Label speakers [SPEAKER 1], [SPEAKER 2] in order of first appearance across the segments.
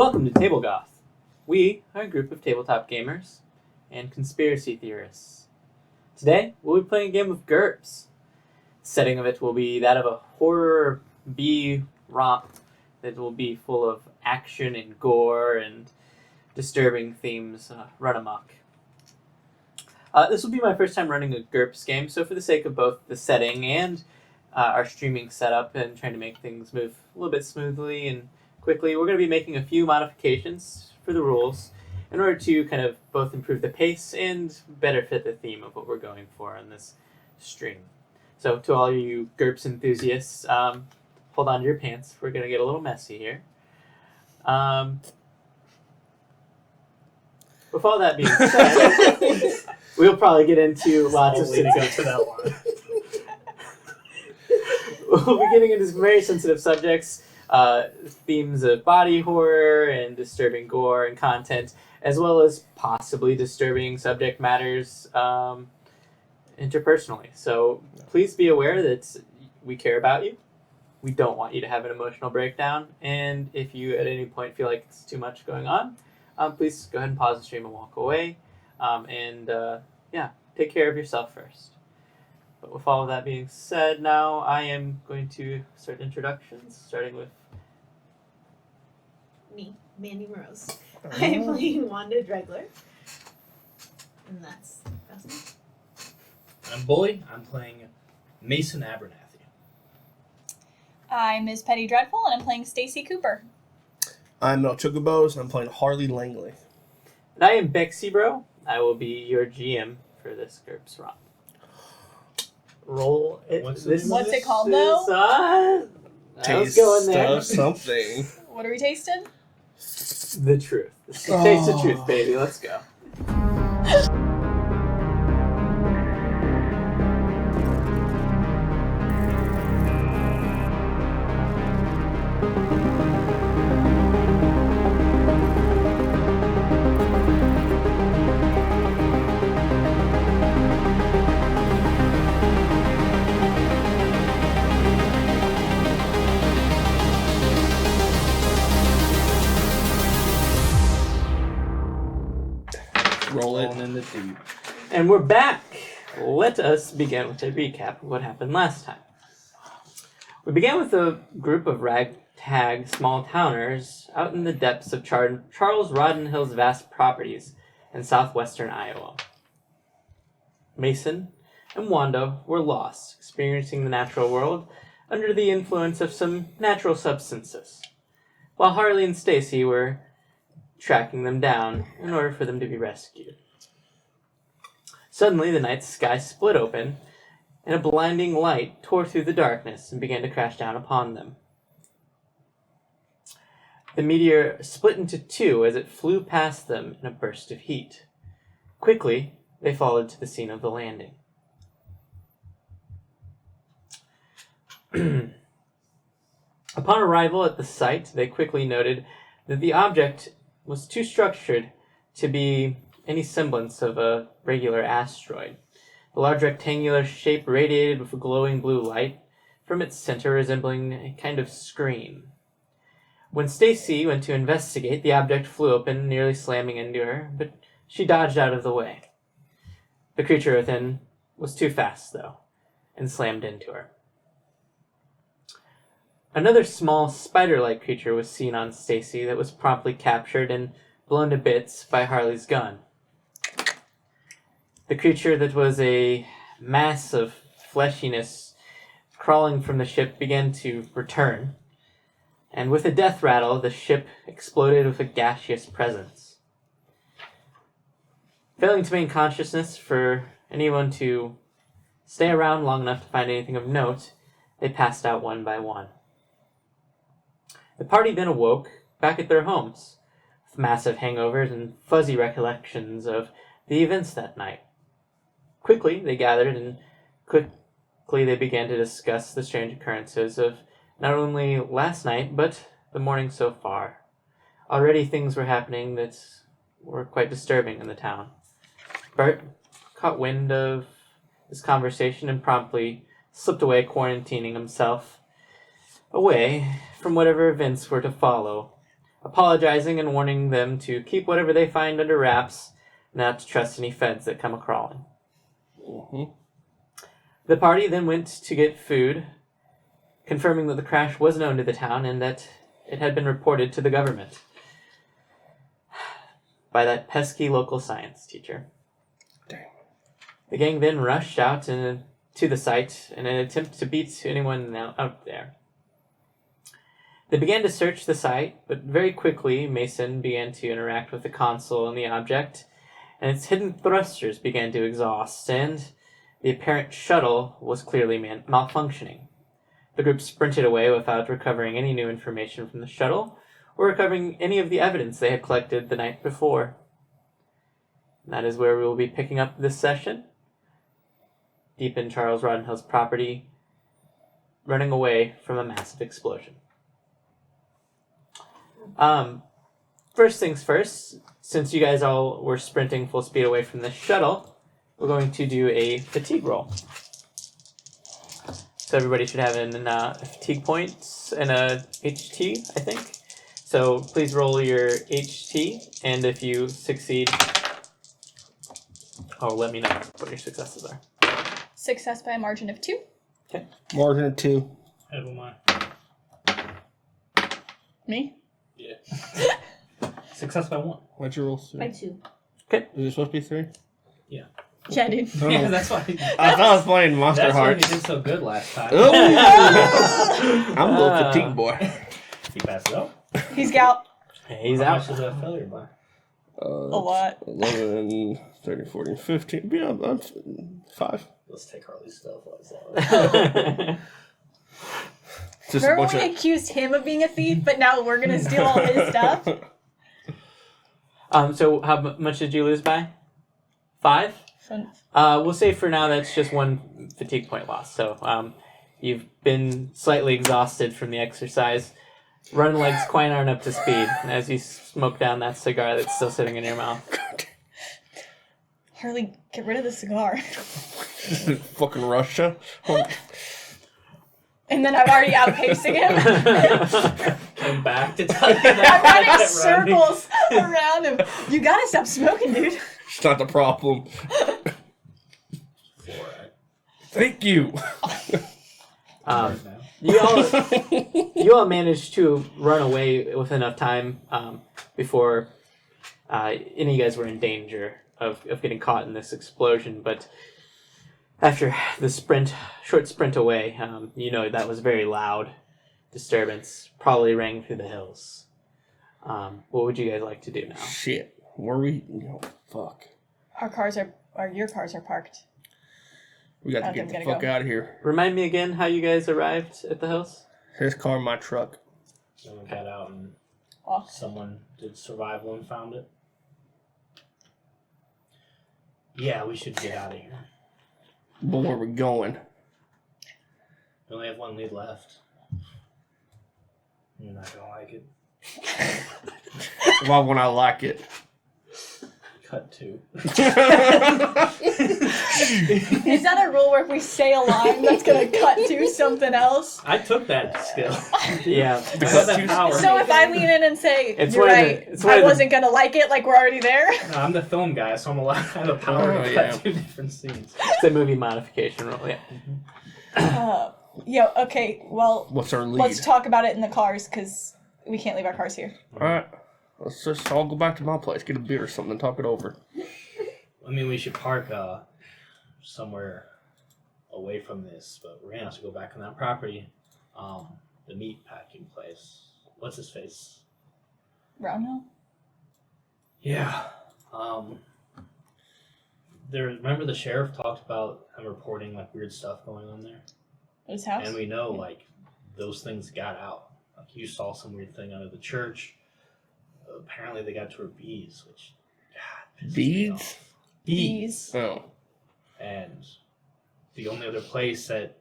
[SPEAKER 1] Welcome to Table Goth. We are a group of tabletop gamers and conspiracy theorists. Today, we'll be playing a game of GURPS. The setting of it will be that of a horror B romp that will be full of action and gore and disturbing themes run amok. This will be my first time running a GURPS game, so for the sake of both the setting and our streaming setup and trying to make things move a little bit smoothly and quickly, we're going to be making a few modifications for the rules in order to kind of both improve the pace and better fit the theme of what we're going for on this stream. So to all you GURPS enthusiasts, hold on to your pants. We're going to get a little messy here. With all that being said, we'll probably get into lots of sensitive We'll be getting into some very sensitive subjects. Themes of body horror and disturbing gore and content, as well as possibly disturbing subject matters interpersonally. So please be aware that we care about you. We don't want you to have an emotional breakdown. And if you at any point feel like it's too much going on, please go ahead and pause the stream and walk away. Take care of yourself first. But with all of that being said, now I am going to start introductions, starting with
[SPEAKER 2] me, Mandy Morose. I'm playing Wanda Dregler. And that's me.
[SPEAKER 3] I'm Bully. I'm playing Mason Abernathy.
[SPEAKER 4] I'm Ms. Petty Dreadful, and I'm playing Stacy Cooper.
[SPEAKER 5] I'm Mel Chugabos, and I'm playing Harley Langley.
[SPEAKER 1] And I am Bexy Bro. I will be your GM for this GURPS romp. Roll it.
[SPEAKER 3] What's
[SPEAKER 4] it called, though?
[SPEAKER 1] Let's go in there.
[SPEAKER 5] Of something.
[SPEAKER 4] What are we tasting?
[SPEAKER 1] The truth. Taste the truth, baby. Let's go.
[SPEAKER 5] Rolling in the deep.
[SPEAKER 1] And we're back. Let us begin with a recap of what happened last time. We began with a group of ragtag small towners out in the depths of Charles Roddenhill's vast properties in southwestern Iowa. Mason and Wanda were lost, experiencing the natural world under the influence of some natural substances, while Harley and Stacy were tracking them down in order for them to be rescued. Suddenly, the night sky split open, and a blinding light tore through the darkness and began to crash down upon them. The meteor split into two as it flew past them in a burst of heat. Quickly, they followed to the scene of the landing. Upon arrival at the site, they quickly noted that the object was too structured to be any semblance of a regular asteroid. The large rectangular shape radiated with a glowing blue light from its center, resembling a kind of screen. When Stacy went to investigate, the object flew open, nearly slamming into her, but she dodged out of the way. The creature within was too fast, though, and slammed into her. Another small spider-like creature was seen on Stacy that was promptly captured and blown to bits by Harley's gun. The creature that was a mass of fleshiness crawling from the ship began to return, and with a death rattle, the ship exploded with a gaseous presence. Failing to maintain consciousness for anyone to stay around long enough to find anything of note, they passed out one by one. The party then awoke back at their homes, with massive hangovers and fuzzy recollections of the events that night. Quickly, they gathered and quickly they began to discuss the strange occurrences of not only last night, but the morning so far. Already things were happening that were quite disturbing in the town. Bert caught wind of this conversation and promptly slipped away, quarantining himself away from whatever events were to follow apologizing and warning them to keep whatever they find under wraps, not to trust any feds that come a-crawling.
[SPEAKER 5] Mm-hmm.
[SPEAKER 1] The party then went to get food, confirming that the crash was known to the town and that it had been reported to the government by that pesky local science teacher.
[SPEAKER 5] Damn.
[SPEAKER 1] The gang then rushed out to the site in an attempt to beat anyone out there. They began to search the site, but very quickly Mason began to interact with the console and the object, and its hidden thrusters began to exhaust, and the apparent shuttle was clearly malfunctioning. The group sprinted away without recovering any new information from the shuttle, or recovering any of the evidence they had collected the night before. And that is where we will be picking up this session, deep in Charles Roddenhill's property, running away from a massive explosion. First things first, since you guys all were sprinting full speed away from the shuttle, we're going to do a fatigue roll. So everybody should have a fatigue points and a HT, I think. So please roll your HT, and if you succeed, let me know what your successes are.
[SPEAKER 4] Success by a margin of 2.
[SPEAKER 5] Margin of 2.
[SPEAKER 3] Never mind.
[SPEAKER 4] Me?
[SPEAKER 3] Yeah. Success by 1.
[SPEAKER 5] What'd you roll? 3?
[SPEAKER 2] By 2.
[SPEAKER 5] Is it supposed to be 3?
[SPEAKER 4] Yeah, dude.
[SPEAKER 3] Yeah, that's why.
[SPEAKER 5] I thought I was playing Monster
[SPEAKER 3] That's why
[SPEAKER 5] Hearts.
[SPEAKER 3] he did so good last time.
[SPEAKER 5] Ooh. I'm a little fatigue boy.
[SPEAKER 3] He passed it up.
[SPEAKER 4] He's out.
[SPEAKER 1] He's
[SPEAKER 3] How
[SPEAKER 1] out.
[SPEAKER 3] much is a failure by?
[SPEAKER 4] A lot.
[SPEAKER 5] 11, 13, 14, 15. Yeah, I'm 5.
[SPEAKER 3] Let's take Harley's stuff.
[SPEAKER 5] It's just a
[SPEAKER 4] Remember
[SPEAKER 5] bunch
[SPEAKER 4] when we
[SPEAKER 5] of...
[SPEAKER 4] accused him of being a thief, but now we're going to steal all his stuff?
[SPEAKER 1] So how much did you lose by? 5? We'll say for now that's just 1 fatigue point loss. So you've been slightly exhausted from the exercise. Run legs quite aren't up to speed as you smoke down that cigar that's still sitting in your mouth.
[SPEAKER 4] Harley, get rid of the cigar.
[SPEAKER 5] Fucking Russia.
[SPEAKER 4] And then I'm already outpacing him.
[SPEAKER 3] Come back to tell you
[SPEAKER 4] I'm
[SPEAKER 3] that.
[SPEAKER 4] running circles around him. You gotta stop smoking, dude.
[SPEAKER 5] It's not the problem. Thank you.
[SPEAKER 1] You all managed to run away with enough time before any of you guys were in danger of getting caught in this explosion. But after the short sprint away, that was a very loud disturbance. Probably rang through the hills. What would you guys like to do now?
[SPEAKER 5] Shit. Were we? No, fuck.
[SPEAKER 4] Your cars are parked.
[SPEAKER 5] We got to get the fuck out of here.
[SPEAKER 1] Remind me again how you guys arrived at the hills?
[SPEAKER 5] His car, my truck.
[SPEAKER 3] Someone got out and someone did survival and found it. Yeah, we should get out of here.
[SPEAKER 5] But where we going?
[SPEAKER 3] We only have 1 lead left. You're not gonna like it.
[SPEAKER 5] Why won't I like it?
[SPEAKER 3] Cut 2.
[SPEAKER 4] Is that a rule where if we say a line that's gonna cut to something else?
[SPEAKER 3] I took that skill.
[SPEAKER 1] Yeah.
[SPEAKER 3] I got that power.
[SPEAKER 4] So if I lean in and say,
[SPEAKER 1] It's
[SPEAKER 4] you're
[SPEAKER 1] one of the-
[SPEAKER 4] right,
[SPEAKER 1] it's one
[SPEAKER 4] I
[SPEAKER 1] of the-
[SPEAKER 4] wasn't gonna like it, like we're already there?
[SPEAKER 3] No, I'm the film guy, so I'm allowed. I have the power to cut 2 different scenes.
[SPEAKER 1] It's a movie modification rule, yeah.
[SPEAKER 4] Okay, well,
[SPEAKER 5] What's our lead?
[SPEAKER 4] let's talk about it in the cars, because we can't leave our cars here.
[SPEAKER 5] Alright. Let's just all go back to my place, get a beer or something, and talk it over.
[SPEAKER 3] I mean, we should park somewhere away from this, but we're gonna have to go back on that property. The meat packing place. What's his face?
[SPEAKER 4] Brownhill?
[SPEAKER 3] Yeah. Remember the sheriff talked about him reporting like weird stuff going on there?
[SPEAKER 4] At his house?
[SPEAKER 3] And we know like those things got out. Like you saw some weird thing under the church. Apparently they got to her bees, which God, pisses me
[SPEAKER 5] Bees?
[SPEAKER 3] off.
[SPEAKER 4] Bees.
[SPEAKER 5] Oh.
[SPEAKER 3] And the only other place that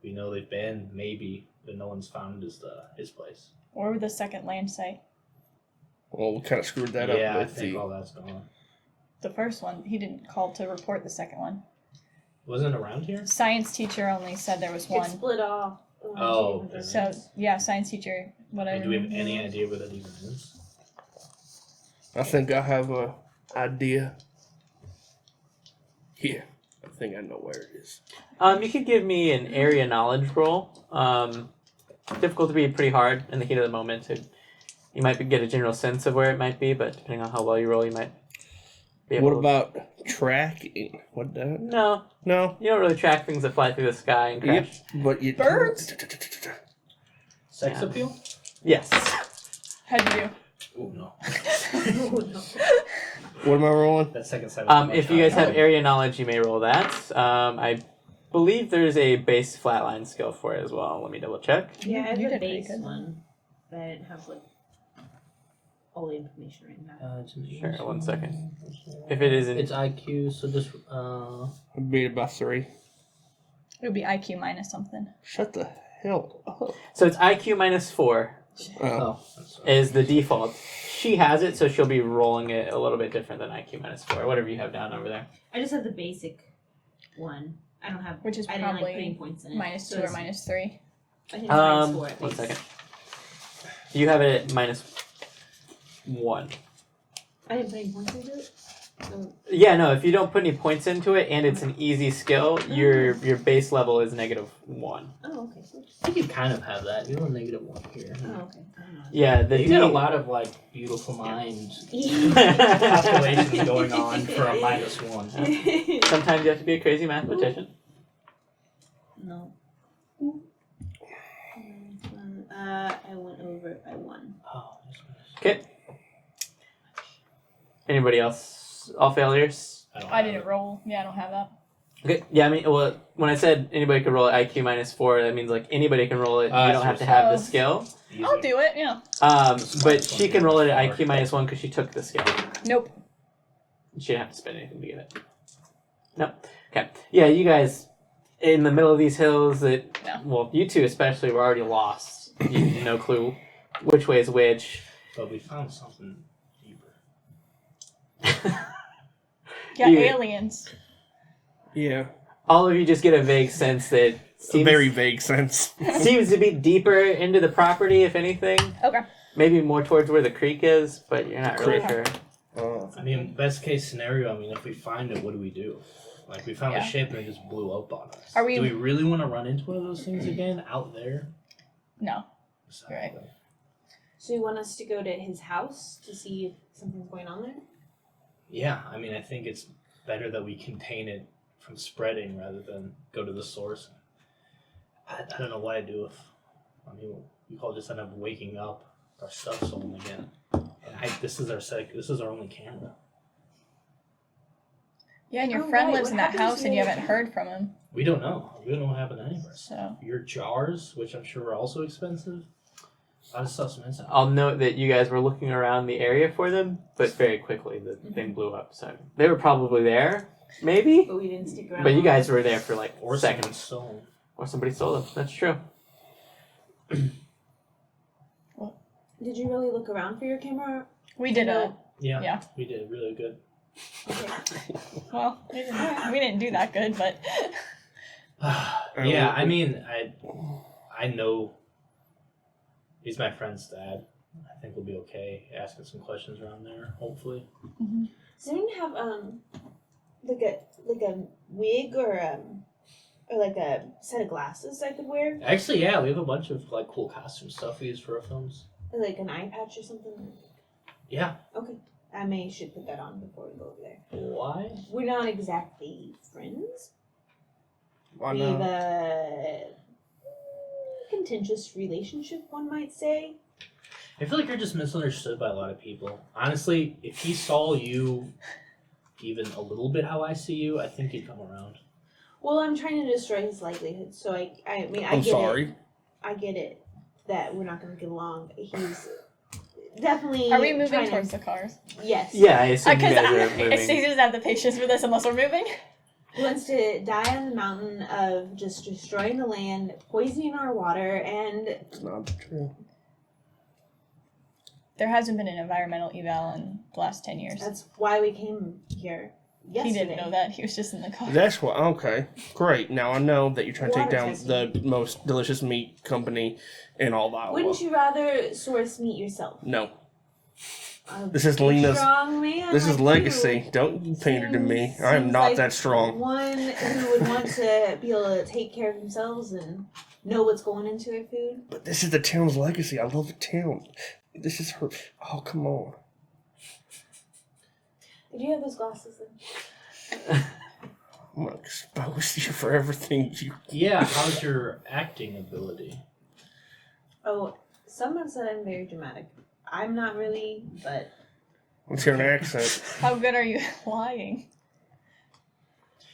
[SPEAKER 3] we know they've been, maybe, that no one's found is his place.
[SPEAKER 4] Or the second land site.
[SPEAKER 5] Well, we kind of screwed that up.
[SPEAKER 3] Yeah, I
[SPEAKER 5] with
[SPEAKER 3] think
[SPEAKER 5] the...
[SPEAKER 3] all that's gone.
[SPEAKER 4] The first one, he didn't call to report the second one.
[SPEAKER 3] Wasn't it around here?
[SPEAKER 4] Science teacher only said there was
[SPEAKER 2] It's
[SPEAKER 4] one.
[SPEAKER 2] split off.
[SPEAKER 3] Oh.
[SPEAKER 4] So, yeah, science teacher What I
[SPEAKER 3] Do we have
[SPEAKER 4] remember
[SPEAKER 3] any
[SPEAKER 4] was-
[SPEAKER 3] idea where that even is?
[SPEAKER 5] I think I have a idea. Here. I think I know where it is.
[SPEAKER 1] You could give me an area knowledge roll. Difficult to be pretty hard in the heat of the moment. You might get a general sense of where it might be, but depending on how well you roll, you might be able
[SPEAKER 5] What about tracking? What the?
[SPEAKER 1] No,
[SPEAKER 5] No.
[SPEAKER 1] you don't really track things that fly through the sky and
[SPEAKER 5] Yep.
[SPEAKER 1] crash.
[SPEAKER 5] But you.
[SPEAKER 4] Birds?
[SPEAKER 3] Sex
[SPEAKER 1] Yeah.
[SPEAKER 3] appeal?
[SPEAKER 1] Yes.
[SPEAKER 4] How'd you do?
[SPEAKER 3] Oh no.
[SPEAKER 2] Oh, no.
[SPEAKER 5] What am I rolling?
[SPEAKER 3] That second side. was
[SPEAKER 1] If
[SPEAKER 3] much
[SPEAKER 1] you guys
[SPEAKER 3] higher.
[SPEAKER 1] have area knowledge, you may roll that. I believe there's a base flatline skill for it as well. Let me double check.
[SPEAKER 2] Yeah, I have
[SPEAKER 4] You
[SPEAKER 2] the
[SPEAKER 4] did pretty
[SPEAKER 2] base
[SPEAKER 4] good.
[SPEAKER 2] one, but I didn't have like all the information right now.
[SPEAKER 3] It's an
[SPEAKER 1] Sure,
[SPEAKER 3] easy
[SPEAKER 1] 1 second.
[SPEAKER 3] one.
[SPEAKER 1] If it isn't-
[SPEAKER 3] It's IQ, so just
[SPEAKER 5] I beat it by 3.
[SPEAKER 4] It would be IQ minus something.
[SPEAKER 5] Shut the hell up.
[SPEAKER 1] So it's IQ minus 4
[SPEAKER 3] oh, that's
[SPEAKER 1] is the default. She has it, so she'll be rolling it a little bit different than IQ minus 4, whatever you have down over there.
[SPEAKER 2] I just have the basic one. I don't have.
[SPEAKER 4] Which is
[SPEAKER 2] I didn't like
[SPEAKER 4] probably
[SPEAKER 2] putting points in it.
[SPEAKER 4] minus
[SPEAKER 2] so
[SPEAKER 4] 2 or
[SPEAKER 2] it's-
[SPEAKER 4] minus 3.
[SPEAKER 2] I think it's minus 4 at
[SPEAKER 1] 1
[SPEAKER 2] least.
[SPEAKER 1] second. You have it at minus 1.
[SPEAKER 2] I didn't put any points into it. So
[SPEAKER 1] Yeah, no, if you don't put any points into it and it's an easy skill, your base level is -1.
[SPEAKER 2] oh, okay.
[SPEAKER 3] I think you kind of have that. You have a -1 here.
[SPEAKER 2] Oh, okay. I don't know.
[SPEAKER 1] Yeah, the
[SPEAKER 3] You
[SPEAKER 1] D-
[SPEAKER 3] got a lot of like beautiful mind calculations going on for a -1.
[SPEAKER 1] Sometimes you have to be a crazy mathematician.
[SPEAKER 2] No. I went over it by 1.
[SPEAKER 3] Oh, yes,
[SPEAKER 1] Okay. Anybody else? All failures?
[SPEAKER 4] I didn't roll. Yeah, I don't have that.
[SPEAKER 1] Okay. Yeah, I mean, well, when I said anybody could roll it IQ minus 4, that means like anybody can roll it.
[SPEAKER 3] Ah,
[SPEAKER 1] You don't
[SPEAKER 3] so
[SPEAKER 1] have to
[SPEAKER 3] it's-
[SPEAKER 1] have the
[SPEAKER 4] Oh.
[SPEAKER 1] skill.
[SPEAKER 4] I'll do it, yeah.
[SPEAKER 1] But she can roll it at IQ minus 1 because she took the skill.
[SPEAKER 4] Nope.
[SPEAKER 1] She didn't have to spend anything to get it. No. Okay. Yeah, you guys in the middle of these hills that,
[SPEAKER 4] No.
[SPEAKER 1] well, you two especially were already lost. You had no clue which way is which.
[SPEAKER 3] But we found something deeper.
[SPEAKER 4] Yeah,
[SPEAKER 1] You-
[SPEAKER 4] aliens.
[SPEAKER 5] Yeah.
[SPEAKER 1] All of you just get a vague sense that
[SPEAKER 5] A
[SPEAKER 1] seems,
[SPEAKER 5] very vague sense.
[SPEAKER 1] seems to be deeper into the property, if anything.
[SPEAKER 4] Okay.
[SPEAKER 1] Maybe more towards where the creek is, but you're not really
[SPEAKER 5] Creek.
[SPEAKER 1] sure.
[SPEAKER 3] I mean, best case scenario. I mean, if we find it, what do we do? Like, we found a
[SPEAKER 4] Yeah.
[SPEAKER 3] ship and it just blew up on us.
[SPEAKER 4] Are we-
[SPEAKER 3] Do we really want to run into one of those things again out there?
[SPEAKER 4] No. Right.
[SPEAKER 2] So you want us to go to his house to see if something's going on there?
[SPEAKER 3] Yeah, I mean, I think it's better that we contain it from spreading rather than go to the source. I don't know what I'd do if, I mean, we all just end up waking up, our stuff stolen again. And this is our only camera.
[SPEAKER 4] Yeah, and your
[SPEAKER 2] Oh,
[SPEAKER 4] friend
[SPEAKER 2] right,
[SPEAKER 4] lives
[SPEAKER 2] what
[SPEAKER 4] in that
[SPEAKER 2] happened
[SPEAKER 4] house
[SPEAKER 2] to
[SPEAKER 4] and you
[SPEAKER 2] you?
[SPEAKER 4] haven't heard from him.
[SPEAKER 3] We don't know. We don't know what happened to any of us.
[SPEAKER 4] So,
[SPEAKER 3] Your jars, which I'm sure were also expensive. A lot of stuff's missing.
[SPEAKER 1] I'll note that you guys were looking around the area for them, but very quickly the thing blew up. So they were probably there, maybe.
[SPEAKER 2] But we didn't stick around.
[SPEAKER 1] But you guys were there for like
[SPEAKER 3] Or
[SPEAKER 1] seconds.
[SPEAKER 3] stolen.
[SPEAKER 1] Or somebody stole them. That's true.
[SPEAKER 2] Did you really look around for your camera?
[SPEAKER 4] we did a.
[SPEAKER 3] Yeah,
[SPEAKER 4] Yeah.
[SPEAKER 3] we did really good.
[SPEAKER 2] Okay.
[SPEAKER 4] Well, we didn't do that good, but.
[SPEAKER 3] Yeah, I mean, I know he's my friend's dad. I think we'll be okay asking some questions around there, hopefully.
[SPEAKER 2] Does anyone have like a wig or like a set of glasses I could wear?
[SPEAKER 3] Actually, yeah, we have a bunch of like cool costume stuff we use for our films.
[SPEAKER 2] Or like an eye patch or something?
[SPEAKER 3] Yeah.
[SPEAKER 2] Okay. should put that on before we go over there.
[SPEAKER 3] Why?
[SPEAKER 2] We're not exactly friends.
[SPEAKER 5] Why
[SPEAKER 2] We have
[SPEAKER 5] not?
[SPEAKER 2] a contentious relationship, one might say.
[SPEAKER 3] I feel like you're just misunderstood by a lot of people. Honestly, if he saw you even a little bit how I see you, I think he'd come around.
[SPEAKER 2] Well, I'm trying to destroy his livelihood, so I mean, I
[SPEAKER 5] I'm
[SPEAKER 2] get
[SPEAKER 5] sorry.
[SPEAKER 2] it. I get it that we're not going to get along. He's definitely.
[SPEAKER 4] Are we moving
[SPEAKER 2] trying
[SPEAKER 4] towards
[SPEAKER 2] to,
[SPEAKER 4] the cars?
[SPEAKER 2] Yes.
[SPEAKER 1] Yeah, I assume you
[SPEAKER 4] Because
[SPEAKER 1] guys are moving.
[SPEAKER 4] Stacey doesn't have the patience for this unless we're moving.
[SPEAKER 2] He wants to die on the mountain of just destroying the land, poisoning our water, and
[SPEAKER 5] It's not true.
[SPEAKER 4] There hasn't been an environmental eval in the last 10 years.
[SPEAKER 2] that's why we came here. yesterday.
[SPEAKER 4] He didn't know that. He was just in the car.
[SPEAKER 5] That's what. Okay, great. Now I know that you're trying to take
[SPEAKER 2] Water
[SPEAKER 5] down
[SPEAKER 2] testing.
[SPEAKER 5] the most delicious meat company in all of Iowa.
[SPEAKER 2] Wouldn't you rather source meat yourself?
[SPEAKER 5] No.
[SPEAKER 2] A
[SPEAKER 5] This is
[SPEAKER 2] big,
[SPEAKER 5] Lena's.
[SPEAKER 2] strong man
[SPEAKER 5] This is
[SPEAKER 2] like
[SPEAKER 5] legacy.
[SPEAKER 2] you
[SPEAKER 5] Don't you pander to me.
[SPEAKER 2] seems
[SPEAKER 5] I am not
[SPEAKER 2] like
[SPEAKER 5] that strong.
[SPEAKER 2] One who would want to be able to take care of themselves and know what's going into their food.
[SPEAKER 5] But this is the town's legacy. I love the town. This is her. Oh, come on.
[SPEAKER 2] Did you have those glasses then?
[SPEAKER 5] I'm gonna expose you for everything you.
[SPEAKER 3] Yeah, how's your acting ability?
[SPEAKER 2] Oh, someone said I'm very dramatic. I'm not really, but
[SPEAKER 5] Let's hear an accent.
[SPEAKER 4] How good are you at lying?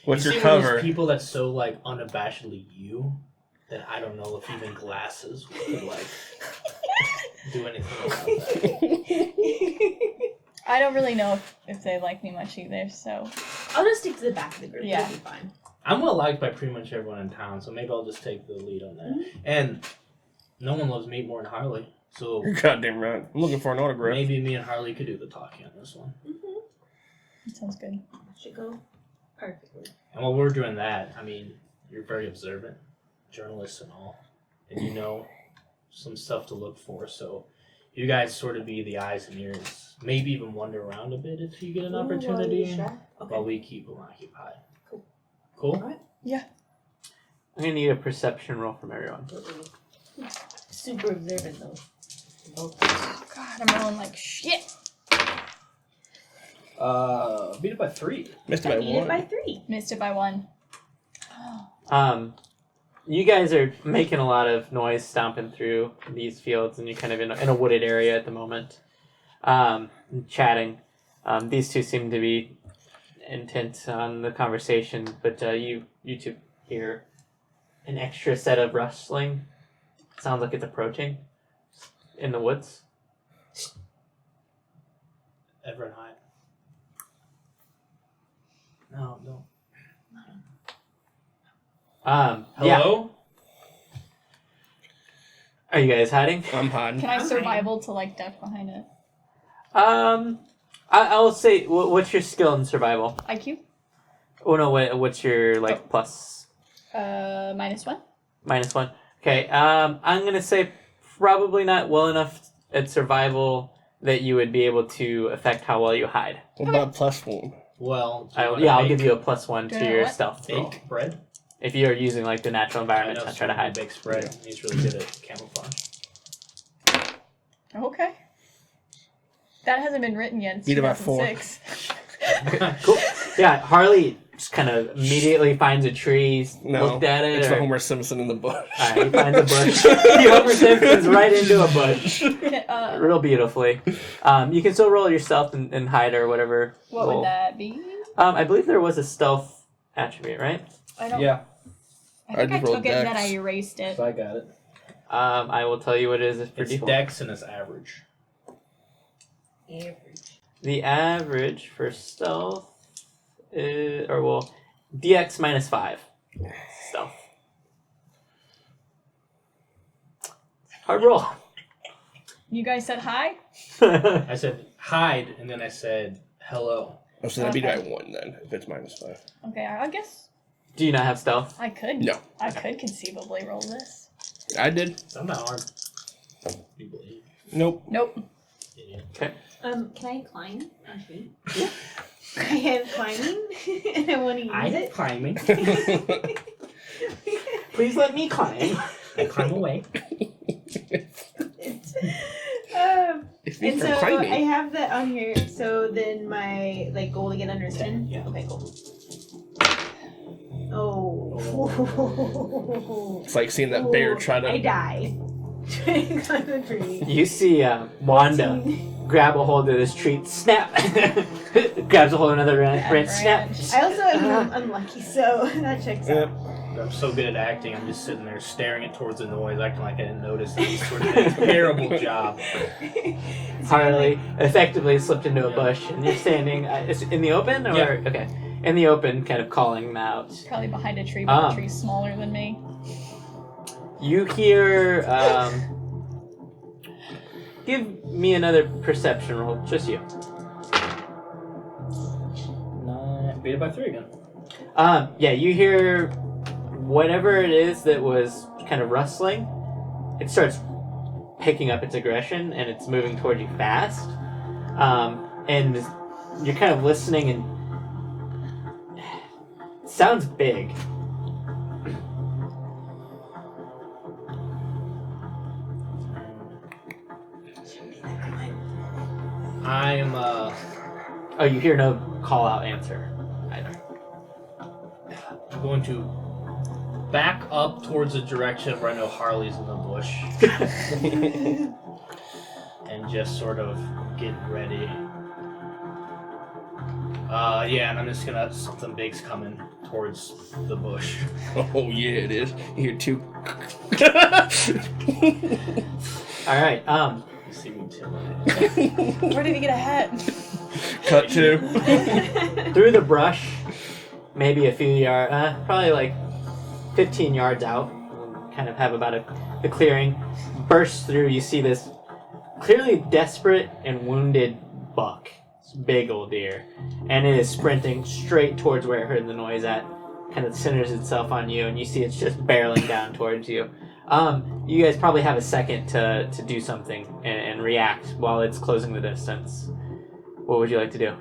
[SPEAKER 5] What's
[SPEAKER 3] You
[SPEAKER 5] your
[SPEAKER 3] see one of those
[SPEAKER 5] cover?
[SPEAKER 3] people that's so like unabashedly you that I don't know if even glasses would like do anything about that.
[SPEAKER 4] I don't really know if they like me much either, so...
[SPEAKER 2] I'll just stick to the back of the group.
[SPEAKER 4] Yeah.
[SPEAKER 2] It'll be fine.
[SPEAKER 3] I'm well liked by pretty much everyone in town, so maybe I'll just take the lead on that. And no one loves me more than Harley, so
[SPEAKER 5] You're goddamn right. I'm looking for an autograph.
[SPEAKER 3] maybe me and Harley could do the talking on this one.
[SPEAKER 4] That sounds good.
[SPEAKER 2] Should go perfectly.
[SPEAKER 3] And while we're doing that, I mean, you're very observant, journalists and all, and you know some stuff to look for, so you guys sort of be the eyes and ears. Maybe even wander around a bit if you get an opportunity while we keep them occupied.
[SPEAKER 2] Cool.
[SPEAKER 3] Cool?
[SPEAKER 2] Alright.
[SPEAKER 1] I'm gonna need a perception roll from everyone.
[SPEAKER 2] Super observant though.
[SPEAKER 4] Oh god, I'm rolling like shit.
[SPEAKER 3] Beat it by 3.
[SPEAKER 5] Missed it
[SPEAKER 2] I
[SPEAKER 5] by
[SPEAKER 2] beat it by
[SPEAKER 5] one.
[SPEAKER 2] 3.
[SPEAKER 4] Missed it by 1.
[SPEAKER 1] You guys are making a lot of noise stomping through these fields, and you're kind of in a wooded area at the moment, chatting. These two seem to be intent on the conversation, but you two hear an extra set of rustling. Sounds like it's approaching in the woods.
[SPEAKER 3] Everett High. No, don't.
[SPEAKER 1] Yeah.
[SPEAKER 3] Hello?
[SPEAKER 1] Are you guys hiding?
[SPEAKER 5] I'm hiding.
[SPEAKER 4] Can I survival to like duck behind it?
[SPEAKER 1] I'll say, what's your skill in survival?
[SPEAKER 4] IQ?
[SPEAKER 1] Oh no, what's your plus?
[SPEAKER 4] -1.
[SPEAKER 1] -1. Okay. I'm gonna say probably not well enough at survival that you would be able to affect how well you hide.
[SPEAKER 5] What about +1?
[SPEAKER 3] Well, do you
[SPEAKER 1] I'll
[SPEAKER 3] wanna
[SPEAKER 1] give
[SPEAKER 3] bake-
[SPEAKER 1] you a +1
[SPEAKER 4] Do I
[SPEAKER 1] to
[SPEAKER 4] know
[SPEAKER 1] your
[SPEAKER 4] what?
[SPEAKER 1] stealth roll.
[SPEAKER 3] bake bread.
[SPEAKER 1] If you're using like the natural
[SPEAKER 3] I
[SPEAKER 1] environment
[SPEAKER 3] know
[SPEAKER 1] to try to
[SPEAKER 3] someone who
[SPEAKER 1] hide.
[SPEAKER 3] bakes bread. He's really good at camouflage.
[SPEAKER 4] Okay. That hasn't been written yet. It's
[SPEAKER 5] Beat it by 4.
[SPEAKER 4] 2006.
[SPEAKER 1] Cool. Yeah, Harley just kind of immediately finds a tree,
[SPEAKER 5] No,
[SPEAKER 1] looked at it.
[SPEAKER 5] it's
[SPEAKER 1] or-
[SPEAKER 5] the Homer Simpson in the bush.
[SPEAKER 1] Alright, he finds a bush. He Homer Simpsons right into a bush. Real beautifully. You can still roll yourself and hide or whatever.
[SPEAKER 4] What
[SPEAKER 1] roll.
[SPEAKER 4] would that be?
[SPEAKER 1] I believe there was a stealth attribute, right?
[SPEAKER 4] I don't.
[SPEAKER 3] Yeah,
[SPEAKER 4] I think I
[SPEAKER 5] just rolled
[SPEAKER 4] took it and then I
[SPEAKER 5] dex.
[SPEAKER 4] erased it.
[SPEAKER 3] so I got it.
[SPEAKER 1] I will tell you what it is for
[SPEAKER 3] It's
[SPEAKER 1] default.
[SPEAKER 3] dex and it's average.
[SPEAKER 2] Average.
[SPEAKER 1] The average for stealth is, DX -5. Stealth. Hard roll.
[SPEAKER 4] You guys said hi?
[SPEAKER 3] I said hide, and then I said hello.
[SPEAKER 5] Oh, so that'd be
[SPEAKER 4] Okay.
[SPEAKER 5] by 1 then, if it's -5.
[SPEAKER 4] Okay, I guess
[SPEAKER 1] Do you not have stealth?
[SPEAKER 4] I could.
[SPEAKER 5] No.
[SPEAKER 4] I could conceivably roll this.
[SPEAKER 5] I did.
[SPEAKER 3] It's not that hard. You believe?
[SPEAKER 5] Nope.
[SPEAKER 4] Nope.
[SPEAKER 3] Idiot.
[SPEAKER 2] Can I climb? Okay. I have climbing, and I want to use
[SPEAKER 3] I'm
[SPEAKER 2] it.
[SPEAKER 3] climbing.
[SPEAKER 1] Please let me climb.
[SPEAKER 3] I climb away.
[SPEAKER 5] If you
[SPEAKER 2] And so
[SPEAKER 5] can climb
[SPEAKER 2] I
[SPEAKER 5] me.
[SPEAKER 2] have that on here. So then my goal to get under 10.
[SPEAKER 3] Yeah.
[SPEAKER 2] Okay, cool. Oh.
[SPEAKER 5] It's like seeing that bear try
[SPEAKER 2] I
[SPEAKER 5] to.
[SPEAKER 2] die. Trying to climb the tree.
[SPEAKER 1] You see Wanda grab a hold of this tree, snap! Grabs a hold of another branch, snap!
[SPEAKER 2] I also am unlucky, so that checks
[SPEAKER 5] Yep.
[SPEAKER 2] out.
[SPEAKER 3] I'm so good at acting. I'm just sitting there staring it towards the noise, acting like I didn't notice. It's sort of a terrible job.
[SPEAKER 1] Harley effectively slipped into a bush, and you're standing in the open? Or?
[SPEAKER 3] Yeah.
[SPEAKER 1] Okay. In the open, kind of calling them out.
[SPEAKER 4] Probably behind a tree, but the tree's smaller than me.
[SPEAKER 1] You hear, give me another perception roll, just you.
[SPEAKER 3] Beat it by 3 again.
[SPEAKER 1] Yeah, you hear whatever it is that was kind of rustling. It starts picking up its aggression and it's moving toward you fast. And you're kind of listening and it sounds big.
[SPEAKER 3] I am,
[SPEAKER 1] Oh, you hear no call out answer either.
[SPEAKER 3] I'm going to back up towards the direction where I know Harley's in the bush. And just sort of get ready. Yeah, and I'm just gonna, something big's coming towards the bush.
[SPEAKER 5] Oh yeah, it is. You hear 2.
[SPEAKER 1] Alright,
[SPEAKER 3] You see me too.
[SPEAKER 4] Where did he get a hat?
[SPEAKER 5] Cut 2.
[SPEAKER 1] through the brush, maybe a few yards, probably like 15 yards out, kind of have about the clearing, bursts through, you see this clearly desperate and wounded buck. It's a big old deer. And it is sprinting straight towards where it heard the noise at, kind of centers itself on you, and you see it's just barreling down towards you. You guys probably have a second to do something and react while it's closing the distance. What would you like to do?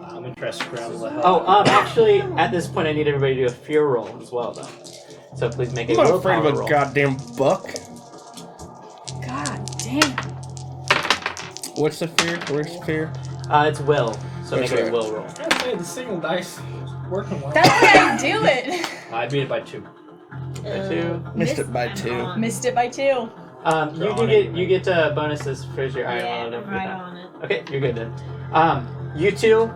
[SPEAKER 3] I'm gonna try to scramble the hell.
[SPEAKER 1] Oh, actually, at this point, I need everybody to do a fear roll as well, though. So please make a
[SPEAKER 5] I'm not
[SPEAKER 1] willpower
[SPEAKER 5] afraid of a
[SPEAKER 1] roll.
[SPEAKER 5] goddamn buck.
[SPEAKER 4] God damn.
[SPEAKER 5] What's the fear? Where's the fear?
[SPEAKER 1] It's will. So
[SPEAKER 5] That's
[SPEAKER 1] make it a
[SPEAKER 5] right.
[SPEAKER 1] will roll.
[SPEAKER 3] I say the single dice is working well.
[SPEAKER 4] That's how I do it.
[SPEAKER 3] I beat it by 2.
[SPEAKER 1] Two.
[SPEAKER 5] Missed it by 2.
[SPEAKER 4] Missed it by 2.
[SPEAKER 1] You get bonuses for your iron.
[SPEAKER 2] Yeah,
[SPEAKER 1] roll, don't
[SPEAKER 2] I'm
[SPEAKER 1] forget
[SPEAKER 2] right
[SPEAKER 1] that.
[SPEAKER 2] on it.
[SPEAKER 1] Okay, you're good then. You two,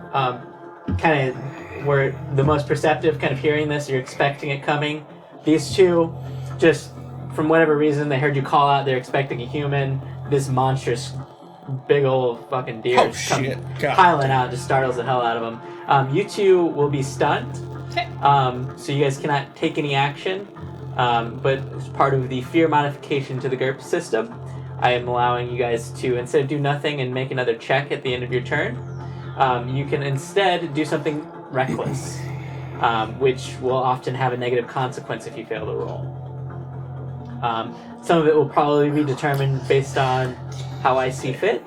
[SPEAKER 1] kind of were the most perceptive, kind of hearing this. You're expecting it coming. These two, just from whatever reason, they heard you call out. They're expecting a human. This monstrous, big old fucking deer
[SPEAKER 5] Oh
[SPEAKER 1] just comes
[SPEAKER 5] shit! God.
[SPEAKER 1] piling out, just startles the hell out of them. You two will be stunned.
[SPEAKER 4] Okay.
[SPEAKER 1] So you guys cannot take any action. But as part of the fear modification to the GURPS system, I am allowing you guys to, instead of do nothing and make another check at the end of your turn, you can instead do something reckless, which will often have a negative consequence if you fail the roll. Some of it will probably be determined based on how I see fit.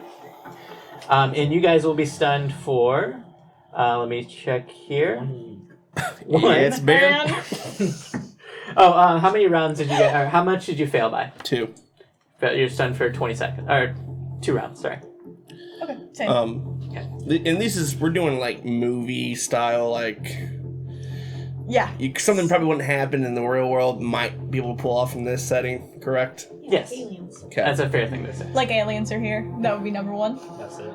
[SPEAKER 1] And you guys will be stunned for, let me check here.
[SPEAKER 5] Yeah, it's big.
[SPEAKER 1] Oh, how many rounds did you get, or how much did you fail by?
[SPEAKER 5] 2.
[SPEAKER 1] You're stunned for 20 seconds, or 2 rounds, sorry.
[SPEAKER 4] Okay, same.
[SPEAKER 5] And we're doing like movie style, like
[SPEAKER 4] Yeah.
[SPEAKER 5] something probably wouldn't happen in the real world might be able to pull off in this setting, correct?
[SPEAKER 1] Yes.
[SPEAKER 2] Aliens.
[SPEAKER 5] Okay.
[SPEAKER 1] That's a fair thing to say.
[SPEAKER 4] Like aliens are here. That would be number 1.
[SPEAKER 3] That's it.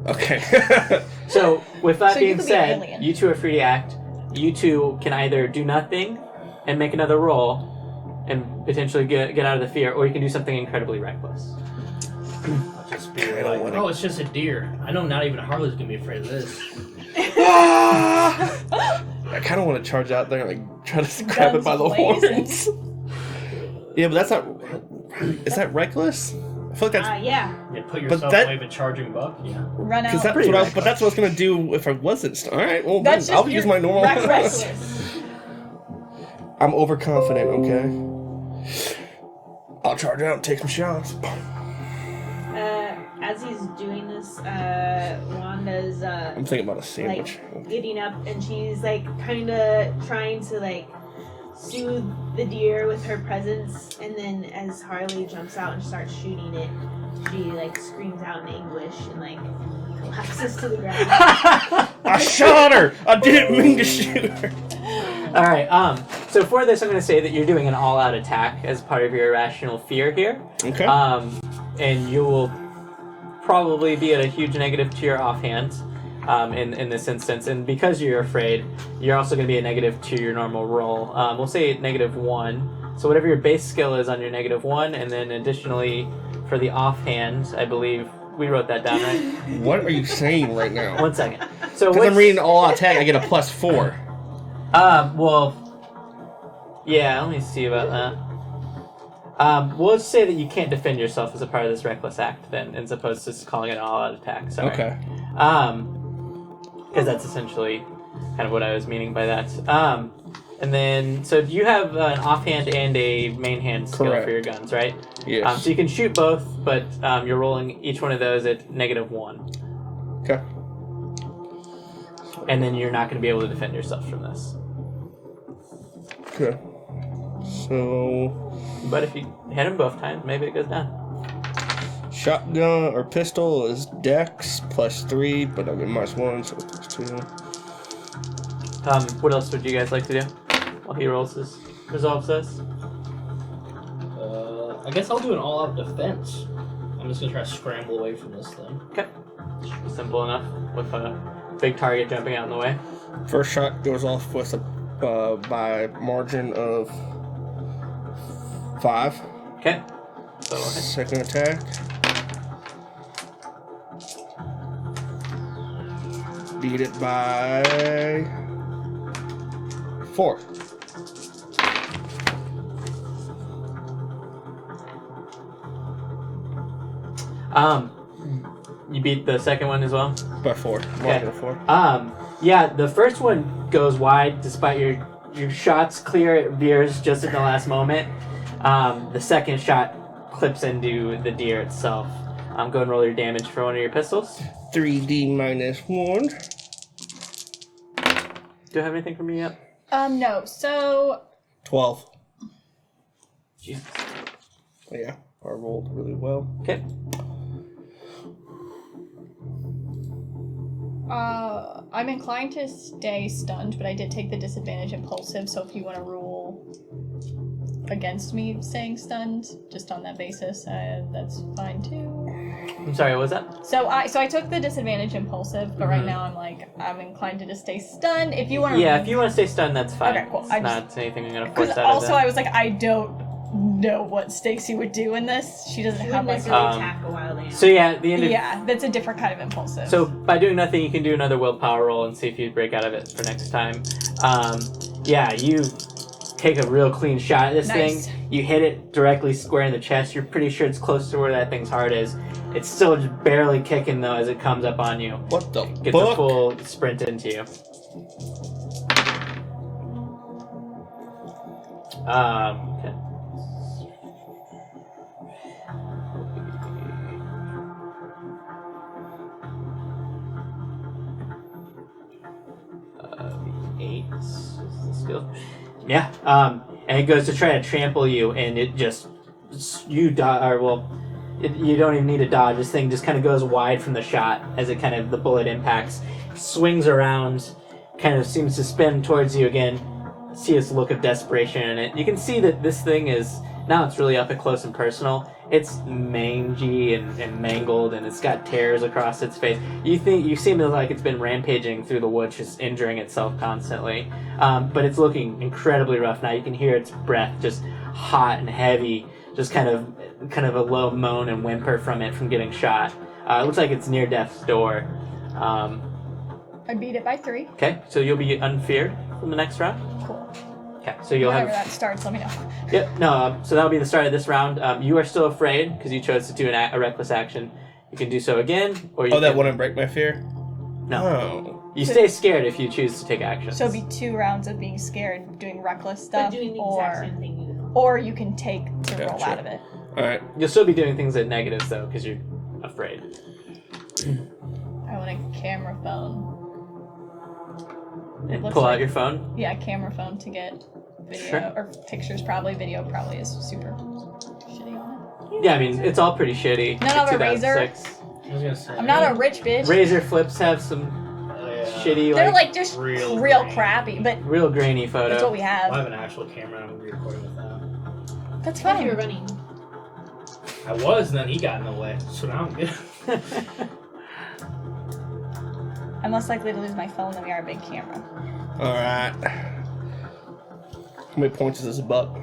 [SPEAKER 5] Okay.
[SPEAKER 1] So, with that
[SPEAKER 4] So you
[SPEAKER 1] being
[SPEAKER 4] could be an
[SPEAKER 1] said,
[SPEAKER 4] alien.
[SPEAKER 1] you two are free to act. You two can either do nothing and make another roll and potentially get out of the fear, or you can do something incredibly reckless.
[SPEAKER 3] I'll just be
[SPEAKER 5] I don't
[SPEAKER 3] like,
[SPEAKER 5] wanna-
[SPEAKER 3] oh, it's just a deer. I know not even Harley's gonna be afraid of this.
[SPEAKER 5] I kind of want to charge out there and like try to grab it by the
[SPEAKER 4] blazing.
[SPEAKER 5] horns. Yeah, but that's not. Is that reckless? I feel like that's
[SPEAKER 2] Yeah.
[SPEAKER 3] Yeah, put yourself
[SPEAKER 5] that-
[SPEAKER 3] away from a charging buck. Yeah.
[SPEAKER 4] Run out.
[SPEAKER 5] because that's
[SPEAKER 1] pretty
[SPEAKER 5] what
[SPEAKER 1] reckless.
[SPEAKER 5] but that's what I was gonna do if I wasn't. All right, well
[SPEAKER 4] That's
[SPEAKER 5] then, I'll
[SPEAKER 4] just
[SPEAKER 5] use
[SPEAKER 4] your
[SPEAKER 5] my normal.
[SPEAKER 4] reckless.
[SPEAKER 5] I'm overconfident. Okay. I'll charge out and take some shots.
[SPEAKER 2] As he's doing this, Wanda's
[SPEAKER 5] I'm thinking about a sandwich.
[SPEAKER 2] like getting up, and she's like kind of trying to like soothe the deer with her presence. And then as Harley jumps out and starts shooting it, she like screams out in anguish and like collapses to the ground.
[SPEAKER 5] I shot her. I didn't mean to shoot her.
[SPEAKER 1] All right. So for this, I'm going to say that you're doing an all-out attack as part of your irrational fear here.
[SPEAKER 5] Okay.
[SPEAKER 1] And you will probably be at a huge negative to your offhand in this instance. And because you're afraid, you're also going to be a negative to your normal roll. We'll say -1. So whatever your base skill is on your -1, and then additionally for the offhand, I believe we wrote that down, right?
[SPEAKER 5] What are you saying right now?
[SPEAKER 1] 1 second. So
[SPEAKER 5] Because I'm
[SPEAKER 1] what's-
[SPEAKER 5] reading all attack, I get a +4.
[SPEAKER 1] Well, yeah, let me see about that. We'll say that you can't defend yourself as a part of this reckless act, then, as opposed to just calling it an all-out attack. Sorry.
[SPEAKER 5] Okay.
[SPEAKER 1] Because that's essentially kind of what I was meaning by that. And then, so you have an offhand and a main hand skill
[SPEAKER 5] Correct.
[SPEAKER 1] for your guns, right?
[SPEAKER 5] Yes.
[SPEAKER 1] So you can shoot both, but you're rolling each one of those at -1.
[SPEAKER 5] Okay.
[SPEAKER 1] And then you're not going to be able to defend yourself from this.
[SPEAKER 5] Okay. So,
[SPEAKER 1] But if you hit them both times, maybe it goes down.
[SPEAKER 5] shotgun or pistol is Dex +3, but I get -1, so it's +2.
[SPEAKER 1] What else would you guys like to do while he resolves this?
[SPEAKER 3] I guess I'll do an all-out defense. I'm just gonna try to scramble away from this thing.
[SPEAKER 1] Okay. Simple enough with a big target jumping out in the way.
[SPEAKER 5] First shot goes off with a by margin of 5.
[SPEAKER 1] Okay. So okay.
[SPEAKER 5] Second attack. Beat it by 4.
[SPEAKER 1] You beat the second one as well?
[SPEAKER 5] By 4. Margin of 4.
[SPEAKER 1] Yeah, the first one goes wide despite your shots clear, it veers just at the last moment. The second shot clips into the deer itself. Go ahead and roll your damage for one of your pistols.
[SPEAKER 5] 3D -1.
[SPEAKER 1] Do you have anything for me yet?
[SPEAKER 4] No. So
[SPEAKER 5] 12.
[SPEAKER 1] Jesus.
[SPEAKER 5] Yeah, I rolled really well.
[SPEAKER 1] Okay.
[SPEAKER 4] I'm inclined to stay stunned, but I did take the disadvantage impulsive, so if you want to rule against me staying stunned, just on that basis, that's fine too.
[SPEAKER 1] I'm sorry, what was that?
[SPEAKER 4] So I took the disadvantage impulsive, but right now I'm inclined to just stay stunned. If you want to,
[SPEAKER 1] Yeah, if you want to stay stunned, that's fine.
[SPEAKER 4] Okay, cool.
[SPEAKER 1] It's not anything I'm gonna force
[SPEAKER 4] because
[SPEAKER 1] out of
[SPEAKER 4] also
[SPEAKER 1] them.
[SPEAKER 4] I was like, I don't know what Stacy would do in this. She doesn't
[SPEAKER 2] She
[SPEAKER 4] have
[SPEAKER 2] wouldn't
[SPEAKER 4] like
[SPEAKER 2] necessarily attack a wild animal.
[SPEAKER 1] So yeah, at the end of
[SPEAKER 4] yeah, that's a different kind of impulsive.
[SPEAKER 1] So by doing nothing, you can do another willpower roll and see if you break out of it for next time. Yeah, you take a real clean shot at this
[SPEAKER 4] Nice.
[SPEAKER 1] thing. You hit it directly square in the chest. You're pretty sure it's close to where that thing's heart is. It's still just barely kicking though as it comes up on you.
[SPEAKER 5] What the
[SPEAKER 1] Gets a
[SPEAKER 5] fuck?
[SPEAKER 1] full sprint into you. Okay. The 8 is the skill. Yeah, and it goes to try to trample you, and it just you don't even need to dodge. This thing just kind of goes wide from the shot as it the bullet impacts, swings around, kind of seems to spin towards you again. See this look of desperation in it. You can see that this thing is now it's really up and close and personal. It's mangy and mangled, and it's got tears across its face. You seem like it's been rampaging through the woods, just injuring itself constantly. But it's looking incredibly rough now. You can hear its breath just hot and heavy, just kind of a low moan and whimper from getting shot. It looks like it's near death's door.
[SPEAKER 4] I beat it by 3.
[SPEAKER 1] Okay, so you'll be unfeared from the next round.
[SPEAKER 4] Cool.
[SPEAKER 1] Okay, so you'll
[SPEAKER 4] Whenever
[SPEAKER 1] have.
[SPEAKER 4] that starts, let me know.
[SPEAKER 1] Yep. No. So that'll be the start of this round. You are still afraid because you chose to do a reckless action. You can do so again, or you.
[SPEAKER 5] Oh, that
[SPEAKER 1] can,
[SPEAKER 5] wouldn't break my fear?
[SPEAKER 1] No.
[SPEAKER 5] Oh.
[SPEAKER 1] You stay scared if you choose to take action.
[SPEAKER 4] So it'll be 2 rounds of being scared, doing reckless stuff,
[SPEAKER 2] But doing the exact same thing you do.
[SPEAKER 4] or you can take to roll
[SPEAKER 5] Gotcha.
[SPEAKER 4] out of it.
[SPEAKER 5] Alright.
[SPEAKER 1] You'll still be doing things at negatives though, because you're afraid.
[SPEAKER 4] I want a camera phone.
[SPEAKER 1] And
[SPEAKER 4] looks
[SPEAKER 1] pull out
[SPEAKER 4] like-
[SPEAKER 1] your phone.
[SPEAKER 4] Yeah, camera phone to get video
[SPEAKER 1] Sure.
[SPEAKER 4] or pictures. Probably video. Probably is super shitty on it.
[SPEAKER 1] Yeah, I mean it's all pretty shitty.
[SPEAKER 4] None of a Razor?
[SPEAKER 1] 2006.
[SPEAKER 3] I was gonna say.
[SPEAKER 4] I'm not a rich bitch.
[SPEAKER 1] Razor flips have some shitty,
[SPEAKER 4] They're like just
[SPEAKER 3] real
[SPEAKER 4] real
[SPEAKER 3] grainy.
[SPEAKER 4] crappy, but
[SPEAKER 1] real grainy photo.
[SPEAKER 4] that's what we
[SPEAKER 3] I
[SPEAKER 4] have.
[SPEAKER 3] have an actual camera. I'm recording with that.
[SPEAKER 4] That's
[SPEAKER 2] Thought you were
[SPEAKER 4] fine.
[SPEAKER 2] running.
[SPEAKER 3] I was, and then he got in the way, so now I'm good.
[SPEAKER 4] I'm less likely to lose my phone than we are a big camera.
[SPEAKER 5] Alright. How many points is this buck?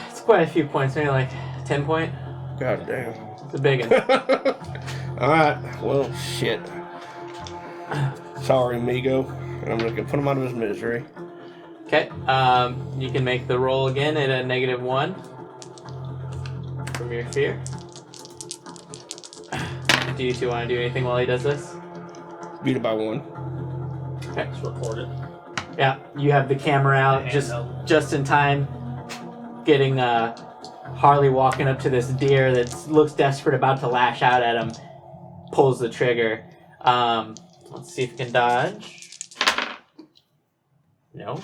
[SPEAKER 1] It's quite a few points, maybe like 10 point.
[SPEAKER 5] God damn.
[SPEAKER 1] It's a big one.
[SPEAKER 5] Alright, well, shit. Sorry, amigo. And I'm gonna put him out of his misery.
[SPEAKER 1] Okay, you can make the roll again at a -1 from your fear. Do you two want to do anything while he does this?
[SPEAKER 5] Beat it by 1.
[SPEAKER 1] Okay.
[SPEAKER 3] Let's record it.
[SPEAKER 1] Yeah, you have the camera out just in time, getting Harley walking up to this deer that looks desperate, about to lash out at him. Pulls the trigger. Let's see if he can dodge. No.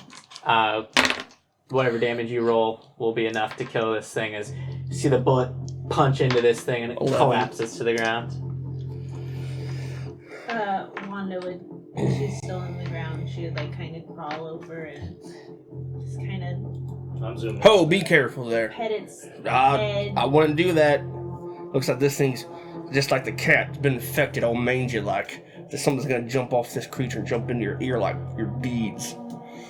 [SPEAKER 1] Whatever damage you roll will be enough to kill this thing. As you see the bullet punch into this thing and it
[SPEAKER 5] 11.
[SPEAKER 1] collapses to the ground.
[SPEAKER 2] Wanda would, if she's still in the ground, she would like kind of crawl over and just kind of
[SPEAKER 3] I'm zooming.
[SPEAKER 5] Oh, be careful there.
[SPEAKER 2] pet its head.
[SPEAKER 5] I wouldn't do that. Looks like this thing's just like the cat, been infected, all mangy like. That something's gonna jump off this creature and jump into your ear like your beads.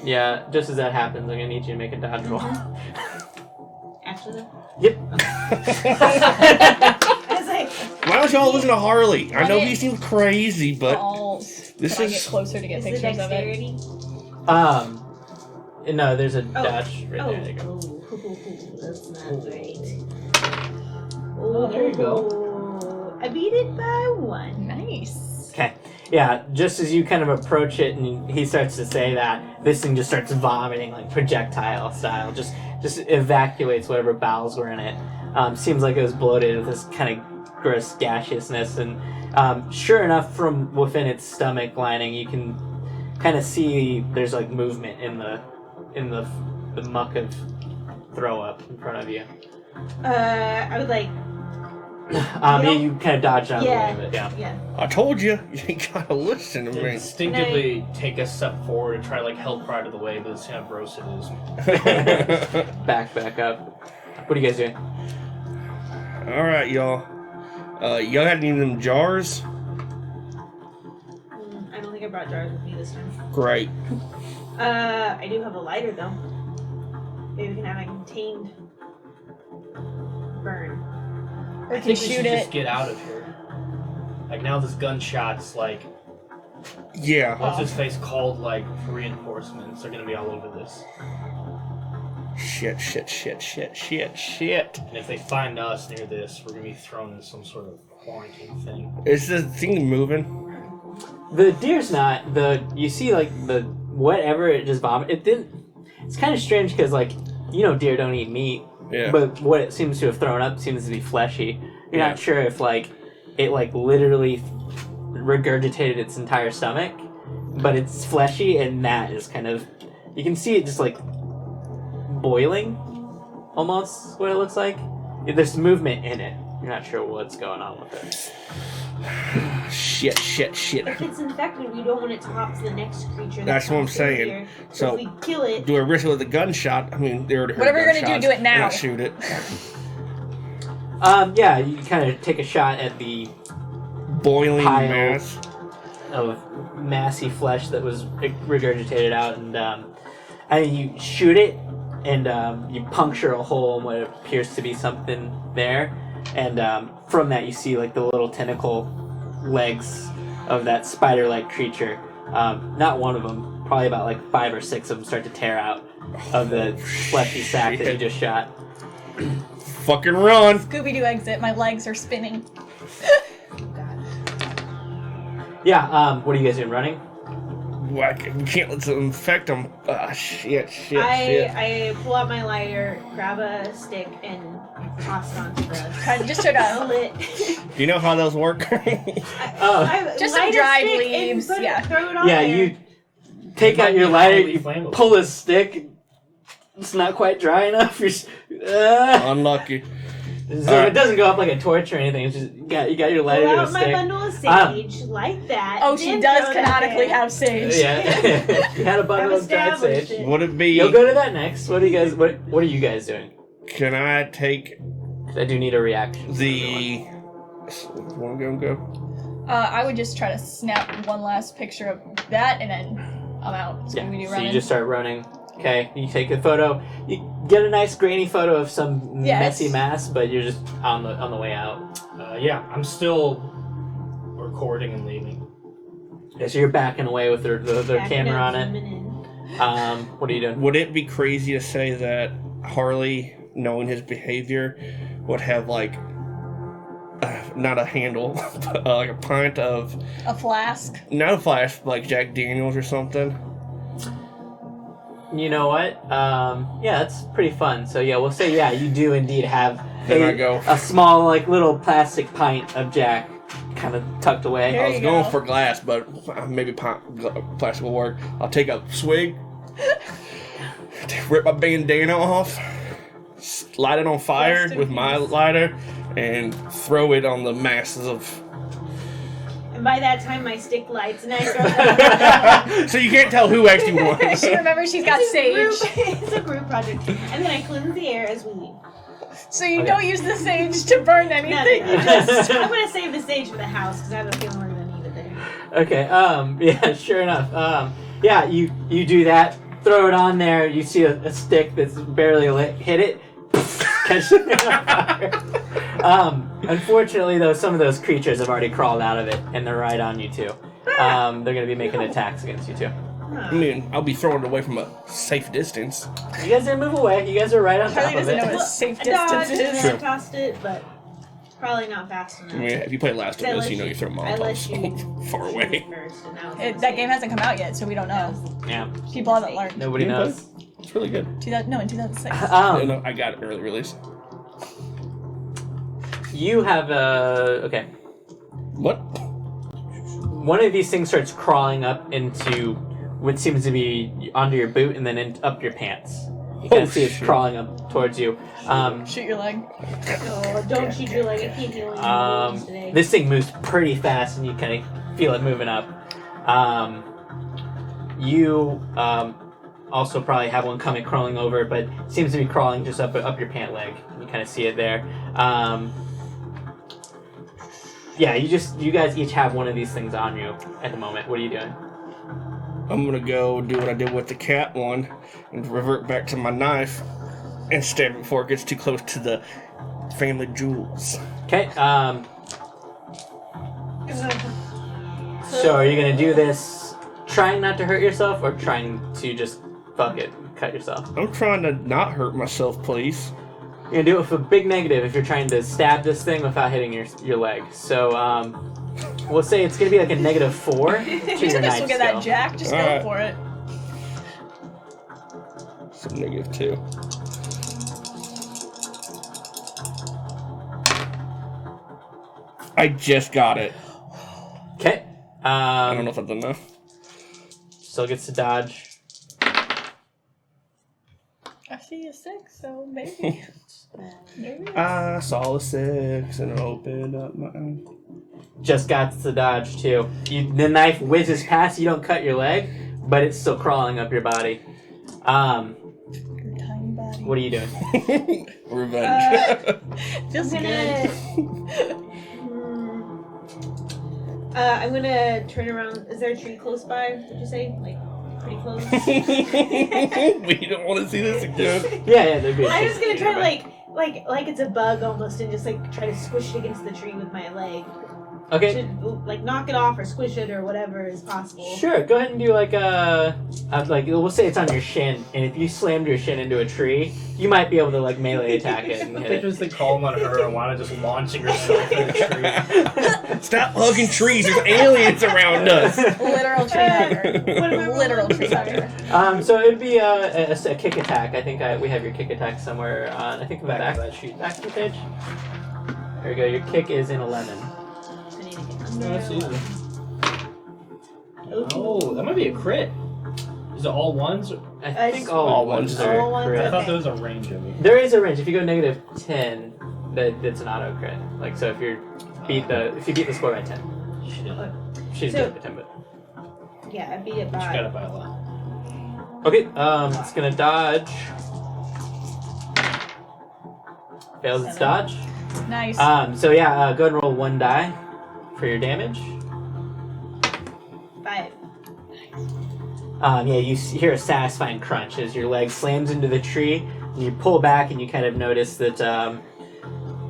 [SPEAKER 1] Yeah, just as that happens, I'm gonna need you to make a dodge roll.
[SPEAKER 2] After that?
[SPEAKER 1] Yep.
[SPEAKER 2] I was like,
[SPEAKER 5] Why don't y'all listen to Harley? I know
[SPEAKER 4] What
[SPEAKER 5] he
[SPEAKER 4] is-
[SPEAKER 5] seems crazy, but
[SPEAKER 4] Balls.
[SPEAKER 5] this
[SPEAKER 4] Can I get
[SPEAKER 5] is
[SPEAKER 4] closer to get
[SPEAKER 2] is it
[SPEAKER 4] pictures of it?
[SPEAKER 2] dexterity?
[SPEAKER 1] No, there's a dodge right there. There you go.
[SPEAKER 2] That's not great.
[SPEAKER 1] Oh, there you go.
[SPEAKER 2] I beat it by 1.
[SPEAKER 4] Nice.
[SPEAKER 1] Okay. Yeah, just as you kind of approach it and he starts to say that, this thing just starts vomiting like projectile style. Just evacuates whatever bowels were in it. Seems like it was bloated with this kind of gross gaseousness. And sure enough, from within its stomach lining, you can kind of see there's like movement in the muck of throw up in front of you.
[SPEAKER 2] I would like,
[SPEAKER 1] You kind of dodged out
[SPEAKER 2] yeah,
[SPEAKER 1] of the way of it, yeah.
[SPEAKER 5] I told you, you gotta listen to me.
[SPEAKER 3] Instinctively take a step forward and try to like help her out of the way, but it's how gross it is.
[SPEAKER 1] Back up. What are you guys doing?
[SPEAKER 5] Alright, y'all. Y'all got any of them jars?
[SPEAKER 2] I don't think I brought jars with me this time.
[SPEAKER 5] Great.
[SPEAKER 2] I do have a lighter though. Maybe we can have a contained burn.
[SPEAKER 4] Or
[SPEAKER 3] I
[SPEAKER 4] can
[SPEAKER 3] think we
[SPEAKER 4] shoot
[SPEAKER 3] should
[SPEAKER 4] it.
[SPEAKER 3] just get out of here. Like now this gunshot's like,
[SPEAKER 5] Yeah.
[SPEAKER 3] once this face called like for reinforcements, they're gonna be all over this.
[SPEAKER 5] Shit.
[SPEAKER 3] And if they find us near this, we're gonna be thrown in some sort of quarantine thing.
[SPEAKER 5] Is the thing moving?
[SPEAKER 1] The deer's not. You see like the whatever it just vomited. It didn't. It's kind of strange because like deer don't eat meat.
[SPEAKER 5] Yeah.
[SPEAKER 1] But what it seems to have thrown up seems to be fleshy. You're
[SPEAKER 5] Yeah.
[SPEAKER 1] not sure if it literally regurgitated its entire stomach, but it's fleshy and that is kind of, you can see it just like boiling, almost what it looks like. There's movement in it. You're not sure what's going on with it.
[SPEAKER 5] Shit.
[SPEAKER 2] If it's infected, we don't want it to hop to the next creature.
[SPEAKER 5] That's what I'm
[SPEAKER 2] comes through
[SPEAKER 5] saying.
[SPEAKER 2] here.
[SPEAKER 5] So-
[SPEAKER 2] if we kill it,
[SPEAKER 5] Do a risk with a gunshot. I mean, they already heard
[SPEAKER 4] Whatever you're gonna do,
[SPEAKER 5] gunshots.
[SPEAKER 4] do it now.
[SPEAKER 5] Not shoot it.
[SPEAKER 1] Yeah, you kind of take a shot at the
[SPEAKER 5] Boiling
[SPEAKER 1] Pile.
[SPEAKER 5] mass.
[SPEAKER 1] of massy flesh that was regurgitated out, and you shoot it, and you puncture a hole in what appears to be something there, and from that you see like the little tentacle legs of that spider-like creature. Not one of them, probably about like 5 or 6 of them start to tear out of the fleshy sack that you just shot.
[SPEAKER 5] Fucking run.
[SPEAKER 4] Scooby-Doo exit. My legs are spinning.
[SPEAKER 1] Yeah, what are you guys doing, running?
[SPEAKER 5] We can't let them infect them. Shit.
[SPEAKER 2] I pull out my lighter, grab a stick, and toss it onto the
[SPEAKER 4] Just sort of.
[SPEAKER 2] lit.
[SPEAKER 5] Do you know how those work?
[SPEAKER 4] Just some dried leaves, yeah.
[SPEAKER 2] Throw it on
[SPEAKER 1] Yeah,
[SPEAKER 2] there.
[SPEAKER 1] you take out your lighter, you pull a stick, it's not quite dry enough,
[SPEAKER 5] Unlucky.
[SPEAKER 1] so it doesn't go up like a torch or anything, it's just, you got your lighter
[SPEAKER 2] Pull
[SPEAKER 1] to a
[SPEAKER 2] out my
[SPEAKER 1] stick.
[SPEAKER 2] bundle of sage, like that.
[SPEAKER 4] Oh, she
[SPEAKER 2] then
[SPEAKER 4] does
[SPEAKER 2] throw that
[SPEAKER 4] canonically
[SPEAKER 2] there.
[SPEAKER 4] have sage.
[SPEAKER 1] Yeah, you had a bundle
[SPEAKER 2] I've
[SPEAKER 1] of dried
[SPEAKER 2] established
[SPEAKER 1] sage.
[SPEAKER 2] it.
[SPEAKER 5] Would it be?
[SPEAKER 1] You'll go to that next. What are you guys doing?
[SPEAKER 5] Can I take
[SPEAKER 1] 'Cause I do need a reaction.
[SPEAKER 5] the? Want to go?
[SPEAKER 4] I would just try to snap one last picture of that, and then I'm out.
[SPEAKER 1] Yeah,
[SPEAKER 4] Scooby-Doo
[SPEAKER 1] so
[SPEAKER 4] running.
[SPEAKER 1] you just start running. Okay, you take a photo. You get a nice grainy photo of some
[SPEAKER 4] Yes.
[SPEAKER 1] messy mass, but you're just on the way out.
[SPEAKER 3] Yeah, I'm still recording and leaving.
[SPEAKER 1] Okay, so you're backing away with their
[SPEAKER 2] Backing
[SPEAKER 1] camera
[SPEAKER 2] up,
[SPEAKER 1] on it.
[SPEAKER 2] zooming in.
[SPEAKER 1] What are you doing?
[SPEAKER 5] Would it be crazy to say that Harley, knowing his behavior, would have like not a handle, but like a pint of,
[SPEAKER 4] A flask.
[SPEAKER 5] not a flask, like Jack Daniels or something.
[SPEAKER 1] You know what? Yeah, that's pretty fun. So yeah, we'll say you do indeed have
[SPEAKER 5] Then I go.
[SPEAKER 1] a small like little plastic pint of Jack, kind of tucked away.
[SPEAKER 4] There
[SPEAKER 5] I was
[SPEAKER 4] you
[SPEAKER 5] going
[SPEAKER 4] go.
[SPEAKER 5] for glass, but maybe plastic will work. I'll take a swig, rip my bandana off, light it on fire
[SPEAKER 4] Rest in
[SPEAKER 5] with my
[SPEAKER 4] peace.
[SPEAKER 5] lighter, and throw it on the masses of.
[SPEAKER 2] And by that time, my stick lights, and I throw them.
[SPEAKER 5] So you can't tell who actually won.
[SPEAKER 4] She remembers she's got
[SPEAKER 2] It's a
[SPEAKER 4] sage.
[SPEAKER 2] group- It's a group project. And then I cleanse the air as we leave.
[SPEAKER 4] So you
[SPEAKER 1] Okay.
[SPEAKER 4] don't use the sage to burn anything. You just
[SPEAKER 2] I'm gonna save the stage for the house because I have a feeling we're gonna need it there.
[SPEAKER 1] Okay. Yeah. Sure enough. Yeah. You do that. Throw it on there. You see a stick that's barely lit. Hit it. Catch it on fire. Unfortunately, though, some of those creatures have already crawled out of it, and they're right on you too. They're going to be making attacks against you too.
[SPEAKER 5] I mean, I'll be throwing it away from a safe distance.
[SPEAKER 1] You guys didn't move away. You guys are right on
[SPEAKER 4] Charlie
[SPEAKER 1] top of
[SPEAKER 4] doesn't
[SPEAKER 1] it.
[SPEAKER 4] know his safe
[SPEAKER 2] I dodged
[SPEAKER 4] distances.
[SPEAKER 2] and
[SPEAKER 5] Sure.
[SPEAKER 2] I tossed it, but probably not fast
[SPEAKER 5] I
[SPEAKER 2] enough.
[SPEAKER 5] mean, if you play Last of
[SPEAKER 2] I
[SPEAKER 5] Us,
[SPEAKER 2] let
[SPEAKER 5] you know you throw
[SPEAKER 2] I let
[SPEAKER 5] Molotovs
[SPEAKER 2] you
[SPEAKER 5] far
[SPEAKER 2] shoot
[SPEAKER 5] away.
[SPEAKER 2] it first, and that was a
[SPEAKER 4] That game
[SPEAKER 2] mistake.
[SPEAKER 4] hasn't come out yet, so we don't know.
[SPEAKER 1] Yeah.
[SPEAKER 4] People haven't learned.
[SPEAKER 1] Nobody
[SPEAKER 5] You
[SPEAKER 1] knows.
[SPEAKER 5] It's really good.
[SPEAKER 4] In 2006.
[SPEAKER 5] No, I got it early release.
[SPEAKER 1] You have okay.
[SPEAKER 5] What?
[SPEAKER 1] One of these things starts crawling up into what seems to be under your boot and then up your pants. You kind
[SPEAKER 5] Oh,
[SPEAKER 1] of see it's
[SPEAKER 5] shit.
[SPEAKER 1] crawling up towards you.
[SPEAKER 4] Shoot your leg.
[SPEAKER 2] Oh, don't shoot your leg. I can't heal any wounds today.
[SPEAKER 1] This thing moves pretty fast, and you kind of feel it moving up. You also probably have one coming crawling over, but seems to be crawling just up your pant leg. You kind of see it there. Yeah, you guys each have one of these things on you at the moment. What are you doing?
[SPEAKER 5] I'm gonna go do what I did with the cat one and revert back to my knife and stab it before it gets too close to the family jewels.
[SPEAKER 1] Okay. So are you gonna do this trying not to hurt yourself, or trying to just fuck it, cut yourself?
[SPEAKER 5] I'm trying to not hurt myself, please.
[SPEAKER 1] You're gonna do it with a big negative if you're trying to stab this thing without hitting your leg. So we'll say it's gonna be like a -4 to
[SPEAKER 4] He's
[SPEAKER 1] your
[SPEAKER 4] gonna
[SPEAKER 1] knife
[SPEAKER 4] still get
[SPEAKER 1] skill.
[SPEAKER 4] that jack. Just
[SPEAKER 5] Alright.
[SPEAKER 4] go for it.
[SPEAKER 5] So -2. I just got it.
[SPEAKER 1] Okay.
[SPEAKER 5] I don't know if that's enough.
[SPEAKER 1] Still gets to dodge.
[SPEAKER 4] I see a 6, so maybe. Maybe.
[SPEAKER 5] I saw a 6 and opened up my.
[SPEAKER 1] Just got to dodge too. The knife whizzes past. You don't cut your leg, but it's still crawling up your body.
[SPEAKER 4] Your tiny body.
[SPEAKER 1] What are you doing?
[SPEAKER 5] Revenge.
[SPEAKER 4] Feels
[SPEAKER 2] I'm
[SPEAKER 4] good.
[SPEAKER 2] I'm gonna turn around. Is there a tree close by? Did you say like pretty close?
[SPEAKER 5] We don't want to see this again.
[SPEAKER 1] Yeah, they're good.
[SPEAKER 2] I'm just gonna try to like it's a bug almost, and just like try to squish it against the tree with my leg.
[SPEAKER 1] Okay.
[SPEAKER 2] To, like knock it off or squish it or whatever is possible.
[SPEAKER 1] Sure, go ahead and do like like we'll say it's on your shin, and if you slammed your shin into a tree, you might be able to like melee attack it and
[SPEAKER 3] I
[SPEAKER 1] hit
[SPEAKER 3] think
[SPEAKER 1] it.
[SPEAKER 3] just the calm on her and Lana just launching herself in a tree.
[SPEAKER 5] Stop hugging trees. There's aliens around us.
[SPEAKER 4] Literal tree hugger.
[SPEAKER 2] What am I
[SPEAKER 4] Literal
[SPEAKER 2] rolling?
[SPEAKER 4] tree hugger.
[SPEAKER 1] So it'd be a kick attack. I think we have your kick attack somewhere on I think the
[SPEAKER 3] Back
[SPEAKER 1] back
[SPEAKER 3] of that sheet.
[SPEAKER 1] back of the page. There you go. Your kick is in 11.
[SPEAKER 2] I need to get
[SPEAKER 3] Oh, that's easy.
[SPEAKER 2] Ooh.
[SPEAKER 3] Oh, that might be a crit. Is it all ones?
[SPEAKER 1] I think
[SPEAKER 2] just-
[SPEAKER 1] all
[SPEAKER 5] All
[SPEAKER 1] ones
[SPEAKER 5] ones
[SPEAKER 1] are
[SPEAKER 2] all ones,
[SPEAKER 3] I
[SPEAKER 1] crit.
[SPEAKER 3] thought
[SPEAKER 2] Okay.
[SPEAKER 3] there was a range of it.
[SPEAKER 1] There is a range. If you go -10, that's an auto crit. Like so, if you beat the score by 10,
[SPEAKER 3] She did it.
[SPEAKER 1] she didn't
[SPEAKER 2] So-
[SPEAKER 1] do it by 10, but
[SPEAKER 2] Yeah, I beat it
[SPEAKER 3] She got
[SPEAKER 2] by.
[SPEAKER 3] it by a lot.
[SPEAKER 1] okay. It's gonna dodge. Fails its
[SPEAKER 2] 7.
[SPEAKER 1] dodge.
[SPEAKER 4] Nice.
[SPEAKER 1] So yeah, go ahead and roll 1 die for your damage.
[SPEAKER 2] 5.
[SPEAKER 1] Yeah, you hear a satisfying crunch as your leg slams into the tree, and you pull back, and you kind of notice that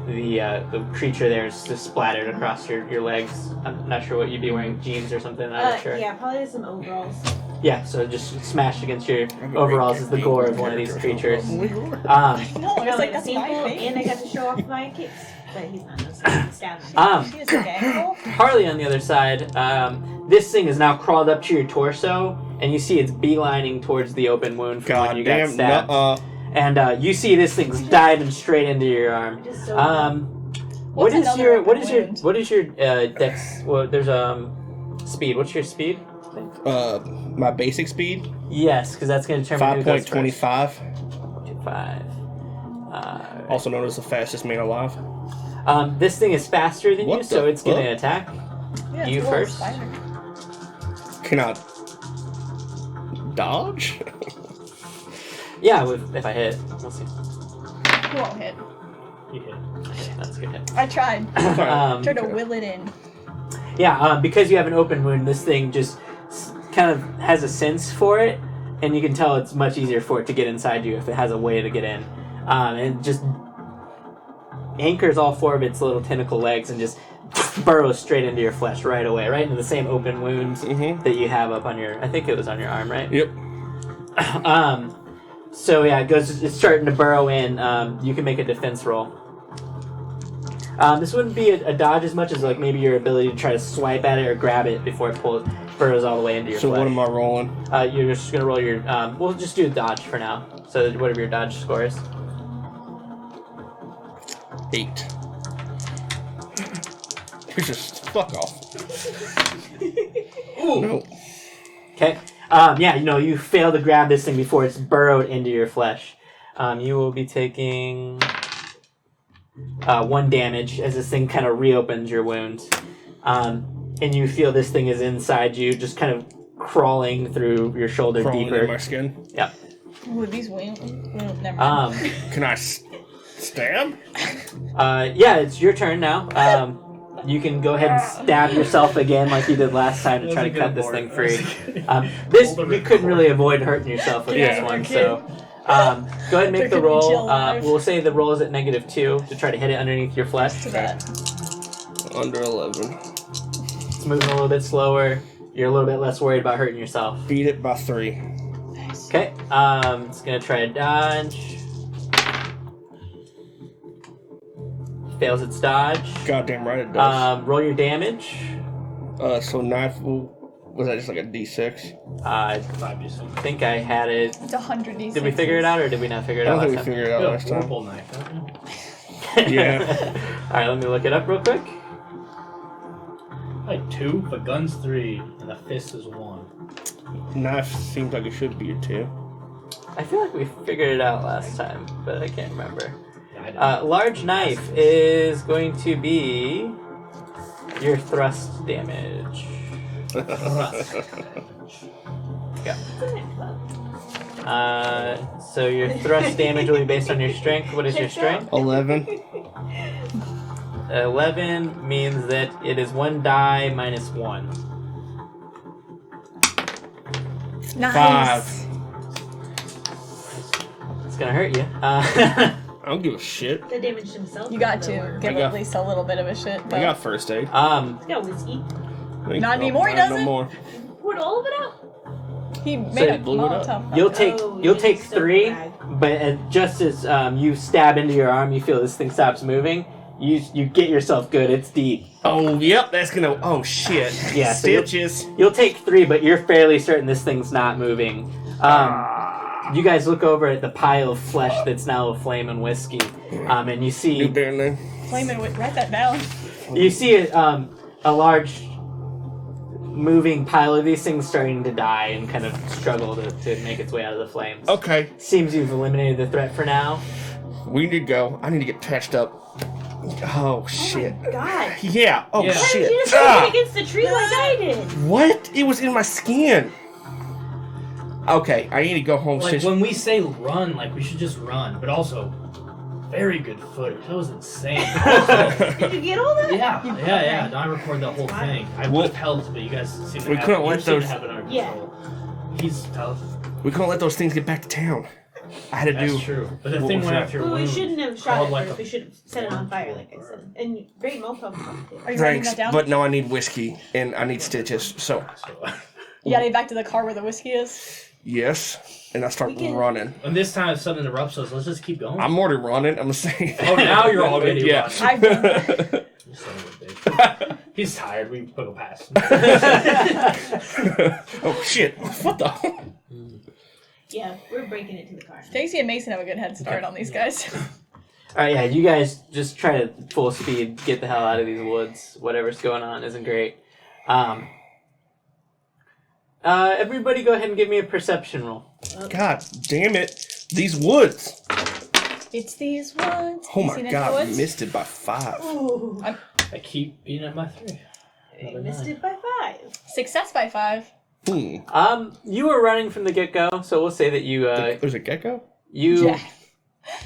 [SPEAKER 1] the creature there is just splattered across your legs. I'm not sure what you'd be wearing, jeans or something. I'm not sure.
[SPEAKER 2] Yeah, probably some overalls.
[SPEAKER 1] Yeah, so just smashed against your overalls is the gore of one of these creatures.
[SPEAKER 4] no,
[SPEAKER 2] I
[SPEAKER 4] it's like that's my
[SPEAKER 2] sample,
[SPEAKER 4] face.
[SPEAKER 2] and I got to show off my kicks. but he's not necessarily stabbing.
[SPEAKER 4] She is a gangle.
[SPEAKER 1] Harley, on the other side, this thing is now crawled up to your torso, and you see it's beelining towards the open wound from when you got stabbed. And you see this thing's diving straight into your arm.
[SPEAKER 2] Just so
[SPEAKER 1] What is your
[SPEAKER 4] wound?
[SPEAKER 1] dex? Well, there's speed. What's your speed?
[SPEAKER 5] My basic speed?
[SPEAKER 1] Yes, because that's going to determine who goes first.
[SPEAKER 5] 5.25.
[SPEAKER 1] 5.
[SPEAKER 5] Also known as the fastest man alive.
[SPEAKER 1] This thing is faster than
[SPEAKER 5] What
[SPEAKER 1] you, so
[SPEAKER 5] the
[SPEAKER 1] it's going to
[SPEAKER 5] fuck?
[SPEAKER 1] attack.
[SPEAKER 4] Yeah,
[SPEAKER 1] You
[SPEAKER 4] it's a little
[SPEAKER 1] first?
[SPEAKER 4] spider.
[SPEAKER 5] Can I dodge?
[SPEAKER 1] Yeah, if I hit, we'll see.
[SPEAKER 4] You won't hit.
[SPEAKER 3] You hit.
[SPEAKER 1] Okay, that's a good hit.
[SPEAKER 4] I tried. Tried to will it in.
[SPEAKER 1] Yeah, because you have an open wound, this thing just kind of has a sense for it, and you can tell it's much easier for it to get inside you if it has a way to get in. And it just anchors all 4 of its little tentacle legs and just burrows straight into your flesh right away, right into the same open wound that you have up on your, I think it was on your arm, right?
[SPEAKER 5] Yep.
[SPEAKER 1] So yeah, it's starting to burrow in. You can make a defense roll. This wouldn't be a dodge as much as like maybe your ability to try to swipe at it or grab it before it burrows all the way into your
[SPEAKER 5] So
[SPEAKER 1] flesh.
[SPEAKER 5] what am I rolling?
[SPEAKER 1] You're just gonna roll your. We'll just do a dodge for now. So whatever your dodge score is.
[SPEAKER 5] 8. You just fuck off.
[SPEAKER 3] Ooh.
[SPEAKER 5] No.
[SPEAKER 1] Okay. Yeah, you fail to grab this thing before it's burrowed into your flesh. You will be taking 1 damage as this thing kind of reopens your wound. And you feel this thing is inside you, just kind of crawling through your shoulder
[SPEAKER 5] Crawling
[SPEAKER 1] deeper.
[SPEAKER 5] in my skin.
[SPEAKER 1] Yeah.
[SPEAKER 4] Ooh, these wings. Never mind.
[SPEAKER 5] Can I stab?
[SPEAKER 1] Yeah, it's your turn now. You can go ahead and stab yourself again like you did last time to try to cut this thing free. This, you couldn't really avoid hurting yourself with this one, so... go ahead and make the roll. We'll say the roll is at -2 to try to hit it underneath your flesh.
[SPEAKER 4] To that.
[SPEAKER 5] Under 11.
[SPEAKER 1] It's moving a little bit slower. You're a little bit less worried about hurting yourself.
[SPEAKER 5] Beat it by 3.
[SPEAKER 4] Nice.
[SPEAKER 1] Okay, it's gonna try a dodge. Fails its dodge.
[SPEAKER 5] Goddamn right it does.
[SPEAKER 1] Roll your damage.
[SPEAKER 5] So knife. Was that just like a D6?
[SPEAKER 1] I
[SPEAKER 3] 5d6.
[SPEAKER 1] think I had it.
[SPEAKER 4] It's 100 D6.
[SPEAKER 1] Did we figure it out, or did we not figure it
[SPEAKER 5] I
[SPEAKER 1] out
[SPEAKER 5] don't
[SPEAKER 1] last
[SPEAKER 5] think we
[SPEAKER 1] time?
[SPEAKER 5] figured it out
[SPEAKER 3] You
[SPEAKER 5] last
[SPEAKER 3] have a
[SPEAKER 5] time.
[SPEAKER 3] purple knife, don't you?
[SPEAKER 5] Yeah.
[SPEAKER 1] All right, let me look it up real quick.
[SPEAKER 3] Like 2, but gun's 3, and a fist is 1.
[SPEAKER 5] Knife seems like it should be a 2.
[SPEAKER 1] I feel like we figured it out last time, but I can't remember.
[SPEAKER 3] Yeah, I didn't.
[SPEAKER 1] Large knife is going to be your thrust damage. Yeah. So your thrust damage will be based on your strength. What is your strength?
[SPEAKER 5] 11.
[SPEAKER 1] 11 means that it is 1 die minus 1.
[SPEAKER 4] Nice.
[SPEAKER 5] 5.
[SPEAKER 1] It's gonna hurt you.
[SPEAKER 5] I don't give a shit.
[SPEAKER 2] The damage himself.
[SPEAKER 4] You got
[SPEAKER 2] though,
[SPEAKER 4] to
[SPEAKER 2] or-
[SPEAKER 4] give
[SPEAKER 5] I got-
[SPEAKER 4] at least a little bit of a shit.
[SPEAKER 5] I
[SPEAKER 4] But
[SPEAKER 5] got first aid.
[SPEAKER 2] He's got whiskey.
[SPEAKER 4] Not anymore, he
[SPEAKER 5] Not
[SPEAKER 4] doesn't?
[SPEAKER 5] No more.
[SPEAKER 2] Poured all of it out.
[SPEAKER 4] he made a
[SPEAKER 5] blew it up.
[SPEAKER 4] Molotov.
[SPEAKER 1] You'll take
[SPEAKER 2] Oh,
[SPEAKER 1] you'll
[SPEAKER 2] you
[SPEAKER 1] take
[SPEAKER 2] just don't
[SPEAKER 1] 3,
[SPEAKER 2] brag.
[SPEAKER 1] but just as you stab into your arm, you feel this thing stops moving. You get yourself good. It's deep.
[SPEAKER 5] Oh, yep, that's gonna. Oh, shit.
[SPEAKER 1] Yeah, so you'll-
[SPEAKER 5] Stitches.
[SPEAKER 1] You'll take 3, but you're fairly certain this thing's not moving. You guys look over at the pile of flesh that's now aflame and whiskey, and you
[SPEAKER 5] New
[SPEAKER 1] see
[SPEAKER 5] band name.
[SPEAKER 4] Flamin' with, write that down.
[SPEAKER 1] a large moving pile of these things starting to die and kind of struggle to make its way out of the flames.
[SPEAKER 5] Okay,
[SPEAKER 1] Seems you've eliminated the threat for now.
[SPEAKER 5] we need to go. I need to get patched up. Oh, shit.
[SPEAKER 2] Oh my god.
[SPEAKER 5] Yeah, oh,
[SPEAKER 3] Yeah.
[SPEAKER 2] Why
[SPEAKER 5] shit.
[SPEAKER 2] did you just
[SPEAKER 5] Ah!
[SPEAKER 2] hit against the tree like I did?
[SPEAKER 5] What? It was in my skin. Okay, I need to go home.
[SPEAKER 3] Like,
[SPEAKER 5] Sis.
[SPEAKER 3] when we say run, like, we should just run. But also, very good footage. That was insane.
[SPEAKER 2] Did you get all that?
[SPEAKER 3] yeah. No, I recorded the whole thing. I would have helped, but you guys seem to
[SPEAKER 5] We
[SPEAKER 3] have,
[SPEAKER 5] couldn't
[SPEAKER 3] you
[SPEAKER 5] let
[SPEAKER 3] seem to
[SPEAKER 5] those-
[SPEAKER 3] have it under
[SPEAKER 2] Yeah.
[SPEAKER 3] control. He's tough.
[SPEAKER 5] We couldn't let those things get back to town. I had to
[SPEAKER 3] That's
[SPEAKER 5] do.
[SPEAKER 3] true. But the
[SPEAKER 5] what
[SPEAKER 3] thing
[SPEAKER 5] was
[SPEAKER 3] went
[SPEAKER 5] that?
[SPEAKER 3] after your
[SPEAKER 2] Well, we
[SPEAKER 3] wound.
[SPEAKER 2] shouldn't have shot
[SPEAKER 3] Called
[SPEAKER 2] it
[SPEAKER 3] like
[SPEAKER 2] first.
[SPEAKER 3] a-
[SPEAKER 2] We should have set it on fire, like I said. And great mofo.
[SPEAKER 4] Are you writing
[SPEAKER 5] Thanks,
[SPEAKER 4] that down?
[SPEAKER 5] but no, I need whiskey and I need stitches. So
[SPEAKER 3] So,
[SPEAKER 4] You gotta get back to the car where the whiskey is.
[SPEAKER 5] Yes. And I start
[SPEAKER 2] We can-
[SPEAKER 5] running.
[SPEAKER 3] And this time, if something erupts us, let's just keep going.
[SPEAKER 5] I'm already running. I'm saying.
[SPEAKER 3] Oh, now you're already
[SPEAKER 5] Yeah.
[SPEAKER 3] running.
[SPEAKER 4] I've done that.
[SPEAKER 3] You son of a bitch. He's tired. We put a pass.
[SPEAKER 5] Oh shit! What the?
[SPEAKER 2] Yeah, we're breaking it to the car.
[SPEAKER 4] Stacey and Mason have a good head start on these guys.
[SPEAKER 1] Alright, yeah, you guys just try to full speed get the hell out of these woods. Whatever's going on isn't great. Everybody go ahead and give me a perception roll.
[SPEAKER 5] God damn it! These woods.
[SPEAKER 4] It's these woods.
[SPEAKER 5] Oh
[SPEAKER 4] You
[SPEAKER 5] my
[SPEAKER 4] seen any
[SPEAKER 5] god!
[SPEAKER 4] woods?
[SPEAKER 5] Missed it by 5.
[SPEAKER 2] Ooh,
[SPEAKER 3] I keep beating at my 3.
[SPEAKER 2] I missed it by 5.
[SPEAKER 4] Success by 5.
[SPEAKER 1] You were running from the get-go, so we'll say that you,
[SPEAKER 5] There's a gecko.
[SPEAKER 1] you
[SPEAKER 4] Yeah.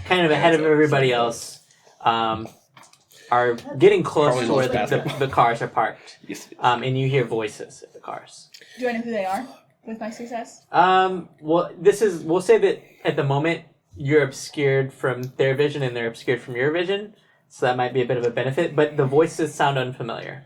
[SPEAKER 1] kind of ahead of everybody else, are getting close
[SPEAKER 5] Probably
[SPEAKER 1] to where
[SPEAKER 5] most basketball.
[SPEAKER 1] the cars are parked.
[SPEAKER 5] Yes.
[SPEAKER 1] And you hear voices at the cars.
[SPEAKER 4] Do I know who they are with my success?
[SPEAKER 1] Well, we'll say that at the moment, you're obscured from their vision and they're obscured from your vision, so that might be a bit of a benefit, but the voices sound unfamiliar.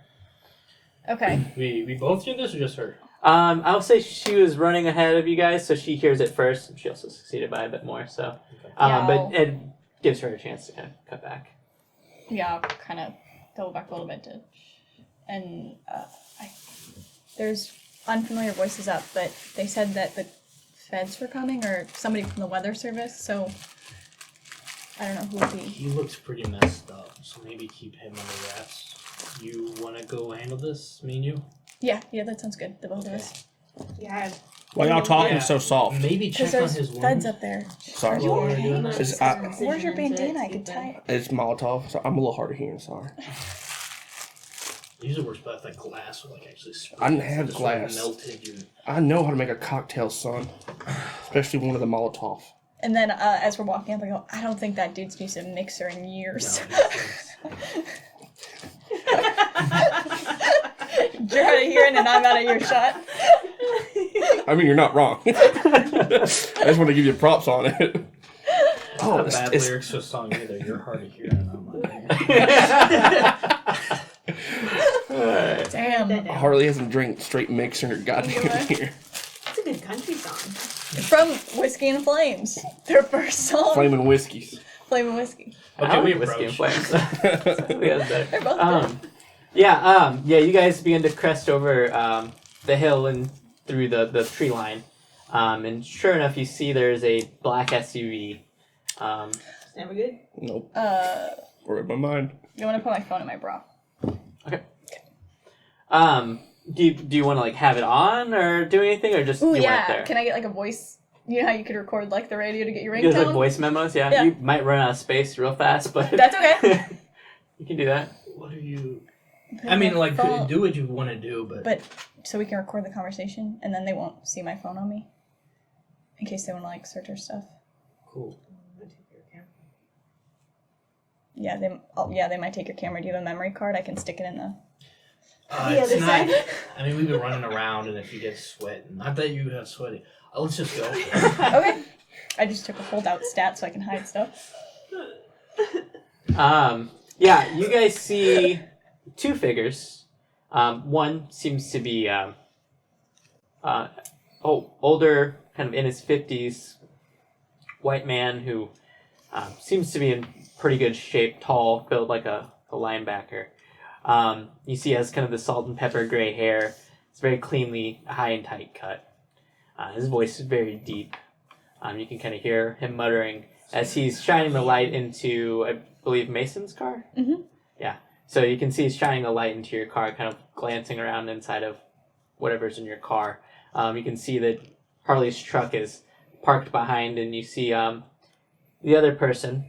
[SPEAKER 4] Okay.
[SPEAKER 3] We both hear this or just her?
[SPEAKER 1] I'll say she was running ahead of you guys, so she hears it first, and she also succeeded by a bit more, so.
[SPEAKER 4] Yeah,
[SPEAKER 1] But it gives her a chance to kind of cut back.
[SPEAKER 4] Yeah, I'll kind of double back a little bit and there's unfamiliar voices up, but they said that the feds were coming or somebody from the weather service, so I don't know who would be.
[SPEAKER 3] He looks pretty messed up, so maybe keep him under wraps. You want to go handle this, me and you?
[SPEAKER 4] Yeah, that sounds good. The both of us.
[SPEAKER 2] Yeah.
[SPEAKER 5] Why y'all talking
[SPEAKER 3] Yeah.
[SPEAKER 5] so soft?
[SPEAKER 3] Maybe
[SPEAKER 4] Because
[SPEAKER 3] check on
[SPEAKER 4] there's
[SPEAKER 3] his
[SPEAKER 4] feds
[SPEAKER 3] wounds.
[SPEAKER 4] up there.
[SPEAKER 5] Sorry.
[SPEAKER 4] Are you
[SPEAKER 3] What we're
[SPEAKER 4] okay?
[SPEAKER 3] doing.
[SPEAKER 4] Where's your bandana? I could tie it.
[SPEAKER 5] It's Molotov. So I'm a little hard of hearing. Sorry.
[SPEAKER 3] Usually works better if like glass would like actually spray.
[SPEAKER 5] I didn't have
[SPEAKER 3] Just like
[SPEAKER 5] glass.
[SPEAKER 3] melted you.
[SPEAKER 5] I know how to make a cocktail, son. Especially one of the Molotov.
[SPEAKER 4] And then as we're walking up, I go, I don't think that dude's used a mixer in years. You're out of hearing and I'm out of earshot.
[SPEAKER 5] I mean, you're not wrong. I just want to give you props on it. Oh,
[SPEAKER 3] Not
[SPEAKER 5] it's,
[SPEAKER 3] bad
[SPEAKER 5] it's,
[SPEAKER 3] lyrics to a song either. You're hard to hear and I'm like,
[SPEAKER 4] Damn.
[SPEAKER 5] Harley hasn't drank straight mixer in her goddamn ear.
[SPEAKER 2] It's a good country song.
[SPEAKER 4] From Whiskey and Flames. Their first song.
[SPEAKER 5] Flaming whiskeys.
[SPEAKER 4] Flame and Whiskey.
[SPEAKER 3] okay, we
[SPEAKER 1] Whiskey and
[SPEAKER 3] approach.
[SPEAKER 1] Flames.
[SPEAKER 4] They're both good.
[SPEAKER 1] Yeah, you guys begin to crest over the hill and through the tree line. And sure enough, you see there's a black SUV.
[SPEAKER 2] It's never good.
[SPEAKER 5] Nope.
[SPEAKER 4] Uh,
[SPEAKER 5] Read my mind.
[SPEAKER 4] you want to put my phone in my bra?
[SPEAKER 1] Okay. Do you want to like have it on or do anything or just
[SPEAKER 4] Ooh,
[SPEAKER 1] you want it
[SPEAKER 4] yeah.
[SPEAKER 1] there?
[SPEAKER 4] Can I get like a voice? You know how you could record like the radio to get your
[SPEAKER 1] You guys like
[SPEAKER 4] ringtone?
[SPEAKER 1] voice memos, yeah?
[SPEAKER 4] Yeah.
[SPEAKER 1] You might run out of space real fast, but
[SPEAKER 4] That's okay.
[SPEAKER 1] you can do that.
[SPEAKER 3] What are you?
[SPEAKER 4] Put
[SPEAKER 3] I mean,
[SPEAKER 4] my
[SPEAKER 3] like,
[SPEAKER 4] phone-
[SPEAKER 3] do what you want to do,
[SPEAKER 4] But so we can record the conversation, and then they won't see my phone on me, in case they want to like search our stuff.
[SPEAKER 3] cool.
[SPEAKER 4] Yeah, they might take your camera. Do you have a memory card? I can stick it in the.
[SPEAKER 2] The
[SPEAKER 3] It's
[SPEAKER 2] other
[SPEAKER 3] not.
[SPEAKER 2] side.
[SPEAKER 3] I mean, we've been running around, and if you get sweat, not that you have sweaty. Let's just go.
[SPEAKER 4] Okay. I just took a holdout stat so I can hide stuff.
[SPEAKER 1] Yeah, you guys see two figures. One seems to be older, kind of in his 50s, white man who seems to be in pretty good shape, tall, built like a linebacker. You see he has kind of the salt and pepper gray hair. It's very cleanly, high and tight cut. His voice is very deep. You can kind of hear him muttering as he's shining the light into, I believe, Mason's car?
[SPEAKER 4] Mhm.
[SPEAKER 1] Yeah. So you can see he's shining the light into your car, kind of glancing around inside of whatever's in your car. You can see that Harley's truck is parked behind, and you see the other person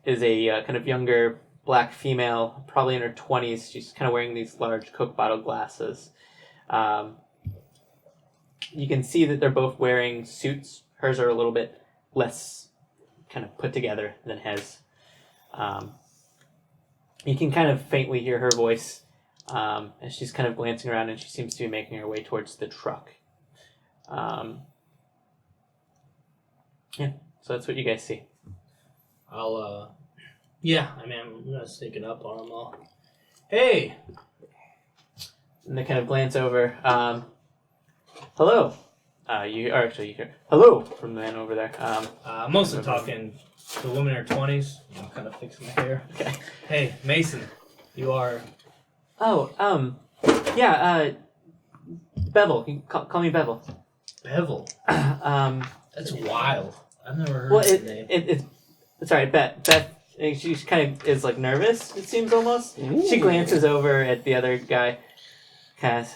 [SPEAKER 1] is a kind of younger black female, probably in her 20s. She's kind of wearing these large Coke bottle glasses. You can see that they're both wearing suits. Hers are a little bit less kind of put together than his. You can kind of faintly hear her voice as she's kind of glancing around, and she seems to be making her way towards the truck. Yeah, so that's what you guys see.
[SPEAKER 3] Yeah, I mean, I'm gonna sneak it up on them all. Hey!
[SPEAKER 1] And they kind of glance over. Hello. You are actually you hear hello from the man over there.
[SPEAKER 3] I'm mostly talking to the women in her 20s. I'm kind of fixing the hair.
[SPEAKER 1] Okay.
[SPEAKER 3] Hey, Mason, you are.
[SPEAKER 1] Oh, yeah. Bevel. You can call me Bevel.
[SPEAKER 3] Bevel. That's wild. I've never heard
[SPEAKER 1] Well,
[SPEAKER 3] of that name.
[SPEAKER 1] it's alright. Beth. She kind of is like nervous. It seems almost.
[SPEAKER 5] Ooh.
[SPEAKER 1] She glances over at the other guy. Cass.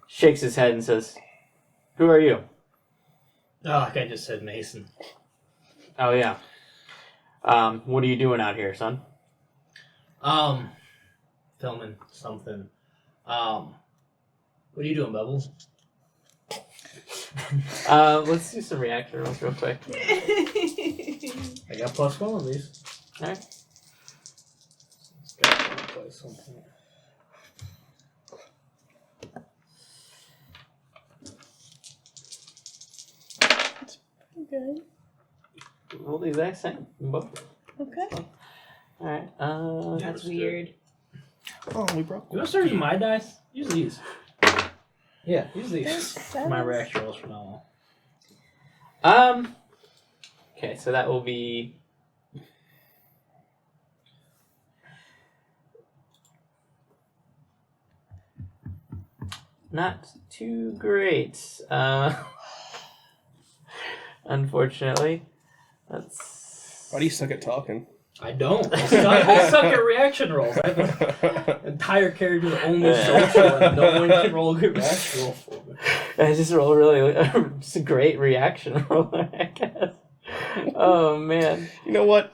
[SPEAKER 1] Shakes his head and says, "Who are you?"
[SPEAKER 3] Oh, like I just said, Mason.
[SPEAKER 1] Oh yeah. What are you doing out here, son?
[SPEAKER 3] Filming something. What are you doing, Bubbles?
[SPEAKER 1] Let's do some reaction rolls real quick.
[SPEAKER 3] I got +1 on these.
[SPEAKER 1] Alright.
[SPEAKER 3] Let's go play something.
[SPEAKER 4] Good.
[SPEAKER 1] Roll the exact same. Both.
[SPEAKER 4] Okay.
[SPEAKER 1] Alright.
[SPEAKER 2] That's weird.
[SPEAKER 5] Oh, we broke.
[SPEAKER 3] You want to start using my dice? Use these. Yeah, use these.
[SPEAKER 4] There's
[SPEAKER 3] For my reaction rolls from now
[SPEAKER 1] Okay, so that will be. Not too great. Unfortunately. That's.
[SPEAKER 5] Why do you suck at talking?
[SPEAKER 3] on. I don't. I suck at reaction rolls. I have an entire character that only social, and no one can roll a good reaction roll for me.
[SPEAKER 1] I just roll really. Just a great reaction roll, I guess. Oh, man.
[SPEAKER 5] You know what?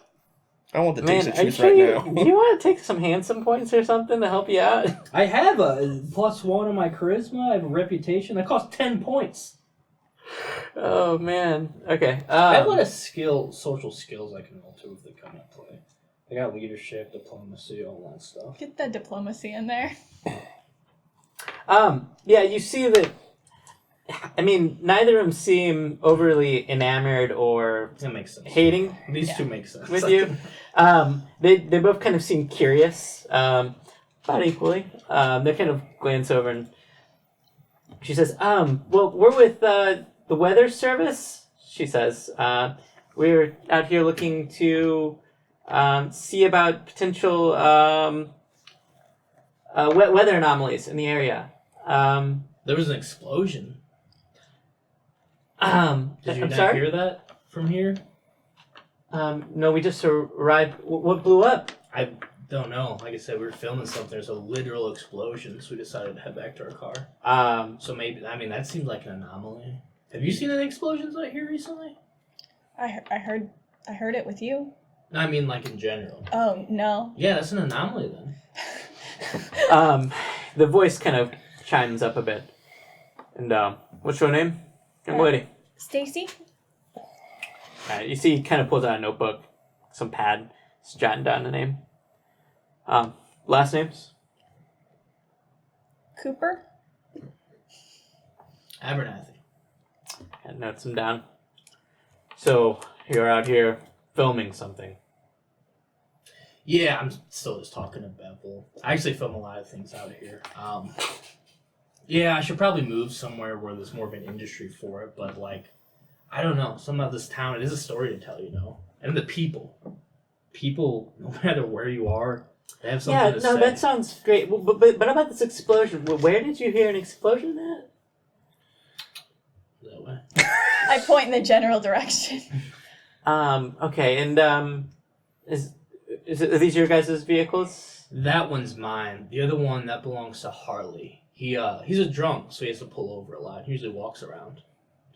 [SPEAKER 5] I want the taste
[SPEAKER 1] Man,
[SPEAKER 5] of
[SPEAKER 1] are you
[SPEAKER 5] truth
[SPEAKER 1] sure
[SPEAKER 5] right
[SPEAKER 1] you,
[SPEAKER 5] now.
[SPEAKER 1] do you want to take some handsome points or something to help you out?
[SPEAKER 3] I have a +1 on my charisma. I have a reputation. That costs 10 points.
[SPEAKER 1] Oh, man. Okay.
[SPEAKER 3] I have a lot of social skills I can roll too if they come into play. I got leadership, diplomacy, all that stuff.
[SPEAKER 4] Get that diplomacy in there.
[SPEAKER 1] Yeah, you see that. I mean, neither of them seem overly enamored or
[SPEAKER 3] That makes sense.
[SPEAKER 1] hating
[SPEAKER 3] These two make sense.
[SPEAKER 1] with you. They both kind of seem curious, about equally. They kind of glance over and she says, well, we're with the weather service, she says. We're out here looking to see about potential weather anomalies in the area.
[SPEAKER 3] There was an explosion. Did you
[SPEAKER 1] I'm
[SPEAKER 3] not
[SPEAKER 1] sorry?
[SPEAKER 3] hear that from here?
[SPEAKER 1] No, we just arrived. What blew up?
[SPEAKER 3] I don't know. Like I said, we were filming something. There's a literal explosion, so we decided to head back to our car. So maybe, I mean, that seemed like an anomaly. Have you seen any explosions out here recently?
[SPEAKER 4] I heard it with you.
[SPEAKER 3] No, I mean, like in general.
[SPEAKER 4] Oh no.
[SPEAKER 3] Yeah, that's an anomaly then.
[SPEAKER 1] The voice kind of chimes up a bit. And, what's your name? Young lady.
[SPEAKER 4] Stacy.
[SPEAKER 1] You see he kind of pulls out a notebook, some pad, just jotting down the name. Last names?
[SPEAKER 4] Cooper.
[SPEAKER 3] Abernathy.
[SPEAKER 1] And notes them down. So, you're out here filming something.
[SPEAKER 3] Yeah, I'm still just talking to Bevel. I actually film a lot of things out here. Yeah, I should probably move somewhere where there's more of an industry for it, but like, I don't know. Some of this town, it is a story to tell, you know? And the people. People, no matter where you are, they have something to say.
[SPEAKER 1] That sounds great. But about this explosion, where did you hear an explosion at?
[SPEAKER 3] That way.
[SPEAKER 4] I point in the general direction.
[SPEAKER 1] Okay, and, are these your guys' vehicles?
[SPEAKER 3] That one's mine. The other one, that belongs to Harley. He's a drunk, so he has to pull over a lot. He usually walks around.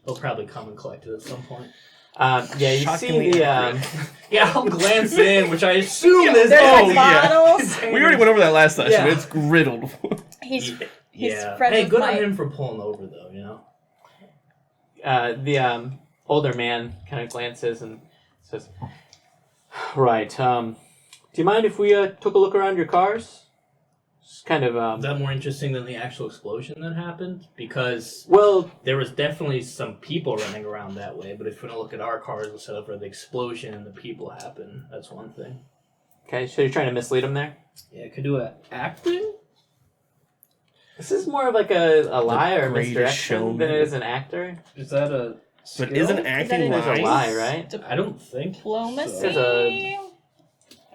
[SPEAKER 3] He'll probably come and collect it at some point.
[SPEAKER 1] Yeah, you
[SPEAKER 5] Shockingly
[SPEAKER 1] see the,
[SPEAKER 5] accurate.
[SPEAKER 3] Yeah, I'll glance in, which I assume is...
[SPEAKER 4] There's
[SPEAKER 5] oh,
[SPEAKER 4] bottles.
[SPEAKER 5] We already went over that last session.
[SPEAKER 3] Yeah.
[SPEAKER 5] It's riddled.
[SPEAKER 4] He's
[SPEAKER 3] Yeah.
[SPEAKER 4] friends
[SPEAKER 3] Hey,
[SPEAKER 4] with
[SPEAKER 3] good
[SPEAKER 4] my-
[SPEAKER 3] on him for pulling over, though, you know?
[SPEAKER 1] the older man kind of glances and says, "Right. Do you mind if we took a look around your cars?" It's kind
[SPEAKER 3] Is
[SPEAKER 1] of
[SPEAKER 3] that more interesting than the actual explosion that happened? Because
[SPEAKER 1] well,
[SPEAKER 3] there was definitely some people running around that way, but if we don't look at our cars instead of where the explosion and the people happen, that's one thing.
[SPEAKER 1] okay. So you're trying to mislead him there?
[SPEAKER 3] Yeah, could do a acting?
[SPEAKER 1] This is more of like a lie or a
[SPEAKER 5] greatest
[SPEAKER 1] misdirection
[SPEAKER 5] showman.
[SPEAKER 1] than it is an actor.
[SPEAKER 3] Is that a skill?
[SPEAKER 5] But isn't acting
[SPEAKER 4] in-
[SPEAKER 1] There's a
[SPEAKER 5] lies?
[SPEAKER 1] lie, right?
[SPEAKER 3] I don't think
[SPEAKER 4] Diplomacy.
[SPEAKER 1] There's a-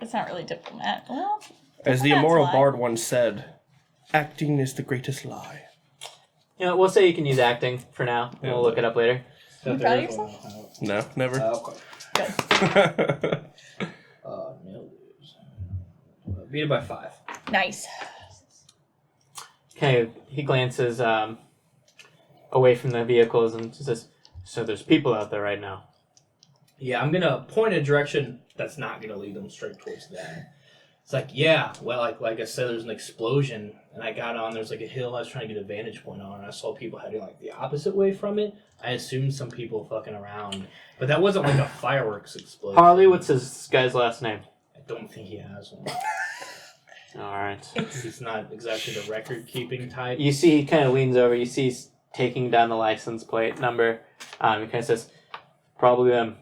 [SPEAKER 4] It's not really diplomat. Well,
[SPEAKER 5] As the
[SPEAKER 4] Diplomat's
[SPEAKER 5] immortal
[SPEAKER 4] lie.
[SPEAKER 5] bard once said, acting is the greatest lie.
[SPEAKER 1] You know, we'll say you can use acting for now.
[SPEAKER 5] Yeah.
[SPEAKER 1] We'll look it up later.
[SPEAKER 4] You proud of yourself?
[SPEAKER 5] No, never.
[SPEAKER 3] Okay.
[SPEAKER 4] Good.
[SPEAKER 3] Nailed it. Beat it by 5.
[SPEAKER 4] Nice.
[SPEAKER 1] Okay, he glances away from the vehicles and says, "So there's people out there right now."
[SPEAKER 3] Yeah, I'm gonna point a direction that's not gonna lead them straight towards them. It's like, yeah, well, like I said, there's an explosion, and I got on. There's like a hill I was trying to get a vantage point on, and I saw people heading like the opposite way from it. I assumed some people fucking around, but that wasn't like a fireworks explosion.
[SPEAKER 1] Harley, what's this guy's last name?
[SPEAKER 3] I don't think he has one.
[SPEAKER 1] All right.
[SPEAKER 3] He's not exactly the record-keeping type.
[SPEAKER 1] You see, he kind of leans over. You see, he's taking down the license plate number. He kind of says, "Probably them.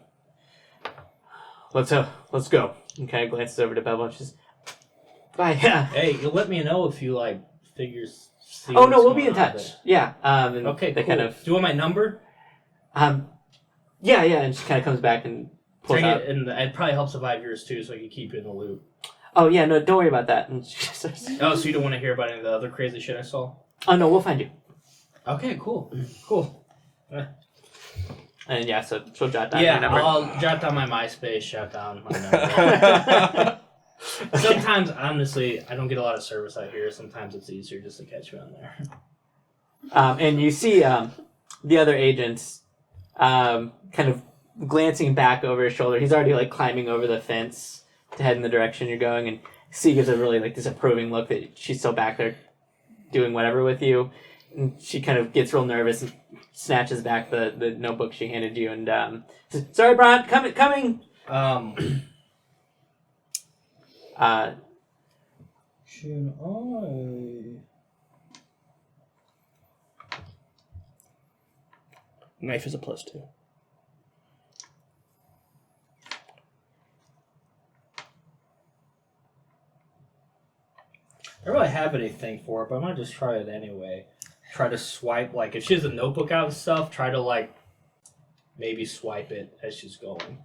[SPEAKER 1] Let's go." And kind of glances over to Bevel and says, "Bye." Yeah.
[SPEAKER 3] Hey, you'll let me know if you like figures. See
[SPEAKER 1] Oh no,
[SPEAKER 3] what's
[SPEAKER 1] we'll be in
[SPEAKER 3] going on
[SPEAKER 1] touch.
[SPEAKER 3] there.
[SPEAKER 1] Yeah. And
[SPEAKER 3] Okay,
[SPEAKER 1] they
[SPEAKER 3] cool.
[SPEAKER 1] kind of.
[SPEAKER 3] Do you want my number?
[SPEAKER 1] Yeah, and she kind of comes back and pulls
[SPEAKER 3] Take
[SPEAKER 1] out.
[SPEAKER 3] it, and it probably helps if I have yours too, so I can keep you in the loop.
[SPEAKER 1] Oh yeah, no, don't worry about that. And she says,
[SPEAKER 3] Oh, so you don't want to hear about any of the other crazy shit I saw?
[SPEAKER 1] "Oh no, we'll find you."
[SPEAKER 3] Okay, cool. Cool.
[SPEAKER 1] And yeah, so she'll jot down your
[SPEAKER 3] Yeah,
[SPEAKER 1] number.
[SPEAKER 3] I'll jot down my MySpace, jot down my number. Sometimes, honestly, I don't get a lot of service out here. Sometimes it's easier just to catch me on there.
[SPEAKER 1] And you see the other agents kind of glancing back over his shoulder. He's already like climbing over the fence to head in the direction you're going, and C gives a really like disapproving look that she's still back there doing whatever with you. And she kind of gets real nervous and snatches back the notebook she handed you and says, "Sorry, Brian, coming."
[SPEAKER 3] Should I?
[SPEAKER 5] Knife is a +2.
[SPEAKER 3] I don't really have anything for it, but I might just try it anyway. Try to swipe, like, if she has a notebook out and stuff, try to, like, maybe swipe it as she's going.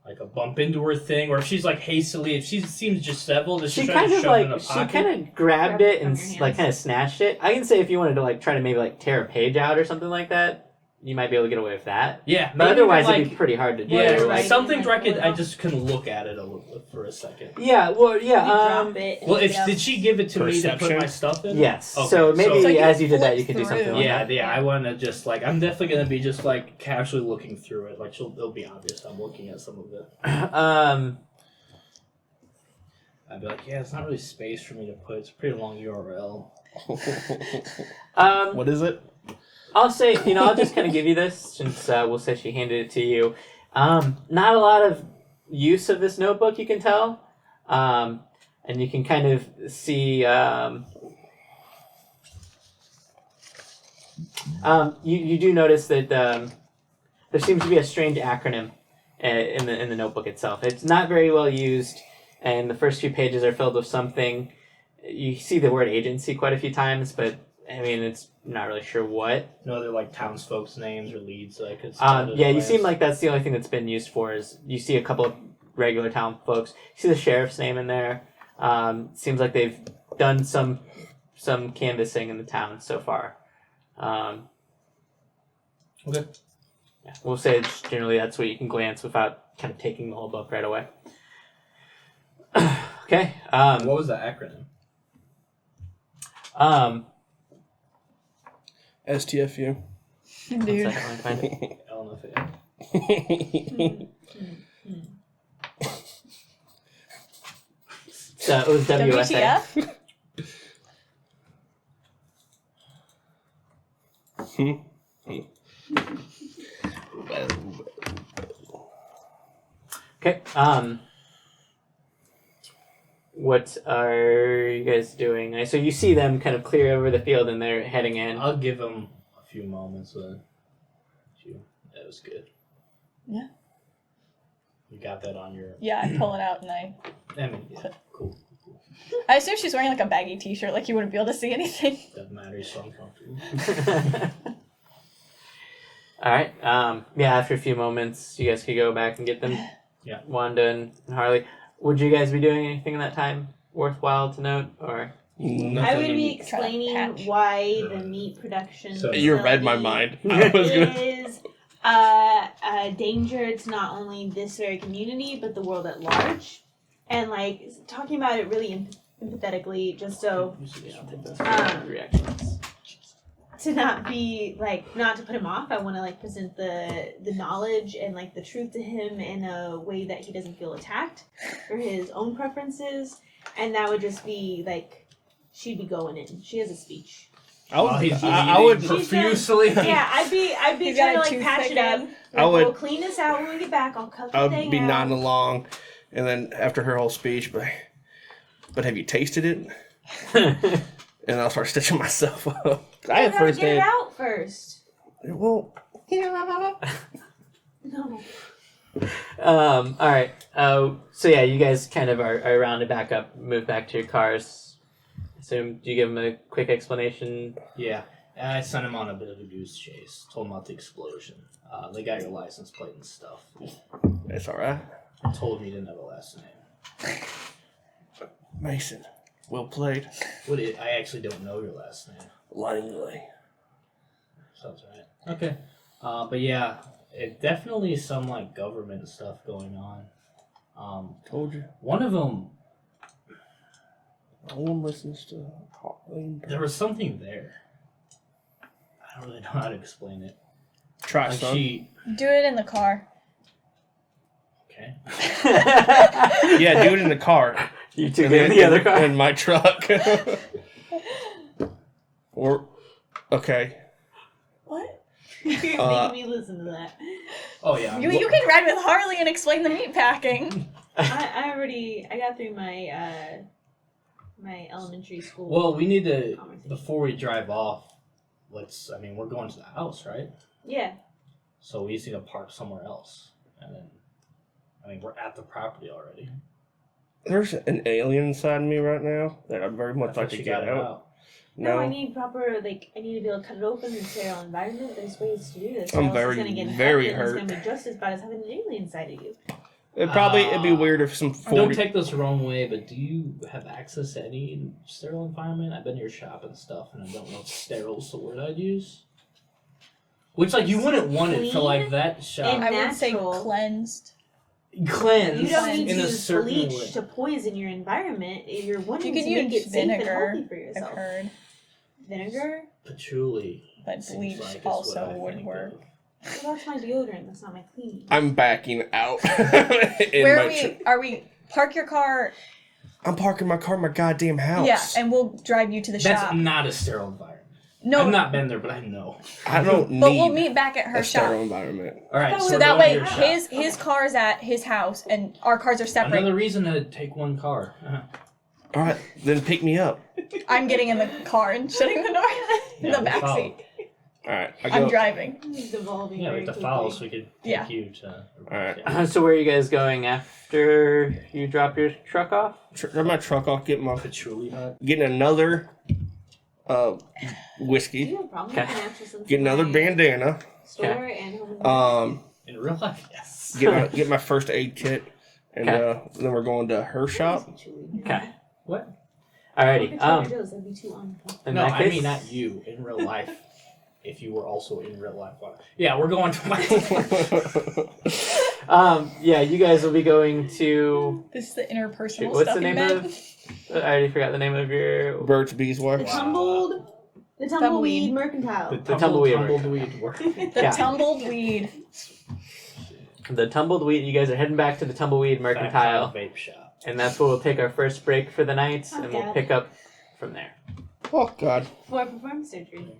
[SPEAKER 3] Like a bump into her thing, or if she's, like, hastily, if she seems just settled,
[SPEAKER 1] She
[SPEAKER 3] try
[SPEAKER 1] kind
[SPEAKER 3] to
[SPEAKER 1] of
[SPEAKER 3] shove it in
[SPEAKER 1] like
[SPEAKER 3] the
[SPEAKER 1] she
[SPEAKER 3] pocket.
[SPEAKER 1] kind of grabbed
[SPEAKER 2] Grab
[SPEAKER 1] it
[SPEAKER 2] it
[SPEAKER 1] and
[SPEAKER 2] from your
[SPEAKER 1] like
[SPEAKER 2] hands.
[SPEAKER 1] kind of snatched it. I can say if you wanted to like try to maybe like tear a page out or something like that, you might be able to get away with that.
[SPEAKER 3] Yeah,
[SPEAKER 1] But
[SPEAKER 3] maybe
[SPEAKER 1] otherwise,
[SPEAKER 3] like,
[SPEAKER 1] it'd be pretty hard to do.
[SPEAKER 3] yeah,
[SPEAKER 2] Like,
[SPEAKER 3] like something where
[SPEAKER 2] like,
[SPEAKER 3] I just can look at it a little bit for a second.
[SPEAKER 1] Yeah, well, yeah.
[SPEAKER 2] Drop it.
[SPEAKER 3] Well,
[SPEAKER 2] and
[SPEAKER 3] did she give it to me to put
[SPEAKER 5] Perception?
[SPEAKER 3] my stuff in?
[SPEAKER 1] yes.
[SPEAKER 3] Okay,
[SPEAKER 1] So maybe
[SPEAKER 4] So you
[SPEAKER 1] as you did that,
[SPEAKER 4] flip
[SPEAKER 1] you could do something
[SPEAKER 4] through.
[SPEAKER 1] like
[SPEAKER 3] Yeah,
[SPEAKER 1] that.
[SPEAKER 3] I want to just like I'm definitely gonna be just like casually looking through it. Like it'll be obvious I'm looking at some of it. I'd be like, yeah, it's not really space for me to put. It's a pretty long URL.
[SPEAKER 5] What is it?
[SPEAKER 1] I'll say, I'll just kind of give you this since we'll say she handed it to you. Not a lot of use of this notebook, you can tell. And you can kind of see. You do notice that there seems to be a strange acronym in the notebook itself. It's not very well used, and the first few pages are filled with something. You see the word agency quite a few times, but I mean, it's not really sure what.
[SPEAKER 3] No other like townsfolk's names or leads that I could.
[SPEAKER 1] Yeah, you seem like that's the only thing that's been used for is you see a couple of regular town folks. You see the sheriff's name in there. Seems like they've done some canvassing in the town so far.
[SPEAKER 3] Okay.
[SPEAKER 1] Yeah, we'll say generally that's what you can glance without kind of taking the whole book right away. Okay.
[SPEAKER 3] What was the acronym?
[SPEAKER 5] STFU.
[SPEAKER 1] One
[SPEAKER 4] Dude.
[SPEAKER 1] second, let me find it.
[SPEAKER 3] I don't know if
[SPEAKER 1] So it was WSA.
[SPEAKER 4] WTF?
[SPEAKER 1] Okay. What are you guys doing? So you see them kind of clear over the field and they're heading in.
[SPEAKER 3] I'll give them a few moments. That was good.
[SPEAKER 4] Yeah.
[SPEAKER 3] You got that on your.
[SPEAKER 4] Yeah, I pull it out and I.
[SPEAKER 3] I mean, yeah, cool.
[SPEAKER 4] I assume she's wearing like a baggy t-shirt, like you wouldn't be able to see anything.
[SPEAKER 3] Doesn't matter, he's so uncomfortable.
[SPEAKER 1] All right. Yeah. After a few moments, you guys could go back and get them.
[SPEAKER 3] Yeah.
[SPEAKER 1] Wanda and Harley. Would you guys be doing anything in that time worthwhile to note, or?
[SPEAKER 2] I would be
[SPEAKER 4] Try to
[SPEAKER 2] explaining
[SPEAKER 4] patch.
[SPEAKER 2] why the meat production
[SPEAKER 3] So-
[SPEAKER 5] You read my mind. I was gonna.
[SPEAKER 2] is a danger to not only this very community but the world at large, and like talking about it really empathetically, just so
[SPEAKER 1] Yeah, I'll take those
[SPEAKER 2] Um,
[SPEAKER 1] reactions.
[SPEAKER 2] to not be like not to put him off. I want to like present the knowledge and like the truth to him in a way that he doesn't feel attacked for his own preferences, and that would just be like she'd be going in. She has a speech.
[SPEAKER 5] I would.
[SPEAKER 2] She's
[SPEAKER 3] profusely.
[SPEAKER 2] Yeah, I'd be
[SPEAKER 4] You
[SPEAKER 2] trying to
[SPEAKER 4] got a
[SPEAKER 2] like patch
[SPEAKER 4] toothpick
[SPEAKER 2] it up.
[SPEAKER 4] on?
[SPEAKER 2] Like,
[SPEAKER 5] I would-
[SPEAKER 2] We'll clean this out when we get back. I'll cut the
[SPEAKER 5] I
[SPEAKER 2] thing
[SPEAKER 5] would be
[SPEAKER 2] out.
[SPEAKER 5] nodding along, and then after her whole speech, but have you tasted it? And I'll start stitching myself up. I
[SPEAKER 2] You
[SPEAKER 5] had
[SPEAKER 2] gotta
[SPEAKER 5] first
[SPEAKER 2] get it
[SPEAKER 5] aid.
[SPEAKER 2] out first.
[SPEAKER 5] Well,
[SPEAKER 2] No.
[SPEAKER 1] All right. So yeah, you guys kind of are rounded back up, move back to your cars. So do you give them a quick explanation?
[SPEAKER 3] Yeah, I sent him on a bit of a goose chase. Told him about the explosion. They got your license plate and stuff.
[SPEAKER 5] it's all right.
[SPEAKER 3] Told me you didn't have a last name.
[SPEAKER 5] Mason, well played.
[SPEAKER 3] I actually don't know your last name.
[SPEAKER 5] Langley.
[SPEAKER 3] Sounds right. Okay. But yeah, it definitely some like government stuff going on.
[SPEAKER 5] Told you.
[SPEAKER 3] One of them,
[SPEAKER 5] No one listens to Harley.
[SPEAKER 3] there was something there. I don't really know how to explain it.
[SPEAKER 5] Try
[SPEAKER 3] Like
[SPEAKER 5] son.
[SPEAKER 4] Do it in the car.
[SPEAKER 3] Okay.
[SPEAKER 5] Yeah, do it in the car.
[SPEAKER 1] You two
[SPEAKER 5] And
[SPEAKER 1] get in
[SPEAKER 5] then
[SPEAKER 1] the other car.
[SPEAKER 5] in my truck. Or okay.
[SPEAKER 4] What?
[SPEAKER 2] You're making me listen to that.
[SPEAKER 3] Oh yeah.
[SPEAKER 4] You can ride with Harley and explain the meat packing.
[SPEAKER 2] I got through my my elementary school.
[SPEAKER 3] Well, we need to
[SPEAKER 2] conversation.
[SPEAKER 3] before we drive off. We're going to the house, right?
[SPEAKER 2] Yeah.
[SPEAKER 3] So we just need to park somewhere else, and then we're at the property already.
[SPEAKER 5] There's an alien inside me right now that I'd very
[SPEAKER 3] I
[SPEAKER 5] much
[SPEAKER 3] thought
[SPEAKER 5] like to
[SPEAKER 3] you
[SPEAKER 5] get
[SPEAKER 3] got it
[SPEAKER 5] out.
[SPEAKER 2] No, I
[SPEAKER 5] No,
[SPEAKER 2] need proper I need to be able to cut it open in a sterile environment. There's ways to do this.
[SPEAKER 5] I'm
[SPEAKER 2] or else
[SPEAKER 5] very,
[SPEAKER 2] it's gonna get
[SPEAKER 5] very
[SPEAKER 2] infected, and
[SPEAKER 5] hurt.
[SPEAKER 2] It's gonna be just as bad as having an alien inside of you.
[SPEAKER 5] it'd be weird if some
[SPEAKER 3] Don't
[SPEAKER 5] 40.
[SPEAKER 3] take this the wrong way, but do you have access to any sterile environment? I've been to your shop and stuff, and I don't know if sterile is the word I'd use. Which, like, you wouldn't want it for, like, that shop.
[SPEAKER 2] And
[SPEAKER 4] I would say
[SPEAKER 2] natural.
[SPEAKER 4] cleansed.
[SPEAKER 3] Cleanse
[SPEAKER 2] You don't need
[SPEAKER 3] in
[SPEAKER 2] to
[SPEAKER 3] a
[SPEAKER 2] use
[SPEAKER 3] certain
[SPEAKER 2] bleach
[SPEAKER 3] way.
[SPEAKER 2] to poison your environment. You're wanting
[SPEAKER 4] You
[SPEAKER 2] to
[SPEAKER 4] could
[SPEAKER 2] make
[SPEAKER 4] use
[SPEAKER 2] it safe and
[SPEAKER 4] vinegar.
[SPEAKER 2] healthy for
[SPEAKER 4] I've
[SPEAKER 2] yourself.
[SPEAKER 4] heard,
[SPEAKER 2] Vinegar?
[SPEAKER 3] Patchouli.
[SPEAKER 4] but
[SPEAKER 3] seems
[SPEAKER 4] bleach
[SPEAKER 3] like is
[SPEAKER 4] also
[SPEAKER 3] what I
[SPEAKER 4] would
[SPEAKER 3] think
[SPEAKER 4] work.
[SPEAKER 3] of.
[SPEAKER 2] Well, that's my deodorant. That's not my cleaning.
[SPEAKER 5] I'm backing out.
[SPEAKER 4] Where are we? Park your car.
[SPEAKER 5] I'm parking my car in my goddamn house.
[SPEAKER 4] Yeah, and we'll drive you to the
[SPEAKER 3] That's
[SPEAKER 4] shop.
[SPEAKER 3] not a sterile environment.
[SPEAKER 4] No,
[SPEAKER 3] I've not been there, but I know.
[SPEAKER 5] I don't need
[SPEAKER 4] but we'll meet back at her
[SPEAKER 5] a
[SPEAKER 4] shop.
[SPEAKER 5] sterile environment.
[SPEAKER 3] All right,
[SPEAKER 2] So
[SPEAKER 3] we're
[SPEAKER 4] That
[SPEAKER 3] going
[SPEAKER 4] way,
[SPEAKER 3] to your shop.
[SPEAKER 4] his car's at his house, and our cars are separate.
[SPEAKER 3] Another reason to take one car.
[SPEAKER 5] All right, then pick me up.
[SPEAKER 4] I'm getting in the car and shutting the door in
[SPEAKER 3] Yeah,
[SPEAKER 4] the
[SPEAKER 3] we'll
[SPEAKER 4] back
[SPEAKER 3] follow.
[SPEAKER 4] seat.
[SPEAKER 5] All right, I
[SPEAKER 4] I'm
[SPEAKER 5] go.
[SPEAKER 4] driving.
[SPEAKER 2] It's evolving
[SPEAKER 3] Yeah, we
[SPEAKER 2] very
[SPEAKER 3] have to
[SPEAKER 2] quickly.
[SPEAKER 3] follow so we could take
[SPEAKER 4] Yeah.
[SPEAKER 3] you to.
[SPEAKER 5] All right.
[SPEAKER 3] Yeah.
[SPEAKER 1] So where are you guys going after you drop your truck off?
[SPEAKER 5] Drive my truck off.
[SPEAKER 3] Patchouli hut.
[SPEAKER 5] Getting another
[SPEAKER 2] Do
[SPEAKER 5] whiskey.
[SPEAKER 2] you have a problem
[SPEAKER 1] Okay.
[SPEAKER 2] with financial sense?
[SPEAKER 5] Get another bandana.
[SPEAKER 2] Store and home.
[SPEAKER 3] In real life, yes.
[SPEAKER 5] Get my first aid kit, and then we're going to her shop.
[SPEAKER 1] Okay.
[SPEAKER 3] What?
[SPEAKER 1] Alrighty.
[SPEAKER 2] That'd be too uncomfortable.
[SPEAKER 1] In
[SPEAKER 3] No,
[SPEAKER 1] that
[SPEAKER 3] I
[SPEAKER 1] case,
[SPEAKER 3] mean not you in real life. If you were also in real life, yeah, we're going to my.
[SPEAKER 1] yeah, you guys will be going to.
[SPEAKER 4] This is the interpersonal
[SPEAKER 1] Shoot, what's
[SPEAKER 4] stuff
[SPEAKER 1] the
[SPEAKER 4] in
[SPEAKER 1] name
[SPEAKER 4] bed.
[SPEAKER 1] of? I already forgot the name of your.
[SPEAKER 5] Birds,
[SPEAKER 2] The
[SPEAKER 5] beeswax.
[SPEAKER 2] tumbleweed
[SPEAKER 4] Tumbleweed.
[SPEAKER 2] mercantile.
[SPEAKER 1] The tumbleweed.
[SPEAKER 3] tumbleweed work.
[SPEAKER 4] The
[SPEAKER 1] Yeah.
[SPEAKER 4] tumbled weed.
[SPEAKER 1] The tumbleweed. You guys are heading back to the tumbleweed mercantile,
[SPEAKER 3] Vape shop.
[SPEAKER 1] and that's where we'll take our first break for the night, and we'll
[SPEAKER 2] Okay.
[SPEAKER 1] pick up from there.
[SPEAKER 5] Oh God.
[SPEAKER 2] For performance surgery.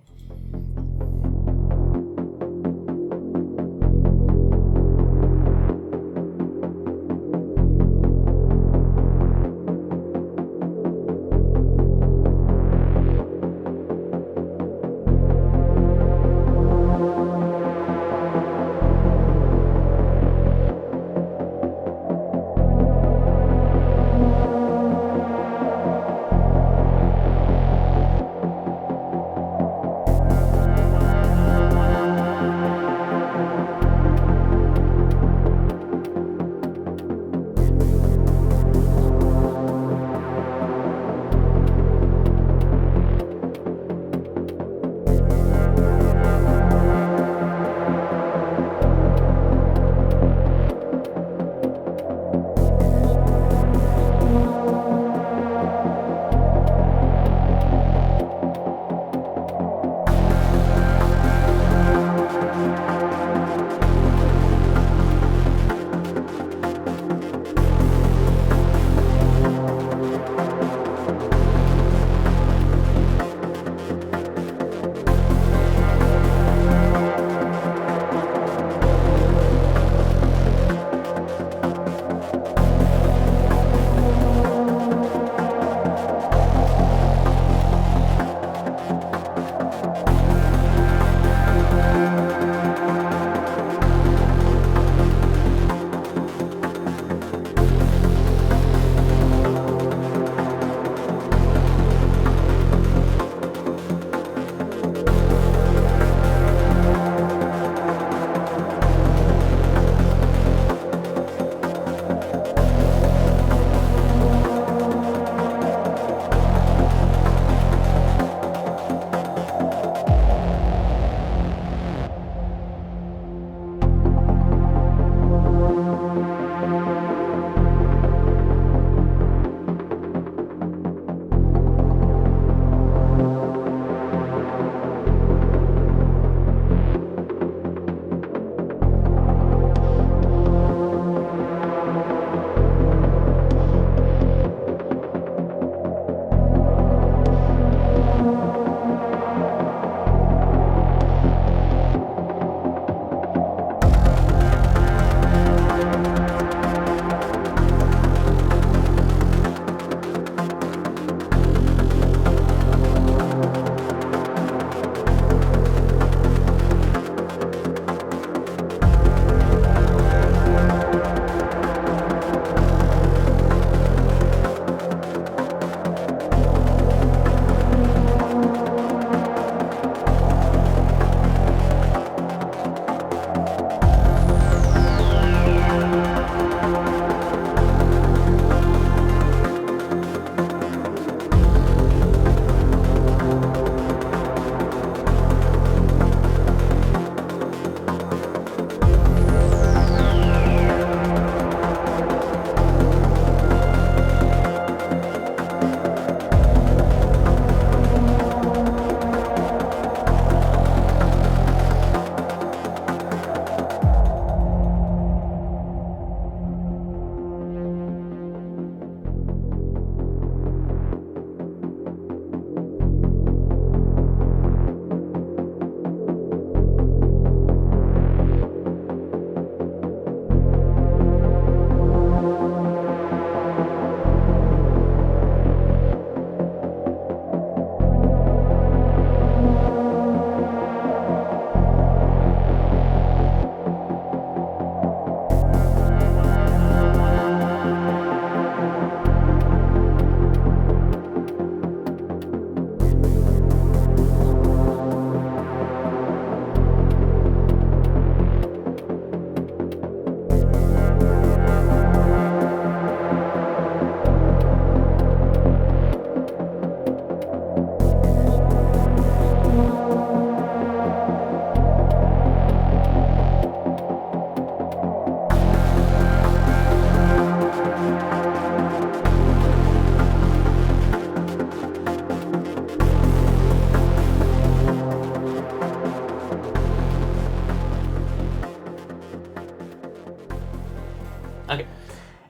[SPEAKER 1] Okay.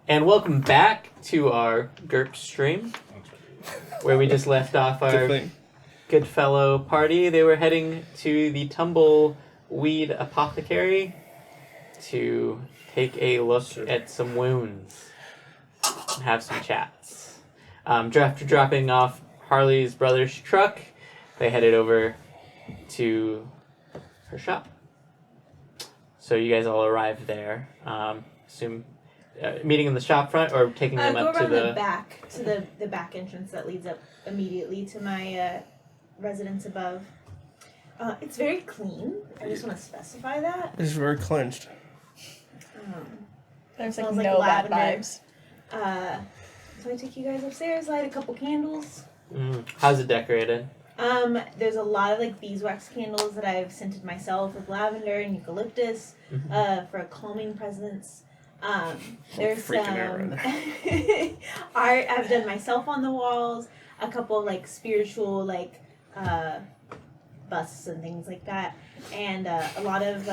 [SPEAKER 1] And welcome back to our GURPS stream, where we just left off
[SPEAKER 5] Good
[SPEAKER 1] our
[SPEAKER 5] thing.
[SPEAKER 1] good fellow party. They were heading to the Tumbleweed Apothecary to take a look at some wounds and have some chats. After dropping off Harley's brother's truck, they headed over to her shop. So you guys all arrived there. Meeting in the shop front or taking them
[SPEAKER 2] Go
[SPEAKER 1] up to
[SPEAKER 2] around
[SPEAKER 1] the...
[SPEAKER 2] the back, to the back entrance that leads up immediately to my residence above. It's very clean. I just want to specify that.
[SPEAKER 5] This is very cleansed.
[SPEAKER 4] There's like
[SPEAKER 2] Smells
[SPEAKER 4] no
[SPEAKER 2] like
[SPEAKER 4] bad
[SPEAKER 2] lavender.
[SPEAKER 4] vibes.
[SPEAKER 2] So I take you guys upstairs, light a couple candles.
[SPEAKER 1] How's it decorated?
[SPEAKER 2] There's a lot of like beeswax candles that I've scented myself with lavender and eucalyptus for a calming presence. There's
[SPEAKER 5] freaking out right
[SPEAKER 2] some art I've done myself on the walls, a couple like spiritual like busts and things like that, and a lot of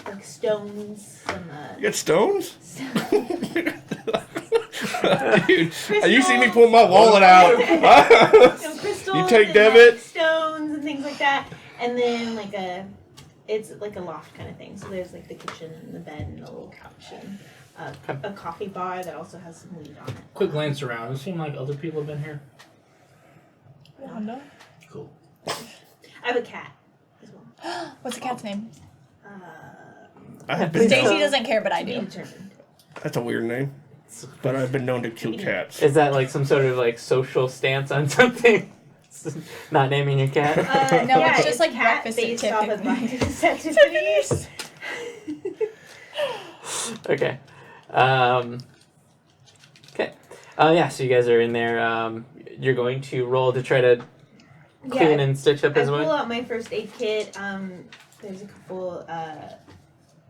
[SPEAKER 2] like stones. Some
[SPEAKER 5] You got stones? Dude,
[SPEAKER 2] Crystals.
[SPEAKER 5] you see me pull my wallet out.
[SPEAKER 2] some crystals.
[SPEAKER 5] You take
[SPEAKER 2] and,
[SPEAKER 5] debit?
[SPEAKER 2] like, stones and things like that, and then like it's like a loft kind of thing. So there's like the kitchen and the bed and a little couch and a coffee bar that also has some weed on it.
[SPEAKER 3] Quick glance around. Does it seem like other people have been here?
[SPEAKER 4] Wanda?
[SPEAKER 3] Cool.
[SPEAKER 2] I have a cat as well.
[SPEAKER 4] What's the cat's name?
[SPEAKER 5] I have been
[SPEAKER 4] Daisy
[SPEAKER 5] known,
[SPEAKER 4] doesn't care, but I
[SPEAKER 2] To be
[SPEAKER 4] do.
[SPEAKER 2] determined.
[SPEAKER 5] that's a weird name. But I've been known to kill cats.
[SPEAKER 1] Is that like some sort of like social stance on something? Not naming your cat?
[SPEAKER 4] No,
[SPEAKER 2] Yeah,
[SPEAKER 4] it's just like
[SPEAKER 2] cat
[SPEAKER 4] breakfast
[SPEAKER 2] based
[SPEAKER 4] at
[SPEAKER 2] off of my
[SPEAKER 4] Tiffany's.
[SPEAKER 2] sensitivities.
[SPEAKER 1] Okay. Okay. Yeah, so you guys are in there. You're going to roll to try to clean and stitch up
[SPEAKER 2] I
[SPEAKER 1] his
[SPEAKER 2] pull
[SPEAKER 1] wound?
[SPEAKER 2] out my first aid kit. There's a couple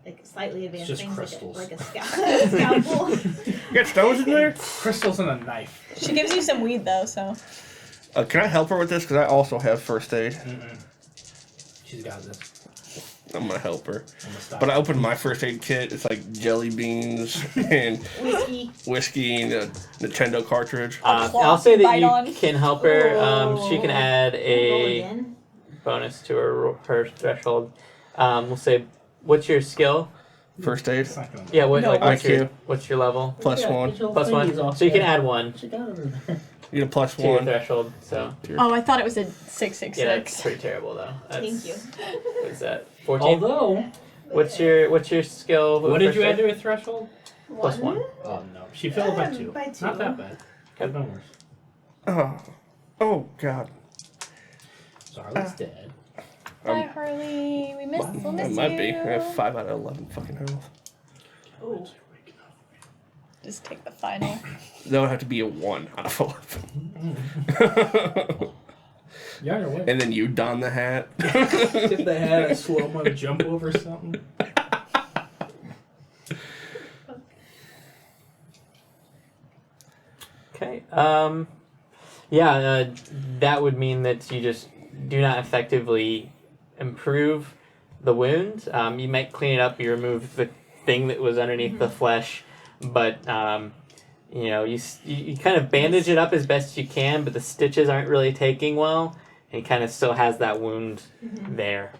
[SPEAKER 2] like slightly advanced
[SPEAKER 3] just
[SPEAKER 2] things
[SPEAKER 3] crystals.
[SPEAKER 2] like a scalpel.
[SPEAKER 5] You got stones in there?
[SPEAKER 3] Crystals and a knife.
[SPEAKER 4] She gives you some weed though, so.
[SPEAKER 5] Can I help her with this? Because I also have first aid.
[SPEAKER 3] She's got this.
[SPEAKER 5] I'm going to help her.
[SPEAKER 3] I'm gonna stop.
[SPEAKER 5] But I opened my first aid kit. It's like jelly beans and whiskey and a Nintendo cartridge.
[SPEAKER 1] I'll say that
[SPEAKER 4] bite
[SPEAKER 1] you
[SPEAKER 4] on.
[SPEAKER 1] can help her. She can add
[SPEAKER 2] Roll
[SPEAKER 1] a
[SPEAKER 2] again.
[SPEAKER 1] bonus to her threshold. We'll say, what's your skill?
[SPEAKER 5] First aid.
[SPEAKER 3] It's not gonna
[SPEAKER 1] Yeah, what,
[SPEAKER 4] No.
[SPEAKER 1] like,
[SPEAKER 5] IQ.
[SPEAKER 1] what's your level?
[SPEAKER 5] Plus one.
[SPEAKER 1] Plus one. So you can add one
[SPEAKER 3] She got over there.
[SPEAKER 5] You get a plus
[SPEAKER 1] to your
[SPEAKER 5] one.
[SPEAKER 1] threshold. So
[SPEAKER 4] Oh, I thought it was a 666.
[SPEAKER 1] yeah, that's pretty terrible though. That's,
[SPEAKER 2] Thank you.
[SPEAKER 1] What is that? 14.
[SPEAKER 3] Although,
[SPEAKER 1] What's your skill? with
[SPEAKER 3] what did
[SPEAKER 1] first
[SPEAKER 3] you
[SPEAKER 1] aid?
[SPEAKER 3] add to her threshold?
[SPEAKER 1] Plus one.
[SPEAKER 3] Oh no, she failed by 2.
[SPEAKER 2] By 2.
[SPEAKER 3] Not that bad. Could have been worse.
[SPEAKER 5] Oh, God.
[SPEAKER 3] Charlie's dead.
[SPEAKER 4] Hi, Harley. We miss, we'll miss
[SPEAKER 5] It might
[SPEAKER 4] you.
[SPEAKER 5] be. I have 5 out of 11 fucking health.
[SPEAKER 2] Oh.
[SPEAKER 4] Just take the final.
[SPEAKER 5] That would have to be a 1 out of 11.
[SPEAKER 3] You're on your way.
[SPEAKER 5] And then you don the hat.
[SPEAKER 3] If they had a slow-mo jump over something.
[SPEAKER 1] Okay. That would mean that you just do not effectively improve the wound. You might clean it up. You remove the thing that was underneath the flesh, but you kind of bandage it up as best you can, but the stitches aren't really taking well, and it kind of still has that wound there.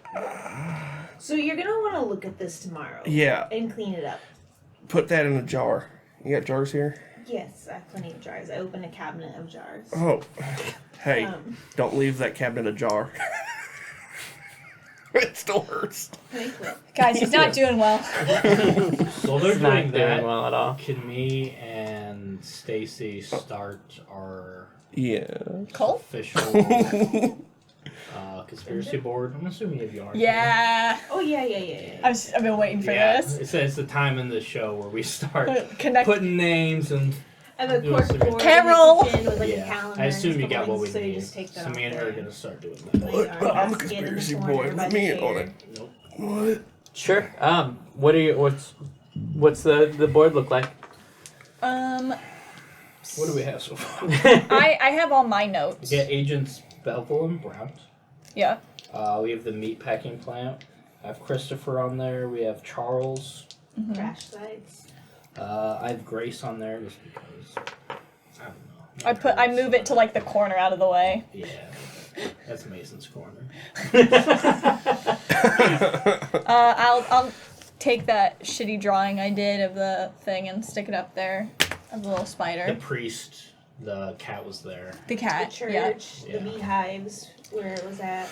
[SPEAKER 2] So you're gonna want to look at this tomorrow.
[SPEAKER 5] Yeah.
[SPEAKER 2] And clean it up.
[SPEAKER 5] Put that in a jar. You got jars here?
[SPEAKER 2] Yes, I have plenty of jars. I open a cabinet of jars.
[SPEAKER 5] Oh. Hey, don't leave that cabinet ajar. It still hurts.
[SPEAKER 2] Can I quit?
[SPEAKER 4] Guys, he's not doing well.
[SPEAKER 3] So they're
[SPEAKER 1] It's not
[SPEAKER 3] doing
[SPEAKER 1] doing
[SPEAKER 3] that.
[SPEAKER 1] well at all.
[SPEAKER 3] Can me and Stacy start our
[SPEAKER 5] Yeah.
[SPEAKER 4] Cole?
[SPEAKER 3] official conspiracy board? I'm assuming you are.
[SPEAKER 4] Yeah.
[SPEAKER 2] Oh yeah.
[SPEAKER 4] I've been waiting for
[SPEAKER 3] Yeah.
[SPEAKER 4] this.
[SPEAKER 3] It says the time in the show where we start
[SPEAKER 4] Connect.
[SPEAKER 3] putting names and.
[SPEAKER 2] I have a
[SPEAKER 3] Doing
[SPEAKER 2] cork
[SPEAKER 3] some-
[SPEAKER 2] board
[SPEAKER 4] Carol!
[SPEAKER 2] in the kitchen with like a
[SPEAKER 3] Yeah.
[SPEAKER 2] calendar.
[SPEAKER 3] I assume
[SPEAKER 2] and
[SPEAKER 3] you got
[SPEAKER 2] stuff,
[SPEAKER 3] what we
[SPEAKER 2] so you
[SPEAKER 3] need.
[SPEAKER 2] just take that
[SPEAKER 3] So
[SPEAKER 2] off
[SPEAKER 3] me and her
[SPEAKER 2] there.
[SPEAKER 3] are gonna start doing that.
[SPEAKER 2] Lay our
[SPEAKER 5] I'm a
[SPEAKER 2] basket in the
[SPEAKER 5] conspiracy
[SPEAKER 2] corner
[SPEAKER 5] boy.
[SPEAKER 2] by
[SPEAKER 5] Let
[SPEAKER 2] the
[SPEAKER 5] me in on
[SPEAKER 2] chair.
[SPEAKER 5] it.
[SPEAKER 3] Nope.
[SPEAKER 5] What?
[SPEAKER 1] Sure. What's the board look like?
[SPEAKER 3] What do we have so far?
[SPEAKER 4] I have all my
[SPEAKER 3] We
[SPEAKER 4] notes.
[SPEAKER 3] got Agents Bevel and Brown.
[SPEAKER 4] Yeah.
[SPEAKER 3] We have the meatpacking plant. I have Christopher on there. We have Charles.
[SPEAKER 2] Crash sites.
[SPEAKER 3] I have Grace on there just because I don't know.
[SPEAKER 4] I move it to like the corner out of the way.
[SPEAKER 3] Yeah, that's Mason's corner.
[SPEAKER 4] I'll take that shitty drawing I did of the thing and stick it up there of the little spider.
[SPEAKER 3] The priest, the cat was there.
[SPEAKER 4] The
[SPEAKER 2] The
[SPEAKER 4] cat.
[SPEAKER 2] church,
[SPEAKER 4] Yeah.
[SPEAKER 2] the beehives, where it was at.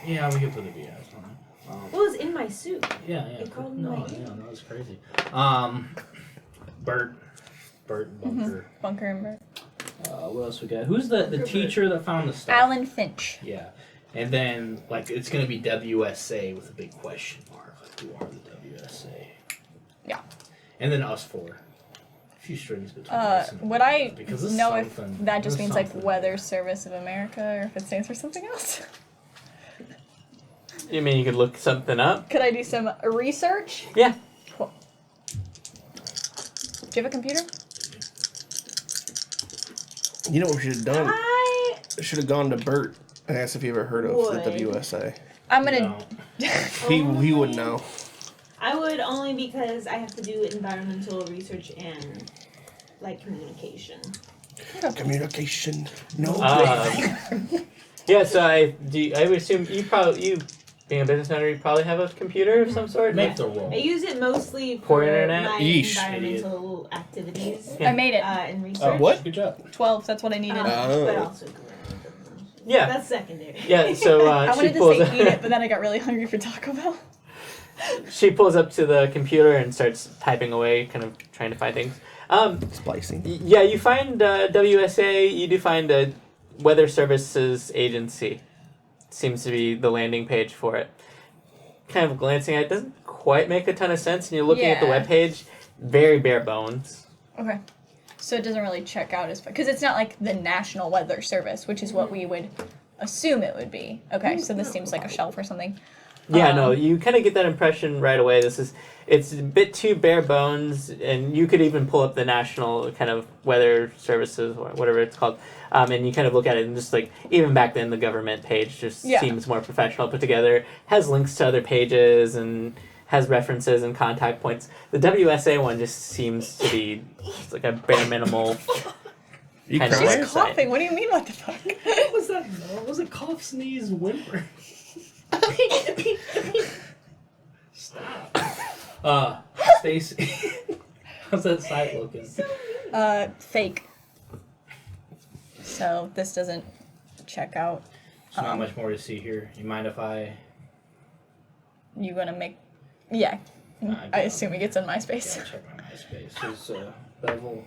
[SPEAKER 3] Yeah, we could put the beehives on it.
[SPEAKER 2] Well, it was in my suit.
[SPEAKER 3] Yeah.
[SPEAKER 2] They called me
[SPEAKER 3] No,
[SPEAKER 2] my
[SPEAKER 3] yeah, no, that's crazy. Bert and Bunker.
[SPEAKER 4] Bunker and Bert.
[SPEAKER 3] What else we got? Who's the teacher that found the stuff?
[SPEAKER 4] Alan Finch.
[SPEAKER 3] Yeah. And then, like, it's going to be WSA with a big question mark. Like, who are the WSA?
[SPEAKER 4] Yeah.
[SPEAKER 3] And then us four. A few strings between us. And
[SPEAKER 4] Would I
[SPEAKER 3] because it's
[SPEAKER 4] know if
[SPEAKER 3] something-
[SPEAKER 4] that just
[SPEAKER 3] there's
[SPEAKER 4] means like
[SPEAKER 3] something
[SPEAKER 4] Weather
[SPEAKER 3] there.
[SPEAKER 4] Service of America or if it stands for something else?
[SPEAKER 1] You mean you could look something up?
[SPEAKER 4] Could I do some research?
[SPEAKER 1] Yeah.
[SPEAKER 4] Cool. Do you have a computer?
[SPEAKER 5] You know what we should have done?
[SPEAKER 2] I
[SPEAKER 5] Should have gone to Bert and asked if he ever heard of
[SPEAKER 2] Would.
[SPEAKER 5] the WSA.
[SPEAKER 4] I'm gonna.
[SPEAKER 3] No.
[SPEAKER 5] He would know.
[SPEAKER 2] I would only because I have to do environmental research and like communication.
[SPEAKER 5] Communication. No.
[SPEAKER 1] Yeah, so I would assume you being a business owner, you probably have a computer of some sort.
[SPEAKER 3] Make the roll.
[SPEAKER 2] I use it mostly
[SPEAKER 1] Poor
[SPEAKER 2] for
[SPEAKER 1] internet?
[SPEAKER 2] my
[SPEAKER 5] Yeesh.
[SPEAKER 2] environmental activities
[SPEAKER 4] I made it.
[SPEAKER 2] and research.
[SPEAKER 5] What?
[SPEAKER 3] Good job.
[SPEAKER 4] 12. That's what I needed.
[SPEAKER 2] But also
[SPEAKER 1] Yeah.
[SPEAKER 2] that's secondary.
[SPEAKER 1] Yeah, so
[SPEAKER 4] I
[SPEAKER 1] she
[SPEAKER 4] wanted to
[SPEAKER 1] pulls
[SPEAKER 4] say eat it, but then I got really hungry for Taco Bell.
[SPEAKER 1] she pulls up to the computer and starts typing away, kind of trying to find things.
[SPEAKER 5] Splicing.
[SPEAKER 1] Yeah, you find WSA. You do find a Weather Services Agency. Seems to be the landing page for it. Kind of glancing at it, doesn't quite make a ton of sense, and you're looking at the
[SPEAKER 4] Yeah.
[SPEAKER 1] webpage, very bare bones.
[SPEAKER 4] Okay. So it doesn't really check out as because it's not like the National Weather Service, which is what we would assume it would be. Okay, so this seems like a shelf or something.
[SPEAKER 1] Yeah, no, you kind of get that impression right away. It's a bit too bare bones, and you could even pull up the national kind of weather services or whatever it's called, and you kind of look at it and just like even back then the government page just
[SPEAKER 4] Yeah.
[SPEAKER 1] seems more professional, put together, has links to other pages and has references and contact points. The WSA one just seems to be just like a bare minimal.
[SPEAKER 5] You
[SPEAKER 1] Kind of
[SPEAKER 5] crying?
[SPEAKER 1] website.
[SPEAKER 4] She's coughing. What do you mean? What the fuck?
[SPEAKER 3] What was that? No, it was a cough, sneeze, whimper. Stop. Stacy. How's that site looking?
[SPEAKER 4] Fake. So this doesn't check out.
[SPEAKER 3] There's not much more to see here. You mind if I...
[SPEAKER 4] You gonna make? Yeah. I assume he gets in
[SPEAKER 3] Yeah,
[SPEAKER 4] MySpace.
[SPEAKER 3] check my MySpace. Is Bevel...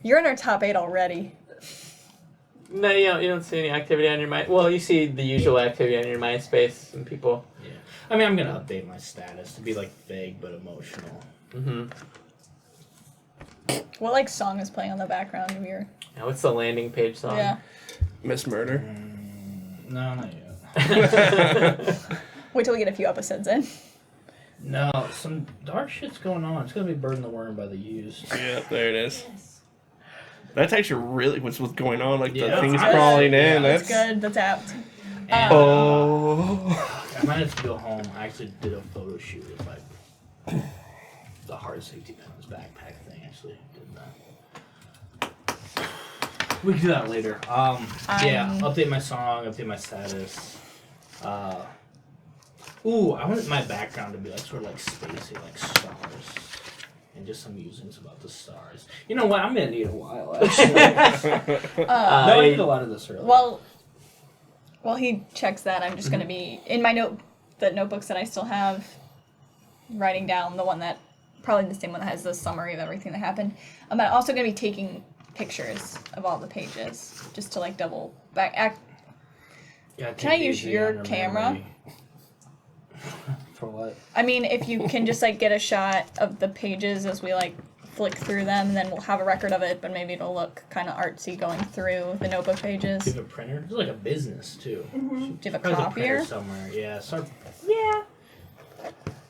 [SPEAKER 4] You're in our top 8 already.
[SPEAKER 1] No, you don't see any activity on your well, you see the usual activity on your MySpace and people.
[SPEAKER 3] Yeah. I mean, I'm going to update my status to be, like, vague but emotional.
[SPEAKER 1] Mm-hmm.
[SPEAKER 4] What like song is playing on the background of your?
[SPEAKER 1] Now, what's the landing page song?
[SPEAKER 4] Yeah.
[SPEAKER 5] Miss Murder.
[SPEAKER 3] No, not yet.
[SPEAKER 4] Wait till we get a few episodes in.
[SPEAKER 3] No, some dark shit's going on. It's going to be Bird and the Worm by the Used.
[SPEAKER 5] Yeah, there it is.
[SPEAKER 2] Yes.
[SPEAKER 5] That's actually really what's going on. Like
[SPEAKER 3] Yeah.
[SPEAKER 5] the things
[SPEAKER 3] That's
[SPEAKER 5] crawling
[SPEAKER 3] good.
[SPEAKER 5] in.
[SPEAKER 3] Yeah,
[SPEAKER 4] That's good. That's apt.
[SPEAKER 3] And,
[SPEAKER 5] Oh.
[SPEAKER 3] I might have to go home. I actually did a photo shoot with like the hard 60 pounds backpack thing. Actually, did that. We can do that later. Yeah, update my song, update my status. Ooh, I wanted my background to be like sort of like spacey, like stars. And just some musings about the stars. You know what? I'm gonna need a while. Actually. No, I did a lot of this earlier.
[SPEAKER 4] While he checks that, I'm just gonna be in my the notebooks that I still have, writing down the one that probably the same one that has the summary of everything that happened. I'm also gonna be taking pictures of all the pages just to like double back.
[SPEAKER 3] Yeah,
[SPEAKER 4] Can I
[SPEAKER 3] take it
[SPEAKER 4] use
[SPEAKER 3] easy
[SPEAKER 4] your
[SPEAKER 3] on your
[SPEAKER 4] camera?
[SPEAKER 3] memory. For what?
[SPEAKER 4] I mean, if you can just like get a shot of the pages as we like flick through them, then we'll have a record of it, but maybe it'll look kind of artsy going through the notebook pages.
[SPEAKER 3] Do you have a printer? It's like a business too.
[SPEAKER 4] Do you have a
[SPEAKER 3] Probably a printer
[SPEAKER 4] copier?
[SPEAKER 3] somewhere. Yeah, start.
[SPEAKER 2] Yeah.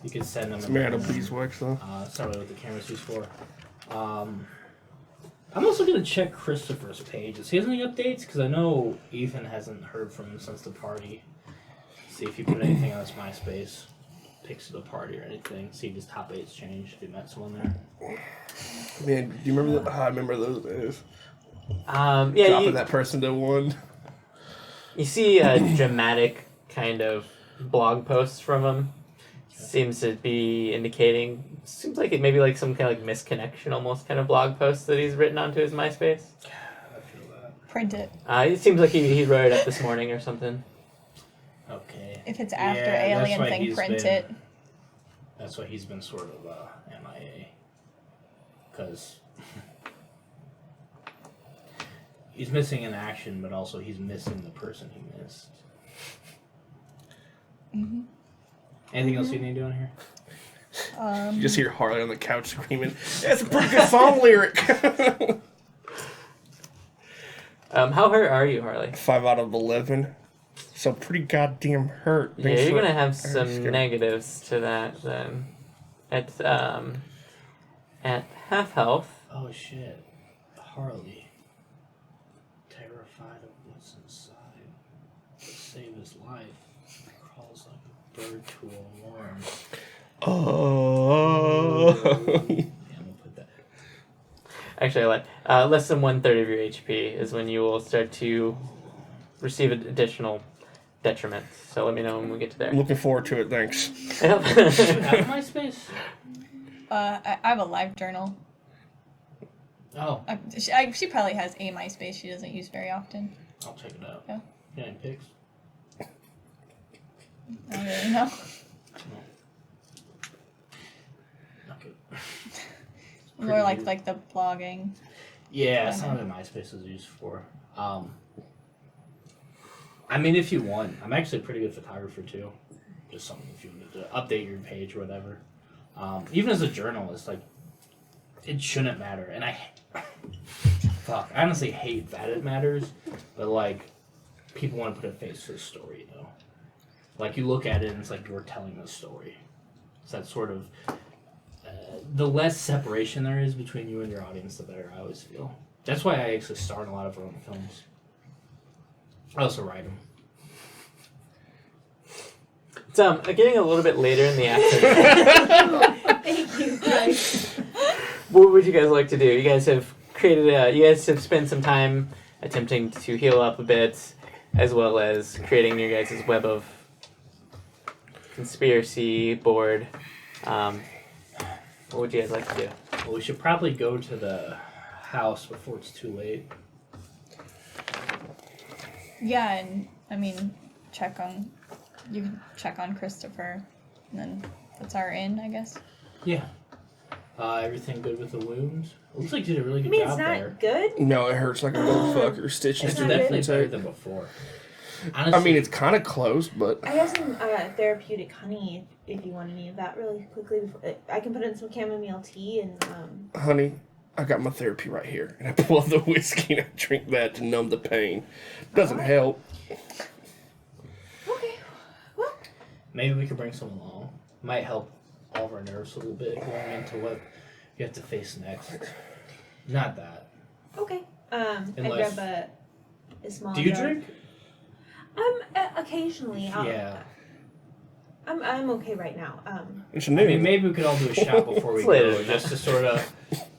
[SPEAKER 3] You could send them.
[SPEAKER 5] It's made out of beeswax though.
[SPEAKER 3] That's not really what the camera's used for. I'm also gonna check Christopher's page. Does he have any updates? Because I know Ethan hasn't heard from him since the party. See if he put anything on his MySpace. picks it apart or anything. See if his top 8's changed. If you met someone there.
[SPEAKER 5] Man, do you remember? I remember those days.
[SPEAKER 1] Yeah,
[SPEAKER 5] Dropping that person to 1.
[SPEAKER 1] you see a dramatic kind of blog post from him. Seems to be indicating. Seems like it may be like some kind of like misconnection, almost kind of blog post that he's written onto his MySpace.
[SPEAKER 3] I feel that.
[SPEAKER 4] Print it.
[SPEAKER 1] It seems like he wrote it up this morning or something.
[SPEAKER 3] Okay.
[SPEAKER 4] If it's after
[SPEAKER 3] Yeah, that's
[SPEAKER 4] alien
[SPEAKER 3] why
[SPEAKER 4] thing,
[SPEAKER 3] he's
[SPEAKER 4] print
[SPEAKER 3] been-
[SPEAKER 4] it.
[SPEAKER 3] That's why he's been sort of MIA. Because he's missing in action, but also he's missing the person he missed.
[SPEAKER 4] Mm-hmm.
[SPEAKER 3] Anything else you need doing here?
[SPEAKER 5] You just hear Harley on the couch screaming, "That's a pretty good song lyric."
[SPEAKER 1] How hurt are you, Harley?
[SPEAKER 5] 5 out of 11. So pretty goddamn hurt.
[SPEAKER 1] Yeah,
[SPEAKER 5] Thanks
[SPEAKER 1] you're
[SPEAKER 5] for-
[SPEAKER 1] gonna have
[SPEAKER 5] Thanks,
[SPEAKER 1] some
[SPEAKER 5] Skip.
[SPEAKER 1] negatives to that then. At half health.
[SPEAKER 3] Oh shit. Harley. Terrified of what's inside. To save his life. Crawls like a bird to a worm.
[SPEAKER 5] Oh.
[SPEAKER 3] Yeah, I'm gonna put that.
[SPEAKER 1] Actually, I lied. Less than 1/3 of your HP is when you will start to receive additional detriment. So let me know when we get to
[SPEAKER 5] I'm
[SPEAKER 1] there.
[SPEAKER 5] looking forward to it, thanks.
[SPEAKER 3] Do you have MySpace?
[SPEAKER 4] I have a live journal.
[SPEAKER 3] Oh,
[SPEAKER 4] She probably has a MySpace she doesn't use very often.
[SPEAKER 3] I'll check it out.
[SPEAKER 4] Yeah.
[SPEAKER 3] Yeah, any pics?
[SPEAKER 4] I don't really know.
[SPEAKER 3] Okay.
[SPEAKER 4] More like the blogging.
[SPEAKER 3] Yeah, it's not what MySpace is used for. I mean, if you want, I'm actually a pretty good photographer too. Just something if you wanted to update your page or whatever. Even as a journalist, like, it shouldn't matter. And I honestly hate that it matters, but like, people want to put a face to the story, you know. Like, you look at it and it's like you're telling a story. It's that sort of the less separation there is between you and your audience, the better, I always feel. That's why I actually star in a lot of our own films. I also write them.
[SPEAKER 1] It's getting a little bit later in the afternoon.
[SPEAKER 2] Thank you, guys.
[SPEAKER 1] What would you guys like to do? You guys have you guys have spent some time attempting to heal up a bit, as well as creating your guys' web of conspiracy board. What would you guys like to do?
[SPEAKER 3] Well, we should probably go to the house before it's too late.
[SPEAKER 4] Yeah, and I mean, you can check on Christopher, and then that's our in, I guess.
[SPEAKER 3] Yeah. Everything good with the wounds? It looks like you did a really
[SPEAKER 2] I
[SPEAKER 3] good
[SPEAKER 2] mean,
[SPEAKER 3] job
[SPEAKER 2] it's not
[SPEAKER 3] there.
[SPEAKER 2] good.
[SPEAKER 5] No, it hurts like a motherfucker. Stitching
[SPEAKER 3] It's
[SPEAKER 2] not
[SPEAKER 3] definitely
[SPEAKER 2] good.
[SPEAKER 3] better than before.
[SPEAKER 5] I
[SPEAKER 3] Honestly,
[SPEAKER 5] mean, it's kind of close, but
[SPEAKER 2] I have some therapeutic honey if you want any of that really quickly. Before, I can put in some chamomile tea and
[SPEAKER 5] honey, I got my therapy right here, and I pull out the whiskey and I drink that to numb the pain. Doesn't help.
[SPEAKER 2] okay. Well,
[SPEAKER 3] maybe we could bring someone along. Might help all of our nerves a little bit going into what you have to face next. Not that.
[SPEAKER 2] okay. I
[SPEAKER 3] Unless-
[SPEAKER 2] grab a small.
[SPEAKER 3] Do you
[SPEAKER 2] jar.
[SPEAKER 3] drink?
[SPEAKER 2] Occasionally.
[SPEAKER 3] Yeah.
[SPEAKER 2] I'm okay right now.
[SPEAKER 5] It's
[SPEAKER 3] I
[SPEAKER 5] new.
[SPEAKER 3] mean, maybe we could all do a shot before we
[SPEAKER 1] It's later
[SPEAKER 3] go,
[SPEAKER 1] than
[SPEAKER 3] just
[SPEAKER 1] that.
[SPEAKER 3] to sort of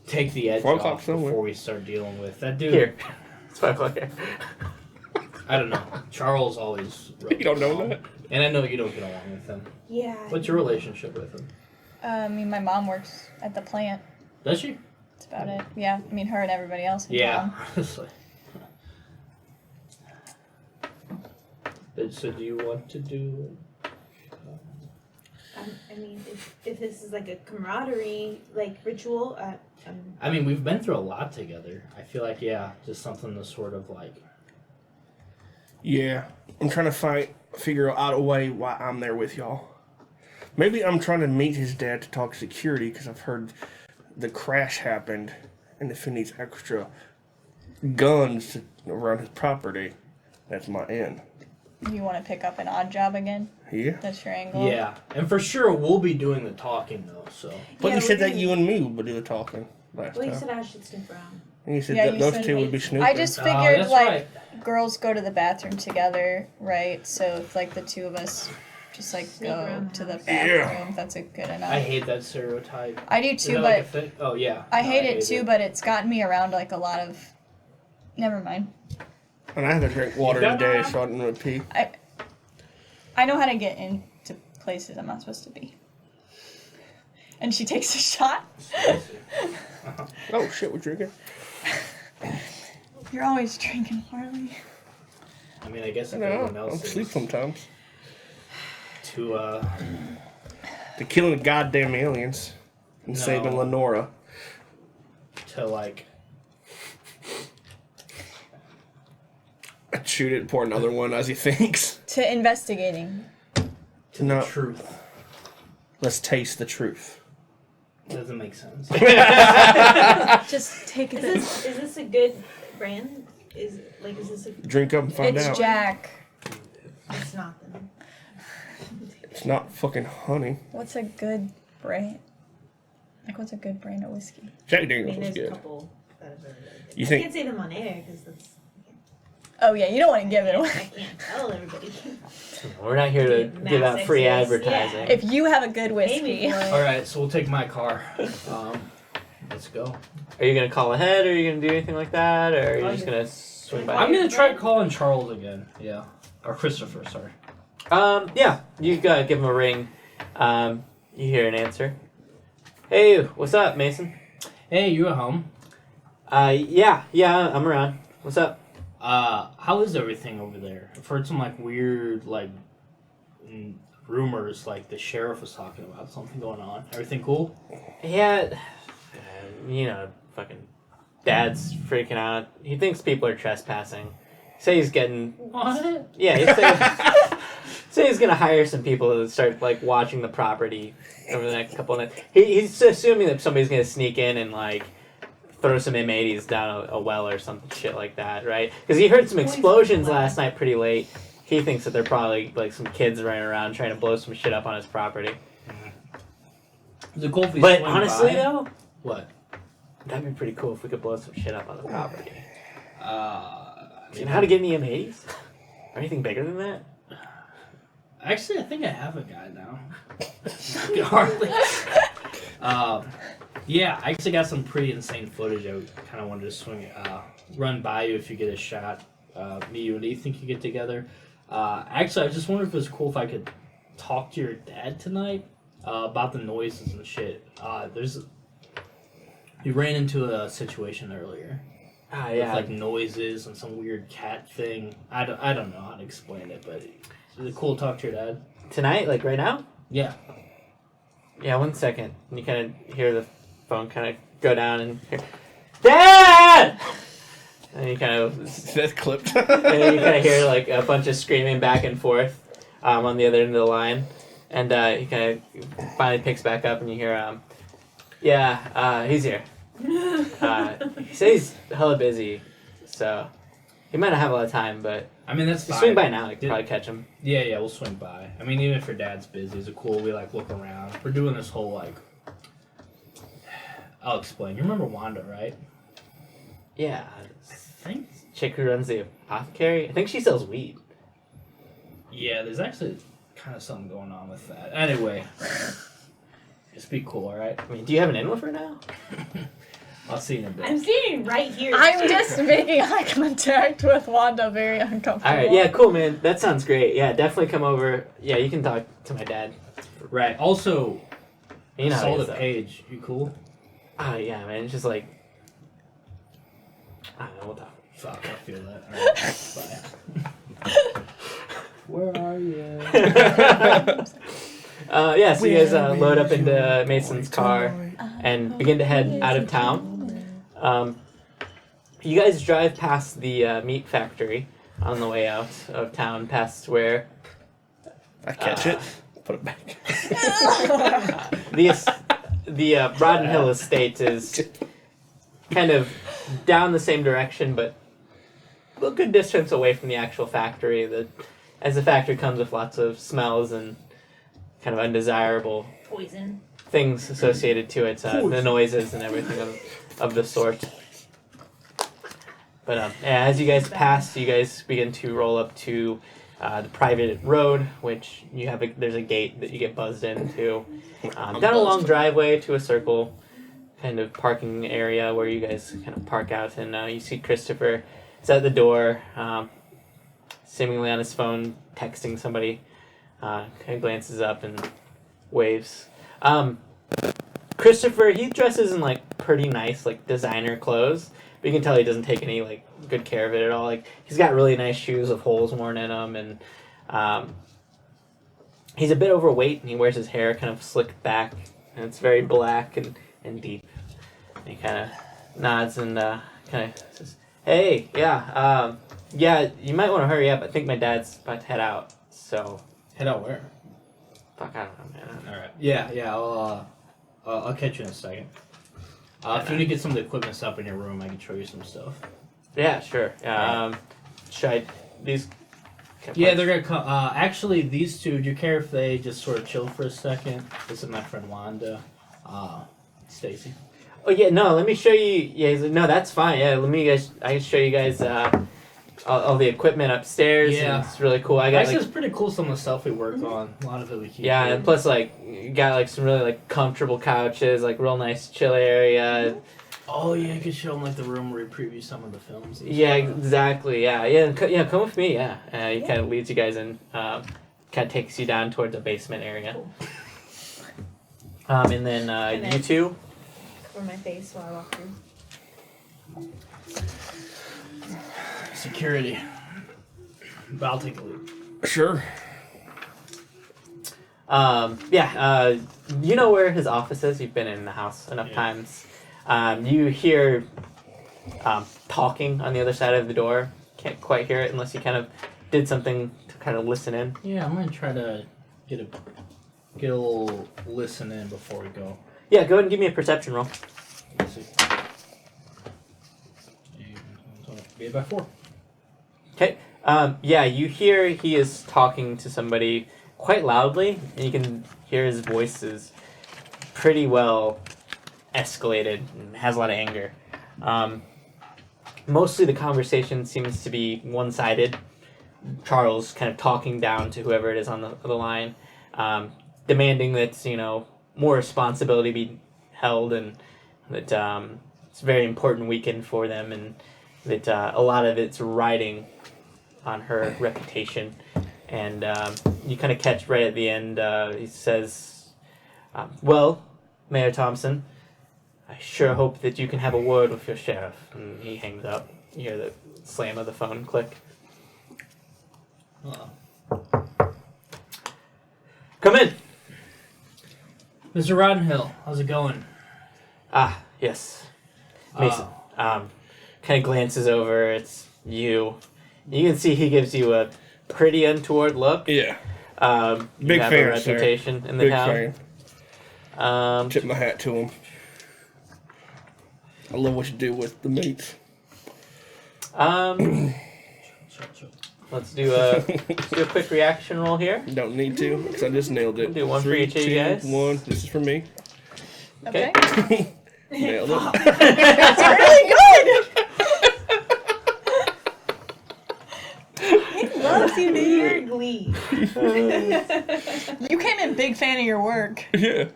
[SPEAKER 3] take the edge
[SPEAKER 5] 4 o'clock
[SPEAKER 3] off
[SPEAKER 5] somewhere.
[SPEAKER 3] before we start dealing with that dude.
[SPEAKER 1] Here. It's 5 o'clock here.
[SPEAKER 3] I don't know. Charles always.
[SPEAKER 5] You don't know
[SPEAKER 3] wrong.
[SPEAKER 5] that?
[SPEAKER 3] And I know you don't get along with him.
[SPEAKER 2] Yeah.
[SPEAKER 3] What's your relationship with him?
[SPEAKER 4] I mean, my mom works at the plant.
[SPEAKER 3] Does she?
[SPEAKER 4] That's about it. Yeah, I mean, her and everybody else in
[SPEAKER 3] Yeah.
[SPEAKER 4] town.
[SPEAKER 3] Honestly. So do you want to do?
[SPEAKER 2] I mean, if this is like a camaraderie like ritual,
[SPEAKER 3] I mean, we've been through a lot together. I feel like, yeah, just something to sort of like.
[SPEAKER 5] Yeah, I'm trying to figure out a way why I'm there with y'all. Maybe I'm trying to meet his dad to talk security because I've heard the crash happened, and if he needs extra guns around his property, that's my end.
[SPEAKER 4] You want to pick up an odd job again?
[SPEAKER 5] Yeah.
[SPEAKER 4] That's your angle?
[SPEAKER 3] Yeah, and for sure we'll be doing the talking though. So
[SPEAKER 5] But
[SPEAKER 2] Yeah,
[SPEAKER 5] you said
[SPEAKER 2] we're
[SPEAKER 5] that
[SPEAKER 2] gonna-
[SPEAKER 5] you and me would do the talking last
[SPEAKER 2] well, you
[SPEAKER 5] time.
[SPEAKER 2] said I should snoop around.
[SPEAKER 5] And you said
[SPEAKER 4] Yeah,
[SPEAKER 5] that
[SPEAKER 4] you
[SPEAKER 5] those
[SPEAKER 4] said
[SPEAKER 5] two would be snooping.
[SPEAKER 4] I just figured,
[SPEAKER 3] that's
[SPEAKER 4] like,
[SPEAKER 3] right.
[SPEAKER 4] girls go to the bathroom together, right? So if, like, the two of us just like
[SPEAKER 2] Sneak
[SPEAKER 4] go
[SPEAKER 2] around
[SPEAKER 4] to
[SPEAKER 2] the
[SPEAKER 4] the
[SPEAKER 2] house.
[SPEAKER 4] bathroom. That's a good enough.
[SPEAKER 3] I hate that stereotype.
[SPEAKER 4] I do
[SPEAKER 3] Is
[SPEAKER 4] too,
[SPEAKER 3] that
[SPEAKER 4] but
[SPEAKER 3] like a thing? Oh yeah.
[SPEAKER 4] I
[SPEAKER 3] No,
[SPEAKER 4] hate it too, but it's gotten me around like a lot of. Never mind.
[SPEAKER 5] And I haven't drank water today, so I don't know pee.
[SPEAKER 4] I know how to get into places I'm not supposed to be. And she takes a shot.
[SPEAKER 5] Oh shit, we're drinking.
[SPEAKER 4] You're always drinking, Harley.
[SPEAKER 3] I mean, I guess
[SPEAKER 5] I
[SPEAKER 3] if
[SPEAKER 5] know.
[SPEAKER 3] everyone
[SPEAKER 5] I'm
[SPEAKER 3] else
[SPEAKER 5] asleep
[SPEAKER 3] is
[SPEAKER 5] sometimes.
[SPEAKER 3] to
[SPEAKER 5] To killing the goddamn aliens and
[SPEAKER 3] No.
[SPEAKER 5] saving Lenora.
[SPEAKER 3] like
[SPEAKER 5] Shoot it and pour another one as he thinks.
[SPEAKER 4] To investigating.
[SPEAKER 3] to
[SPEAKER 5] No.
[SPEAKER 3] the truth.
[SPEAKER 5] Let's taste the truth.
[SPEAKER 3] Doesn't make sense.
[SPEAKER 4] Just take it.
[SPEAKER 2] Is this a good brand? Is this a?
[SPEAKER 5] Drink up and find
[SPEAKER 4] It's
[SPEAKER 5] out.
[SPEAKER 4] Jack.
[SPEAKER 2] It's not then.
[SPEAKER 5] It's not fucking honey.
[SPEAKER 4] What's a good brand? Like, what's a good brand of whiskey?
[SPEAKER 5] Jack
[SPEAKER 2] I
[SPEAKER 5] Daniels
[SPEAKER 2] mean,
[SPEAKER 5] was
[SPEAKER 2] there's a
[SPEAKER 5] good.
[SPEAKER 2] couple that are really, really good.
[SPEAKER 5] You
[SPEAKER 2] I
[SPEAKER 5] think-
[SPEAKER 2] can't say them on air because that's.
[SPEAKER 4] Oh, yeah, you don't want to give it
[SPEAKER 2] I
[SPEAKER 4] away.
[SPEAKER 2] can't tell everybody.
[SPEAKER 1] We're not here to
[SPEAKER 2] Mass
[SPEAKER 1] give out free
[SPEAKER 2] exodus,
[SPEAKER 1] advertising.
[SPEAKER 2] yeah.
[SPEAKER 4] If you have a good
[SPEAKER 2] Maybe
[SPEAKER 4] whiskey.
[SPEAKER 2] for it.
[SPEAKER 3] All right, so we'll take my car. Let's go.
[SPEAKER 1] Are you gonna call ahead, or are you gonna do anything like that, or are you just gonna swing by?
[SPEAKER 3] I'm gonna try calling Charles again. Yeah, or Christopher. Sorry.
[SPEAKER 1] Yeah, you gotta give him a ring. You hear an answer. Hey, what's up, Mason?
[SPEAKER 3] Hey, you at home?
[SPEAKER 1] Yeah, I'm around. What's up?
[SPEAKER 3] How is everything over there? I've heard some like weird rumors, like the sheriff was talking about something going on. Everything cool?
[SPEAKER 1] Yeah, fucking dad's freaking out. He thinks people are trespassing. Say he's getting.
[SPEAKER 3] What?
[SPEAKER 1] Yeah, say he's gonna hire some people to start like watching the property over the next couple of nights. He's assuming that somebody's gonna sneak in and like throw some M80s down a well or some shit like that, right? Because he heard some explosions last night pretty late. He thinks that they're probably like some kids running around trying to blow some shit up on his property.
[SPEAKER 3] Is it cool if we
[SPEAKER 1] But
[SPEAKER 3] swing
[SPEAKER 1] honestly,
[SPEAKER 3] by?
[SPEAKER 1] though,
[SPEAKER 3] What?
[SPEAKER 1] that'd be pretty cool if we could blow some shit up on the property.
[SPEAKER 3] I
[SPEAKER 1] Do you know how to get any M80s? Or anything bigger than that?
[SPEAKER 3] Actually, I think I have a guy now. Hardly. Yeah, I actually got some pretty insane footage. I kind of wanted to run by you if you get a shot. Me, you, and Ethan could get together. Actually, I just wondered if it was cool if I could talk to your dad tonight about the noises and shit. You ran into a situation earlier.
[SPEAKER 1] Yeah.
[SPEAKER 3] With like noises and some weird cat thing. I don't know how to explain it, but is it cool to talk to your dad?
[SPEAKER 1] Tonight, like right now?
[SPEAKER 3] Yeah.
[SPEAKER 1] Yeah, 1 second. And you kind of hear the phone kind of go down and hear, Dad! And you kind of
[SPEAKER 5] That's clipped.
[SPEAKER 1] and you kind of hear like a bunch of screaming back and forth on the other end of the line. And he kind of finally picks back up and you hear, he's here. He says he's hella busy, so he might not have a lot of time, but
[SPEAKER 3] I mean, that's
[SPEAKER 1] if you
[SPEAKER 3] fine.
[SPEAKER 1] swing by now, you can probably catch him.
[SPEAKER 3] Yeah, we'll swing by. I mean, even if your dad's busy, is it cool? We like look around. We're doing this whole like. I'll explain. You remember Wanda, right?
[SPEAKER 1] Yeah,
[SPEAKER 3] I think.
[SPEAKER 1] chick who runs the apothecary. I think she sells weed.
[SPEAKER 3] Yeah, there's actually kind of something going on with that. Anyway, just be cool, all right?
[SPEAKER 1] I mean, do you have an in with her now?
[SPEAKER 3] I'll see you in a bit.
[SPEAKER 2] I'm standing right here.
[SPEAKER 4] I'm just making eye contact with Wanda, very uncomfortable.
[SPEAKER 1] All right, yeah, cool, man. That sounds great. Yeah, definitely come over. Yeah, you can talk to my dad.
[SPEAKER 3] Right. Also,
[SPEAKER 1] You know
[SPEAKER 3] I
[SPEAKER 1] how
[SPEAKER 3] saw
[SPEAKER 1] he is,
[SPEAKER 3] the
[SPEAKER 1] though.
[SPEAKER 3] page. You cool?
[SPEAKER 1] Oh yeah, man. It's just like I don't know. We'll talk.
[SPEAKER 3] Fuck, I feel that. All right, bye. Where are you?
[SPEAKER 1] Yeah, so you guys load up into Mason's car and begin to head out of town. You guys drive past the meat factory on the way out of town, past where
[SPEAKER 5] I catch it, put it back.
[SPEAKER 1] the Rodden Hill estate is kind of down the same direction, but a good distance away from the actual factory. As the factory comes with lots of smells and kind of undesirable
[SPEAKER 2] Poison.
[SPEAKER 1] things associated to it, the noises and everything of the sort. But as you guys pass, you guys begin to roll up to the private road, which there's a gate that you get buzzed into. Down a long driveway to a circle kind of parking area where you guys kind of park out, and you see Christopher is at the door, seemingly on his phone, texting somebody. Kind of glances up and waves. Christopher, he dresses in like pretty nice like designer clothes, but you can tell he doesn't take any like good care of it at all. Like he's got really nice shoes with holes worn in them, and he's a bit overweight, and he wears his hair kind of slicked back, and it's very black and deep. And he kind of nods and kind of says, "Hey, yeah, you might want to hurry up. I think my dad's about to head out, so."
[SPEAKER 3] Head out where?
[SPEAKER 1] Fuck, I don't know, man.
[SPEAKER 3] All right. Yeah. I'll catch you in a second. If you need to get some of the equipment stuff in your room, I can show you some stuff.
[SPEAKER 1] Yeah, sure. Should I? These.
[SPEAKER 3] Yeah, they're gonna come. Actually, these two. Do you care if they just sort of chill for a second? This is my friend Wanda. Stacy.
[SPEAKER 1] Oh yeah, no. Let me show you. Yeah, he's like, no, that's fine. Yeah, I can show you guys all the equipment upstairs.
[SPEAKER 3] Yeah,
[SPEAKER 1] and it's really cool. I got
[SPEAKER 3] actually,
[SPEAKER 1] like,
[SPEAKER 3] it's pretty cool. Some of the stuff we worked on. A lot of it we keep.
[SPEAKER 1] yeah,
[SPEAKER 3] here.
[SPEAKER 1] and plus like you got like some really like comfortable couches, like real nice chill area.
[SPEAKER 3] Oh yeah, you could show them like the room where we preview some of the films. And
[SPEAKER 1] Yeah,
[SPEAKER 3] stuff.
[SPEAKER 1] exactly. Yeah. Come with me. Yeah, he kind of leads you guys in. Kind of takes you down towards the basement area. And then you two.
[SPEAKER 2] Cover my face while I walk through.
[SPEAKER 3] Security. But I'll take a lead.
[SPEAKER 5] Sure.
[SPEAKER 1] You know where his office is. You've been in the house enough times. You hear talking on the other side of the door. Can't quite hear it unless you kind of did something to kind of listen in.
[SPEAKER 3] Yeah, I'm gonna try to get a little listen in before we go.
[SPEAKER 1] Yeah, go ahead and give me a perception roll.
[SPEAKER 3] Let's see. Be it by 4.
[SPEAKER 1] Okay. You hear he is talking to somebody quite loudly, and you can hear his voice is pretty well escalated and has a lot of anger. Mostly the conversation seems to be one-sided. Charles kind of talking down to whoever it is on the line, demanding that, more responsibility be held, and that it's a very important weekend for them, and that a lot of it's riding on her reputation. And you kind of catch right at the end, he says, well, Mayor Thompson, I sure hope that you can have a word with your sheriff. And he hangs up. You hear the slam of the phone click. Come in.
[SPEAKER 3] Mr. Roddenhill, how's it going?
[SPEAKER 1] Ah, yes. Mason. Kind of glances over. It's you. You can see he gives you a pretty untoward look.
[SPEAKER 5] Yeah.
[SPEAKER 1] You
[SPEAKER 5] Big
[SPEAKER 1] have
[SPEAKER 5] fan,
[SPEAKER 1] a reputation in the
[SPEAKER 5] Big
[SPEAKER 1] town.
[SPEAKER 5] fan. Tip my hat to him. I love what you do with the meats.
[SPEAKER 1] Let's do a quick reaction roll here.
[SPEAKER 5] Don't need to, because I just nailed it.
[SPEAKER 1] Do one for
[SPEAKER 5] 3,
[SPEAKER 1] each of you
[SPEAKER 5] 2,
[SPEAKER 1] guys.
[SPEAKER 5] 1. This is for me.
[SPEAKER 4] Okay.
[SPEAKER 5] Nailed it.
[SPEAKER 4] That's really good.
[SPEAKER 2] He loves you, dude. Glee.
[SPEAKER 4] You came in big fan of your work.
[SPEAKER 5] Yeah.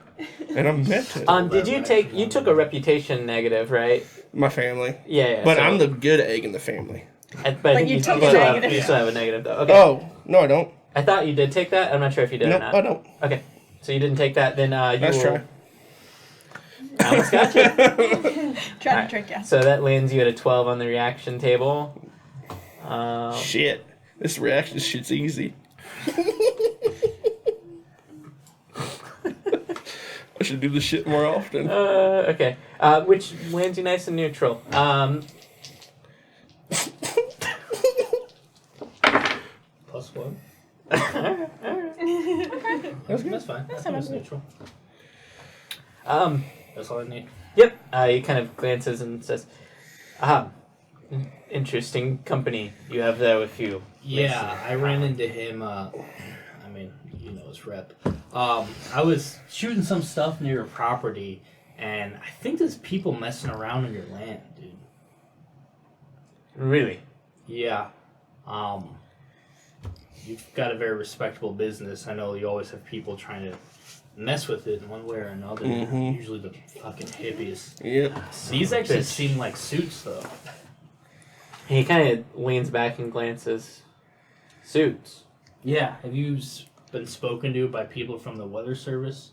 [SPEAKER 5] And I'm meant to.
[SPEAKER 1] Did you took a reputation negative, right?
[SPEAKER 5] My family.
[SPEAKER 1] Yeah.
[SPEAKER 5] But
[SPEAKER 1] so,
[SPEAKER 5] I'm the good egg in the family.
[SPEAKER 1] I think
[SPEAKER 4] you took
[SPEAKER 1] still
[SPEAKER 4] a
[SPEAKER 1] have,
[SPEAKER 4] negative.
[SPEAKER 1] you still have a negative though. Okay.
[SPEAKER 5] Oh, no, I don't.
[SPEAKER 1] I thought you did take that. I'm not sure if you did or
[SPEAKER 5] Nope,
[SPEAKER 1] not.
[SPEAKER 5] I don't.
[SPEAKER 1] Okay. So you didn't take that, then you
[SPEAKER 5] Let's
[SPEAKER 1] will...
[SPEAKER 5] try.
[SPEAKER 1] I almost got you.
[SPEAKER 4] Trying to trick you.
[SPEAKER 1] So that lands you at a 12 on the reaction table.
[SPEAKER 5] Shit. This reaction shit's easy. I should do this shit more often.
[SPEAKER 1] Okay. Which lands you nice and neutral.
[SPEAKER 3] +1.
[SPEAKER 5] That's good.
[SPEAKER 3] That's fine. That's neutral. That's all I need.
[SPEAKER 1] Yep. He kind of glances and says, interesting company you have there with you.
[SPEAKER 3] Yeah, I ran into him. His rep. I was shooting some stuff near your property, and I think there's people messing around in your land, dude.
[SPEAKER 1] Really?
[SPEAKER 3] Yeah. you've got a very respectable business. I know you always have people trying to mess with it in one way or another. Usually the fucking hippies.
[SPEAKER 5] Yep.
[SPEAKER 3] These actually seem like suits, though.
[SPEAKER 1] He kind of leans back and glances. Suits.
[SPEAKER 3] Yeah. Have you been spoken to by people from the weather service?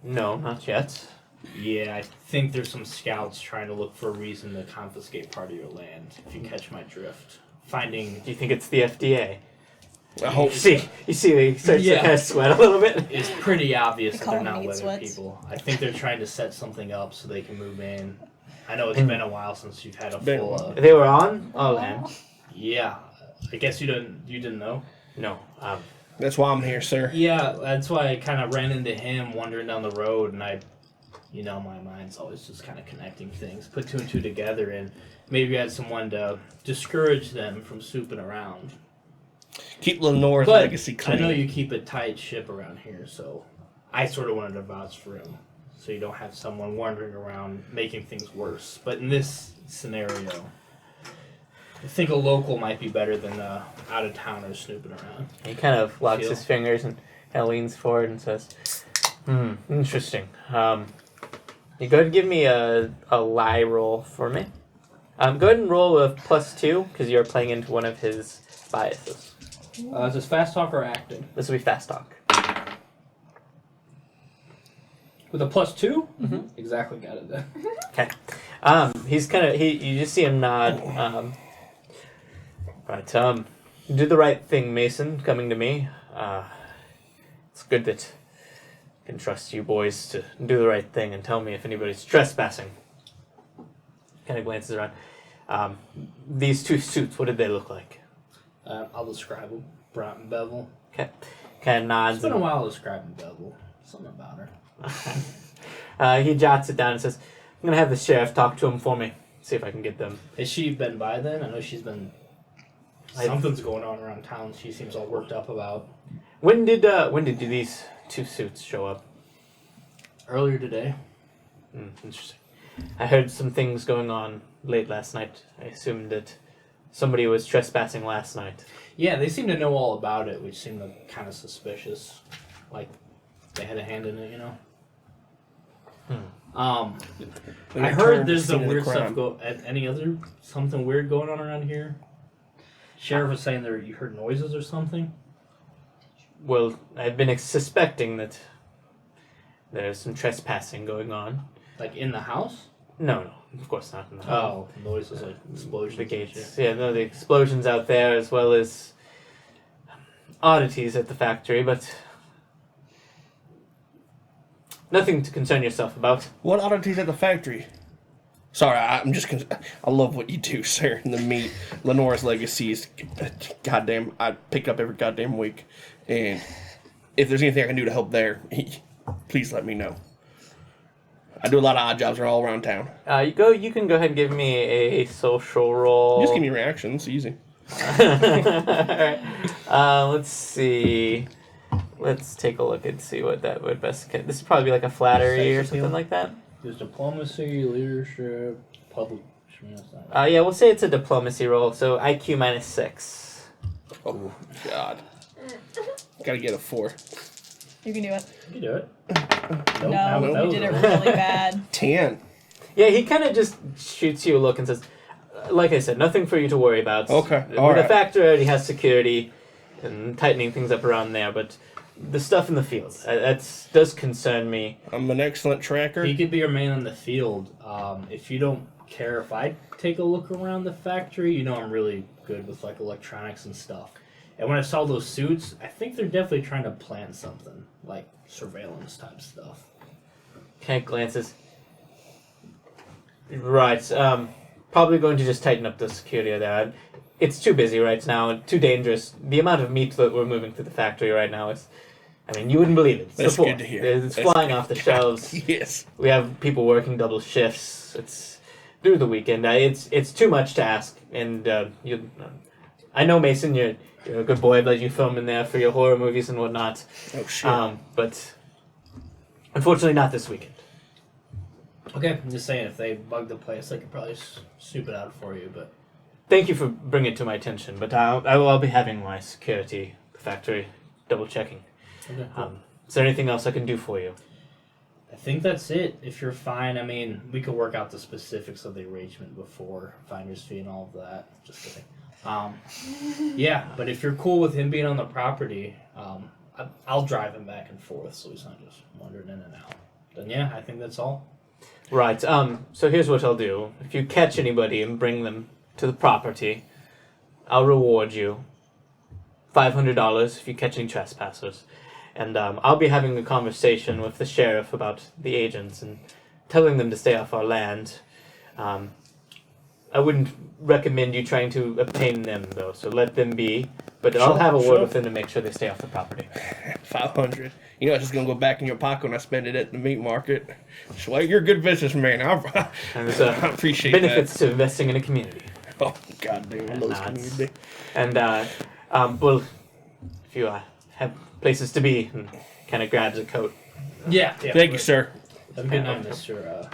[SPEAKER 1] No, not yet.
[SPEAKER 3] Yeah, I think there's some scouts trying to look for a reason to confiscate part of your land, if you catch my drift. Finding...
[SPEAKER 1] Do you think it's the FDA?
[SPEAKER 5] I hope
[SPEAKER 1] You see, he starts to kind of sweat a little bit.
[SPEAKER 3] It's pretty obvious that they're not
[SPEAKER 4] Economy
[SPEAKER 3] weather
[SPEAKER 4] sweats.
[SPEAKER 3] people. I think they're trying to set something up so they can move in. I know it's been a while since you've had a full...
[SPEAKER 1] They were on our land.
[SPEAKER 3] Yeah. I guess you didn't know?
[SPEAKER 1] No.
[SPEAKER 5] that's why I'm here, sir.
[SPEAKER 3] Yeah, that's why I kind of ran into him wandering down the road, and my mind's always just kind of connecting things. Put two and two together, and maybe I had someone to discourage them from snooping around.
[SPEAKER 5] Keep Lenora's
[SPEAKER 3] But
[SPEAKER 5] legacy clean.
[SPEAKER 3] I know you keep a tight ship around here, so I sort of wanted to vouch for him, so you don't have someone wandering around making things worse. But in this scenario, I think a local might be better than out-of-towners snooping around.
[SPEAKER 1] He kind of locks
[SPEAKER 3] Feel?
[SPEAKER 1] his fingers and kind of leans forward and says, interesting. You go ahead and give me a lie roll for me. Go ahead and roll a +2, because you're playing into one of his biases.
[SPEAKER 3] Is this fast talk or acting?
[SPEAKER 1] This will be fast talk.
[SPEAKER 3] With a +2?
[SPEAKER 1] Mm-hmm.
[SPEAKER 3] Exactly, got it then.
[SPEAKER 1] Okay. He's kind of, you just see him nod. Right, do the right thing, Mason, coming to me. It's good that I can trust you boys to do the right thing and tell me if anybody's trespassing. Kind of glances around. These two suits, what did they look like?
[SPEAKER 3] I'll describe them. Brown bevel.
[SPEAKER 1] Okay. Kind of nods.
[SPEAKER 3] It's been a while describing bevel. Something about her.
[SPEAKER 1] He jots it down and says, I'm going to have the sheriff talk to him for me. See if I can get them.
[SPEAKER 3] Has she been by then? I know she's been... Something's going on around town she seems all worked up about.
[SPEAKER 1] When did these two suits show up?
[SPEAKER 3] Earlier today.
[SPEAKER 1] Interesting. I heard some things going on late last night. I assumed that somebody was trespassing last night.
[SPEAKER 3] Yeah, they seem to know all about it, which seemed kind of suspicious. Like, they had a hand in it, you know? I heard there's some weird stuff something weird going on around here. Sheriff was saying you heard noises or something.
[SPEAKER 1] Well, I've been suspecting that there's some trespassing going on.
[SPEAKER 3] Like in the house?
[SPEAKER 1] No, of course not in the house.
[SPEAKER 3] Oh, noises like explosions.
[SPEAKER 1] The gates. Yeah, no, the explosions out there as well as oddities at the factory, but nothing to concern yourself about.
[SPEAKER 5] What oddities at the factory? Sorry, I'm just. I love what you do, sir. And the meat, Lenora's legacy is goddamn. I pick up every goddamn week, and if there's anything I can do to help there, please let me know. I do a lot of odd jobs all around town.
[SPEAKER 1] You can go ahead and give me a social roll.
[SPEAKER 5] Just give me reactions, easy.
[SPEAKER 1] Alright. Let's see. Let's take a look and see what that would best. This would probably be like a flattery or something like that.
[SPEAKER 3] There's diplomacy, leadership, public.
[SPEAKER 1] Yeah, we'll say it's a diplomacy roll. So IQ -6.
[SPEAKER 5] Oh God. Gotta get a 4.
[SPEAKER 4] You can do it.
[SPEAKER 3] You can do it.
[SPEAKER 4] No, you did it really bad.
[SPEAKER 5] 10.
[SPEAKER 1] Yeah, he kind of just shoots you a look and says, like I said, nothing for you to worry about.
[SPEAKER 5] Okay,
[SPEAKER 1] The
[SPEAKER 5] alright.
[SPEAKER 1] factory already has security and tightening things up around there, but the stuff in the field, that does concern me.
[SPEAKER 5] I'm an excellent tracker.
[SPEAKER 3] He could be your man in the field. If you don't care if I take a look around the factory, you know I'm really good with like electronics and stuff. And when I saw those suits, I think they're definitely trying to plan something, like surveillance type stuff.
[SPEAKER 1] Kent glances. Right, probably going to just tighten up the security there. It's too busy right now, too dangerous. The amount of meat that we're moving through the factory right now is... I mean, you wouldn't believe it.
[SPEAKER 5] That's good to hear.
[SPEAKER 1] It's
[SPEAKER 5] That's
[SPEAKER 1] flying
[SPEAKER 5] good.
[SPEAKER 1] off the shelves.
[SPEAKER 5] Yes.
[SPEAKER 1] We have people working double shifts. It's through the weekend. It's too much to ask. And I know, Mason, you're a good boy. I'd let you film in there for your horror movies and whatnot.
[SPEAKER 5] Oh shit.
[SPEAKER 1] But unfortunately, not this weekend.
[SPEAKER 3] Okay, I'm just saying if they bug the place, I could probably snoop it out for you, but
[SPEAKER 1] Thank you for bringing it to my attention, but I'll be having my security factory double checking.
[SPEAKER 3] Okay, cool.
[SPEAKER 1] Is there anything else I can do for you?
[SPEAKER 3] I think that's it. If you're fine, I mean, we could work out the specifics of the arrangement before finder's fee and all of that. Just kidding. Yeah, but if you're cool with him being on the property, I'll drive him back and forth so he's not just wandering in and out. Then yeah, I think that's all.
[SPEAKER 1] Right. So here's what I'll do. If you catch anybody and bring them to the property, I'll reward you $500 if you catch any trespassers. And I'll be having a conversation with the sheriff about the agents and telling them to stay off our land. I wouldn't recommend you trying to obtain them, though, so let them be. But I'll have a word with them to make sure they stay off the property.
[SPEAKER 5] 500. You know, it's just gonna go back in your pocket when I spend it at the meat market. So, well, you're a good businessman.
[SPEAKER 1] And there's
[SPEAKER 5] I appreciate
[SPEAKER 1] benefits to investing in a community.
[SPEAKER 5] that. Oh, God damn, I love this community.
[SPEAKER 1] And, well, if you have places to be, and kind of grabs a coat.
[SPEAKER 3] Yeah.
[SPEAKER 5] Thank you, sir.
[SPEAKER 3] Have a good night, Mr.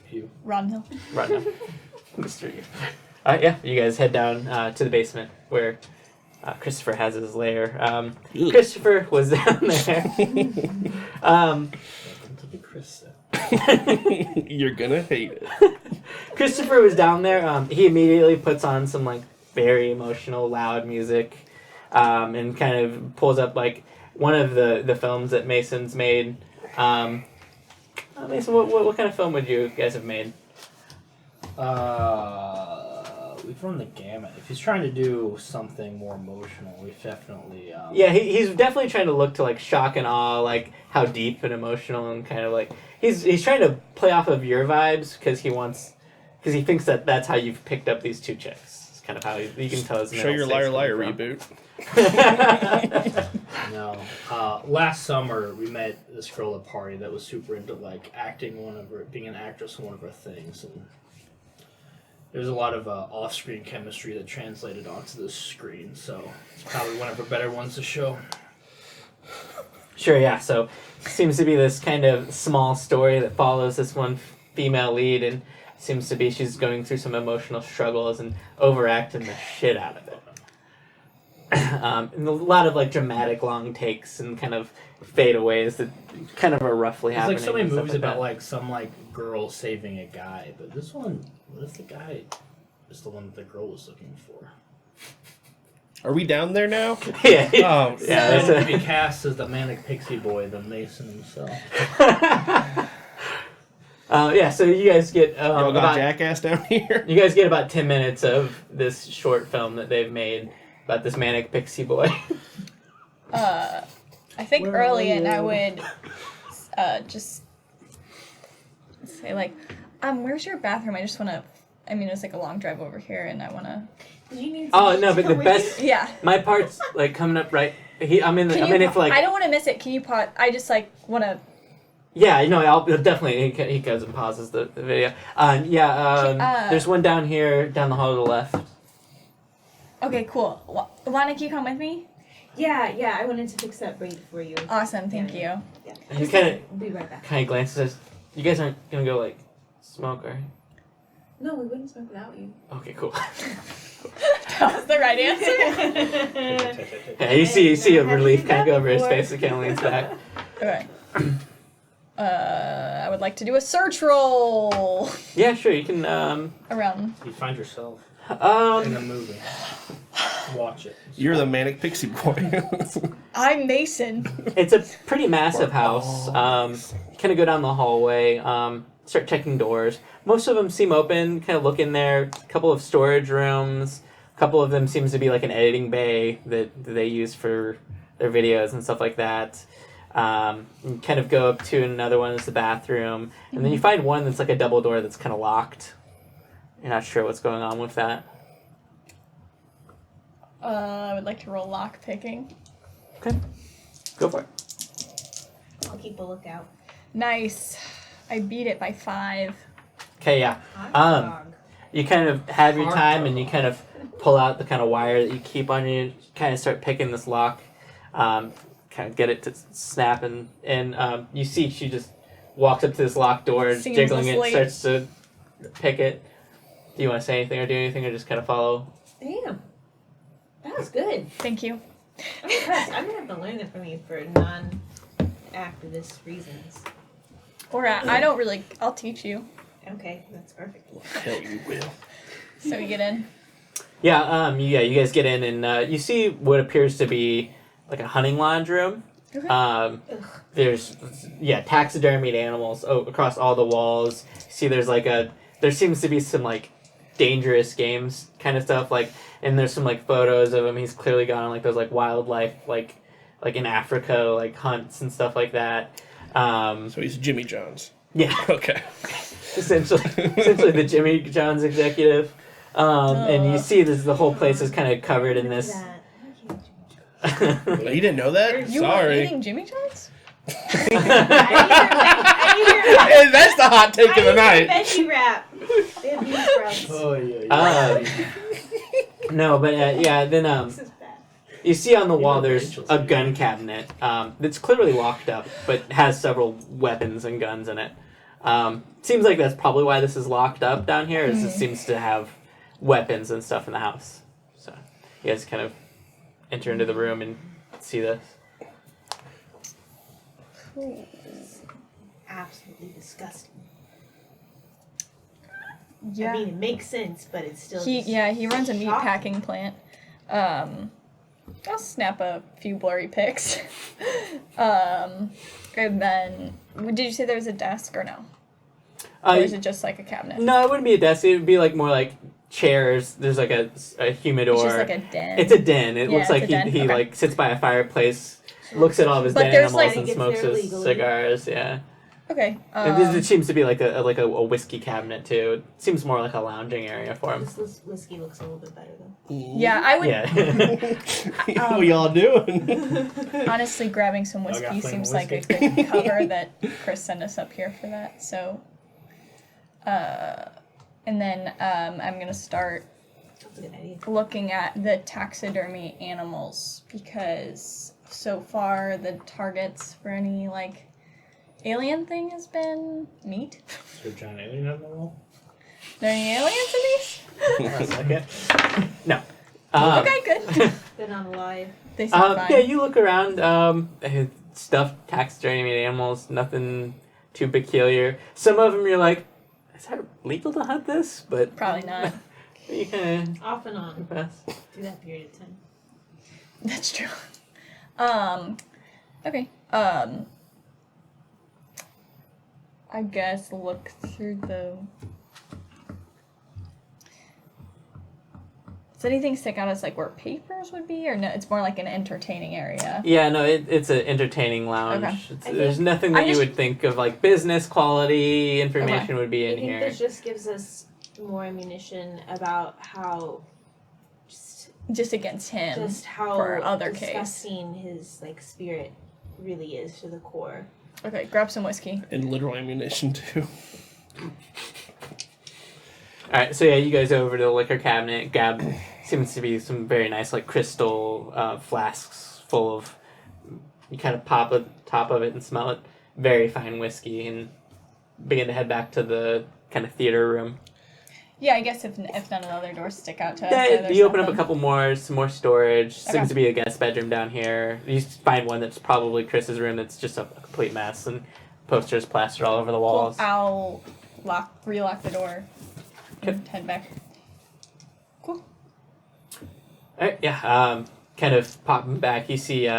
[SPEAKER 3] Hugh.
[SPEAKER 4] Ron Hill.
[SPEAKER 1] Right now. Mr. Yeah, you guys head down to the basement where Christopher has his lair. Christopher was down there.
[SPEAKER 3] Welcome to the Chris set.
[SPEAKER 5] You're gonna hate it.
[SPEAKER 1] Christopher was down there. He immediately puts on some like very emotional, loud music, and kind of pulls up like one of the films that Mason's made. Mason, what kind of film would you guys have made?
[SPEAKER 3] We've run the gamut. If he's trying to do something more emotional, we've definitely.
[SPEAKER 1] Yeah, he's definitely trying to look to like shock and awe, like how deep and emotional and kind of like he's trying to play off of your vibes because he thinks that that's how you've picked up these two chicks. It's kind of how you can tell his
[SPEAKER 5] Show your
[SPEAKER 1] mental
[SPEAKER 5] liar
[SPEAKER 1] state's
[SPEAKER 5] liar
[SPEAKER 1] coming from.
[SPEAKER 5] reboot.
[SPEAKER 3] No. Last summer we met this girl at a party that was super into like acting, being an actress in one of her things, and there's a lot of off-screen chemistry that translated onto the screen, so it's probably one of her better ones to show.
[SPEAKER 1] Sure, yeah. So seems to be this kind of small story that follows this one female lead, and seems to be she's going through some emotional struggles and overacting the shit out of it. And a lot of like dramatic long takes and kind of fadeaways that kind of are roughly
[SPEAKER 3] There's
[SPEAKER 1] happening.
[SPEAKER 3] like so many
[SPEAKER 1] and stuff
[SPEAKER 3] movies
[SPEAKER 1] like
[SPEAKER 3] about
[SPEAKER 1] that.
[SPEAKER 3] like some like girl saving a guy, but this one, what if the guy is the one that the girl was looking for?
[SPEAKER 5] Are we down there now?
[SPEAKER 1] yeah.
[SPEAKER 5] Oh,
[SPEAKER 1] Yeah,
[SPEAKER 3] So
[SPEAKER 1] that's
[SPEAKER 3] to
[SPEAKER 1] a-
[SPEAKER 3] be cast as the manic pixie boy, the Mason himself.
[SPEAKER 1] Yeah, so you guys get
[SPEAKER 5] Y'all got
[SPEAKER 1] about
[SPEAKER 5] Jackass down here?
[SPEAKER 1] you guys get about 10 minutes of this short film that they've made about this manic pixie boy.
[SPEAKER 4] I think
[SPEAKER 3] Where
[SPEAKER 4] early
[SPEAKER 3] are
[SPEAKER 4] and I
[SPEAKER 3] you?
[SPEAKER 4] would just say like, where's your bathroom? I just wanna. I mean, it's like a long drive over here, and I wanna.
[SPEAKER 2] Do you need
[SPEAKER 1] Oh
[SPEAKER 2] some
[SPEAKER 1] no, but the
[SPEAKER 2] with
[SPEAKER 1] best
[SPEAKER 4] Yeah.
[SPEAKER 1] my part's like coming up right. I'm in it for like
[SPEAKER 4] I don't want to miss it. Can you pause? I just like want to.
[SPEAKER 1] yeah, I'll definitely he goes and pauses the video. There's one down here down the hall to the left.
[SPEAKER 4] Okay, cool. Lana, can you come with me?
[SPEAKER 2] Yeah, I wanted to fix that braid for you.
[SPEAKER 4] Awesome, thank you.
[SPEAKER 2] Yeah.
[SPEAKER 1] And he kind
[SPEAKER 2] We'll be right back.
[SPEAKER 1] of glances and says, "You guys aren't gonna go like smoke, right?"
[SPEAKER 2] No, we wouldn't smoke without you.
[SPEAKER 1] Okay, cool.
[SPEAKER 4] That was the right answer.
[SPEAKER 1] Yeah, you see a relief kind of go over his face. He kind of leans back.
[SPEAKER 4] Okay. I would like to do a search roll
[SPEAKER 1] Yeah, sure. You can.
[SPEAKER 4] around.
[SPEAKER 3] You find yourself in the
[SPEAKER 1] Um.
[SPEAKER 3] movie. Watch it.
[SPEAKER 5] You're the manic pixie boy.
[SPEAKER 4] I'm Mason.
[SPEAKER 1] It's a pretty massive house. Kind of go down the hallway. Start checking doors. Most of them seem open. Kind of look in there. A couple of storage rooms. A couple of them seems to be like an editing bay that they use for their videos and stuff like that. You kind of go up to another one that's the bathroom, and then you find one that's like a double door that's kind of locked. You're not sure what's going on with that.
[SPEAKER 4] I would like to roll lock picking.
[SPEAKER 1] Okay, go for it.
[SPEAKER 2] I'll keep a lookout.
[SPEAKER 4] Nice. I beat it by 5.
[SPEAKER 1] Okay, yeah.
[SPEAKER 2] Hot dog.
[SPEAKER 1] You kind of have your
[SPEAKER 3] Hard
[SPEAKER 1] time,
[SPEAKER 3] dog.
[SPEAKER 1] and you kind of pull out the kind of wire that you keep on you. Kind of start picking this lock. Kind of get it to snap, and you see she just walks up to this locked door,
[SPEAKER 4] Seems
[SPEAKER 1] jiggling it,
[SPEAKER 4] asleep.
[SPEAKER 1] starts to pick it. Do you want to say anything or do anything, or just kind of follow?
[SPEAKER 2] Damn. That was good.
[SPEAKER 4] Thank you.
[SPEAKER 2] I'm impressed. I'm gonna have to learn that from you for non-activist reasons.
[SPEAKER 4] Or I don't really. I'll teach you.
[SPEAKER 2] Okay, that's perfect.
[SPEAKER 5] Hell, you will.
[SPEAKER 4] So we get in.
[SPEAKER 1] Yeah, you guys get in and you see what appears to be like a hunting lodge room.
[SPEAKER 4] Okay.
[SPEAKER 1] There's taxidermied animals across all the walls. You see, there seems to be some like dangerous games kind of stuff, like, and there's some like photos of him. He's clearly gone on like those like wildlife like in Africa like hunts and stuff like that.
[SPEAKER 5] So he's Jimmy John's.
[SPEAKER 1] Yeah.
[SPEAKER 5] Okay.
[SPEAKER 1] essentially the Jimmy John's executive. And you see the whole place is kind of covered in this.
[SPEAKER 5] You didn't know that?
[SPEAKER 4] You
[SPEAKER 5] Sorry.
[SPEAKER 4] were eating Jimmy John's?
[SPEAKER 2] I
[SPEAKER 5] Hey, that's the hot take of the night.
[SPEAKER 2] Veggie wrap. They have beef wraps.
[SPEAKER 3] Oh yeah.
[SPEAKER 1] No, but then
[SPEAKER 2] This is bad.
[SPEAKER 1] you see on the wall
[SPEAKER 3] know,
[SPEAKER 1] there's
[SPEAKER 3] Rachel's
[SPEAKER 1] a
[SPEAKER 3] here.
[SPEAKER 1] gun cabinet that's clearly locked up, but has several weapons and guns in it. Seems like that's probably why this is locked up down here. Is it seems to have weapons and stuff in the house. So you guys kind of enter into the room and see this.
[SPEAKER 4] Cool.
[SPEAKER 2] Absolutely disgusting.
[SPEAKER 4] Yeah.
[SPEAKER 2] I mean, it makes sense, but it's still.
[SPEAKER 4] He runs a meat
[SPEAKER 2] shocking.
[SPEAKER 4] packing plant. I'll snap a few blurry pics. And then, did you say there was a desk or no? Or is it just like a cabinet?
[SPEAKER 1] No, it wouldn't be a desk. It would be like more like chairs. There's like a humidor.
[SPEAKER 4] It's just like a den.
[SPEAKER 1] It's a den. It
[SPEAKER 4] Yeah,
[SPEAKER 1] looks like
[SPEAKER 4] it's a den.
[SPEAKER 1] he
[SPEAKER 4] Okay.
[SPEAKER 1] like sits by a fireplace, looks at all of his
[SPEAKER 4] But
[SPEAKER 1] dead
[SPEAKER 4] there's,
[SPEAKER 1] animals
[SPEAKER 4] like,
[SPEAKER 1] and
[SPEAKER 2] it's
[SPEAKER 1] smokes
[SPEAKER 2] there
[SPEAKER 1] his
[SPEAKER 2] legally.
[SPEAKER 1] cigars. Yeah.
[SPEAKER 4] Okay.
[SPEAKER 1] It seems to be like a whiskey cabinet too. It seems more like a lounging area for him.
[SPEAKER 2] This whiskey looks a little bit better though.
[SPEAKER 4] Yeah, I would
[SPEAKER 1] Yeah.
[SPEAKER 5] What y'all doing?
[SPEAKER 4] honestly grabbing some
[SPEAKER 3] Y'all got
[SPEAKER 4] whiskey
[SPEAKER 3] flame
[SPEAKER 4] seems like a
[SPEAKER 3] whiskey?
[SPEAKER 4] good cover that Chris sent us up here for that. So, and then I'm gonna start
[SPEAKER 2] That's a good idea.
[SPEAKER 4] looking at the taxidermy animals because so far the targets for any like alien thing has been meat.
[SPEAKER 3] Is there a giant alien on the wall?
[SPEAKER 4] Are there any aliens in these?
[SPEAKER 3] One second.
[SPEAKER 1] No.
[SPEAKER 4] Okay, good.
[SPEAKER 2] They're not alive.
[SPEAKER 4] They seem fine.
[SPEAKER 1] Yeah, you look around. Stuffed taxidermy animals. Nothing too peculiar. Some of them you're like, is that legal to hunt this? But
[SPEAKER 4] Probably not.
[SPEAKER 1] you kind
[SPEAKER 2] Off and on
[SPEAKER 1] of pass.
[SPEAKER 2] through that period of time.
[SPEAKER 4] That's true. Okay. I guess look through the. Does anything stick out as like where papers would be, or no? It's more like an entertaining area.
[SPEAKER 1] Yeah, no, it's an entertaining lounge.
[SPEAKER 4] Okay.
[SPEAKER 1] There's nothing
[SPEAKER 4] I
[SPEAKER 1] that you
[SPEAKER 4] just-
[SPEAKER 1] would think of like business quality information would be
[SPEAKER 2] I
[SPEAKER 1] in
[SPEAKER 2] think
[SPEAKER 1] here.
[SPEAKER 2] this just gives us more ammunition about how
[SPEAKER 4] Just against him.
[SPEAKER 2] just how
[SPEAKER 4] for other case.
[SPEAKER 2] disgusting his like spirit really is to the core.
[SPEAKER 4] Okay, grab some whiskey.
[SPEAKER 5] And literal ammunition, too.
[SPEAKER 1] Alright, so yeah, you guys over to the liquor cabinet, grab seems to be some very nice like crystal flasks full of, you kind of pop the top of it and smell it, very fine whiskey, and begin to head back to the kind of theater room.
[SPEAKER 4] Yeah, I guess if none of the other doors stick out to us.
[SPEAKER 1] Yeah,
[SPEAKER 4] then there's
[SPEAKER 1] you open up a
[SPEAKER 4] nothing.
[SPEAKER 1] couple more, some more storage.
[SPEAKER 4] Okay.
[SPEAKER 1] Seems to be a guest bedroom down here. You find one that's probably Chris's room that's just a complete mess and posters plastered all over the
[SPEAKER 4] Cool.
[SPEAKER 1] walls.
[SPEAKER 4] I'll relock the door and head back. Cool.
[SPEAKER 1] Alright, yeah, kind of popping back, you see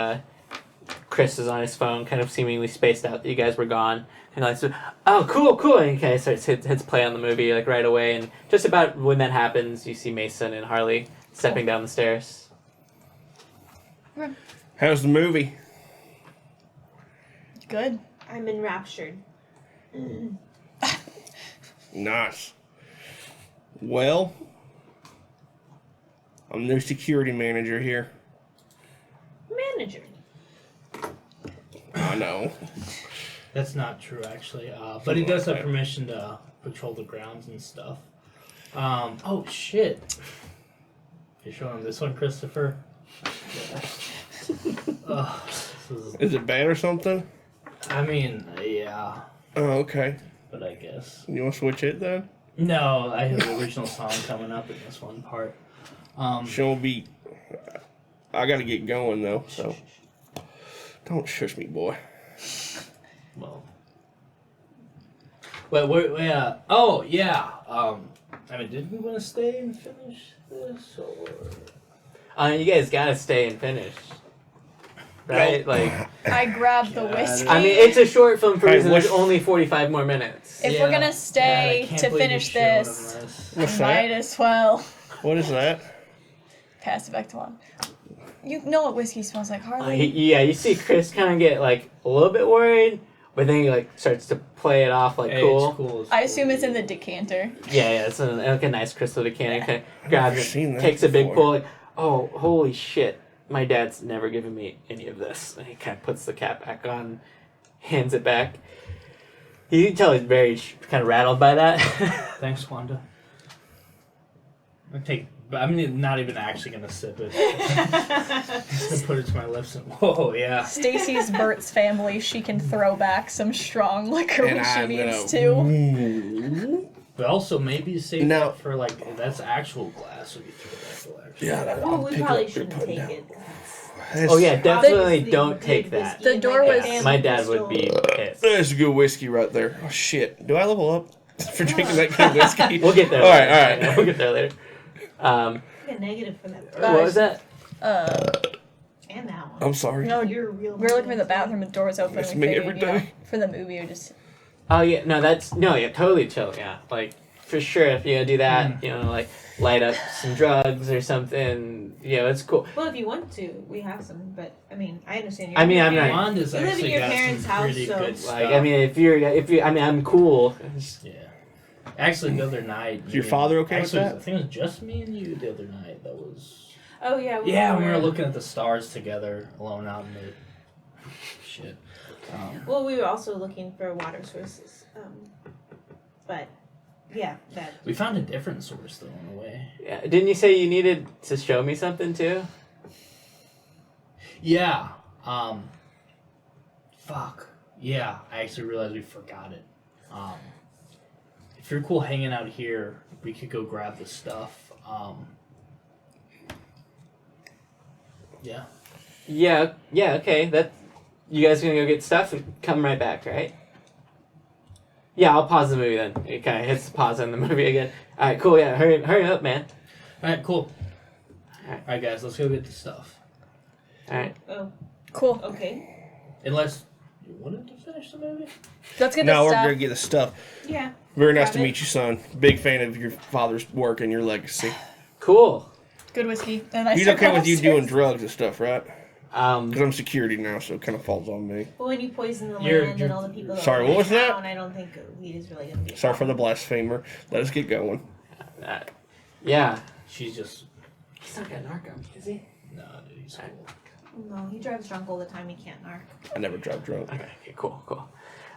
[SPEAKER 1] Chris is on his phone, kind of seemingly spaced out that you guys were gone. And like, oh, cool, and he kind of starts hits play on the movie like right away, and just about when that happens, you see Mason and Harley stepping down the stairs.
[SPEAKER 5] How's the movie?
[SPEAKER 4] Good.
[SPEAKER 2] I'm enraptured.
[SPEAKER 5] Nice. Well, I'm the new security manager here.
[SPEAKER 2] Manager.
[SPEAKER 5] I know.
[SPEAKER 3] That's not true, actually. But he does have permission to patrol the grounds and stuff. Oh shit! You showing him this one, Christopher?
[SPEAKER 5] Is it bad or something?
[SPEAKER 3] I mean, yeah,
[SPEAKER 5] Oh, okay.
[SPEAKER 3] but I guess.
[SPEAKER 5] You want to switch it then?
[SPEAKER 3] No, I have the original song coming up in this one part.
[SPEAKER 5] She'll be. I gotta get going though, so don't shush me, boy.
[SPEAKER 3] Well, yeah. Oh, yeah. I mean, did we want to stay and finish this, or?
[SPEAKER 1] You guys gotta stay and finish. Right? Like,
[SPEAKER 4] I grabbed the whiskey.
[SPEAKER 1] I mean, it's a short film for
[SPEAKER 5] Hey,
[SPEAKER 1] reason. There's
[SPEAKER 5] what-
[SPEAKER 1] only 45 more minutes.
[SPEAKER 4] If we're gonna stay to finish this,
[SPEAKER 5] What's
[SPEAKER 4] might
[SPEAKER 5] that?
[SPEAKER 4] as well
[SPEAKER 5] What is that?
[SPEAKER 4] pass it back to Juan. You know what whiskey smells like, Harley.
[SPEAKER 1] Yeah, you see Chris kind of get like a little bit worried, but then he like starts to play it off like cool.
[SPEAKER 3] It's cool.
[SPEAKER 4] I assume it's in the decanter.
[SPEAKER 1] Yeah, it's like a nice crystal decanter. Kind of grabs
[SPEAKER 5] Never seen
[SPEAKER 1] it,
[SPEAKER 5] that
[SPEAKER 1] takes a big
[SPEAKER 5] before.
[SPEAKER 1] pull. Like, oh, holy shit! My dad's never given me any of this. And he kind of puts the cap back on, hands it back. You can tell he's very kind of rattled by that.
[SPEAKER 3] Thanks, Wanda. I'm not even actually gonna sip it. Just gonna put it to my lips and whoa, yeah.
[SPEAKER 4] Stacy's Bert's family, she can throw back some strong liquor
[SPEAKER 5] And
[SPEAKER 4] when she
[SPEAKER 5] I'm
[SPEAKER 4] needs
[SPEAKER 5] gonna-
[SPEAKER 4] to.
[SPEAKER 3] But also maybe save
[SPEAKER 5] No.
[SPEAKER 3] that for like that's actual glass when you throw that actually.
[SPEAKER 5] Yeah,
[SPEAKER 2] Well,
[SPEAKER 5] I'll
[SPEAKER 2] we
[SPEAKER 5] pick up
[SPEAKER 2] probably
[SPEAKER 5] your
[SPEAKER 2] shouldn't
[SPEAKER 5] putting
[SPEAKER 2] take
[SPEAKER 5] down.
[SPEAKER 2] it.
[SPEAKER 1] Oh yeah, definitely
[SPEAKER 2] Obviously,
[SPEAKER 1] don't
[SPEAKER 2] good
[SPEAKER 1] take that.
[SPEAKER 2] whiskey
[SPEAKER 4] The
[SPEAKER 2] and,
[SPEAKER 4] door
[SPEAKER 2] like,
[SPEAKER 4] was-
[SPEAKER 2] family
[SPEAKER 1] My dad would be
[SPEAKER 2] crystal.
[SPEAKER 1] pissed.
[SPEAKER 5] There's good whiskey right there. Oh shit! Do I level up for drinking that good whiskey?
[SPEAKER 1] We'll get there.
[SPEAKER 5] All right,
[SPEAKER 1] later.
[SPEAKER 5] all right.
[SPEAKER 1] We'll get there later.
[SPEAKER 2] Get negative for that.
[SPEAKER 1] What was that?
[SPEAKER 2] And that one.
[SPEAKER 5] I'm sorry.
[SPEAKER 4] No,
[SPEAKER 2] You're a real.
[SPEAKER 4] we were looking for the bathroom, the door was open.
[SPEAKER 5] It's
[SPEAKER 4] We
[SPEAKER 5] me
[SPEAKER 4] figured,
[SPEAKER 5] every
[SPEAKER 4] you know,
[SPEAKER 5] day.
[SPEAKER 4] for the movie, or just
[SPEAKER 1] Oh yeah, no, totally chill. Yeah, like for sure. If you're gonna do that, you know, like light up some drugs or something. Yeah, it's cool.
[SPEAKER 2] Well, if you want to, we have some. But I mean, I understand.
[SPEAKER 1] I mean, I'm not-
[SPEAKER 3] Wanda's
[SPEAKER 2] You live in
[SPEAKER 3] actually
[SPEAKER 2] your
[SPEAKER 3] got
[SPEAKER 2] parents'
[SPEAKER 3] some
[SPEAKER 2] house,
[SPEAKER 3] pretty
[SPEAKER 2] so-
[SPEAKER 3] good stuff.
[SPEAKER 1] Like, I mean, if you, I mean, I'm cool.
[SPEAKER 3] Yeah. Actually, the other night.
[SPEAKER 5] Is your father okay with
[SPEAKER 3] actually,
[SPEAKER 5] that?
[SPEAKER 3] I think it was just me and you the other night. That was.
[SPEAKER 2] Oh yeah.
[SPEAKER 3] Yeah, we were looking at the stars together, alone out in the. Shit.
[SPEAKER 2] Well, we were also looking for water sources. But yeah, that.
[SPEAKER 3] We found a different source though on the way.
[SPEAKER 1] Yeah, didn't you say you needed to show me something too?
[SPEAKER 3] Yeah. Fuck. Yeah, I actually realized we forgot it. If you're cool hanging out here, we could go grab the stuff. Yeah.
[SPEAKER 1] Yeah, okay. That you guys gonna go get stuff and come right back, right? Yeah, I'll pause the movie then. It kind of hits the pause on the movie again. All right, cool. Yeah, hurry up, man.
[SPEAKER 3] All right, cool.
[SPEAKER 1] Alright.
[SPEAKER 3] All right, guys, let's go get the stuff.
[SPEAKER 1] All right.
[SPEAKER 2] Oh,
[SPEAKER 4] cool.
[SPEAKER 2] okay.
[SPEAKER 3] Unless you wanted to finish the movie.
[SPEAKER 4] Let's get
[SPEAKER 5] No,
[SPEAKER 4] the
[SPEAKER 5] we're
[SPEAKER 4] stuff.
[SPEAKER 5] gonna get the stuff.
[SPEAKER 2] Yeah.
[SPEAKER 5] Very nice
[SPEAKER 2] Grab
[SPEAKER 5] to
[SPEAKER 2] it.
[SPEAKER 5] meet you, son. Big fan of your father's work and your legacy.
[SPEAKER 1] Cool.
[SPEAKER 4] Good whiskey. And I
[SPEAKER 5] He's
[SPEAKER 4] start
[SPEAKER 5] okay
[SPEAKER 4] going
[SPEAKER 5] with you
[SPEAKER 4] upstairs.
[SPEAKER 5] doing drugs and stuff, right?
[SPEAKER 1] Um,
[SPEAKER 5] Because I'm security now, so it kind of falls on me.
[SPEAKER 2] But when you poison the
[SPEAKER 3] You're-
[SPEAKER 2] land
[SPEAKER 3] you're-
[SPEAKER 2] and all the people that
[SPEAKER 5] Sorry,
[SPEAKER 2] live
[SPEAKER 5] what
[SPEAKER 2] in
[SPEAKER 5] was that?
[SPEAKER 2] town, I don't think weed is really going to be. a
[SPEAKER 5] Sorry for the
[SPEAKER 2] problem.
[SPEAKER 5] blasphemer. Let us get going.
[SPEAKER 1] yeah.
[SPEAKER 3] She's just
[SPEAKER 1] He's not got narc on me, is he?
[SPEAKER 3] no, dude. He's cool.
[SPEAKER 2] No, he drives drunk all the time. He can't narc.
[SPEAKER 5] I never drive drunk.
[SPEAKER 1] Okay, cool. All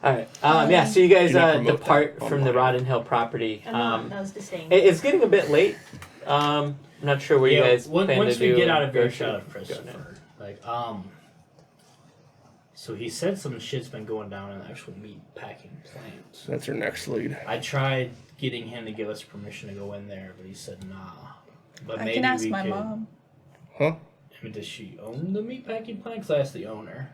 [SPEAKER 1] right. Yeah. So you guys
[SPEAKER 5] Do not promote
[SPEAKER 1] depart
[SPEAKER 5] that
[SPEAKER 1] from the
[SPEAKER 5] online.
[SPEAKER 1] Rodden Hill property.
[SPEAKER 2] That was disdain.
[SPEAKER 1] It's getting a bit late. I'm not sure where you guys plan
[SPEAKER 3] once
[SPEAKER 1] to
[SPEAKER 3] we
[SPEAKER 1] do.
[SPEAKER 3] get out of
[SPEAKER 1] go
[SPEAKER 3] earshot of
[SPEAKER 1] go now.
[SPEAKER 3] Christopher, like so he said some shit's been going down in the actual meat packing plant.
[SPEAKER 5] That's our next lead.
[SPEAKER 3] I tried getting him to give us permission to go in there, but he said nah. But
[SPEAKER 4] I
[SPEAKER 3] maybe
[SPEAKER 4] can ask
[SPEAKER 3] we
[SPEAKER 4] my
[SPEAKER 3] could.
[SPEAKER 4] mom.
[SPEAKER 5] Huh?
[SPEAKER 3] I mean, does she own the meat packing plant? 'Cause I asked the owner.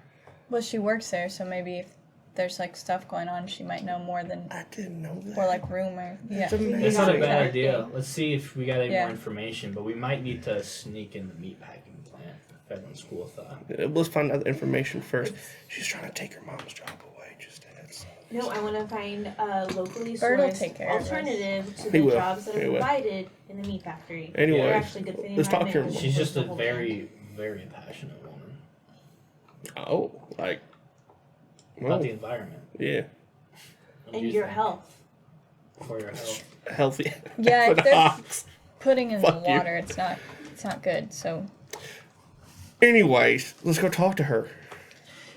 [SPEAKER 4] Well, she works there, so maybe if there's like stuff going on, she might know more than,
[SPEAKER 5] I didn't know that.
[SPEAKER 4] or like rumor. Yeah.
[SPEAKER 5] That's amazing.
[SPEAKER 3] That's not a
[SPEAKER 2] Yeah.
[SPEAKER 3] bad idea. Let's see if we got any
[SPEAKER 4] Yeah.
[SPEAKER 3] more information, but we might need to sneak in the meat packing plant. If everyone's cool with that.
[SPEAKER 5] Let's find out the information first. She's trying to take her mom's job away. Just it's,
[SPEAKER 2] No, I want to find a locally
[SPEAKER 4] Bird will
[SPEAKER 2] sourced
[SPEAKER 4] take care of us.
[SPEAKER 2] alternative to
[SPEAKER 5] He
[SPEAKER 2] the
[SPEAKER 5] will.
[SPEAKER 2] jobs that
[SPEAKER 5] He
[SPEAKER 2] are
[SPEAKER 5] will.
[SPEAKER 2] provided in the meat factory.
[SPEAKER 5] Anyway,
[SPEAKER 2] They're actually good for the
[SPEAKER 5] let's talk to
[SPEAKER 2] environment.
[SPEAKER 5] her.
[SPEAKER 3] She's just a
[SPEAKER 2] The whole
[SPEAKER 3] very, very passionate woman
[SPEAKER 5] oh, like.
[SPEAKER 3] about
[SPEAKER 5] Well,
[SPEAKER 3] the environment.
[SPEAKER 5] yeah.
[SPEAKER 3] What do
[SPEAKER 2] and
[SPEAKER 3] you
[SPEAKER 2] your
[SPEAKER 3] think?
[SPEAKER 2] health.
[SPEAKER 3] For your health.
[SPEAKER 5] Healthy.
[SPEAKER 4] Yeah,
[SPEAKER 5] For
[SPEAKER 4] if
[SPEAKER 5] the
[SPEAKER 4] they're
[SPEAKER 5] ox.
[SPEAKER 4] putting in the
[SPEAKER 5] Fuck you.
[SPEAKER 4] water, it's not good. So
[SPEAKER 5] Anyways, let's go talk to her.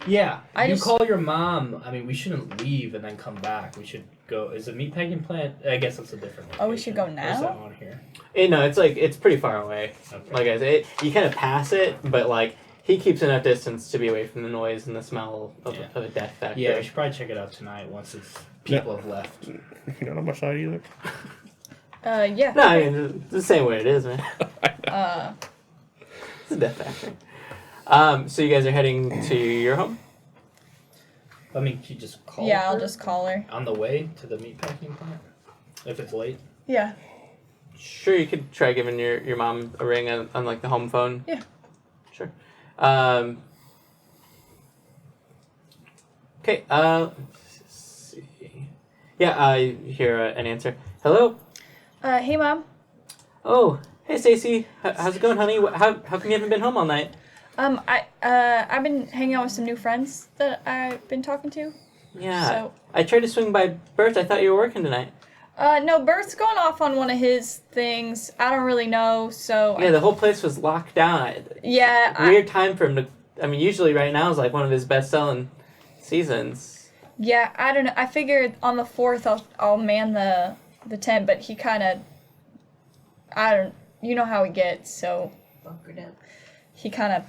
[SPEAKER 3] Yeah,
[SPEAKER 4] I
[SPEAKER 3] you
[SPEAKER 4] just-
[SPEAKER 3] call your mom. I mean, we shouldn't leave and then come back. We should go. Is the meatpacking plant? I guess that's a different.
[SPEAKER 4] Oh, we should go
[SPEAKER 3] location. Or is
[SPEAKER 4] now?
[SPEAKER 3] that on here?
[SPEAKER 1] No, it's pretty far away.
[SPEAKER 3] Okay.
[SPEAKER 1] Like I said, you kind of pass it, but like he keeps enough distance to be away from the noise and the smell of a death factory.
[SPEAKER 3] Yeah, we should probably check it out tonight once people have left.
[SPEAKER 5] You're not on my side either.
[SPEAKER 4] Yeah.
[SPEAKER 1] No, I mean, it's the same way it is, man. It's a death factory. So you guys are heading to your home?
[SPEAKER 3] I mean, can you just call
[SPEAKER 4] Yeah, I'll
[SPEAKER 3] her
[SPEAKER 4] just call her.
[SPEAKER 3] on the way to the meatpacking plant? If it's late?
[SPEAKER 4] Yeah.
[SPEAKER 1] Sure, you could try giving your mom a ring on like the home phone.
[SPEAKER 4] Yeah.
[SPEAKER 1] Sure. Okay. Let's see. Yeah. I hear an answer. Hello.
[SPEAKER 4] Hey, Mom.
[SPEAKER 1] Oh. Hey, Stacy. How's it going, honey? How come you haven't been home all night?
[SPEAKER 4] I've been hanging out with some new friends that I've been talking to.
[SPEAKER 1] Yeah.
[SPEAKER 4] So-
[SPEAKER 1] I tried to swing by Bert. I thought you were working tonight.
[SPEAKER 4] No, Bert's going off on one of his things. I don't really know, so...
[SPEAKER 1] Yeah, the whole place was locked down. Weird time for him to... I mean, usually right now is like one of his best-selling seasons.
[SPEAKER 4] Yeah, I don't know. I figured on the 4th I'll man the tent, but he kind of... You know how he gets, so...
[SPEAKER 2] Bunkered up.
[SPEAKER 4] He kind of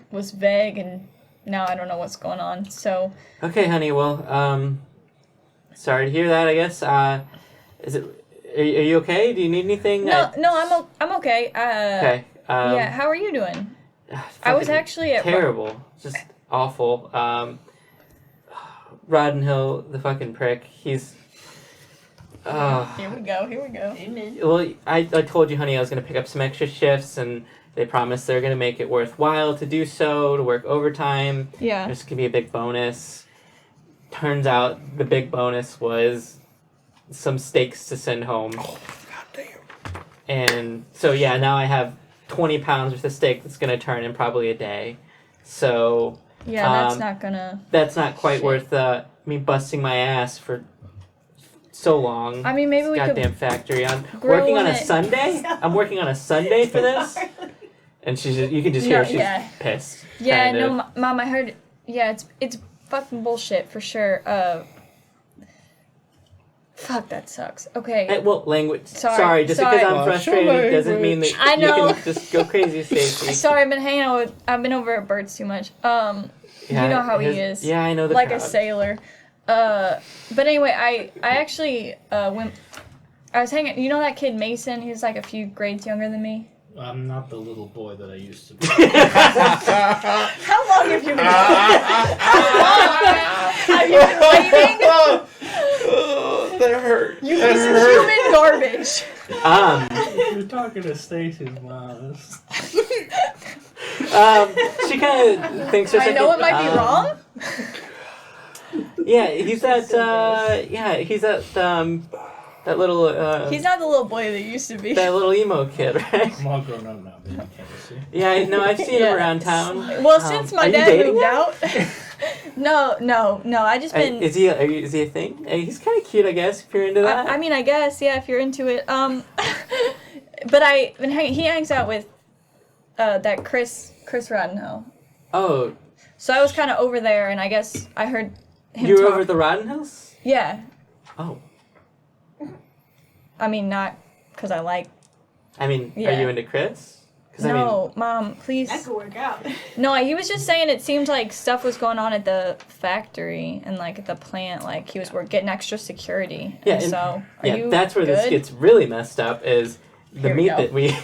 [SPEAKER 4] was vague, and now I don't know what's going on, so...
[SPEAKER 1] Okay, honey, well, sorry to hear that, I guess. Are you okay? Do you need anything?
[SPEAKER 4] No, I'm okay.
[SPEAKER 1] Okay.
[SPEAKER 4] Yeah, how are you doing? I was actually at...
[SPEAKER 1] Terrible. Just awful. Roddenhill, the fucking prick, he's...
[SPEAKER 4] Here we go.
[SPEAKER 2] Amen.
[SPEAKER 1] Well, I told you, honey, I was going to pick up some extra shifts, and they promised they're going to make it worthwhile to do so, to work overtime.
[SPEAKER 4] Yeah.
[SPEAKER 1] There's going to be a big bonus. Turns out the big bonus was some steaks to send home.
[SPEAKER 5] Oh, goddamn.
[SPEAKER 1] And so, yeah, now I have 20 pounds worth of steak that's going to turn in probably a day. So...
[SPEAKER 4] Yeah, that's not gonna...
[SPEAKER 1] That's not quite
[SPEAKER 4] Shit.
[SPEAKER 1] worth me busting my ass for so long.
[SPEAKER 4] I mean, maybe we could...
[SPEAKER 1] Goddamn factory. I'm
[SPEAKER 4] grill
[SPEAKER 1] working on a
[SPEAKER 4] it.
[SPEAKER 1] Sunday. I'm working on a Sunday for this. And you can just hear she's pissed.
[SPEAKER 4] Yeah,
[SPEAKER 1] kind of.
[SPEAKER 4] no, Mom, I heard... Yeah, it's fucking bullshit, for sure. Fuck, that sucks. Okay.
[SPEAKER 1] Hey, well, language.
[SPEAKER 4] Sorry,
[SPEAKER 1] just
[SPEAKER 4] sorry.
[SPEAKER 1] because I'm frustrated doesn't mean that
[SPEAKER 4] I know.
[SPEAKER 1] you can just go crazy, Stacey.
[SPEAKER 4] Sorry, I've been over at Bert's too much.
[SPEAKER 1] Yeah,
[SPEAKER 4] you know how he is.
[SPEAKER 1] Yeah, I know the
[SPEAKER 4] Like
[SPEAKER 1] crowd.
[SPEAKER 4] a sailor. But anyway, I actually went... I was hanging... You know that kid Mason? He's like a few grades younger than me.
[SPEAKER 3] I'm not the little boy that I used to be.
[SPEAKER 2] How long have you been
[SPEAKER 4] Have you been waiting?
[SPEAKER 5] Oh, that hurt.
[SPEAKER 4] You piece of human garbage.
[SPEAKER 3] You're talking to Stacy's mom.
[SPEAKER 1] She kind of thinks for a
[SPEAKER 4] I
[SPEAKER 1] second.
[SPEAKER 4] know it might be wrong.
[SPEAKER 1] Yeah, he's that that little
[SPEAKER 4] He's not the little boy that he used to be.
[SPEAKER 1] that little emo kid, right?
[SPEAKER 3] I'm all grown up now, baby. Can't you see?
[SPEAKER 1] Yeah, I've seen him
[SPEAKER 4] Yeah.
[SPEAKER 1] around town.
[SPEAKER 4] Well, since
[SPEAKER 1] are
[SPEAKER 4] my
[SPEAKER 1] you
[SPEAKER 4] dad
[SPEAKER 1] dating
[SPEAKER 4] moved
[SPEAKER 1] him?
[SPEAKER 4] out. No. I just been.
[SPEAKER 1] Is he a thing? He's kind of cute, I guess, if you're into that.
[SPEAKER 4] I mean, I guess, yeah, if you're into it. But he hangs out with that Chris Roddenhill.
[SPEAKER 1] Oh,
[SPEAKER 4] So I was kind of over there, and I guess I heard him
[SPEAKER 1] you were
[SPEAKER 4] talk.
[SPEAKER 1] over at the Roddenhills?
[SPEAKER 4] Yeah.
[SPEAKER 1] Oh,
[SPEAKER 4] I mean, not because I like.
[SPEAKER 1] I mean,
[SPEAKER 4] Yeah.
[SPEAKER 1] are you into Chris? 'Cause
[SPEAKER 4] No, Mom, please.
[SPEAKER 2] That could work out.
[SPEAKER 4] No, he was just saying it seemed like stuff was going on at the factory and like at the plant, like he was getting extra security.
[SPEAKER 1] Yeah,
[SPEAKER 4] and
[SPEAKER 1] and-
[SPEAKER 4] so are
[SPEAKER 1] yeah,
[SPEAKER 4] you
[SPEAKER 1] that's where this
[SPEAKER 4] good?
[SPEAKER 1] gets really messed up. Is the
[SPEAKER 4] Here we
[SPEAKER 1] meat
[SPEAKER 4] go.
[SPEAKER 1] that we,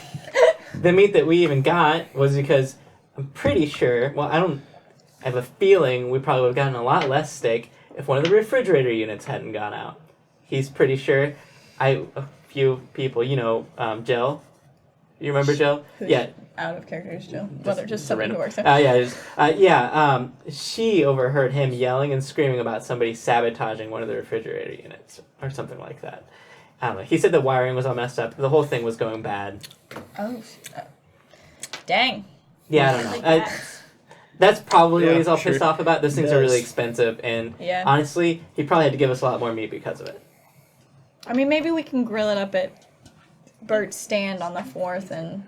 [SPEAKER 1] the meat that we even got was because I'm pretty sure. Well, I have a feeling we probably would have gotten a lot less steak if one of the refrigerator units hadn't gone out. He's pretty sure. A few people, Jill. You remember Jill?
[SPEAKER 4] Who's
[SPEAKER 1] Yeah.
[SPEAKER 4] out of character still. Whether just somebody who works there.
[SPEAKER 1] She overheard him yelling and screaming about somebody sabotaging one of the refrigerator units or something like that. I don't know. He said the wiring was all messed up. The whole thing was going bad.
[SPEAKER 4] Oh, dang.
[SPEAKER 1] Yeah, I don't know.
[SPEAKER 2] Like that.
[SPEAKER 1] That's probably what
[SPEAKER 5] Yeah,
[SPEAKER 1] he's all
[SPEAKER 5] sure.
[SPEAKER 1] pissed off about. Those things are really
[SPEAKER 5] Yes.
[SPEAKER 1] expensive, and
[SPEAKER 4] Yeah.
[SPEAKER 1] honestly, he probably had to give us a lot more meat because of it.
[SPEAKER 4] I mean, maybe we can grill it up at Bert's stand on the 4th and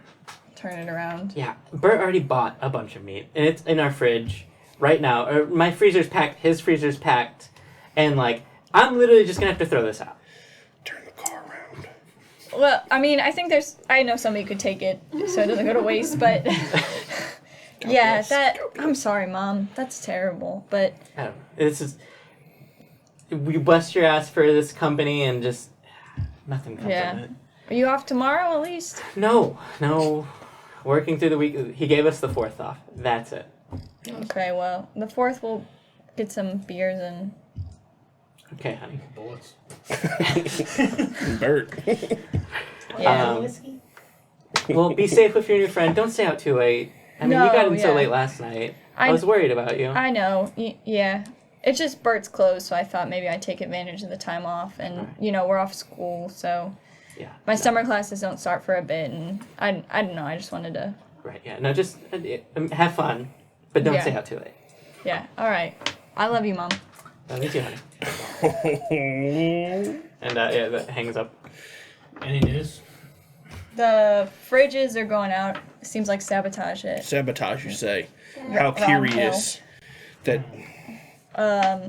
[SPEAKER 4] turn it around.
[SPEAKER 1] Yeah, Bert already bought a bunch of meat, and it's in our fridge right now. My freezer's packed, his freezer's packed, and I'm literally just gonna have to throw this out.
[SPEAKER 5] Turn the car around.
[SPEAKER 4] Well, I mean, I think I know somebody could take it so it doesn't go to waste, but
[SPEAKER 5] God
[SPEAKER 4] Yeah,
[SPEAKER 5] bless.
[SPEAKER 4] that.
[SPEAKER 5] God bless.
[SPEAKER 4] I'm sorry, Mom. That's terrible. But
[SPEAKER 1] I don't know. This is we bust your ass for this company and just nothing comes
[SPEAKER 4] Yeah.
[SPEAKER 1] of it.
[SPEAKER 4] are you off tomorrow at least?
[SPEAKER 1] No. Working through the week. He gave us the 4th off. That's it.
[SPEAKER 4] Okay, well, the 4th we'll get some beers and.
[SPEAKER 1] Okay, honey.
[SPEAKER 3] Bullets.
[SPEAKER 5] Bert.
[SPEAKER 4] Yeah.
[SPEAKER 2] Whiskey?
[SPEAKER 1] Well, be safe with your new friend. Don't stay out too late. I mean, you got in so
[SPEAKER 4] yeah.
[SPEAKER 1] late last night. I
[SPEAKER 4] I-
[SPEAKER 1] was worried about you.
[SPEAKER 4] I know. Yeah. It's just Bert's closed, so I thought maybe I'd take advantage of the time off. And,
[SPEAKER 1] Alright.
[SPEAKER 4] We're off school, so
[SPEAKER 1] Yeah.
[SPEAKER 4] my
[SPEAKER 1] no.
[SPEAKER 4] summer classes don't start for a bit. And I don't know. I just wanted to.
[SPEAKER 1] Right, yeah. No, just have fun, but don't
[SPEAKER 4] Yeah.
[SPEAKER 1] stay out too late.
[SPEAKER 4] Yeah. All right. I love you, Mom.
[SPEAKER 1] Me too, honey. And, yeah, that hangs up.
[SPEAKER 3] Any news?
[SPEAKER 4] The fridges are going out. Seems like sabotage it.
[SPEAKER 5] Sabotage, you say?
[SPEAKER 4] Yeah.
[SPEAKER 5] How curious that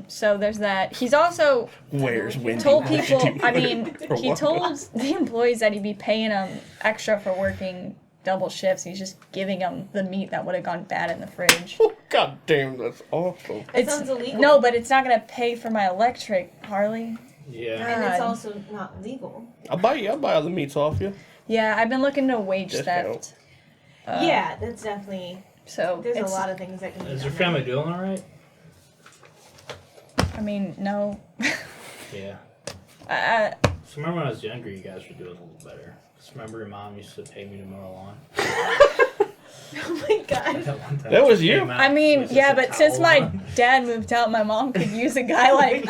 [SPEAKER 4] So there's that. He's also
[SPEAKER 5] where's Wendy?
[SPEAKER 4] told
[SPEAKER 5] What did
[SPEAKER 4] people.
[SPEAKER 5] you do?
[SPEAKER 4] I mean,
[SPEAKER 5] Or
[SPEAKER 4] he
[SPEAKER 5] what?
[SPEAKER 4] told the employees that he'd be paying them extra for working double shifts. He's just giving them the meat that would have gone bad in the fridge.
[SPEAKER 5] God damn, that's awful.
[SPEAKER 2] That sounds illegal.
[SPEAKER 4] No, but it's not gonna pay for my electric, Harley.
[SPEAKER 3] Yeah.
[SPEAKER 2] And it's
[SPEAKER 4] God.
[SPEAKER 2] also not legal.
[SPEAKER 5] I'll buy all the meats off you.
[SPEAKER 4] Yeah, I've been looking to wage
[SPEAKER 5] Discount.
[SPEAKER 4] theft.
[SPEAKER 2] Yeah, that's definitely.
[SPEAKER 4] So
[SPEAKER 2] There's a
[SPEAKER 4] it's-
[SPEAKER 2] lot of things that can be
[SPEAKER 3] Is
[SPEAKER 2] done
[SPEAKER 3] your family doing all right?
[SPEAKER 4] I mean, no.
[SPEAKER 3] Yeah.
[SPEAKER 4] I,
[SPEAKER 3] So remember when I was younger, you guys were doing a little better. Cause remember your mom used to pay me to mow the lawn.
[SPEAKER 2] Oh my god.
[SPEAKER 3] That one time
[SPEAKER 5] That was
[SPEAKER 3] she
[SPEAKER 5] you?
[SPEAKER 3] came out
[SPEAKER 4] I mean,
[SPEAKER 3] with just
[SPEAKER 4] yeah,
[SPEAKER 3] a
[SPEAKER 4] but since
[SPEAKER 3] towel
[SPEAKER 4] my
[SPEAKER 3] on.
[SPEAKER 4] dad moved out, my mom could use a guy like.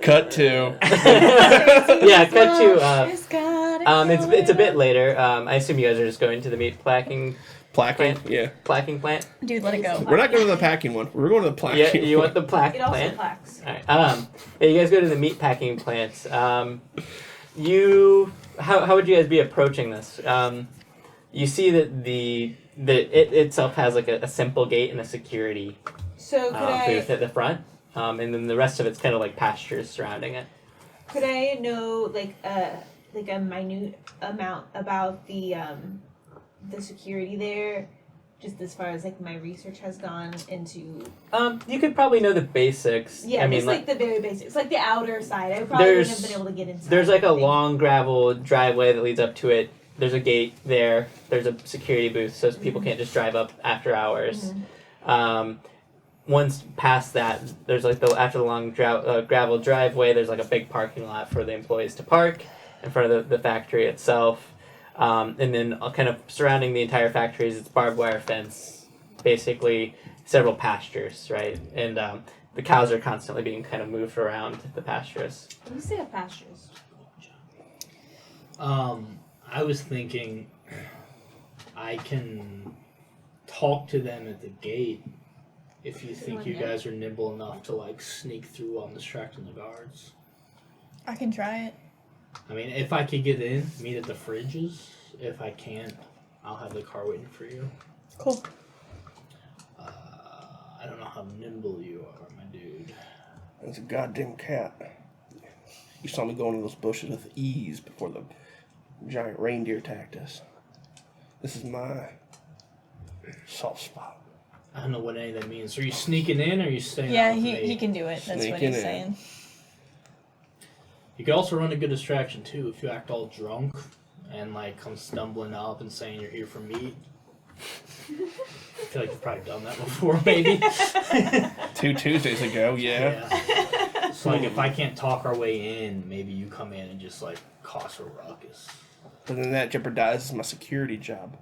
[SPEAKER 5] Cut to.
[SPEAKER 1] Yeah, cut to.
[SPEAKER 4] It's got
[SPEAKER 1] It's a bit later. I assume you guys are just going to the meat placking
[SPEAKER 5] Placking,
[SPEAKER 1] plant.
[SPEAKER 5] yeah.
[SPEAKER 1] Placking plant.
[SPEAKER 4] Dude, let it go.
[SPEAKER 5] We're not going to the packing one. We're going to the placking
[SPEAKER 1] Yeah, you
[SPEAKER 5] one.
[SPEAKER 1] want the plaque
[SPEAKER 2] It also
[SPEAKER 1] plant.
[SPEAKER 2] plaques.
[SPEAKER 1] All right. Yeah, you guys go to the meat packing plant. How would you guys be approaching this? You see that it itself has like a simple gate and a security
[SPEAKER 2] So
[SPEAKER 1] booth at the front, and then the rest of it's kind of like pastures surrounding it.
[SPEAKER 2] could I know like a minute amount about the security there, just as far as like my research has gone into?
[SPEAKER 1] You could probably know the basics.
[SPEAKER 2] Yeah,
[SPEAKER 1] I mean,
[SPEAKER 2] just like the very basics, like the outer side. I probably wouldn't have been able to get inside.
[SPEAKER 1] there's like a
[SPEAKER 2] I think.
[SPEAKER 1] long gravel driveway that leads up to it. There's a gate there. There's a security booth so people can't just drive up after hours. Once past that, there's like after the long gravel driveway, there's like a big parking lot for the employees to park in front of the factory itself. And then kind of surrounding the entire factory is its barbed wire fence, basically several pastures, right? And the cows are constantly being kind of moved around the pastures.
[SPEAKER 2] When you say have pastures,
[SPEAKER 3] I was thinking I can talk to them at the gate if you think you guys are nimble enough to like sneak through while I'm distracting the guards.
[SPEAKER 4] I can try it.
[SPEAKER 3] I mean, if I could get in, meet at the fridges. If I can't, I'll have the car waiting for you.
[SPEAKER 4] Cool.
[SPEAKER 3] I don't know how nimble you are, my dude.
[SPEAKER 5] It's a goddamn cat. You saw me go into those bushes with ease before the giant reindeer attacked us. This is my soft spot.
[SPEAKER 3] I don't know what any of that means. Are you sneaking in or are you staying
[SPEAKER 4] Yeah,
[SPEAKER 3] out with me?
[SPEAKER 4] he can do it. That's what
[SPEAKER 5] Sneaking
[SPEAKER 4] he's
[SPEAKER 5] in.
[SPEAKER 4] saying.
[SPEAKER 3] You could also run a good distraction too if you act all drunk and like come stumbling up and saying you're here for meat. I feel like you've probably done that before, maybe.
[SPEAKER 5] 2 Tuesdays ago, yeah.
[SPEAKER 3] Yeah. So like if I can't talk our way in, maybe you come in and just like cause a ruckus.
[SPEAKER 5] But then that jeopardizes my security job.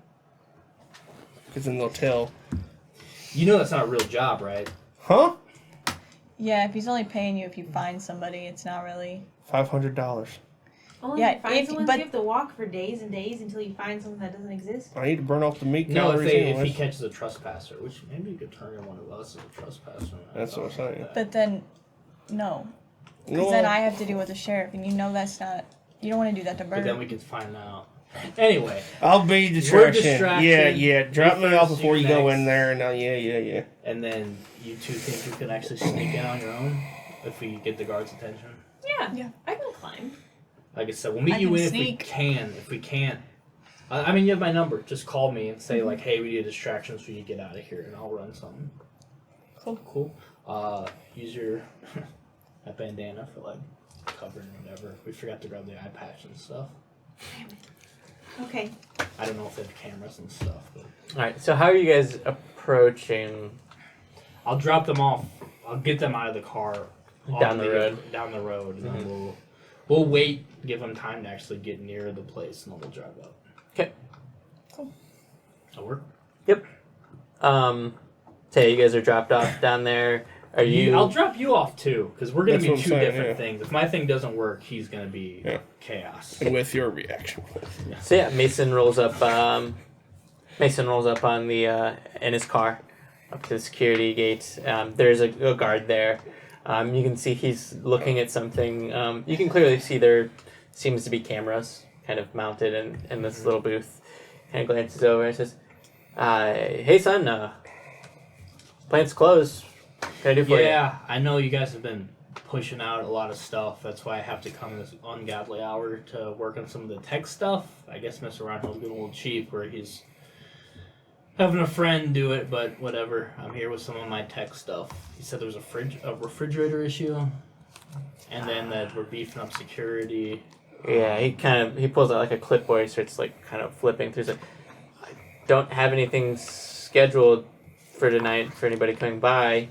[SPEAKER 5] Because then they'll tell,
[SPEAKER 3] You know that's not a real job, right?
[SPEAKER 5] huh?
[SPEAKER 4] Yeah, if he's only paying you if you find somebody, it's not really.
[SPEAKER 5] $500.
[SPEAKER 2] only
[SPEAKER 4] Yeah,
[SPEAKER 2] if you find
[SPEAKER 4] if-
[SPEAKER 2] someone,
[SPEAKER 4] but-
[SPEAKER 2] you have to walk for days and days until you find someone that doesn't exist.
[SPEAKER 5] I need to burn off the meat
[SPEAKER 3] No,
[SPEAKER 5] calories
[SPEAKER 3] if
[SPEAKER 5] anyways.
[SPEAKER 3] he catches a trespasser, which maybe you could turn in one of us as a trespasser.
[SPEAKER 5] That's what I'm saying.
[SPEAKER 4] But then, no.
[SPEAKER 5] You know
[SPEAKER 4] Because then
[SPEAKER 5] what?
[SPEAKER 4] I have to deal with the sheriff, and you know that's not. You don't want to do that to
[SPEAKER 3] But then
[SPEAKER 4] Bert.
[SPEAKER 3] we can find out. Anyway,
[SPEAKER 5] I'll be distraction.
[SPEAKER 3] distraction.
[SPEAKER 5] Yeah. Drop
[SPEAKER 3] You
[SPEAKER 5] me off
[SPEAKER 3] first,
[SPEAKER 5] before
[SPEAKER 3] you
[SPEAKER 5] you go
[SPEAKER 3] next.
[SPEAKER 5] in there. And yeah.
[SPEAKER 3] and then you two think you can actually sneak in on your own if we get the guards' attention?
[SPEAKER 2] Yeah.
[SPEAKER 4] Yeah.
[SPEAKER 2] I can climb.
[SPEAKER 3] Like I said, we'll meet
[SPEAKER 4] I
[SPEAKER 3] you
[SPEAKER 4] can
[SPEAKER 3] in
[SPEAKER 4] sneak.
[SPEAKER 3] if we can. If we can't, I mean, you have my number. Just call me and say, like, hey, we need a distraction so you get out of here, and I'll run something.
[SPEAKER 4] Cool.
[SPEAKER 3] Use your that bandana for, like, covering or whatever. We forgot to grab the eye patch and stuff.
[SPEAKER 2] Okay.
[SPEAKER 3] I don't know if they have cameras and stuff. But
[SPEAKER 1] Alright, so how are you guys approaching
[SPEAKER 3] I'll drop them off. I'll get them out of the car.
[SPEAKER 1] Down the road,
[SPEAKER 3] and then we'll wait, give them time to actually get near the place, and then we'll drive up.
[SPEAKER 1] Okay.
[SPEAKER 4] Cool.
[SPEAKER 3] That'll work.
[SPEAKER 1] Yep. Say you guys are dropped off down there. Are you?
[SPEAKER 3] I'll drop you off too, because we're gonna
[SPEAKER 5] That's
[SPEAKER 3] be
[SPEAKER 5] what I'm
[SPEAKER 3] two
[SPEAKER 5] saying,
[SPEAKER 3] different
[SPEAKER 5] yeah.
[SPEAKER 3] things. If my thing doesn't work, he's gonna be chaos.
[SPEAKER 5] And with your reaction.
[SPEAKER 1] So yeah, Mason rolls up. Mason rolls up on the in his car, up to the security gate. There's a guard there. You can see he's looking at something. You can clearly see there seems to be cameras kind of mounted in this little booth. Kind of glances over and says, "Hey son, plant's closed. What can I do for you?"
[SPEAKER 3] Yeah, I know you guys have been pushing out a lot of stuff. That's why I have to come this ungodly hour to work on some of the tech stuff. I guess Mr. Reinhold's getting a little cheap where he's having a friend do it, but whatever. I'm here with some of my tech stuff. He said there was a refrigerator issue, and then that we're beefing up security.
[SPEAKER 1] Yeah, he pulls out like a clipboard. He starts like kind of flipping through. He's like, "I don't have anything scheduled for tonight for anybody coming by."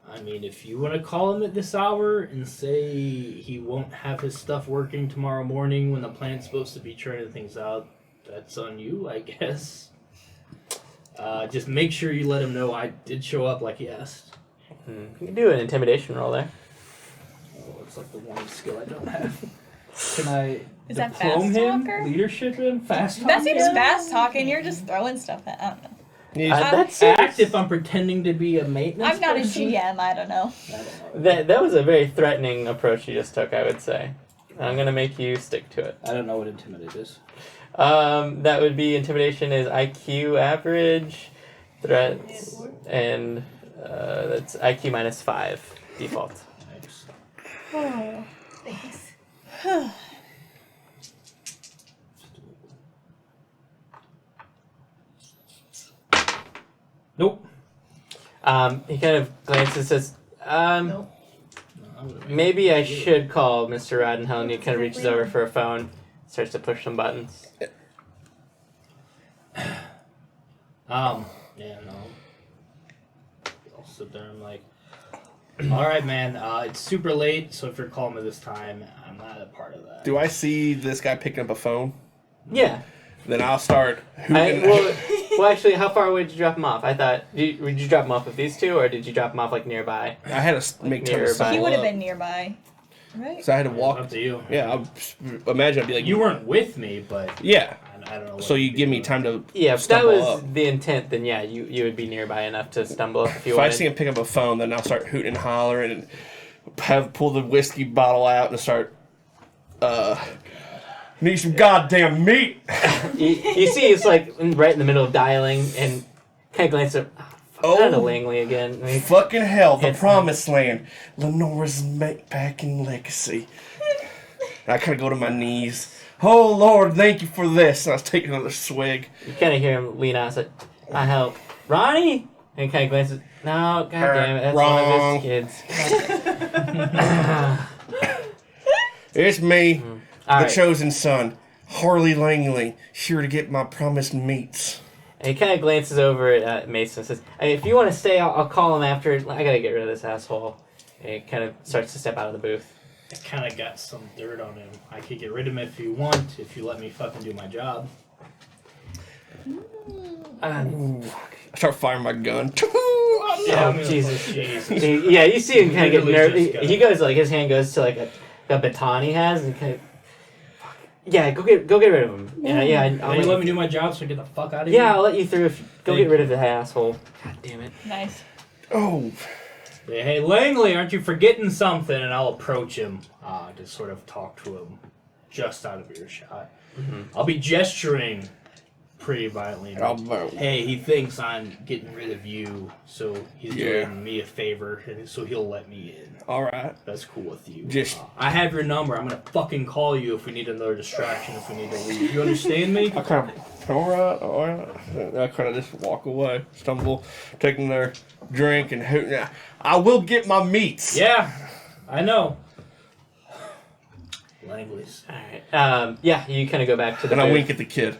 [SPEAKER 3] I mean, if you want to call him at this hour and say he won't have his stuff working tomorrow morning when the plant's supposed to be churning things out, that's on you, I guess. Just make sure you let him know I did show up like he asked.
[SPEAKER 1] You can do an intimidation roll there.
[SPEAKER 3] Oh, it's like the one skill I don't have. Can I
[SPEAKER 4] Is that
[SPEAKER 3] diplome
[SPEAKER 4] fast
[SPEAKER 3] him?
[SPEAKER 4] talker?
[SPEAKER 3] Leadership him? Fast
[SPEAKER 4] That
[SPEAKER 3] talker?
[SPEAKER 4] seems fast talking. You're just throwing stuff at. I don't know.
[SPEAKER 1] That's
[SPEAKER 3] Act if I'm pretending to be a maintenance
[SPEAKER 4] I'm not
[SPEAKER 3] person?
[SPEAKER 4] a GM. I don't know.
[SPEAKER 3] I don't know.
[SPEAKER 1] that was a very threatening approach you just took, I would say. I'm gonna make you stick to it.
[SPEAKER 3] I don't know what intimidate is.
[SPEAKER 1] That would be intimidation is IQ average, threats, and that's IQ minus 5 default.
[SPEAKER 3] Thanks.
[SPEAKER 4] Oh.
[SPEAKER 2] Thanks.
[SPEAKER 3] Nope.
[SPEAKER 1] He kind of glances and says,
[SPEAKER 3] No,
[SPEAKER 1] maybe I should call Mr. Roddenhell, and he kind of reaches over for a phone, starts to push some buttons.
[SPEAKER 3] Yeah, no. I'll sit there and like, alright man, it's super late, so if you're calling me this time, I'm not a part of that.
[SPEAKER 5] Do I see this guy picking up a phone?
[SPEAKER 1] Yeah.
[SPEAKER 5] Then I'll start hooting.
[SPEAKER 1] Well, actually, how far away did you drop him off? I thought, did you drop him off with these two, or did you drop him off, like, nearby?
[SPEAKER 5] I had to make time to
[SPEAKER 1] nearby.
[SPEAKER 5] stop.
[SPEAKER 4] He would have been nearby, right?
[SPEAKER 5] So I had to
[SPEAKER 3] Up
[SPEAKER 5] walk.
[SPEAKER 3] to you.
[SPEAKER 5] Yeah, imagine I'd be like,
[SPEAKER 3] You weren't with me, but
[SPEAKER 5] yeah.
[SPEAKER 3] I don't know. What
[SPEAKER 5] So you
[SPEAKER 3] to
[SPEAKER 5] give
[SPEAKER 3] do.
[SPEAKER 5] me time to
[SPEAKER 1] Yeah, if that
[SPEAKER 5] stumble
[SPEAKER 1] was
[SPEAKER 5] up.
[SPEAKER 1] the intent, then yeah, you would be nearby enough to stumble up if you
[SPEAKER 5] If I
[SPEAKER 1] wanted.
[SPEAKER 5] see him pick up a phone, then I'll start hooting and hollering and pull the whiskey bottle out and start, need some goddamn meat.
[SPEAKER 1] you see he's, like, right in the middle of dialing, and kind of glances up, not a Langley again. I mean,
[SPEAKER 5] Fucking hell, the
[SPEAKER 1] It's-
[SPEAKER 5] promised land. Lenora's back in legacy. I kind of go to my knees. Oh, Lord, thank you for this. And I was taking another swig.
[SPEAKER 1] you kind of hear him lean out and say, I help. Ronnie? And he kind of glances, no, goddamn it, that's
[SPEAKER 5] Wrong.
[SPEAKER 1] one of his kids.
[SPEAKER 5] It's me,
[SPEAKER 1] All
[SPEAKER 5] the
[SPEAKER 1] right.
[SPEAKER 5] chosen son, Harley Langley, here to get my promised meats.
[SPEAKER 1] And he kind of glances over at Mason and says, hey, if you want to stay, I'll call him after. I gotta get rid of this asshole. And he kind of starts to step out of the booth.
[SPEAKER 3] I kind of got some dirt on him. I could get rid of him if you want, if you let me fucking do my job.
[SPEAKER 5] I start firing my gun.
[SPEAKER 1] Oh,
[SPEAKER 3] I'm
[SPEAKER 1] Jesus.
[SPEAKER 3] Jesus.
[SPEAKER 1] Yeah, you see him kind of get
[SPEAKER 3] Literally
[SPEAKER 1] nervous.
[SPEAKER 3] just got-
[SPEAKER 1] He goes, like, his hand goes to, like, a baton he has, and kind of, yeah, go get rid of him. Yeah,
[SPEAKER 3] Will you let me do my job so I get the fuck out of here?
[SPEAKER 1] Yeah, I'll let you through. Go
[SPEAKER 3] Thank
[SPEAKER 1] get rid of the asshole. God damn it.
[SPEAKER 4] Nice.
[SPEAKER 5] Oh,
[SPEAKER 3] Yeah, hey, Langley, aren't you forgetting something? And I'll approach him to sort of talk to him just out of earshot. I'll be gesturing pretty violently.
[SPEAKER 5] I'll vote.
[SPEAKER 3] Hey, he thinks I'm getting rid of you, so he's
[SPEAKER 5] Yeah.
[SPEAKER 3] doing me a favor, and so he'll let me in.
[SPEAKER 5] All right.
[SPEAKER 3] That's cool with you.
[SPEAKER 5] Just-
[SPEAKER 3] I have your number. I'm gonna fucking call you if we need another distraction. If we need to leave, you understand me?
[SPEAKER 5] I kind of, all right. I kind of just walk away, stumble, taking their drink and hoot. I will get my meats.
[SPEAKER 3] Yeah, I know. Langley's.
[SPEAKER 1] Alright. Yeah, you kind of go back to the
[SPEAKER 5] And I
[SPEAKER 1] booth.
[SPEAKER 5] wink at the kid.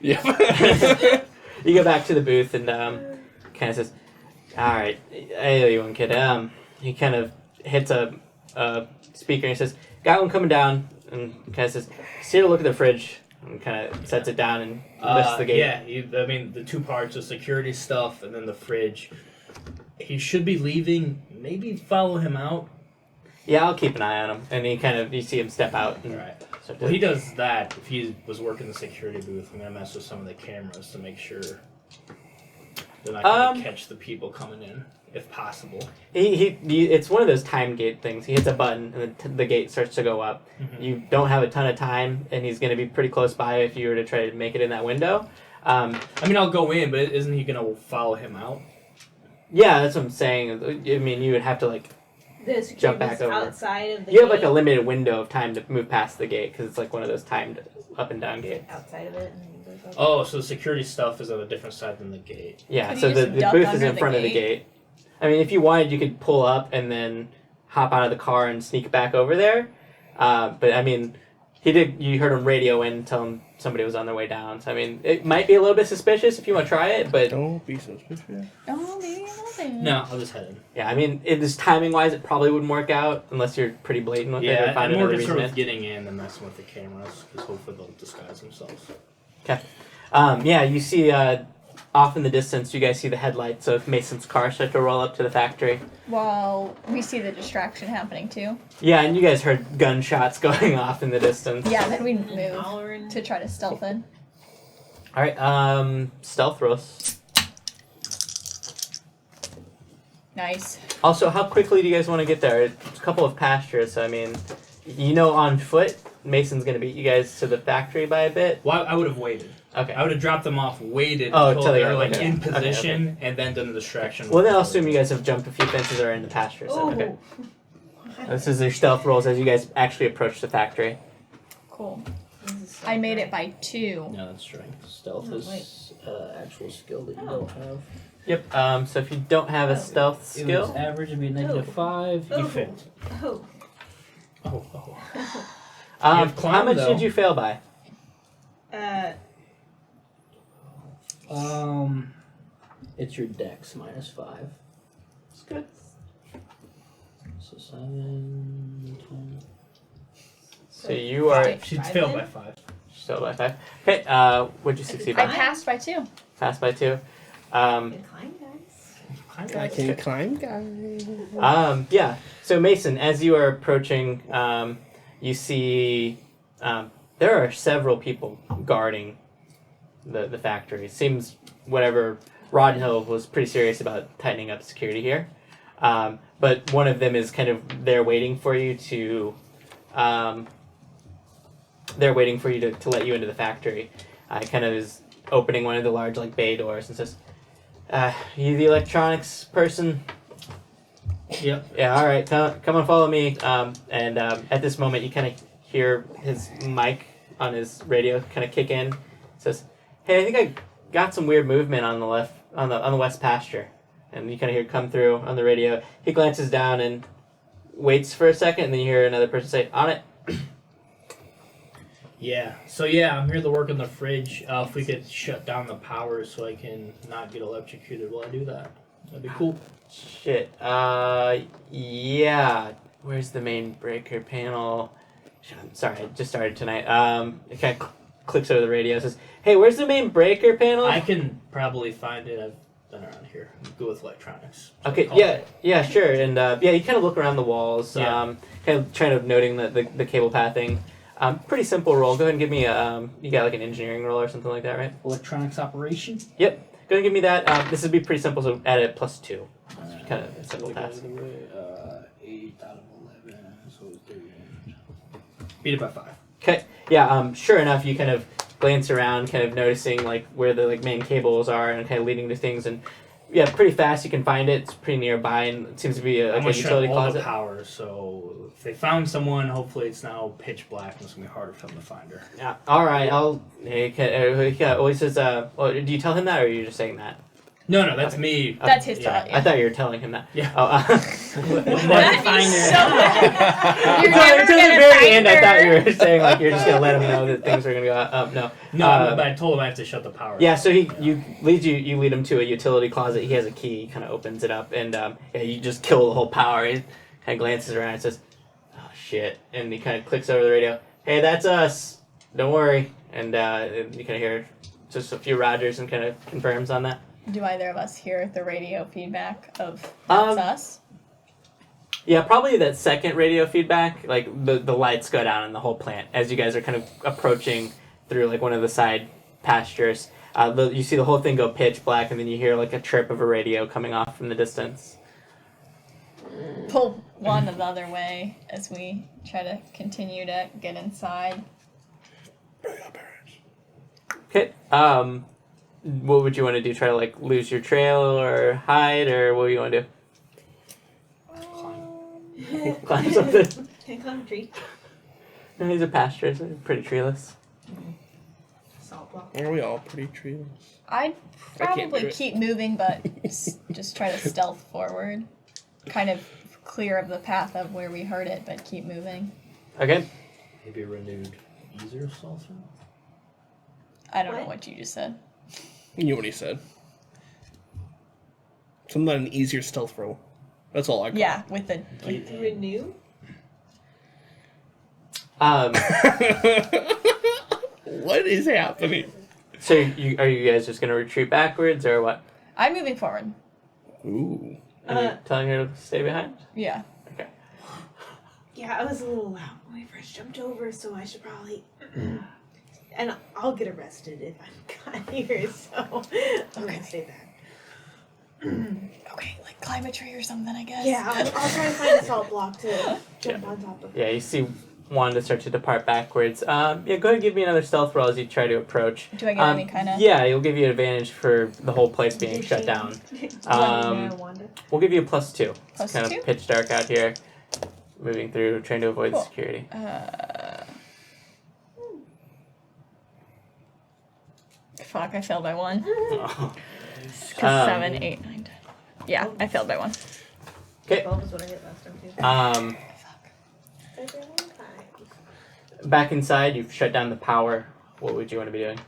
[SPEAKER 5] Yeah.
[SPEAKER 1] You go back to the booth and kind of says, "Alright, I owe you one, kid." He kind of hits a speaker and he says, "Got one coming down," and kind of says, "See, look at the fridge," and kind of sets it down and lifts the gate.
[SPEAKER 3] Yeah, I mean, the two parts, the security stuff and then the fridge. He should be leaving. Maybe follow him out.
[SPEAKER 1] Yeah, I'll keep an eye on him. And he kind of, you see him step out. And
[SPEAKER 3] Right.
[SPEAKER 1] start
[SPEAKER 3] Well,
[SPEAKER 1] to-
[SPEAKER 3] he does that. If he was working the security booth, I'm going to mess with some of the cameras to make sure they're not going to catch the people coming in, if possible.
[SPEAKER 1] It's one of those time gate things. He hits a button and the gate starts to go up.
[SPEAKER 3] Mhm.
[SPEAKER 1] You don't have a ton of time, and he's going to be pretty close by if you were to try to make it in that window.
[SPEAKER 3] I mean, I'll go in, but isn't he going to follow him out?
[SPEAKER 1] Yeah, that's what I'm saying. I mean, you would have to, like,
[SPEAKER 2] The security
[SPEAKER 1] Jump back
[SPEAKER 2] was
[SPEAKER 1] over.
[SPEAKER 2] outside of the
[SPEAKER 1] you have, like,
[SPEAKER 2] gate,
[SPEAKER 1] a limited window of time to move past the gate, because it's, like, one of those timed up and down gates.
[SPEAKER 2] outside of it. And he goes up.
[SPEAKER 3] Oh, so the security stuff is on a different side than the gate.
[SPEAKER 1] Yeah,
[SPEAKER 4] Could
[SPEAKER 1] so
[SPEAKER 4] you
[SPEAKER 1] the
[SPEAKER 4] just duck
[SPEAKER 1] booth is
[SPEAKER 4] under
[SPEAKER 1] in
[SPEAKER 4] the
[SPEAKER 1] front of the
[SPEAKER 4] gate?
[SPEAKER 1] gate. I mean, if you wanted, you could pull up and then hop out of the car and sneak back over there. But, I mean, you heard him radio in and tell him somebody was on their way down. So, I mean, it might be a little bit suspicious if you want to try it, but
[SPEAKER 5] Don't be suspicious.
[SPEAKER 4] Oh, maybe nothing.
[SPEAKER 3] No, I'll just head in.
[SPEAKER 1] yeah, I mean, timing-wise, it probably wouldn't work out unless you're pretty blatant with it
[SPEAKER 3] Yeah,
[SPEAKER 1] or find
[SPEAKER 3] I'm more
[SPEAKER 1] another
[SPEAKER 3] concerned
[SPEAKER 1] reason.
[SPEAKER 3] with getting in than messing with the cameras, because hopefully they'll disguise themselves.
[SPEAKER 1] Yeah, you see off in the distance, you guys see the headlights of Mason's car start to roll up to the factory.
[SPEAKER 4] Well, we see the distraction happening too.
[SPEAKER 1] Yeah, and you guys heard gunshots going off in the distance.
[SPEAKER 4] Yeah, then we move
[SPEAKER 2] Hollering.
[SPEAKER 4] to try to stealth in.
[SPEAKER 1] All right, stealth rolls.
[SPEAKER 4] Nice.
[SPEAKER 1] Also, how quickly do you guys want to get there? It's a couple of pastures, so I mean, on foot, Mason's going to beat you guys to the factory by a bit.
[SPEAKER 3] Well, I would have waited.
[SPEAKER 1] Okay.
[SPEAKER 3] I would have dropped them off, waited
[SPEAKER 1] Oh,
[SPEAKER 3] until
[SPEAKER 1] till
[SPEAKER 3] they
[SPEAKER 1] they
[SPEAKER 3] were
[SPEAKER 1] got-
[SPEAKER 3] like
[SPEAKER 1] okay.
[SPEAKER 3] in
[SPEAKER 1] Okay,
[SPEAKER 3] position, and then done the distraction.
[SPEAKER 1] Well, then I'll assume you guys have jumped a few fences or are in the pastures.
[SPEAKER 2] Ooh.
[SPEAKER 1] Then. Okay. This is your stealth rolls as you guys actually approach the factory.
[SPEAKER 4] Cool.
[SPEAKER 2] This is so
[SPEAKER 4] I made
[SPEAKER 2] great.
[SPEAKER 4] it by 2.
[SPEAKER 3] No, that's strength. Stealth
[SPEAKER 2] Oh,
[SPEAKER 3] is actual skill that you
[SPEAKER 2] Oh.
[SPEAKER 3] don't have.
[SPEAKER 1] Yep. So if you don't have a stealth skill,
[SPEAKER 3] average, it'd be -5.
[SPEAKER 2] Oh.
[SPEAKER 3] You failed.
[SPEAKER 2] Oh.
[SPEAKER 3] Oh.
[SPEAKER 1] how
[SPEAKER 3] have climb,
[SPEAKER 1] much
[SPEAKER 3] though.
[SPEAKER 1] did you fail by?
[SPEAKER 3] It's your dex -5.
[SPEAKER 1] It's good.
[SPEAKER 3] So 7, 10.
[SPEAKER 1] So you are
[SPEAKER 2] Five.
[SPEAKER 3] She'd
[SPEAKER 2] Five
[SPEAKER 3] failed
[SPEAKER 2] then?
[SPEAKER 3] by 5.
[SPEAKER 1] still by 5. Okay. What'd you succeed
[SPEAKER 4] I
[SPEAKER 1] by?
[SPEAKER 4] passed by 2.
[SPEAKER 1] Passed by 2.
[SPEAKER 2] Good climb, guys.
[SPEAKER 5] I can climb, guys.
[SPEAKER 1] Yeah. So Mason, as you are approaching, you see there are several people guarding the factory. It seems whatever Roddenhill was pretty serious about tightening up security here. But one of them is kind of there waiting for you to to let you into the factory. Kind of is opening one of the large bay doors and says, "You the electronics person?"
[SPEAKER 3] Yep.
[SPEAKER 1] Yeah, all right, come and follow me. At this moment, you kind of hear his mic on his radio kind of kick in. It says, "Hey, I think I got some weird movement on the left, on the west pasture." And you kind of hear it come through on the radio. He glances down and waits for a second, and then you hear another person say, "On it."
[SPEAKER 3] Yeah. So yeah, I'm here to work on the fridge. If we could shut down the power so I can not get electrocuted while I do that, that'd be cool.
[SPEAKER 1] Shit. Yeah. Where's the main breaker panel? I'm sorry, I just started tonight. It kind of clicks over the radio. It says, "Hey, where's the main breaker panel?"
[SPEAKER 3] I can probably find it. I've been around here. Go with electronics. So
[SPEAKER 1] Okay,
[SPEAKER 3] call
[SPEAKER 1] yeah,
[SPEAKER 3] it.
[SPEAKER 1] yeah, sure. And you kind of look around the walls,
[SPEAKER 3] Yeah.
[SPEAKER 1] kind of trying to noting the cable pathing. Pretty simple roll. Go ahead and give me a, you got like an engineering roll or something like that, right?
[SPEAKER 3] Electronics operation.
[SPEAKER 1] Yep. Go ahead and give me that. This would be pretty simple, so add it +2. Kind of a simple task.
[SPEAKER 3] 8 out of 11, so 3. Beat it by 5.
[SPEAKER 1] Okay. Yeah. Sure enough, you kind of glance around, kind of noticing like where the like main cables are and kind of leading to things. And yeah, pretty fast you can find it. It's pretty nearby, and it seems to be
[SPEAKER 3] I'm
[SPEAKER 1] like a
[SPEAKER 3] gonna shut
[SPEAKER 1] utility
[SPEAKER 3] all
[SPEAKER 1] closet.
[SPEAKER 3] the power, so if they found someone, hopefully it's now pitch black and it's gonna be harder for them to find her.
[SPEAKER 1] Yeah. All right. He always says. Well, do you tell him that, or are you just saying that?
[SPEAKER 3] No, that's me.
[SPEAKER 4] That's his
[SPEAKER 3] Yeah.
[SPEAKER 4] thought.
[SPEAKER 1] I thought you were telling him that.
[SPEAKER 3] Yeah.
[SPEAKER 1] Oh,
[SPEAKER 2] That'd be so
[SPEAKER 4] You're
[SPEAKER 1] Until
[SPEAKER 4] never
[SPEAKER 1] the
[SPEAKER 4] gonna
[SPEAKER 1] very
[SPEAKER 4] find
[SPEAKER 1] end, I
[SPEAKER 4] her.
[SPEAKER 1] thought you were saying like you're just gonna let him know that things are gonna go up. No.
[SPEAKER 3] No, but I told him I have to shut the power.
[SPEAKER 1] Yeah, so you lead him to a utility closet. He has a key. He kind of opens it up, and yeah, you just kill the whole power. He kind of glances around and says, "Oh shit!" And he kind of clicks over the radio. "Hey, that's us. Don't worry." And you kind of hear just a few Rogers and kind of confirms on that.
[SPEAKER 4] Do either of us hear the radio feedback of that's us?
[SPEAKER 1] Yeah, probably that second radio feedback. Like the lights go down in the whole plant as you guys are kind of approaching through like one of the side pastures. You see the whole thing go pitch black, and then you hear like a chirp of a radio coming off from the distance.
[SPEAKER 4] Pull Wanda the other way as we try to continue to get inside.
[SPEAKER 1] Okay. What would you want to do? Try to like lose your trail or hide, or what do you want to do? Climb something.
[SPEAKER 2] Climb a tree.
[SPEAKER 1] No, these are pastures. They're pretty treeless.
[SPEAKER 2] Salt block.
[SPEAKER 5] Are we all pretty treeless?
[SPEAKER 4] I'd
[SPEAKER 5] I can't do
[SPEAKER 4] probably
[SPEAKER 5] it.
[SPEAKER 4] keep moving, but just try to stealth forward. Kind of clear of the path of where we heard it, but keep moving.
[SPEAKER 1] Okay.
[SPEAKER 3] Maybe a renewed easier sulfur.
[SPEAKER 4] I don't know
[SPEAKER 2] What?
[SPEAKER 4] what you just said.
[SPEAKER 5] You know what he said. Something about an easier stealth roll. That's all I got.
[SPEAKER 4] Yeah, with the
[SPEAKER 2] Renew?
[SPEAKER 5] What is happening?
[SPEAKER 1] So are you guys just gonna retreat backwards or what?
[SPEAKER 4] I'm moving forward.
[SPEAKER 5] Ooh.
[SPEAKER 1] And you're telling her to stay behind?
[SPEAKER 4] Yeah.
[SPEAKER 1] Okay.
[SPEAKER 2] Yeah, I was a little loud when we first jumped over, so I should probably. And I'll get arrested if I'm caught here, so I'm gonna stay back.
[SPEAKER 4] Okay, like climb a tree or something, I guess.
[SPEAKER 2] Yeah, I'll try and find a salt block to jump on top of.
[SPEAKER 1] Yeah, you see Wanda start to depart backwards. Yeah, go ahead and give me another stealth roll as you try to approach.
[SPEAKER 4] Do I get any kind of?
[SPEAKER 1] Yeah, it'll give you an advantage for the whole place being shut down.
[SPEAKER 2] Wanda.
[SPEAKER 1] We'll give you a +2.
[SPEAKER 4] Plus
[SPEAKER 1] It's kind
[SPEAKER 4] 2?
[SPEAKER 1] of pitch dark out here. Moving through, trying to avoid
[SPEAKER 4] Cool.
[SPEAKER 1] security.
[SPEAKER 4] Fuck, I failed by 1.
[SPEAKER 1] Oh.
[SPEAKER 4] 'Cause 7, 8, 9, 10. Yeah, I failed by 1.
[SPEAKER 1] Okay.
[SPEAKER 2] 12 is what I hit last time too.
[SPEAKER 4] Fuck.
[SPEAKER 1] Back inside, you've shut down the power. What would you want to be doing?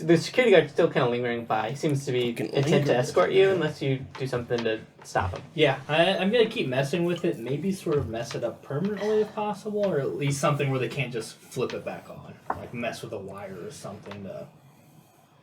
[SPEAKER 1] The security guard's still kind of lingering by. He seems to be
[SPEAKER 5] Fucking
[SPEAKER 1] intent
[SPEAKER 5] linger.
[SPEAKER 1] to escort you unless you do something to stop him.
[SPEAKER 3] Yeah, I'm gonna keep messing with it. Maybe sort of mess it up permanently if possible, or at least something where they can't just flip it back on. Like mess with a wire or something to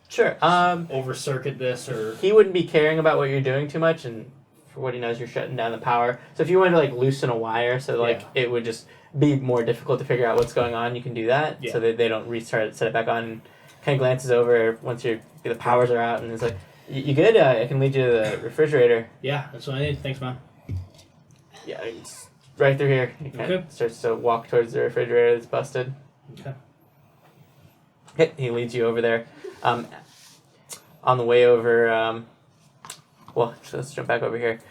[SPEAKER 1] Sure.
[SPEAKER 3] over circuit this, or
[SPEAKER 1] He wouldn't be caring about what you're doing too much, and for what he knows, you're shutting down the power. So if you wanted to like loosen a wire, so like it would just be more difficult to figure out what's going on, you can do that.
[SPEAKER 3] Yeah.
[SPEAKER 1] So that they don't restart it, set it back on. And kind of glances over once the powers are out, and is like, "You good? I can lead you to the refrigerator."
[SPEAKER 3] yeah, that's what I need. Thanks, man.
[SPEAKER 1] Yeah, it's right through here. He kind
[SPEAKER 3] Okay.
[SPEAKER 1] of starts to walk towards the refrigerator that's busted.
[SPEAKER 3] Okay.
[SPEAKER 1] Okay, he leads you over there. On the way over, well, so let's jump back over here.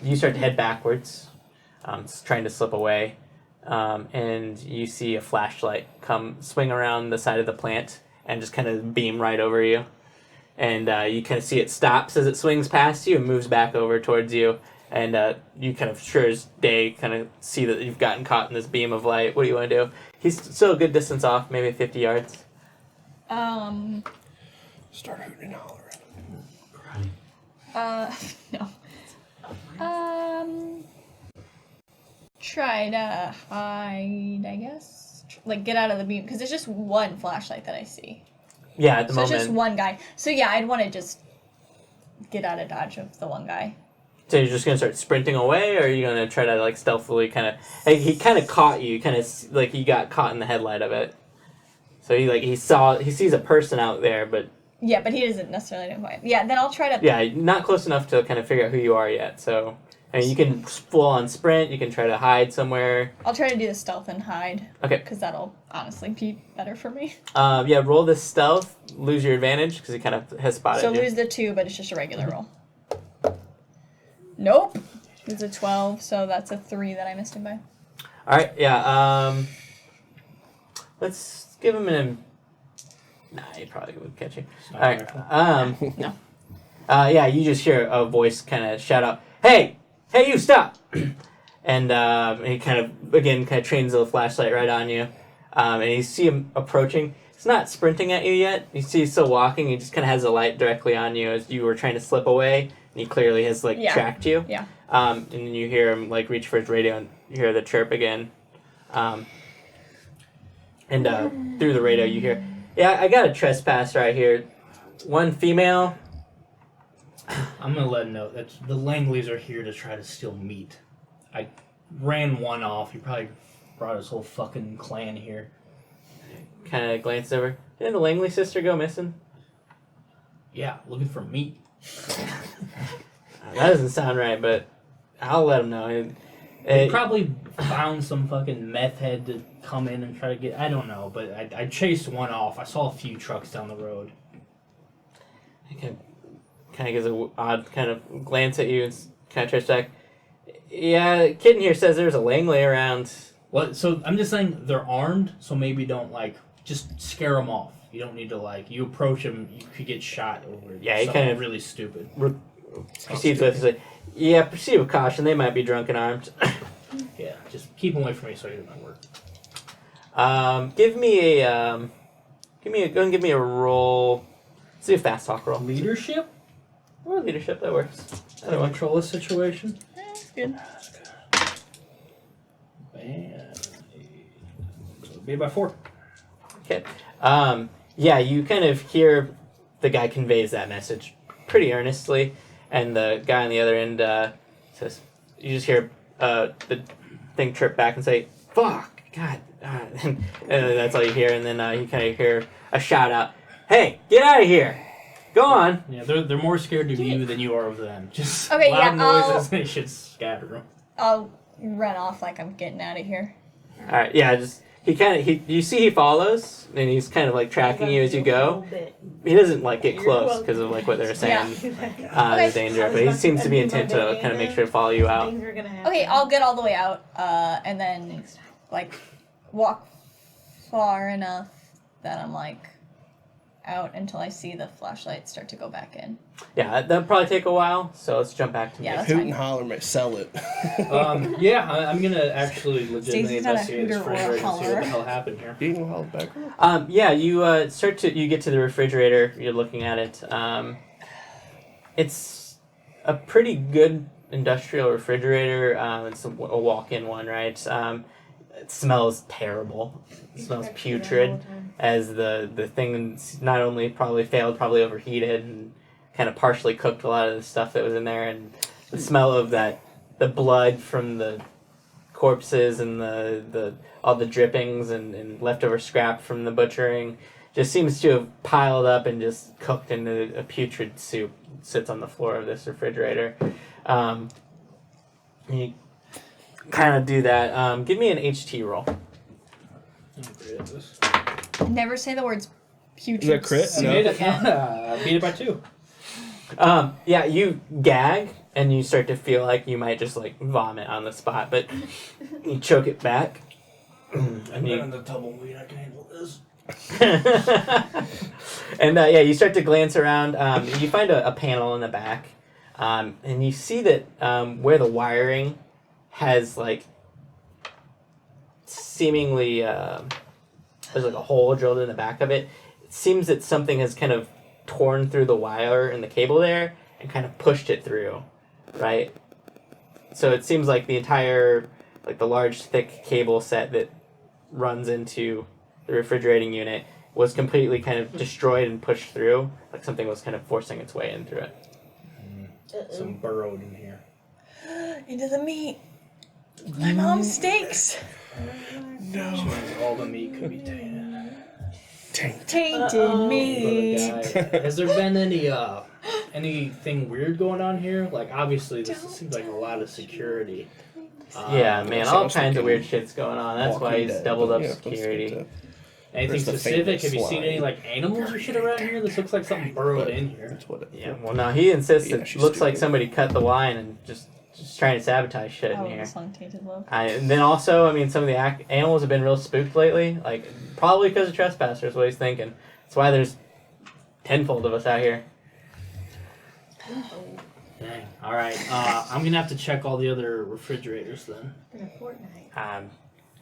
[SPEAKER 1] You start to head backwards, trying to slip away, and you see a flashlight swing around the side of the plant and just kind of beam right over you. And you kind of see it stops as it swings past you and moves back over towards you. And you kind of, sure as day, kind of see that you've gotten caught in this beam of light. What do you want to do? He's still a good distance off, maybe 50 yards.
[SPEAKER 5] Start hooting and hollering.
[SPEAKER 4] No. Try to hide, I guess. Like, get out of the beam, because it's just one flashlight that I see.
[SPEAKER 1] Yeah, at the
[SPEAKER 4] So
[SPEAKER 1] moment.
[SPEAKER 4] it's just one guy. So yeah, I'd want to just get out of dodge of the one guy.
[SPEAKER 1] So you're just gonna start sprinting away, or are you gonna try to like stealthily kind of? Like, he kind of caught you, kind of like you got caught in the headlight of it. So he sees a person out there, but
[SPEAKER 4] Yeah, but he doesn't necessarily know who I am. Yeah, then I'll try to...
[SPEAKER 1] yeah, not close enough to kind of figure out who you are yet. So And you can full on sprint. You can try to hide somewhere.
[SPEAKER 4] I'll try to do the stealth and hide.
[SPEAKER 1] Okay.
[SPEAKER 4] Because that'll honestly be better for me.
[SPEAKER 1] Yeah, roll this stealth. Lose your advantage because he kind of has spotted
[SPEAKER 4] So
[SPEAKER 1] you.
[SPEAKER 4] lose the 2, but it's just a regular roll. Nope. It's a 12, so that's a 3 that I missed him by.
[SPEAKER 1] All right. Yeah. Let's give him an. Nah, he probably would catch you. All right.
[SPEAKER 4] No.
[SPEAKER 1] Yeah, you just hear a voice kind of shout out, "Hey, you stop!" And he kind of trains the flashlight right on you, and you see him approaching. He's not sprinting at you yet. You see he's still walking. He just kind of has the light directly on you as you were trying to slip away, and he clearly has tracked you.
[SPEAKER 4] Yeah.
[SPEAKER 1] And then you hear him reach for his radio, and you hear the chirp again. And through the radio you hear, "Yeah, I got a trespasser right here. One female."
[SPEAKER 3] I'm gonna let him know that the Langleys are here to try to steal meat. I ran one off. He probably brought his whole fucking clan here.
[SPEAKER 1] Kind of glanced over. Didn't the Langley sister go missing?
[SPEAKER 3] Yeah, looking for meat.
[SPEAKER 1] That doesn't sound right, but I'll let him know.
[SPEAKER 3] They probably found some fucking meth head to come in and try to get... I don't know, but I chased one off. I saw a few trucks down the road.
[SPEAKER 1] He kind of gives an odd kind of glance at you and kind of tries back. "Yeah, the kid in here says there's a Langley around."
[SPEAKER 3] Well, so I'm just saying they're armed, so maybe don't, just scare them off. You don't need to, you approach them, you could get shot over
[SPEAKER 1] Yeah, he
[SPEAKER 3] something
[SPEAKER 1] kind of
[SPEAKER 3] really stupid.
[SPEAKER 1] Proceeds with, he's like, "Yeah, proceed with caution. They might be drunk and armed."
[SPEAKER 3] Yeah, just keep them away from me so I do my work.
[SPEAKER 1] Give me a roll. Let's do a fast talk roll.
[SPEAKER 3] Leadership?
[SPEAKER 1] Or leadership, that works. Either one.
[SPEAKER 3] Control the situation?
[SPEAKER 4] That's good.
[SPEAKER 3] Man. So beat by 4.
[SPEAKER 1] Okay. Yeah, you kind of hear the guy conveys that message pretty earnestly, and the guy on the other end says, you just hear the thing trip back and say, "Fuck, God," and that's all you hear, and then you kind of hear a shout out, "Hey, get out of here! Go on!"
[SPEAKER 3] Yeah, they're more scared of you than you are of them. Just
[SPEAKER 4] Okay,
[SPEAKER 3] loud
[SPEAKER 4] yeah,
[SPEAKER 3] noises, they should scatter them.
[SPEAKER 4] I'll run off like I'm getting out of here.
[SPEAKER 1] All right, yeah, just you see he follows, and he's kind of tracking you as you go. He doesn't get close because of what they're saying, the danger, but he seems to be intent to kind of make sure to follow you out.
[SPEAKER 4] Okay, I'll get all the way out, and then walk far enough that I'm out until I see the flashlight start to go back in.
[SPEAKER 1] Yeah, that'll probably take a while, so let's jump back to
[SPEAKER 4] Yeah,
[SPEAKER 1] me.
[SPEAKER 4] that's
[SPEAKER 5] Hoot
[SPEAKER 4] fine.
[SPEAKER 5] and holler, may sell it.
[SPEAKER 3] Yeah, I'm gonna actually legitimately
[SPEAKER 4] Stacey's not a
[SPEAKER 3] investigate this
[SPEAKER 4] hooter or a
[SPEAKER 3] refrigerator and see what
[SPEAKER 4] holler.
[SPEAKER 3] the hell happened here.
[SPEAKER 5] You can holler back up.
[SPEAKER 1] Yeah, you you get to the refrigerator. You're looking at it. It's a pretty good industrial refrigerator. It's a walk-in one, right? It smells terrible. It smells putrid, as the thing not only probably failed, probably overheated and kind of partially cooked a lot of the stuff that was in there, and the smell of the blood from the corpses and the all the drippings and leftover scrap from the butchering just seems to have piled up and just cooked into a putrid soup. It sits on the floor of this refrigerator. You kind of do that. Give me an HT roll.
[SPEAKER 3] I'm great at this.
[SPEAKER 4] Never say the words putrid.
[SPEAKER 5] Is that crit?
[SPEAKER 4] soup
[SPEAKER 5] No.
[SPEAKER 3] Made it.
[SPEAKER 4] again.
[SPEAKER 3] I beat it by 2.
[SPEAKER 1] Yeah, you gag and you start to feel like you might just vomit on the spot, but you choke it back.
[SPEAKER 3] I'm in the tumbleweed. I can handle this.
[SPEAKER 1] And yeah, you start to glance around. You find a panel in the back, and you see that where the wiring has seemingly there's a hole drilled in the back of it. It seems that something has kind of torn through the wire and the cable there and kind of pushed it through, right? So it seems like the entire the large thick cable set that runs into the refrigerating unit was completely kind of destroyed and pushed through, like something was kind of forcing its way in through it.
[SPEAKER 3] Some burrowed in here.
[SPEAKER 4] Into the meat. My mom's steaks.
[SPEAKER 5] No.
[SPEAKER 3] Which means all the meat could be tainted.
[SPEAKER 5] Taint.
[SPEAKER 4] Tainted meat.
[SPEAKER 3] Guy, has there been any anything weird going on here? Like, obviously, this seems like a lot of security.
[SPEAKER 1] Yeah, man,
[SPEAKER 5] so
[SPEAKER 1] all
[SPEAKER 5] I'm
[SPEAKER 1] kinds of
[SPEAKER 5] thinking
[SPEAKER 1] weird shit's going on. That's why
[SPEAKER 5] Walking
[SPEAKER 1] he's
[SPEAKER 5] Dead,
[SPEAKER 1] doubled
[SPEAKER 5] but
[SPEAKER 1] up
[SPEAKER 5] yeah, let's
[SPEAKER 1] security.
[SPEAKER 5] get
[SPEAKER 3] Anything
[SPEAKER 5] Where's the
[SPEAKER 3] specific?
[SPEAKER 5] famous
[SPEAKER 3] Have you seen any,
[SPEAKER 5] line?
[SPEAKER 3] like, animals or shit around here? This looks like something burrowed in here.
[SPEAKER 5] That's what it,
[SPEAKER 1] Yeah, well, no, he insists
[SPEAKER 5] Yeah,
[SPEAKER 1] it
[SPEAKER 5] she's
[SPEAKER 1] looks like
[SPEAKER 5] stupid.
[SPEAKER 1] somebody cut the line and just trying to sabotage shit in
[SPEAKER 4] Oh,
[SPEAKER 1] here.
[SPEAKER 4] the song Tainted Love.
[SPEAKER 1] And then also, I mean, some of the animals have been real spooked lately. Like, probably because of trespassers, what he's thinking. That's why there's tenfold of us out here.
[SPEAKER 3] Dang. All right. I'm gonna have to check all the other refrigerators then.
[SPEAKER 2] In a fortnight.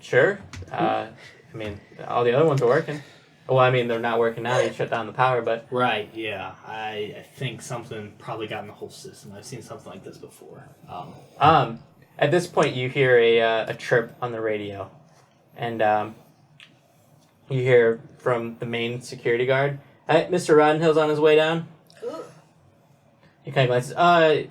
[SPEAKER 1] Sure. I mean, all the other ones are working. Well, I mean, they're not working now. They shut down the power, but...
[SPEAKER 3] Right. Yeah. I think something probably got in the whole system. I've seen something like this before.
[SPEAKER 1] At this point, you hear a chirp on the radio. And you hear from the main security guard, "Hey, Mr. Roddenhill's on his way down."
[SPEAKER 2] Ooh.
[SPEAKER 1] He kind of glances,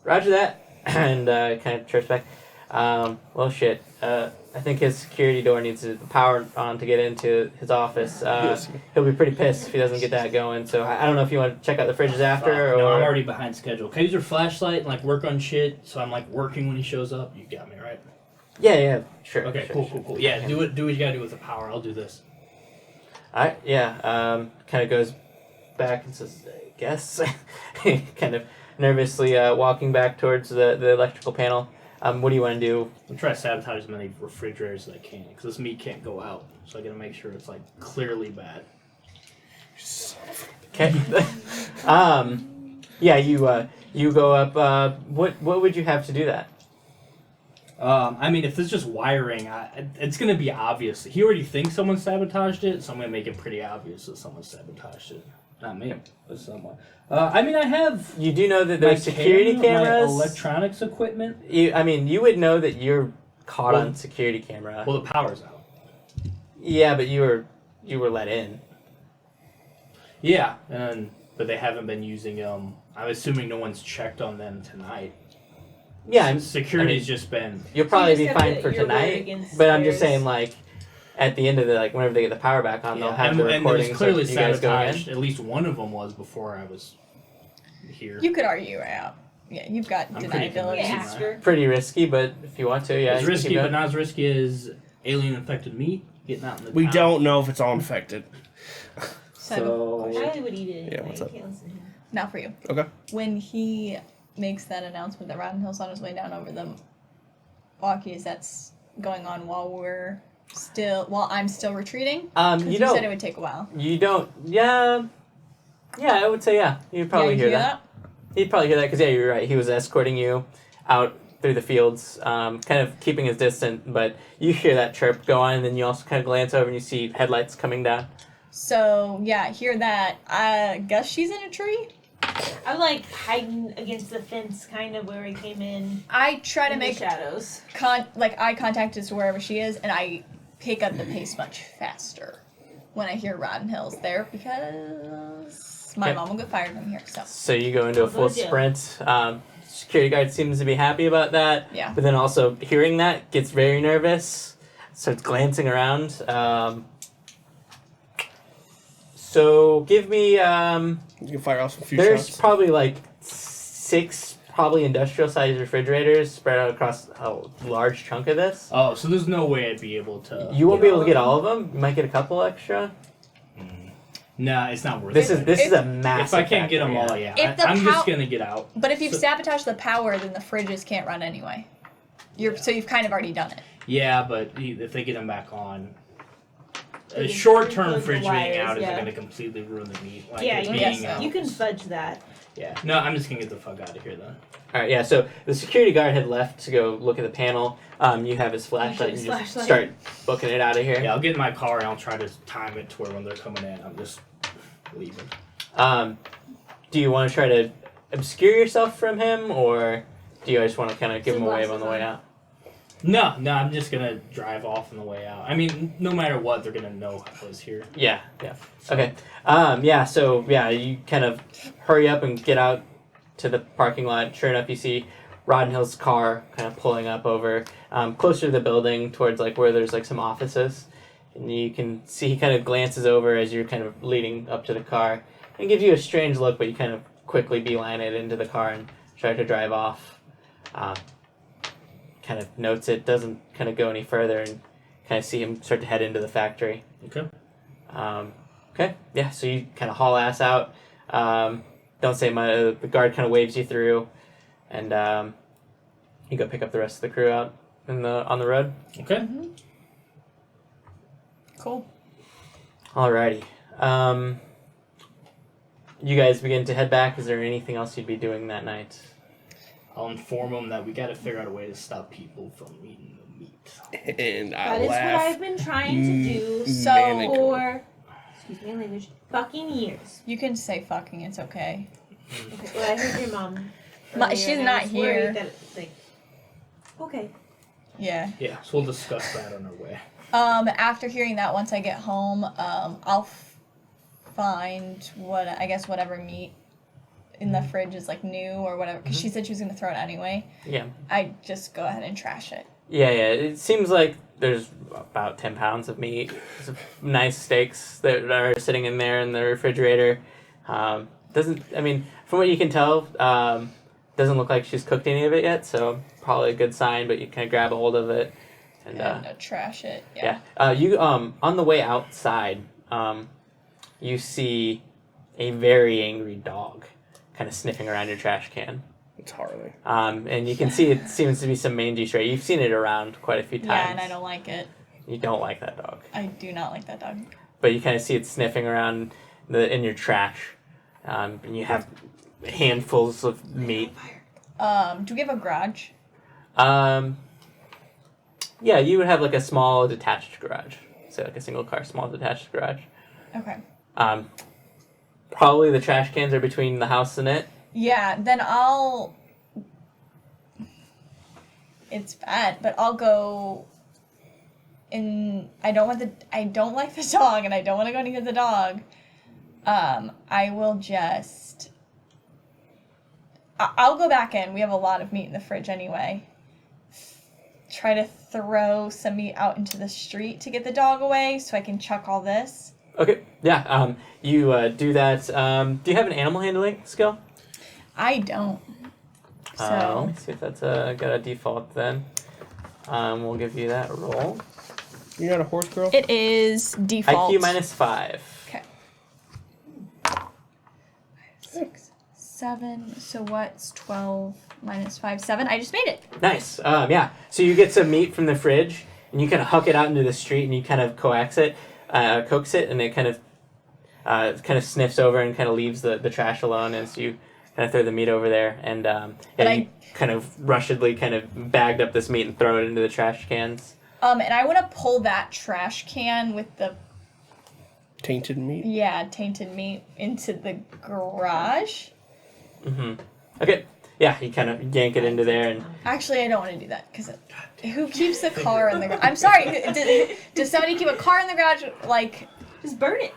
[SPEAKER 1] roger that, and kind of chirps back. Well, shit. I think his security door needs the power on to get into his office.
[SPEAKER 5] Yes.
[SPEAKER 1] He'll be pretty pissed if he doesn't get that going. So I don't know if you want to check out the fridges after, or...
[SPEAKER 3] No, I'm already behind schedule. Can I use your flashlight and like work on shit so I'm like working when he shows up? You got me, right?
[SPEAKER 1] Yeah, sure.
[SPEAKER 3] Okay,
[SPEAKER 1] sure,
[SPEAKER 3] cool. Yeah, do what you gotta do with the power. I'll do this.
[SPEAKER 1] Alright, yeah. Kind of goes back and says, I guess. Kind of nervously walking back towards the electrical panel. What do you want to do?
[SPEAKER 3] I'm trying to sabotage as many refrigerators as I can because this meat can't go out. So I gotta make sure it's like clearly bad.
[SPEAKER 1] Okay. Yeah, you go up. What would you have to do that?
[SPEAKER 3] I mean, if it's just wiring, it's gonna be obvious. He already thinks someone sabotaged it, so I'm gonna make it pretty obvious that someone sabotaged it. Not me, but someone. I mean, I have.
[SPEAKER 1] You do know that
[SPEAKER 3] my
[SPEAKER 1] there's security
[SPEAKER 3] camera,
[SPEAKER 1] cameras.
[SPEAKER 3] my electronics equipment.
[SPEAKER 1] You would know that you're caught
[SPEAKER 3] Well-
[SPEAKER 1] on security camera.
[SPEAKER 3] Well, the power's out.
[SPEAKER 1] Yeah, but you were let in.
[SPEAKER 3] Yeah, but they haven't been using them. I'm assuming no one's checked on them tonight.
[SPEAKER 1] Yeah,
[SPEAKER 3] Security's just been.
[SPEAKER 1] you'll probably
[SPEAKER 2] just
[SPEAKER 1] be
[SPEAKER 2] have
[SPEAKER 1] fine
[SPEAKER 2] to-
[SPEAKER 1] for
[SPEAKER 2] your word
[SPEAKER 1] tonight.
[SPEAKER 2] against
[SPEAKER 1] But I'm just
[SPEAKER 2] theirs.
[SPEAKER 1] saying, like, at the end of the whenever they get the power back on, they'll have the
[SPEAKER 3] and
[SPEAKER 1] recordings
[SPEAKER 3] there's clearly
[SPEAKER 1] of you guys going in.
[SPEAKER 3] sabotaged. At least one of them was before I was here.
[SPEAKER 4] You could argue out. Yeah, you've got
[SPEAKER 3] I'm pretty
[SPEAKER 4] deniability.
[SPEAKER 3] convinced.
[SPEAKER 2] Yeah, extra.
[SPEAKER 1] Pretty risky, but if you want to, yeah.
[SPEAKER 3] It's
[SPEAKER 1] you can
[SPEAKER 3] risky,
[SPEAKER 1] keep
[SPEAKER 3] but
[SPEAKER 1] going.
[SPEAKER 3] not as risky as alien infected meat getting out in the
[SPEAKER 5] We
[SPEAKER 3] town.
[SPEAKER 5] don't know if it's all infected.
[SPEAKER 4] So,
[SPEAKER 2] Riley would eat it.
[SPEAKER 5] Yeah,
[SPEAKER 2] anyway.
[SPEAKER 5] what's up?
[SPEAKER 2] You can't listen to him.
[SPEAKER 4] now for you.
[SPEAKER 5] Okay.
[SPEAKER 4] When he makes that announcement that Roddenhill's on his way down over the walkies, that's going on while I'm still retreating? 'Cause
[SPEAKER 1] You
[SPEAKER 4] you
[SPEAKER 1] don't.
[SPEAKER 4] said it would take a while.
[SPEAKER 1] You don't. Yeah. Yeah, I would say yeah. You'd probably
[SPEAKER 4] you
[SPEAKER 1] hear that. You'd probably hear that because you're right. He was escorting you out through the fields, kind of keeping his distance. But you hear that chirp go on, and then you also kind of glance over and you see headlights coming down.
[SPEAKER 4] So, yeah, hear that. I guess she's in a tree.
[SPEAKER 2] I'm like hiding against the fence, kind of where he came in.
[SPEAKER 4] I try to
[SPEAKER 2] in the
[SPEAKER 4] make
[SPEAKER 2] shadows.
[SPEAKER 4] eye contact as to wherever she is, and I pick up the pace much faster when I hear Roddenhill's there because my
[SPEAKER 1] Okay.
[SPEAKER 4] mom will get fired when I'm here.
[SPEAKER 1] So you go into a full
[SPEAKER 2] Good deal.
[SPEAKER 1] sprint. Security guard seems to be happy about that.
[SPEAKER 4] Yeah.
[SPEAKER 1] But then also hearing that gets very nervous. Starts glancing around. So give me.
[SPEAKER 5] You can fire off a few
[SPEAKER 1] There's
[SPEAKER 5] shots.
[SPEAKER 1] probably like 6 industrial sized refrigerators spread out across a large chunk of this.
[SPEAKER 3] Oh, so there's no way I'd be able to.
[SPEAKER 1] You won't be able to get all of them. You might get a couple extra.
[SPEAKER 3] Nah, it's not worth
[SPEAKER 1] This
[SPEAKER 3] it.
[SPEAKER 1] is a massive.
[SPEAKER 3] If I can't get them
[SPEAKER 1] factory,
[SPEAKER 3] all,
[SPEAKER 1] yeah.
[SPEAKER 3] yeah.
[SPEAKER 4] If the
[SPEAKER 3] I'm
[SPEAKER 4] pow-
[SPEAKER 3] just gonna get out.
[SPEAKER 4] But if you've
[SPEAKER 3] So-
[SPEAKER 4] sabotaged the power, then the fridges can't run anyway. So you've kind of already done it.
[SPEAKER 3] Yeah, but if they get them back on,
[SPEAKER 2] They
[SPEAKER 3] a
[SPEAKER 2] can
[SPEAKER 3] short-term
[SPEAKER 2] unplug the
[SPEAKER 3] fridge being
[SPEAKER 2] wires,
[SPEAKER 3] out
[SPEAKER 2] yeah.
[SPEAKER 3] isn't going to completely ruin the meat. Like
[SPEAKER 2] Yeah,
[SPEAKER 3] it
[SPEAKER 2] you
[SPEAKER 3] being
[SPEAKER 4] guess so.
[SPEAKER 3] out.
[SPEAKER 2] You can fudge that.
[SPEAKER 3] Yeah. No, I'm just going to get the fuck out of here then.
[SPEAKER 1] All right, yeah. So the security guard had left to go look at the panel. You have his flashlight. And you just
[SPEAKER 2] Flashlight.
[SPEAKER 1] start booking it out of here.
[SPEAKER 3] Yeah, I'll get in my car and I'll try to time it to where when they're coming in, I'm just leaving.
[SPEAKER 1] Do you want to try to obscure yourself from him, or do you just want to kind of give him a wave on the way out?
[SPEAKER 3] No, I'm just going to drive off on the way out. I mean, no matter what, they're going to know I was here.
[SPEAKER 1] Yeah. Okay. So you kind of hurry up and get out to the parking lot. Sure enough, you see Roddenhill's car kind of pulling up over closer to the building towards like where there's like some offices, and you can see he kind of glances over as you're kind of leading up to the car and gives you a strange look, but you kind of quickly beeline it into the car and start to drive off. Kind of notes it, doesn't kind of go any further, and kind of see him start to head into the factory.
[SPEAKER 3] Okay.
[SPEAKER 1] Okay, yeah, so you kind of haul ass out. Don't say much. The guard kind of waves you through, and you go pick up the rest of the crew out on the road.
[SPEAKER 3] Okay.
[SPEAKER 4] Cool.
[SPEAKER 1] Alrighty. You guys begin to head back. Is there anything else you'd be doing that night?
[SPEAKER 3] I'll inform them that we got to figure out a way to stop people from eating the meat.
[SPEAKER 5] And
[SPEAKER 2] That
[SPEAKER 5] I
[SPEAKER 2] is what
[SPEAKER 5] laugh.
[SPEAKER 2] I've been trying to do
[SPEAKER 4] So-
[SPEAKER 2] for, excuse my language, fucking years.
[SPEAKER 4] You can say fucking, it's okay.
[SPEAKER 2] Okay, well, I heard your mom.
[SPEAKER 4] Ma-
[SPEAKER 2] earlier,
[SPEAKER 4] she's
[SPEAKER 2] and I
[SPEAKER 4] not
[SPEAKER 2] was
[SPEAKER 4] here.
[SPEAKER 2] worried that it's like, okay.
[SPEAKER 4] Yeah.
[SPEAKER 3] Yeah, so we'll discuss that on our way.
[SPEAKER 4] After hearing that, once I get home, I'll find whatever meat in the fridge is like new or whatever, because she said she was gonna throw it anyway.
[SPEAKER 1] Yeah.
[SPEAKER 4] I just go ahead and trash it.
[SPEAKER 1] Yeah. It seems like there's about 10 pounds of meat. Some nice steaks that are sitting in there in the refrigerator. From what you can tell, doesn't look like she's cooked any of it yet, so probably a good sign, but you kind of grab a hold of it. And
[SPEAKER 4] Trash it.
[SPEAKER 1] yeah. You on the way outside, you see a very angry dog kind of sniffing around your trash can.
[SPEAKER 5] It's Harley.
[SPEAKER 1] And you can see it seems to be some mangy stray. You've seen it around quite a few times.
[SPEAKER 4] Yeah, and I don't like it.
[SPEAKER 1] You don't like that dog.
[SPEAKER 4] I do not like that dog.
[SPEAKER 1] But you kind of see it sniffing around in your trash. And you have handfuls of meat.
[SPEAKER 4] Do we have a garage?
[SPEAKER 1] Yeah, you would have like a small detached garage. Say like a single car, small detached garage.
[SPEAKER 4] Okay.
[SPEAKER 1] Probably the trash cans are between the house and it.
[SPEAKER 4] Yeah, then it's bad, but I'll go in. I don't like the dog, and I don't want to go near the dog. I will just. I'll go back in. We have a lot of meat in the fridge anyway. Try to throw some meat out into the street to get the dog away, so I can chuck all this.
[SPEAKER 1] Okay. Yeah. You do that. Do you have an animal handling skill?
[SPEAKER 4] I don't. So
[SPEAKER 1] Let me see if that's got a default then. We'll give you that roll.
[SPEAKER 5] You're not a horse girl?
[SPEAKER 4] it is default.
[SPEAKER 1] IQ -5.
[SPEAKER 4] Okay. 6, 7. So what's 12 minus 5? 7. I just made it.
[SPEAKER 1] Nice. Yeah. So you get some meat from the fridge, and you kind of huck it out into the street, and you kind of coax it, and it kind of sniffs over and kind of leaves the trash alone as you kind of throw the meat over there, and you kind of rushedly kind of bagged up this meat and throw it into the trash cans.
[SPEAKER 4] And I want to pull that trash can with the
[SPEAKER 5] Tainted meat?
[SPEAKER 4] tainted meat into the garage.
[SPEAKER 1] Mm-hmm. Okay. Yeah, you kind of yank it into there, and
[SPEAKER 4] Actually, I don't want to do that because who keeps the car in the garage? I'm sorry. Does somebody keep a car in the garage? Like,
[SPEAKER 2] Just burn it.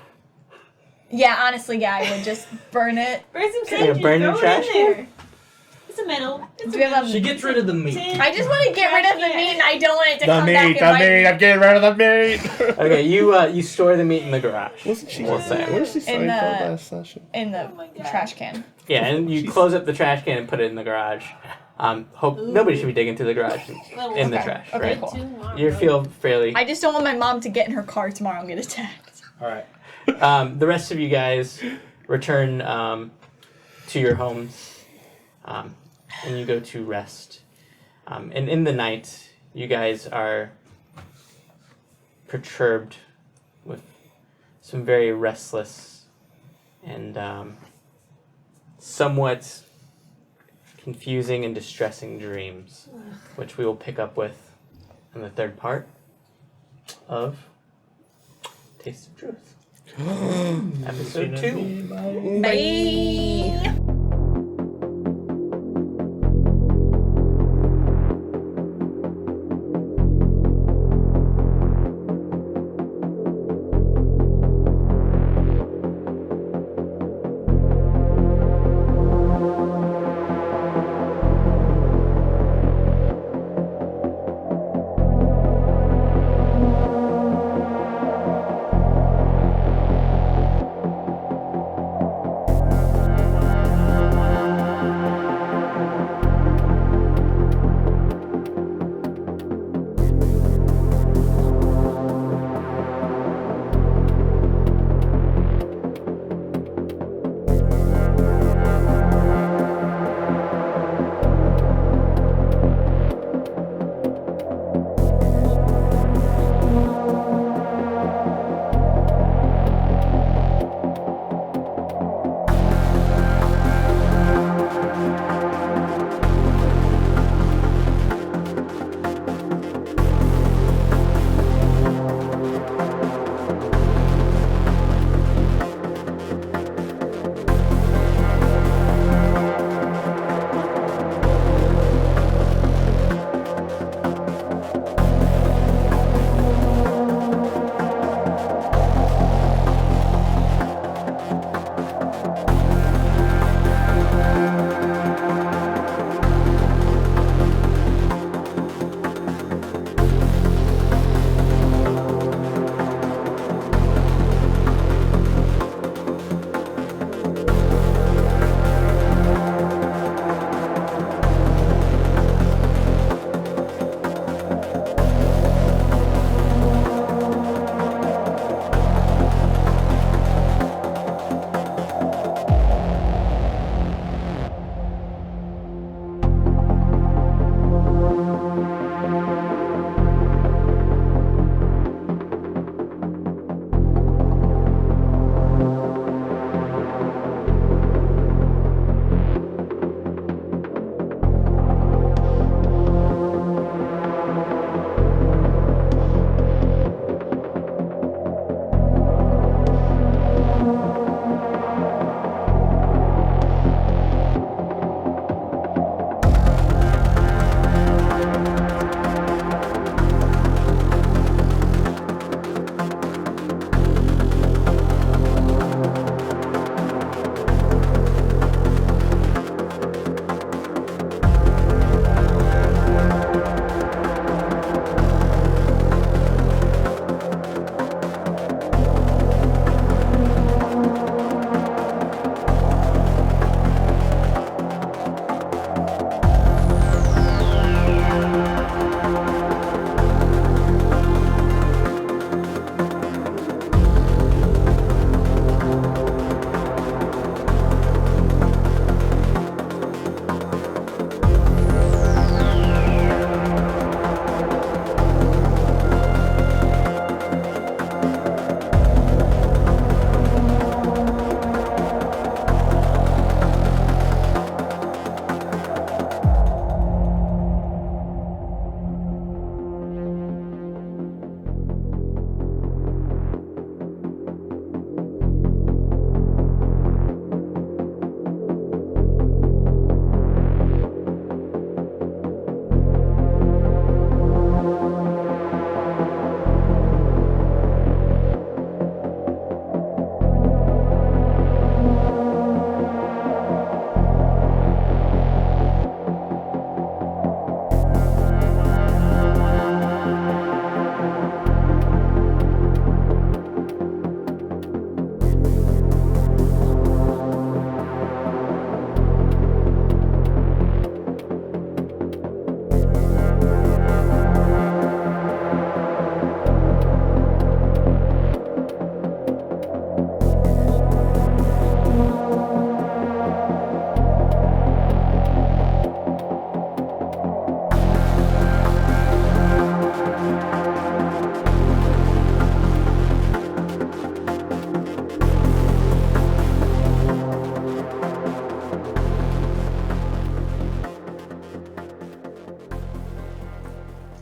[SPEAKER 4] yeah, honestly, yeah, I would just burn it.
[SPEAKER 2] Burn some
[SPEAKER 1] Yeah,
[SPEAKER 2] sage.
[SPEAKER 1] burn your
[SPEAKER 2] Throw
[SPEAKER 1] trash
[SPEAKER 2] it in there. It's a metal. It's
[SPEAKER 4] Do we have a-
[SPEAKER 3] She gets rid of the meat.
[SPEAKER 4] I just want to get rid of the meat, and I don't want it to come back and
[SPEAKER 5] The
[SPEAKER 4] bite
[SPEAKER 5] meat,
[SPEAKER 4] me.
[SPEAKER 5] I'm getting rid of the meat!
[SPEAKER 1] okay, you store the meat in the garage.
[SPEAKER 5] Wasn't she
[SPEAKER 1] We'll say.
[SPEAKER 5] What did she say
[SPEAKER 4] In the-
[SPEAKER 5] last session?
[SPEAKER 4] in the
[SPEAKER 2] Oh my God.
[SPEAKER 4] trash can.
[SPEAKER 1] Yeah, and you close up the trash can and put it in the garage. Hope nobody should be digging through the garage in the
[SPEAKER 4] Okay.
[SPEAKER 1] trash,
[SPEAKER 4] Okay,
[SPEAKER 1] right?
[SPEAKER 4] cool.
[SPEAKER 1] You feel fairly.
[SPEAKER 4] I just don't want my mom to get in her car tomorrow and get attacked.
[SPEAKER 3] All right.
[SPEAKER 1] The rest of you guys return to your homes, and you go to rest. And in the night, you guys are perturbed with some very restless and somewhat confusing and distressing dreams, which we will pick up with in the third part of Taste of Truth. Episode 2.
[SPEAKER 4] Bye.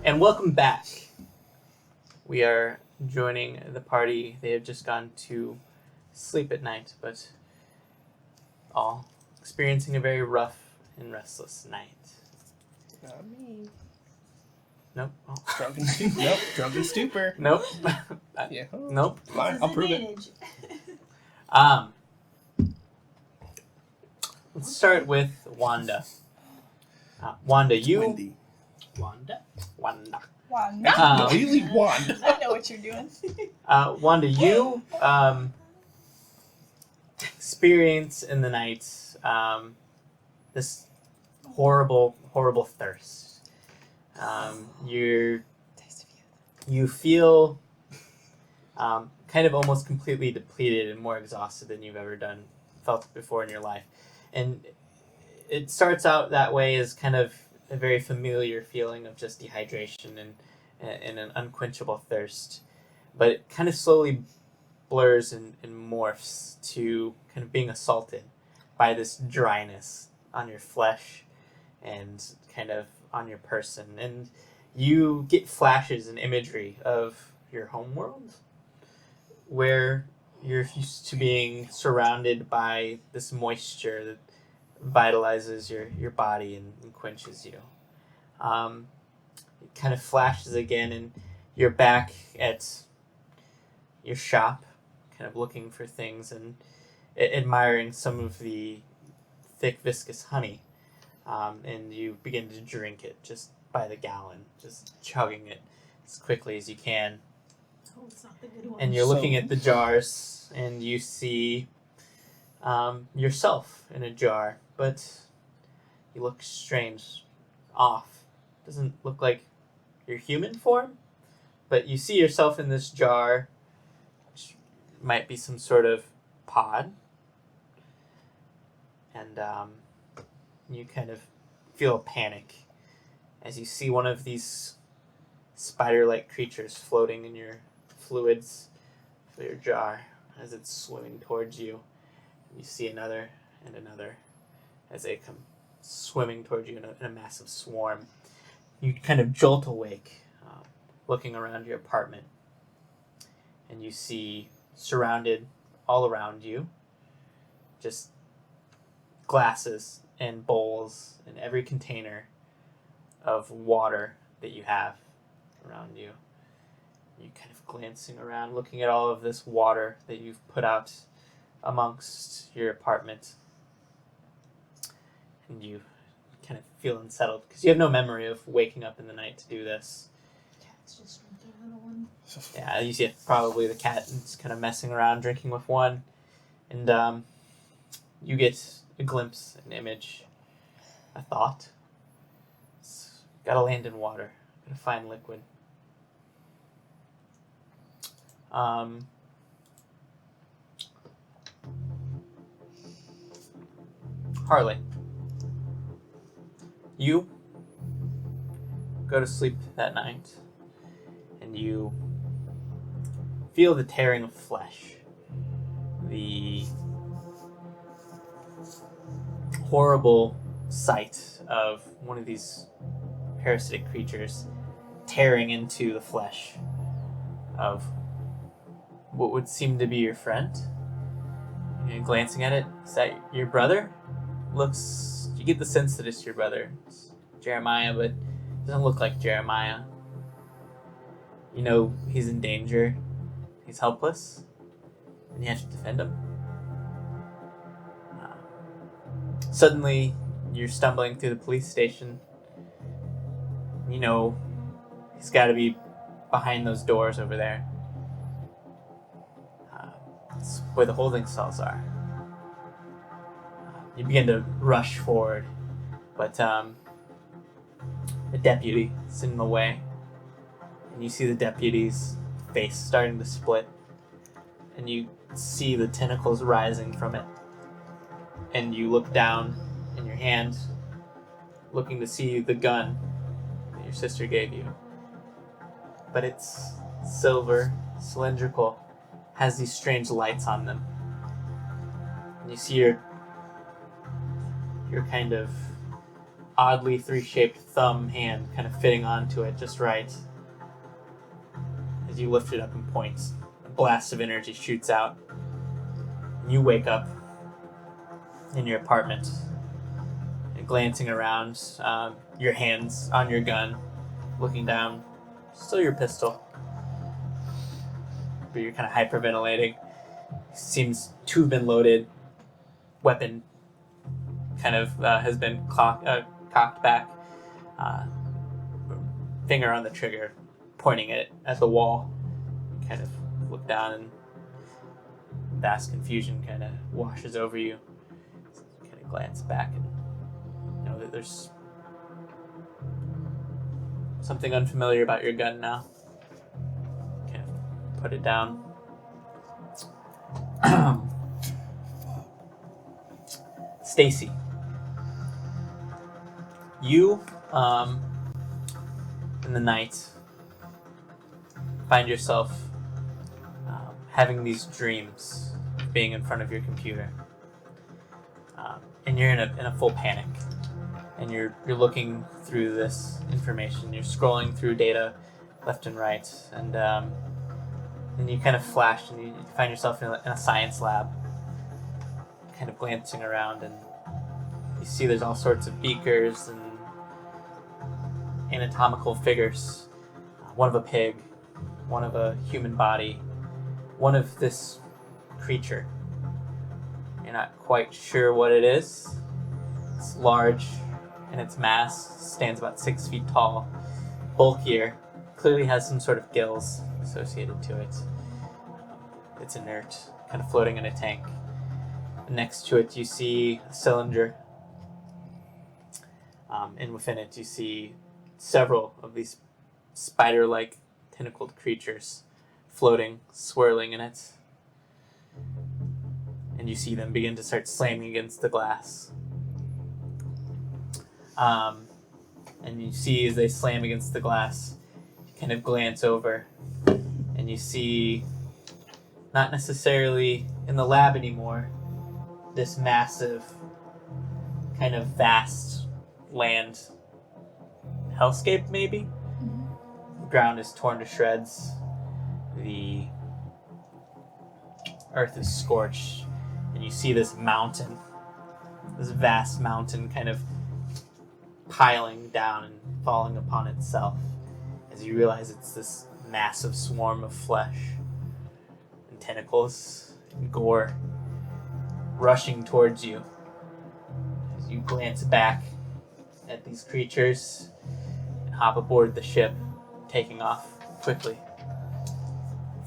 [SPEAKER 1] And welcome back. We are joining the party. They have just gone to sleep at night, but all experiencing a very rough and restless night.
[SPEAKER 5] Not me.
[SPEAKER 1] Nope. Oh.
[SPEAKER 5] Drunken stupor.
[SPEAKER 1] Nope.
[SPEAKER 5] Yeah.
[SPEAKER 1] Nope.
[SPEAKER 5] Fine, I'll prove it.
[SPEAKER 2] Disadvantage.
[SPEAKER 1] Let's start with Wanda. Wanda, you.
[SPEAKER 5] Wendy.
[SPEAKER 3] Wanda?
[SPEAKER 1] Wanda.
[SPEAKER 4] Wow.
[SPEAKER 5] Really wand.
[SPEAKER 4] I know what you're doing.
[SPEAKER 1] Wanda, you experience in the night this horrible, horrible thirst. You feel kind of almost completely depleted and more exhausted than you've ever felt before in your life. And it starts out that way as kind of a very familiar feeling of just dehydration and an unquenchable thirst. But it kind of slowly blurs and morphs to kind of being assaulted by this dryness on your flesh and kind of on your person. And you get flashes and imagery of your homeworld where you're used to being surrounded by this moisture that vitalizes your body and quenches you. It kind of flashes again, and you're back at your shop, kind of looking for things and admiring some of the thick, viscous honey, and you begin to drink it just by the gallon, just chugging it as quickly as you can.
[SPEAKER 2] Oh, it's not the good one.
[SPEAKER 1] And you're looking at the jars, and you see yourself in a jar, but you look strange, off. Doesn't look like your human form, but you see yourself in this jar, which might be some sort of pod, and you kind of feel a panic as you see one of these spider-like creatures floating in your fluids for your jar as it's swimming towards you. You see another and another as they come swimming towards you in a massive swarm. You kind of jolt awake, looking around your apartment, and you see surrounded all around you just glasses and bowls and every container of water that you have around you. You're kind of glancing around, looking at all of this water that you've put out amongst your apartment. And you kind of feel unsettled because you have no memory of waking up in the night to do this.
[SPEAKER 2] Cat's just drinking a little one.
[SPEAKER 1] Yeah, you see probably the cat is kind of messing around, drinking with one. And you get a glimpse, an image, a thought. It's gotta land in water, gotta find liquid. Harley, you go to sleep that night, and you feel the tearing of flesh, the horrible sight of one of these parasitic creatures tearing into the flesh of what would seem to be your friend. And glancing at it, is that your brother? You get the sense that it's your brother. It's Jeremiah, but it doesn't look like Jeremiah. You know he's in danger. He's helpless. And you have to defend him. Suddenly, you're stumbling through the police station. You know he's got to be behind those doors over there. It's where the holding cells are. You begin to rush forward, but a deputy is in the way, and you see the deputy's face starting to split, and you see the tentacles rising from it, and you look down in your hand, looking to see the gun that your sister gave you, but it's silver, cylindrical, has these strange lights on them, and you see your kind of oddly three-shaped thumb hand kind of fitting onto it just right. As you lift it up and point, a blast of energy shoots out. And you wake up in your apartment and glancing around, your hands on your gun, looking down, still your pistol. But you're kind of hyperventilating. Seems to have been loaded. Weapon kind of has been cocked back, finger on the trigger, pointing it at the wall. You kind of look down, and vast confusion kind of washes over you. You kind of glance back and know that there's something unfamiliar about your gun now. Kind of put it down. Stacy. You, in the night, find yourself having these dreams of being in front of your computer. And you're in a full panic. And you're looking through this information. You're scrolling through data left and right. And then you kind of flash and you find yourself in a science lab, kind of glancing around, and you see there's all sorts of beakers and anatomical figures. One of a pig, one of a human body, one of this creature. You're not quite sure what it is, It's large in its mass, stands about 6 feet tall, bulkier, clearly has some sort of gills associated to it. It's inert, kind of floating in a tank. Next to it, you see a cylinder, and within it, you see several of these spider-like tentacled creatures floating, swirling in it. And you see them begin to start slamming against the glass. And you see as they slam against the glass, you kind of glance over, and you see, not necessarily in the lab anymore, this massive, kind of vast land hellscape, maybe? The ground is torn to shreds. The earth is scorched. And you see this mountain, this vast mountain kind of piling down and falling upon itself as you realize it's this massive swarm of flesh and tentacles and gore rushing towards you. As you glance back at these creatures and hop aboard the ship, taking off quickly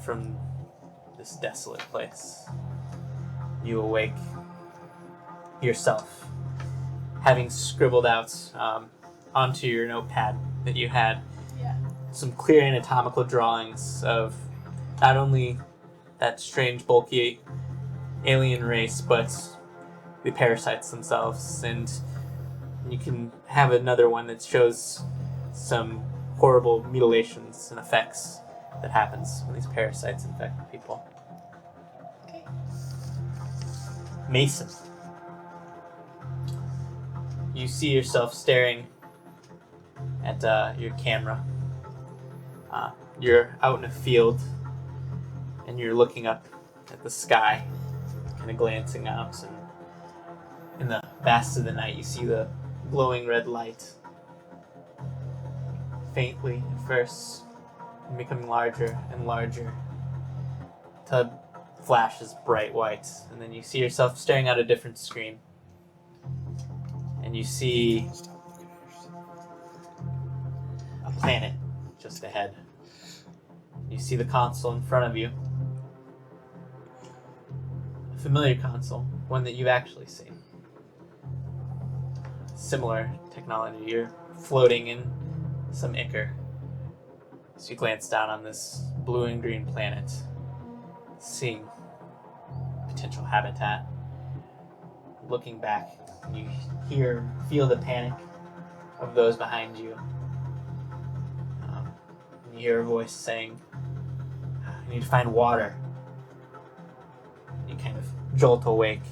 [SPEAKER 1] from this desolate place. You awake yourself, having scribbled out onto your notepad that you had some clear anatomical drawings of not only that strange, bulky alien race, but the parasites themselves. And you can have another one that shows some horrible mutilations and effects that happens when these parasites infect people.
[SPEAKER 4] Okay.
[SPEAKER 1] Mason. You see yourself staring at your camera. You're out in a field, and you're looking up at the sky, kind of glancing out, and in the vast of the night, you see the glowing red light. Faintly at first, and becoming larger and larger, till it flashes bright white, and then you see yourself staring at a different screen. And you see a planet just ahead. You see the console in front of you. A familiar console, one that you've actually seen. Similar technology. You're floating in some ichor. As you glance down on this blue and green planet, seeing potential habitat. Looking back, you feel the panic of those behind you. And you hear a voice saying, "I need to find water." You kind of jolt awake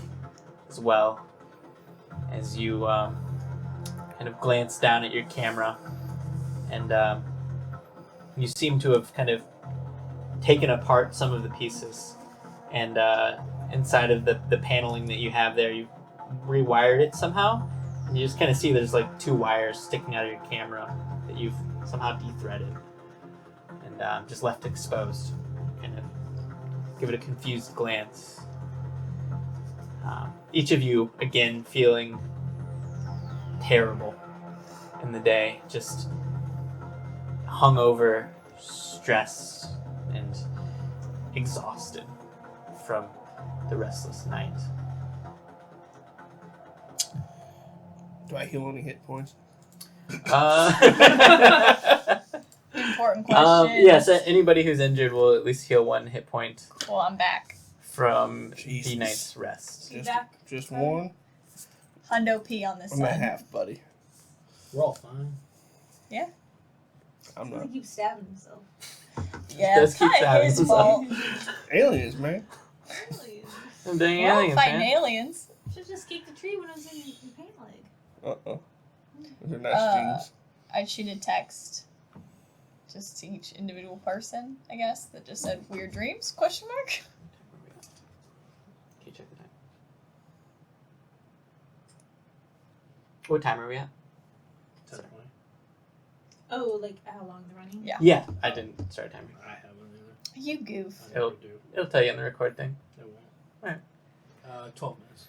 [SPEAKER 1] as well as you kind of glance down at your camera, and you seem to have kind of taken apart some of the pieces, and inside of the paneling that you have there, you rewired it somehow, and you just kind of see there's like 2 wires sticking out of your camera that you've somehow de-threaded and just left exposed. Kind of give it a confused glance. Each of you, again, feeling terrible in the day, just hungover, stressed, and exhausted from the restless night.
[SPEAKER 5] Do I heal any hit points?
[SPEAKER 4] Important question.
[SPEAKER 1] Yes, anybody who's injured will at least heal 1 hit point
[SPEAKER 4] Well, I'm back.
[SPEAKER 1] from
[SPEAKER 5] Jesus.
[SPEAKER 1] the night's rest.
[SPEAKER 5] Just one?
[SPEAKER 4] Hundo P on this
[SPEAKER 5] I'm at
[SPEAKER 4] side.
[SPEAKER 5] half, buddy.
[SPEAKER 3] We're all fine.
[SPEAKER 5] I'm
[SPEAKER 2] He's
[SPEAKER 5] not.
[SPEAKER 2] gonna keep stabbing himself.
[SPEAKER 4] Yeah,
[SPEAKER 1] Does
[SPEAKER 4] it's
[SPEAKER 1] keep
[SPEAKER 4] kind of
[SPEAKER 1] stabbing
[SPEAKER 4] his
[SPEAKER 1] himself.
[SPEAKER 4] fault.
[SPEAKER 5] Aliens, man.
[SPEAKER 2] Really?
[SPEAKER 1] I'm doing
[SPEAKER 4] We're all
[SPEAKER 1] aliens,
[SPEAKER 4] fighting
[SPEAKER 1] man.
[SPEAKER 4] aliens.
[SPEAKER 2] Should just kick the tree when I was in pain leg.
[SPEAKER 5] Uh-uh. Those are nice jeans.
[SPEAKER 4] I'd shoot a text just to each individual person, I guess, that just said weird dreams, question mark.
[SPEAKER 1] Can you check the time? What time are we at?
[SPEAKER 3] 10:20.
[SPEAKER 2] Oh, like how long the running?
[SPEAKER 4] Yeah.
[SPEAKER 1] Yeah, I didn't start a timer.
[SPEAKER 3] I haven't either.
[SPEAKER 4] You goof.
[SPEAKER 3] I never do.
[SPEAKER 1] It'll tell you on the record thing.
[SPEAKER 3] It won't.
[SPEAKER 1] Alright.
[SPEAKER 3] 12 minutes.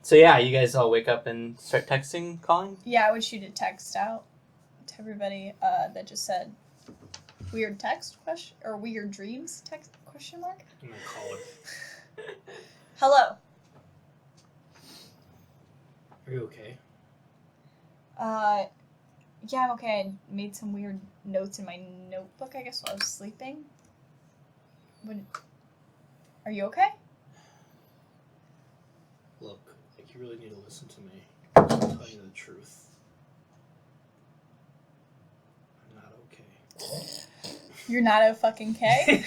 [SPEAKER 1] So yeah, you guys all wake up and start texting, calling.
[SPEAKER 4] Yeah, I would shoot a text out to everybody that just said weird text question or weird dreams text question mark.
[SPEAKER 3] I'm gonna call her.
[SPEAKER 4] Hello.
[SPEAKER 3] Are you okay?
[SPEAKER 4] Yeah, I'm okay. I made some weird notes in my notebook, I guess, while I was sleeping. Are you okay?
[SPEAKER 3] Look, like you really need to listen to me. I'm telling you the truth. I'm not okay.
[SPEAKER 4] You're not a fucking K?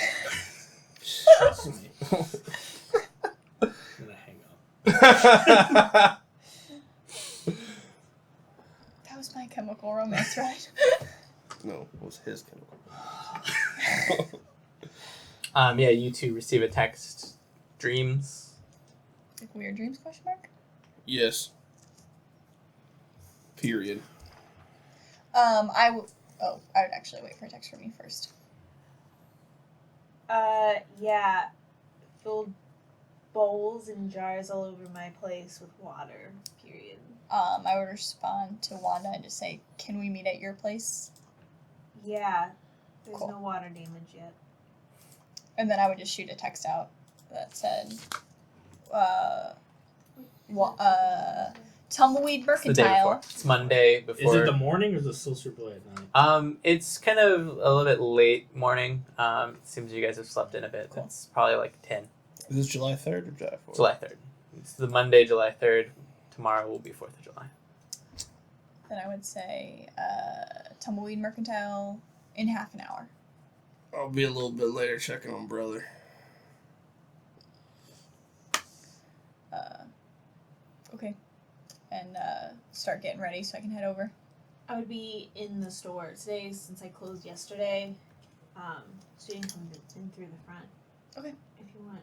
[SPEAKER 3] Trust me. I'm gonna hang up.
[SPEAKER 4] That was My Chemical Romance, right?
[SPEAKER 5] No, it was his chemical.
[SPEAKER 1] Yeah, you two receive a text. Dreams.
[SPEAKER 4] Like weird dreams question mark?
[SPEAKER 5] Yes. Period.
[SPEAKER 4] I would actually wait for a text from you first.
[SPEAKER 2] Yeah. Filled bowls and jars all over my place with water. Period.
[SPEAKER 4] I would respond to Wanda and just say, "Can we meet at your place?"
[SPEAKER 2] Yeah. There's
[SPEAKER 4] Cool.
[SPEAKER 2] no water damage yet.
[SPEAKER 4] And then I would just shoot a text out that said, Tumbleweed
[SPEAKER 1] It's the day before.
[SPEAKER 4] Mercantile.
[SPEAKER 1] It's Monday before.
[SPEAKER 3] Is it the morning or is it still super late at night?
[SPEAKER 1] It's kind of a little bit late morning. It seems you guys have slept in a bit.
[SPEAKER 4] Cool.
[SPEAKER 1] It's probably like 10.
[SPEAKER 5] Is this July 3rd or July 4th?
[SPEAKER 1] July 3rd. It's the Monday, July 3rd. Tomorrow will be 4th of July.
[SPEAKER 4] Then I would say, Tumbleweed Mercantile in half an hour.
[SPEAKER 5] I'll be a little bit later checking on brother.
[SPEAKER 4] Okay. And start getting ready so I can head over.
[SPEAKER 2] I would be in the store today since I closed yesterday. So you can come in through the front.
[SPEAKER 4] Okay.
[SPEAKER 2] If you want,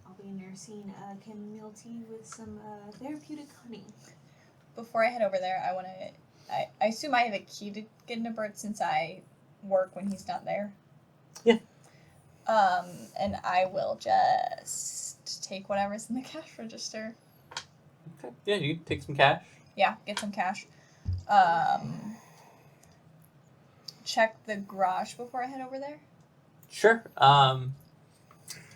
[SPEAKER 2] I'll be nursing chamomile tea with some therapeutic honey.
[SPEAKER 4] Before I head over there, I assume I have a key to get into Bert since I work when he's not there.
[SPEAKER 1] Yeah.
[SPEAKER 4] And I will just take whatever's in the cash register.
[SPEAKER 1] Okay. Yeah, you can take some cash.
[SPEAKER 4] Yeah, get some cash. Check the garage before I head over there.
[SPEAKER 1] Sure.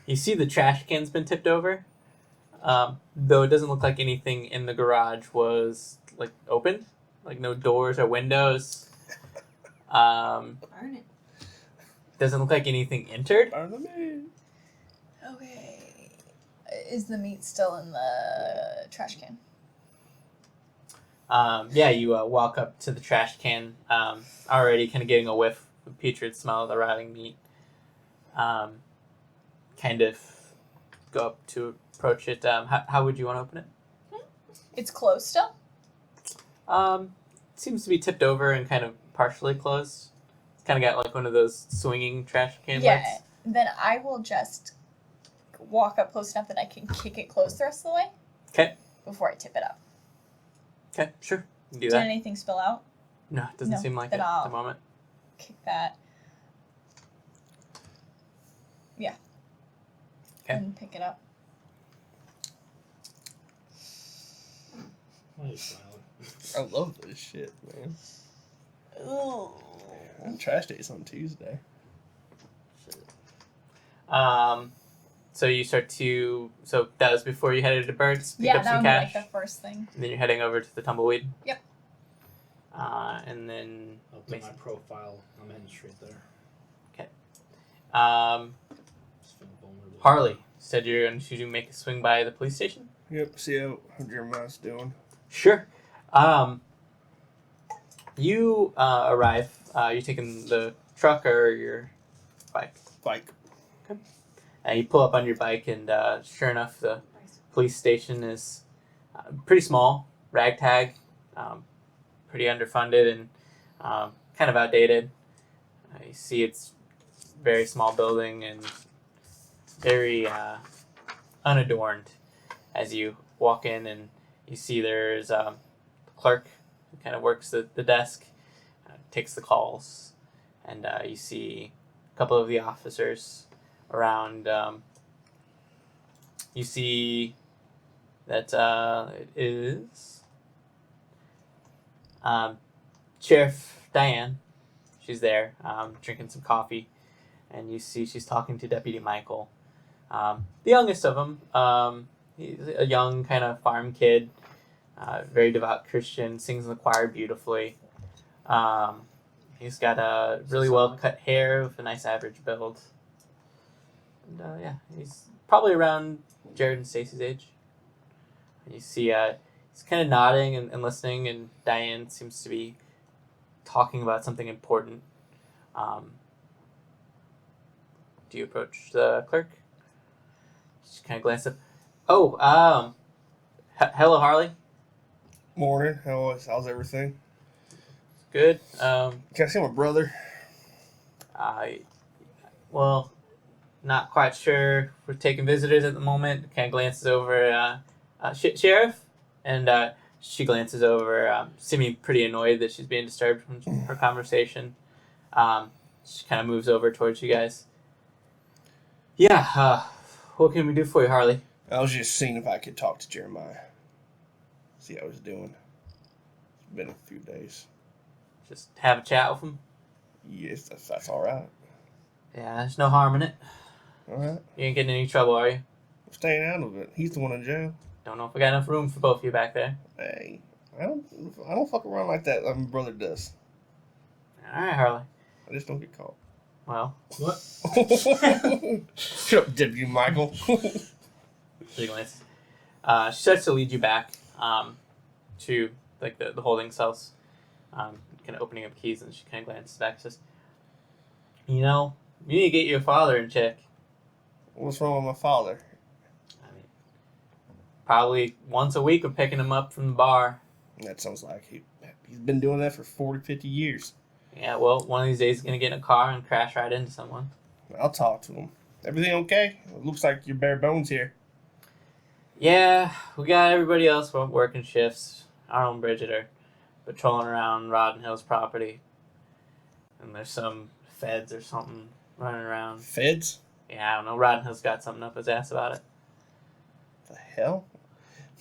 [SPEAKER 1] You see the trash can's been tipped over. Though it doesn't look like anything in the garage was like opened, like no doors or windows.
[SPEAKER 2] Burn it.
[SPEAKER 1] Doesn't look like anything entered.
[SPEAKER 4] Okay. Is the meat still in the trash can?
[SPEAKER 1] Yeah, you walk up to the trash can, already kind of getting a whiff of putrid smell of the rotting meat. Kind of go up to approach it. How would you want to open it?
[SPEAKER 4] It's closed still?
[SPEAKER 1] Seems to be tipped over and kind of partially closed. It's kind of got like one of those swinging trash can
[SPEAKER 4] Yeah.
[SPEAKER 1] lids.
[SPEAKER 4] Then I will just walk up close enough that I can kick it closed the rest of the way.
[SPEAKER 1] Okay.
[SPEAKER 4] Before I tip it up.
[SPEAKER 1] Okay, sure. You can do
[SPEAKER 4] Did
[SPEAKER 1] that.
[SPEAKER 4] anything spill out?
[SPEAKER 1] No, it doesn't
[SPEAKER 4] No,
[SPEAKER 1] seem like
[SPEAKER 4] then
[SPEAKER 1] it at
[SPEAKER 4] I'll-
[SPEAKER 1] the moment.
[SPEAKER 4] Kick that. Yeah.
[SPEAKER 1] Okay.
[SPEAKER 4] And pick it up.
[SPEAKER 3] Why are you smiling?
[SPEAKER 5] I love this shit, man.
[SPEAKER 4] Ooh.
[SPEAKER 5] Trash day's on Tuesday.
[SPEAKER 1] So you start to. So that was before you headed to Birds. Pick
[SPEAKER 4] Yeah,
[SPEAKER 1] up
[SPEAKER 4] that
[SPEAKER 1] some
[SPEAKER 4] would be
[SPEAKER 1] cash.
[SPEAKER 4] like the first thing.
[SPEAKER 1] And then you're heading over to the Tumbleweed.
[SPEAKER 4] Yep.
[SPEAKER 1] And then
[SPEAKER 3] Up to my profile, I'm heading straight there. Just feeling vulnerable.
[SPEAKER 1] Harley said you're going to make a swing by the police station.
[SPEAKER 5] Yep, see how Jeremiah's doing.
[SPEAKER 1] Sure. You arrive. You taking the truck or your bike?
[SPEAKER 5] Bike.
[SPEAKER 1] You pull up on your bike, and sure enough, the police station is pretty small, ragtag, pretty underfunded, and kind of outdated. You see it's very small building and very unadorned. As you walk in, and you see there's a clerk who kind of works the desk, takes the calls, and you see a couple of the officers around. You see that it is Sheriff Diane. She's there, drinking some coffee, and you see she's talking to Deputy Michael, the youngest of them. He's a young kind of farm kid, very devout Christian, sings in the choir beautifully. He's got a really well cut hair with a nice average build. And yeah, he's probably around Jared and Stacy's age. And you see he's kind of nodding and listening, and Diane seems to be talking about something important. Do you approach the clerk? She kind of glances up. Oh, hello, Harley.
[SPEAKER 5] Morning. How's everything?
[SPEAKER 1] Good.
[SPEAKER 5] Can I see my brother?
[SPEAKER 1] Well, not quite sure. We're taking visitors at the moment. Kind of glances over, Sheriff, and she glances over, seeming pretty annoyed that she's being disturbed from her conversation. She kind of moves over towards you guys. Yeah. What can we do for you, Harley?
[SPEAKER 5] I was just seeing if I could talk to Jeremiah. See how he's doing. It's been a few days.
[SPEAKER 1] Just have a chat with him?
[SPEAKER 5] Yes, that's all right.
[SPEAKER 1] Yeah, there's no harm in it.
[SPEAKER 5] All right.
[SPEAKER 1] You ain't getting in any trouble, are you?
[SPEAKER 5] I'm staying out of it. He's the one in jail.
[SPEAKER 1] Don't know if I got enough room for both of you back there.
[SPEAKER 5] Hey, I don't fuck around like that like my brother does.
[SPEAKER 1] Alright, Harley.
[SPEAKER 5] I just don't get caught.
[SPEAKER 1] Well,
[SPEAKER 3] What?
[SPEAKER 5] Shut up, Deputy Michael.
[SPEAKER 1] she glances. She starts to lead you back to like the holding cells, kind of opening up keys, and she kind of glances back and says, you know, you need to get your father in check.
[SPEAKER 5] What's wrong with my father?
[SPEAKER 1] I mean, probably once a week we're picking him up from the bar.
[SPEAKER 5] That sounds like he's been doing that for 40, 50 years.
[SPEAKER 1] Yeah, well, one of these days he's going to get in a car and crash right into someone.
[SPEAKER 5] I'll talk to him. Everything okay? It looks like you're bare bones here.
[SPEAKER 1] Yeah, we got everybody else working shifts. Our own Bridget are patrolling around Rodden Hill's property. And there's some feds or something running around.
[SPEAKER 5] Feds?
[SPEAKER 1] Yeah, I don't know. Rodden Hill's got something up his ass about it.
[SPEAKER 5] The hell?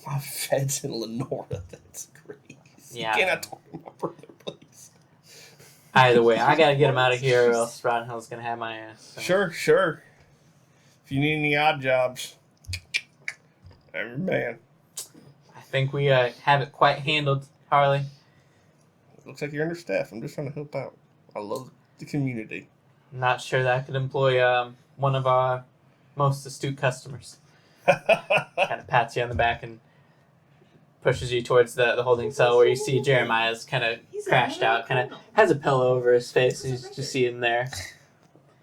[SPEAKER 5] My feds in Lenora. That's crazy.
[SPEAKER 1] Yeah.
[SPEAKER 5] Can I talk to my brother, please?
[SPEAKER 1] Either way, I gotta get him out of here or else Rodden Hill's gonna have my ass. So.
[SPEAKER 5] Sure. If you need any odd jobs, I'm your man.
[SPEAKER 1] I think we have it quite handled, Harley.
[SPEAKER 5] Looks like you're understaffed. I'm just trying to help out. I love the community.
[SPEAKER 1] I'm not sure that I could employ one of our most astute customers. Kind of pats you on the back and pushes you towards the holding cell where you see Jeremiah's kind of crashed out, kind of has a pillow over his face, and you just see him there.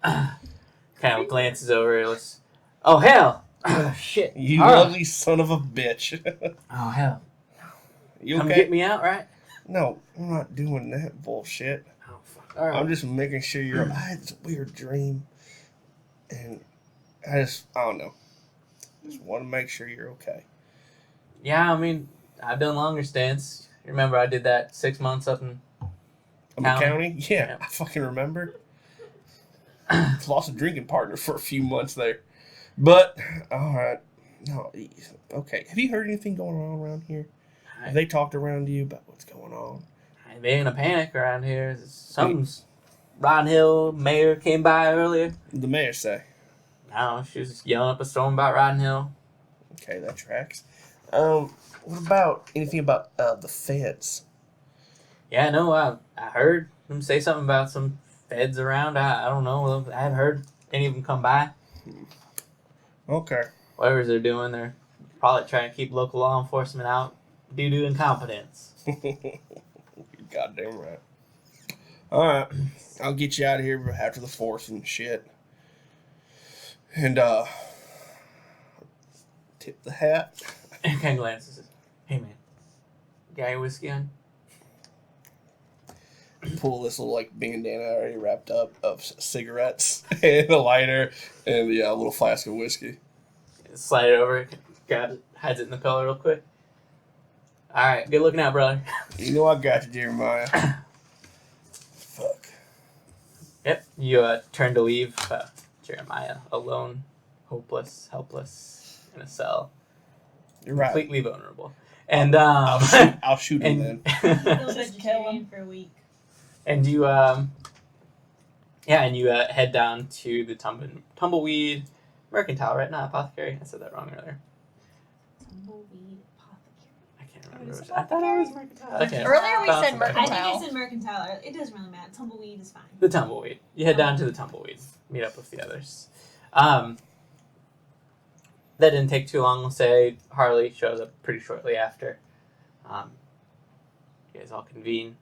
[SPEAKER 1] Kind of glances over and looks, oh, hell! Oh, shit.
[SPEAKER 5] You
[SPEAKER 1] All right.
[SPEAKER 5] ugly son of a bitch.
[SPEAKER 1] Oh, hell.
[SPEAKER 5] You
[SPEAKER 1] Come
[SPEAKER 5] okay?
[SPEAKER 1] get me out, right?
[SPEAKER 5] No, I'm not doing that bullshit.
[SPEAKER 1] Oh, fuck. All right.
[SPEAKER 5] I'm just making sure you're. I had this weird dream, and I don't know. Just want to make sure you're okay.
[SPEAKER 1] Yeah, I mean, I've done longer stints. You remember I did that 6 months up in
[SPEAKER 5] I'm a county? Yeah,
[SPEAKER 1] Yeah.
[SPEAKER 5] I fucking remember. Lost a drinking partner for a few months there. But, alright. No, okay. Have you heard anything going on around here? Have they talked around to you about what's going on?
[SPEAKER 1] They ain't a panic around here. Something's... Ron Hill, mayor, came by earlier.
[SPEAKER 5] The mayor say.
[SPEAKER 1] I don't know, she was yelling up a storm about Ron Hill.
[SPEAKER 5] Okay, that tracks. What about anything about the feds?
[SPEAKER 1] Yeah, no, I heard them say something about some feds around. I don't know. I haven't heard any of them come by.
[SPEAKER 5] Okay.
[SPEAKER 1] Whatever they're doing, they're probably trying to keep local law enforcement out due to incompetence.
[SPEAKER 5] You're goddamn right. Alright. I'll get you out of here after the force and shit. And, tip the hat.
[SPEAKER 1] And Ken glances. Hey, man. Got your whiskey on?
[SPEAKER 5] Pull this little, like, bandana already wrapped up of cigarettes and a lighter and, a little flask of whiskey.
[SPEAKER 1] Slide it over, grabs it, hides it in the pillow real quick. Alright, good looking out, brother.
[SPEAKER 5] You know I got you, Jeremiah. Fuck.
[SPEAKER 1] Yep, you turn to leave. Jeremiah alone, hopeless, helpless, in a cell.
[SPEAKER 5] You're right.
[SPEAKER 1] completely vulnerable. And
[SPEAKER 5] I'll shoot him then.
[SPEAKER 2] He'll
[SPEAKER 4] Just kill him.
[SPEAKER 2] vegetarian for a week.
[SPEAKER 1] and you head down to the tumbleweed mercantile, right? Not apothecary. I said that wrong earlier.
[SPEAKER 2] Tumbleweed apothecary.
[SPEAKER 1] I can't remember.
[SPEAKER 4] Is
[SPEAKER 1] Which,
[SPEAKER 4] it
[SPEAKER 1] I thought it was mercantile. Okay.
[SPEAKER 4] Earlier we
[SPEAKER 1] Bounce
[SPEAKER 4] said
[SPEAKER 1] it back.
[SPEAKER 2] I
[SPEAKER 4] mercantile.
[SPEAKER 2] think I said mercantile. It doesn't really matter. Tumbleweed is fine.
[SPEAKER 1] The tumbleweed. You head down to the tumbleweed. Meet up with the others. That didn't take too long. We'll say Harley shows up pretty shortly after. You guys all convene.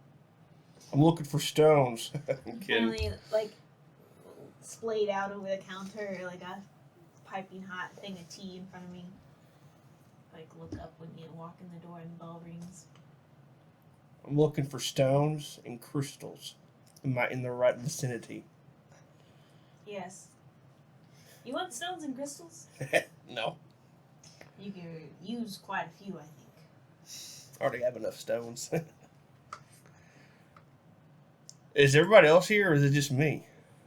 [SPEAKER 5] I'm looking for stones. I'm kidding.
[SPEAKER 2] Finally, like, splayed out over the counter, like a piping hot thing of tea in front of me. Like, look up when you walk in the door and the bell rings.
[SPEAKER 5] I'm looking for stones and crystals. Am I in the right vicinity?
[SPEAKER 2] Yes. You want stones and crystals?
[SPEAKER 5] No.
[SPEAKER 2] You could use quite a few, I think.
[SPEAKER 5] I already have enough stones. Is everybody else here, or is it just me?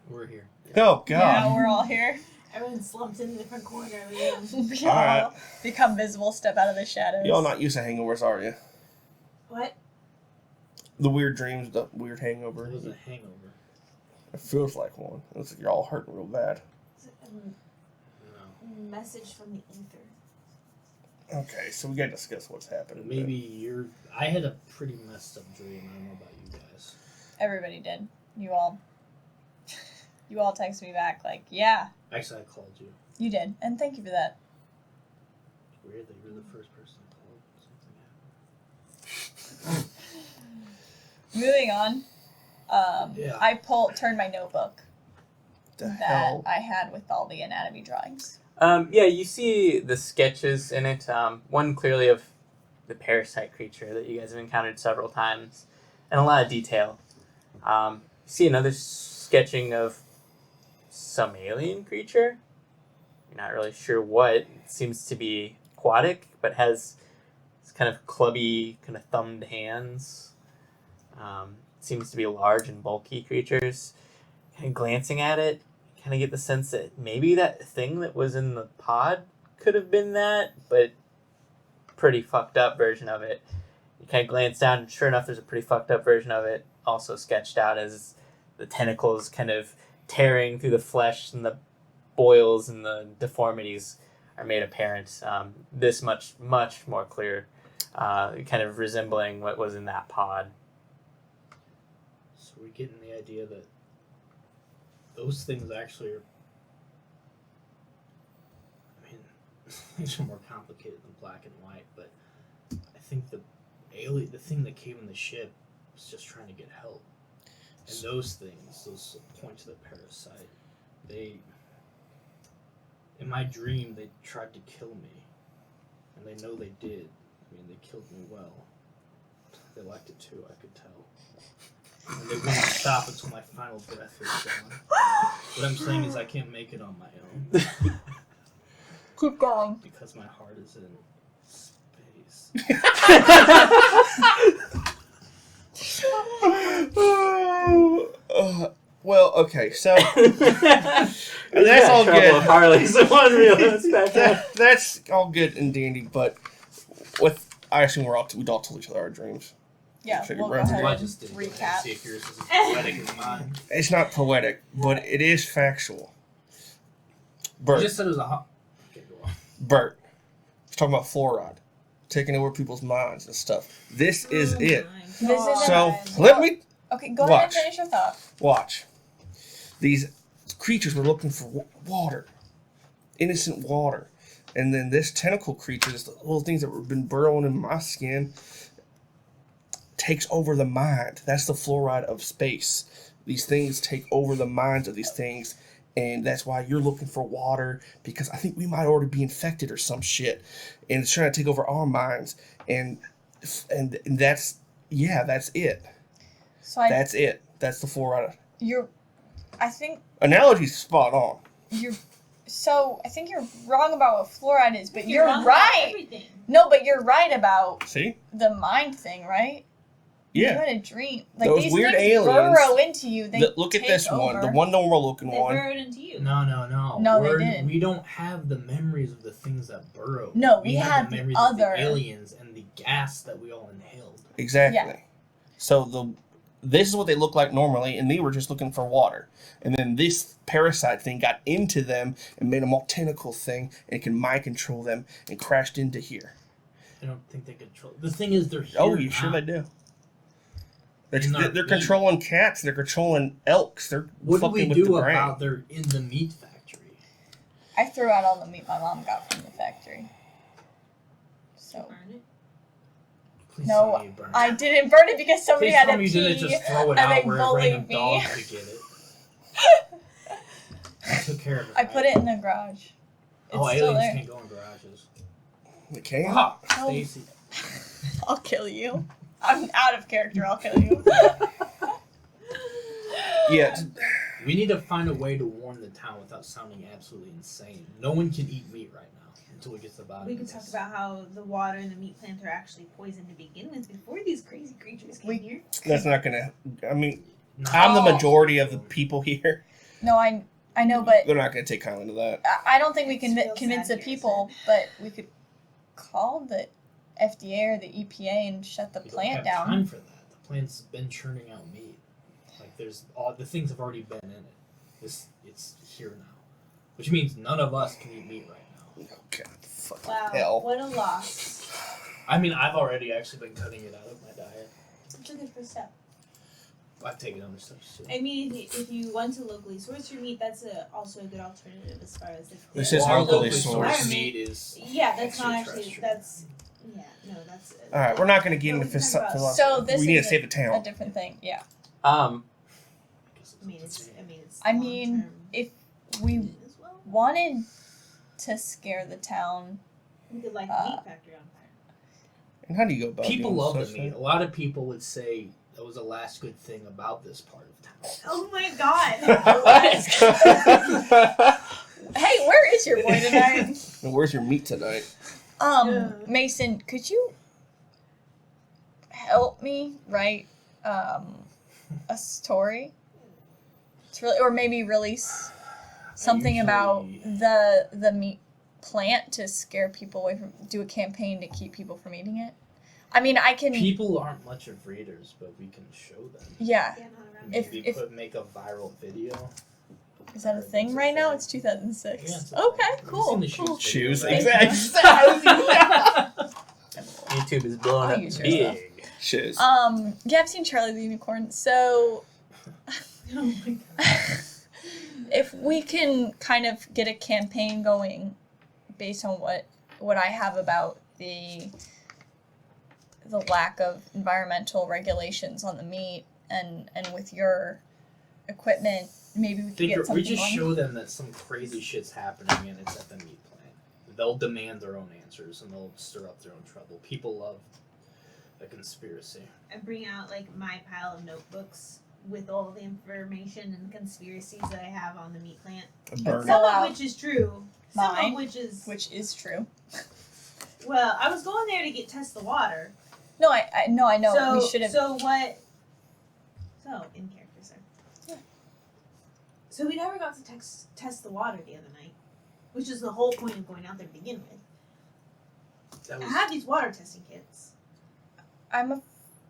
[SPEAKER 3] We're here.
[SPEAKER 5] Oh, God.
[SPEAKER 4] Yeah, we're all here.
[SPEAKER 2] Everyone's slumped in a different corner of the room.
[SPEAKER 4] We all
[SPEAKER 5] Alright.
[SPEAKER 4] become visible, step out of the shadows.
[SPEAKER 5] Y'all not used to hangovers, are you?
[SPEAKER 2] What?
[SPEAKER 5] The weird dreams, the weird hangover.
[SPEAKER 3] It was a hangover.
[SPEAKER 5] It feels like one. It looks like you're all hurting real bad.
[SPEAKER 2] Is it
[SPEAKER 3] No.
[SPEAKER 2] a message from the ether?
[SPEAKER 5] Okay, so we gotta discuss what's happening.
[SPEAKER 3] Maybe I had a pretty messed up dream. I don't know about you guys.
[SPEAKER 4] Everybody did. You all texted me back like, yeah,
[SPEAKER 3] Actually, I called you.
[SPEAKER 4] you did. And thank you for that.
[SPEAKER 3] It's weird that you're the first person I called. Something happened.
[SPEAKER 4] Moving on.
[SPEAKER 3] Yeah.
[SPEAKER 4] I turned my notebook
[SPEAKER 5] The
[SPEAKER 4] that
[SPEAKER 5] hell?
[SPEAKER 4] I had with all the anatomy drawings.
[SPEAKER 1] Yeah, you see the sketches in it. One clearly of the parasite creature that you guys have encountered several times, and a lot of detail. You see another sketching of some alien creature. You're not really sure what. It seems to be aquatic, but has this kind of clubby, kind of thumbed hands. Seems to be large and bulky creatures. Kind of glancing at it, kind of get the sense that maybe that thing that was in the pod could have been that, but pretty fucked up version of it. You kind of glance down, and sure enough, there's a pretty fucked up version of it, also sketched out as the tentacles kind of tearing through the flesh, and the boils and the deformities are made apparent. This much more clear, kind of resembling what was in that pod.
[SPEAKER 3] So we're getting the idea that those things actually are. I mean, things are more complicated than black and white, but I think the thing that came in the ship was just trying to get help. And those things, those point to the parasite, in my dream, they tried to kill me. And they know they did. I mean, they killed me well. They liked it too, I could tell. And they wouldn't stop until my final breath was gone. What I'm saying is I can't make it on my own.
[SPEAKER 4] Keep going.
[SPEAKER 3] Because my heart is in space.
[SPEAKER 5] Well, okay, so
[SPEAKER 1] That's
[SPEAKER 5] all good.
[SPEAKER 1] With Harley's one real
[SPEAKER 5] that's all good and dandy, but I assume we all told each other our dreams.
[SPEAKER 4] Yeah,
[SPEAKER 5] Figured
[SPEAKER 4] we'll go
[SPEAKER 5] we're
[SPEAKER 4] ahead
[SPEAKER 3] Well, I
[SPEAKER 4] and
[SPEAKER 3] just did
[SPEAKER 4] recap.
[SPEAKER 3] see if yours is as poetic as mine.
[SPEAKER 5] It's not poetic, but it is factual.
[SPEAKER 3] You
[SPEAKER 5] Bert,
[SPEAKER 3] just said it was a Okay, go on.
[SPEAKER 5] Bert, talking about fluoride, taking over people's minds and stuff. This is it.
[SPEAKER 4] This is
[SPEAKER 5] So
[SPEAKER 4] it.
[SPEAKER 5] let me
[SPEAKER 4] Okay, go ahead and
[SPEAKER 5] Watch.
[SPEAKER 4] finish your thought.
[SPEAKER 5] watch. These creatures were looking for water, innocent water, and then this tentacle creature, this little things that have been burrowing in my skin, takes over the mind. That's the fluoride of space. These things take over the minds of these things, and that's why you're looking for water, because I think we might already be infected or some shit, and it's trying to take over our minds, and that's it.
[SPEAKER 4] So I
[SPEAKER 5] That's it. That's the fluoride.
[SPEAKER 4] I think
[SPEAKER 5] Analogy's spot on.
[SPEAKER 4] I think you're wrong about what fluoride is, but you're
[SPEAKER 2] wrong about
[SPEAKER 4] right.
[SPEAKER 2] everything.
[SPEAKER 4] No, but you're right about
[SPEAKER 5] See?
[SPEAKER 4] the mind thing, right?
[SPEAKER 5] Yeah.
[SPEAKER 4] You're in a dream. Like
[SPEAKER 5] Those
[SPEAKER 4] these
[SPEAKER 5] weird
[SPEAKER 4] things
[SPEAKER 5] aliens.
[SPEAKER 4] burrow into you. They
[SPEAKER 5] Look at
[SPEAKER 4] take
[SPEAKER 5] this one, the
[SPEAKER 4] over.
[SPEAKER 5] one normal looking
[SPEAKER 2] They
[SPEAKER 5] one.
[SPEAKER 2] burrowed into you.
[SPEAKER 3] No.
[SPEAKER 4] No, they
[SPEAKER 3] We're-
[SPEAKER 4] didn't.
[SPEAKER 3] We don't have the memories of the things that burrow.
[SPEAKER 4] No, we
[SPEAKER 3] have
[SPEAKER 4] had
[SPEAKER 3] the
[SPEAKER 4] the
[SPEAKER 3] memories
[SPEAKER 4] other.
[SPEAKER 3] of the aliens and the gas that we all inhaled.
[SPEAKER 5] Exactly.
[SPEAKER 4] Yeah.
[SPEAKER 5] So this is what they look like normally, and they were just looking for water. And then this parasite thing got into them and made them all tentacle thing, and can mind control them, and crashed into here.
[SPEAKER 3] I don't think they control. The thing is, they're here.
[SPEAKER 5] Oh, you
[SPEAKER 3] now.
[SPEAKER 5] sure they do?
[SPEAKER 3] In our
[SPEAKER 5] They're
[SPEAKER 3] meat.
[SPEAKER 5] controlling cats. They're controlling elks. They're
[SPEAKER 3] What do
[SPEAKER 5] fucking
[SPEAKER 3] we
[SPEAKER 5] with
[SPEAKER 3] do
[SPEAKER 5] the brain.
[SPEAKER 3] about they're in the meat factory?
[SPEAKER 4] I threw out all the meat my mom got from the factory. So
[SPEAKER 2] Burn it.
[SPEAKER 3] Please
[SPEAKER 4] No,
[SPEAKER 3] tell me you burned
[SPEAKER 4] I
[SPEAKER 3] it.
[SPEAKER 4] didn't burn it because somebody
[SPEAKER 3] Please
[SPEAKER 4] had
[SPEAKER 3] tell
[SPEAKER 4] a
[SPEAKER 3] me you didn't
[SPEAKER 4] pee.
[SPEAKER 3] just throw it
[SPEAKER 4] and they
[SPEAKER 3] out where a
[SPEAKER 4] bullied
[SPEAKER 3] random
[SPEAKER 4] me.
[SPEAKER 3] dog could get it. I took care of it.
[SPEAKER 4] I put it in the garage. It's
[SPEAKER 3] Oh,
[SPEAKER 4] still
[SPEAKER 3] aliens
[SPEAKER 4] there.
[SPEAKER 3] can't go in garages.
[SPEAKER 5] They can.
[SPEAKER 3] Ah,
[SPEAKER 4] Oh.
[SPEAKER 3] Stacy.
[SPEAKER 4] I'll kill you. I'm out of character. I'll kill you.
[SPEAKER 5] Yeah.
[SPEAKER 3] We need to find a way to warn the town without sounding absolutely insane. No one can eat meat right now until we get to the bottom
[SPEAKER 2] We
[SPEAKER 3] of
[SPEAKER 2] could
[SPEAKER 3] this.
[SPEAKER 2] talk about how the water and the meat plant are actually poison to begin with before these crazy creatures came here.
[SPEAKER 5] That's not gonna. I mean,
[SPEAKER 3] No.
[SPEAKER 5] I'm the
[SPEAKER 4] Oh.
[SPEAKER 5] majority of the people here.
[SPEAKER 4] No, I know, but
[SPEAKER 5] They're not gonna take kindly to that.
[SPEAKER 4] I don't think we can
[SPEAKER 2] It's real
[SPEAKER 4] convince the
[SPEAKER 2] sad,
[SPEAKER 4] people. But we could call the FDA or the EPA and shut the
[SPEAKER 3] We
[SPEAKER 4] plant
[SPEAKER 3] don't have
[SPEAKER 4] down.
[SPEAKER 3] time for that. The plant's been churning out meat. Like there's all the things have already been in it. It's here now, which means none of us can eat meat right now.
[SPEAKER 5] Oh God, fucking
[SPEAKER 2] Wow,
[SPEAKER 5] hell.
[SPEAKER 2] what a loss.
[SPEAKER 3] I mean, I've already actually been cutting it out of my diet.
[SPEAKER 2] It's a good first step.
[SPEAKER 3] I've taken other steps too.
[SPEAKER 2] I mean, if you want to locally source your meat, that's also a good alternative as far as the
[SPEAKER 5] This is
[SPEAKER 3] Our
[SPEAKER 5] locally
[SPEAKER 3] locally
[SPEAKER 5] sourced.
[SPEAKER 3] sourced meat is
[SPEAKER 2] Yeah, that's not actually
[SPEAKER 3] extra-terrestrial.
[SPEAKER 2] that's.
[SPEAKER 5] All right, we're not gonna get
[SPEAKER 2] No,
[SPEAKER 5] into
[SPEAKER 2] we can talk about-
[SPEAKER 5] philosophy.
[SPEAKER 4] So this
[SPEAKER 5] we need to
[SPEAKER 4] is
[SPEAKER 5] save the
[SPEAKER 4] a
[SPEAKER 5] town.
[SPEAKER 4] different thing. Yeah.
[SPEAKER 2] I
[SPEAKER 4] I mean,
[SPEAKER 2] long-term
[SPEAKER 4] if we
[SPEAKER 2] meat as well.
[SPEAKER 4] wanted to scare the town,
[SPEAKER 2] We could light
[SPEAKER 4] uh,
[SPEAKER 2] the meat factory on fire.
[SPEAKER 5] And how do you go about
[SPEAKER 3] people
[SPEAKER 5] doing
[SPEAKER 3] love the
[SPEAKER 5] such
[SPEAKER 3] meat.
[SPEAKER 5] thing?
[SPEAKER 3] A lot of people would say that was the last good thing about this part of town.
[SPEAKER 2] Oh my god!
[SPEAKER 4] hey, where is your boy tonight?
[SPEAKER 5] And where's your meat tonight?
[SPEAKER 2] Yeah.
[SPEAKER 4] Mason, could you help me write a story? It's really, or maybe release something about
[SPEAKER 3] usually-
[SPEAKER 4] the meat plant to scare people away from. Do a campaign to keep people from eating it. I mean, I can.
[SPEAKER 3] People aren't much of readers, but we can show them.
[SPEAKER 4] Yeah,
[SPEAKER 2] Yeah, not around
[SPEAKER 4] If-
[SPEAKER 2] here.
[SPEAKER 3] Maybe make a viral video.
[SPEAKER 4] is that a thing right now? It's 2006.
[SPEAKER 3] Yeah, it's a
[SPEAKER 4] Okay,
[SPEAKER 3] thing. You've
[SPEAKER 4] cool.
[SPEAKER 3] seen the
[SPEAKER 4] Cool.
[SPEAKER 3] shoes
[SPEAKER 5] Shoes,
[SPEAKER 3] video, right?
[SPEAKER 5] exactly.
[SPEAKER 1] YouTube is blowing
[SPEAKER 4] I'll
[SPEAKER 1] up
[SPEAKER 4] use your
[SPEAKER 1] big.
[SPEAKER 5] Shoes.
[SPEAKER 4] Yeah, I've seen Charlie the Unicorn. So,
[SPEAKER 2] Oh my god.
[SPEAKER 4] if we can kind of get a campaign going based on what I have about the lack of environmental regulations on the meat and with your equipment, maybe we could get something
[SPEAKER 3] We just
[SPEAKER 4] on.
[SPEAKER 3] show them that some crazy shit's happening and it's at the meat plant. They'll demand their own answers and they'll stir up their own trouble. People love a conspiracy.
[SPEAKER 2] I bring out like my pile of notebooks with all the information and conspiracies that I have on the meat plant.
[SPEAKER 5] A burn.
[SPEAKER 4] Fill
[SPEAKER 2] Some
[SPEAKER 4] out
[SPEAKER 2] of which is true. Some
[SPEAKER 4] mine,
[SPEAKER 2] of which is
[SPEAKER 4] which is true.
[SPEAKER 2] well, I was going there to test the water.
[SPEAKER 4] No, I know.
[SPEAKER 2] So,
[SPEAKER 4] We should have.
[SPEAKER 2] So what? So in character, sir.
[SPEAKER 4] Yeah.
[SPEAKER 2] So we never got to test the water the other night, which is the whole point of going out there to begin with.
[SPEAKER 3] That
[SPEAKER 2] I
[SPEAKER 3] was,
[SPEAKER 2] have these water testing kits.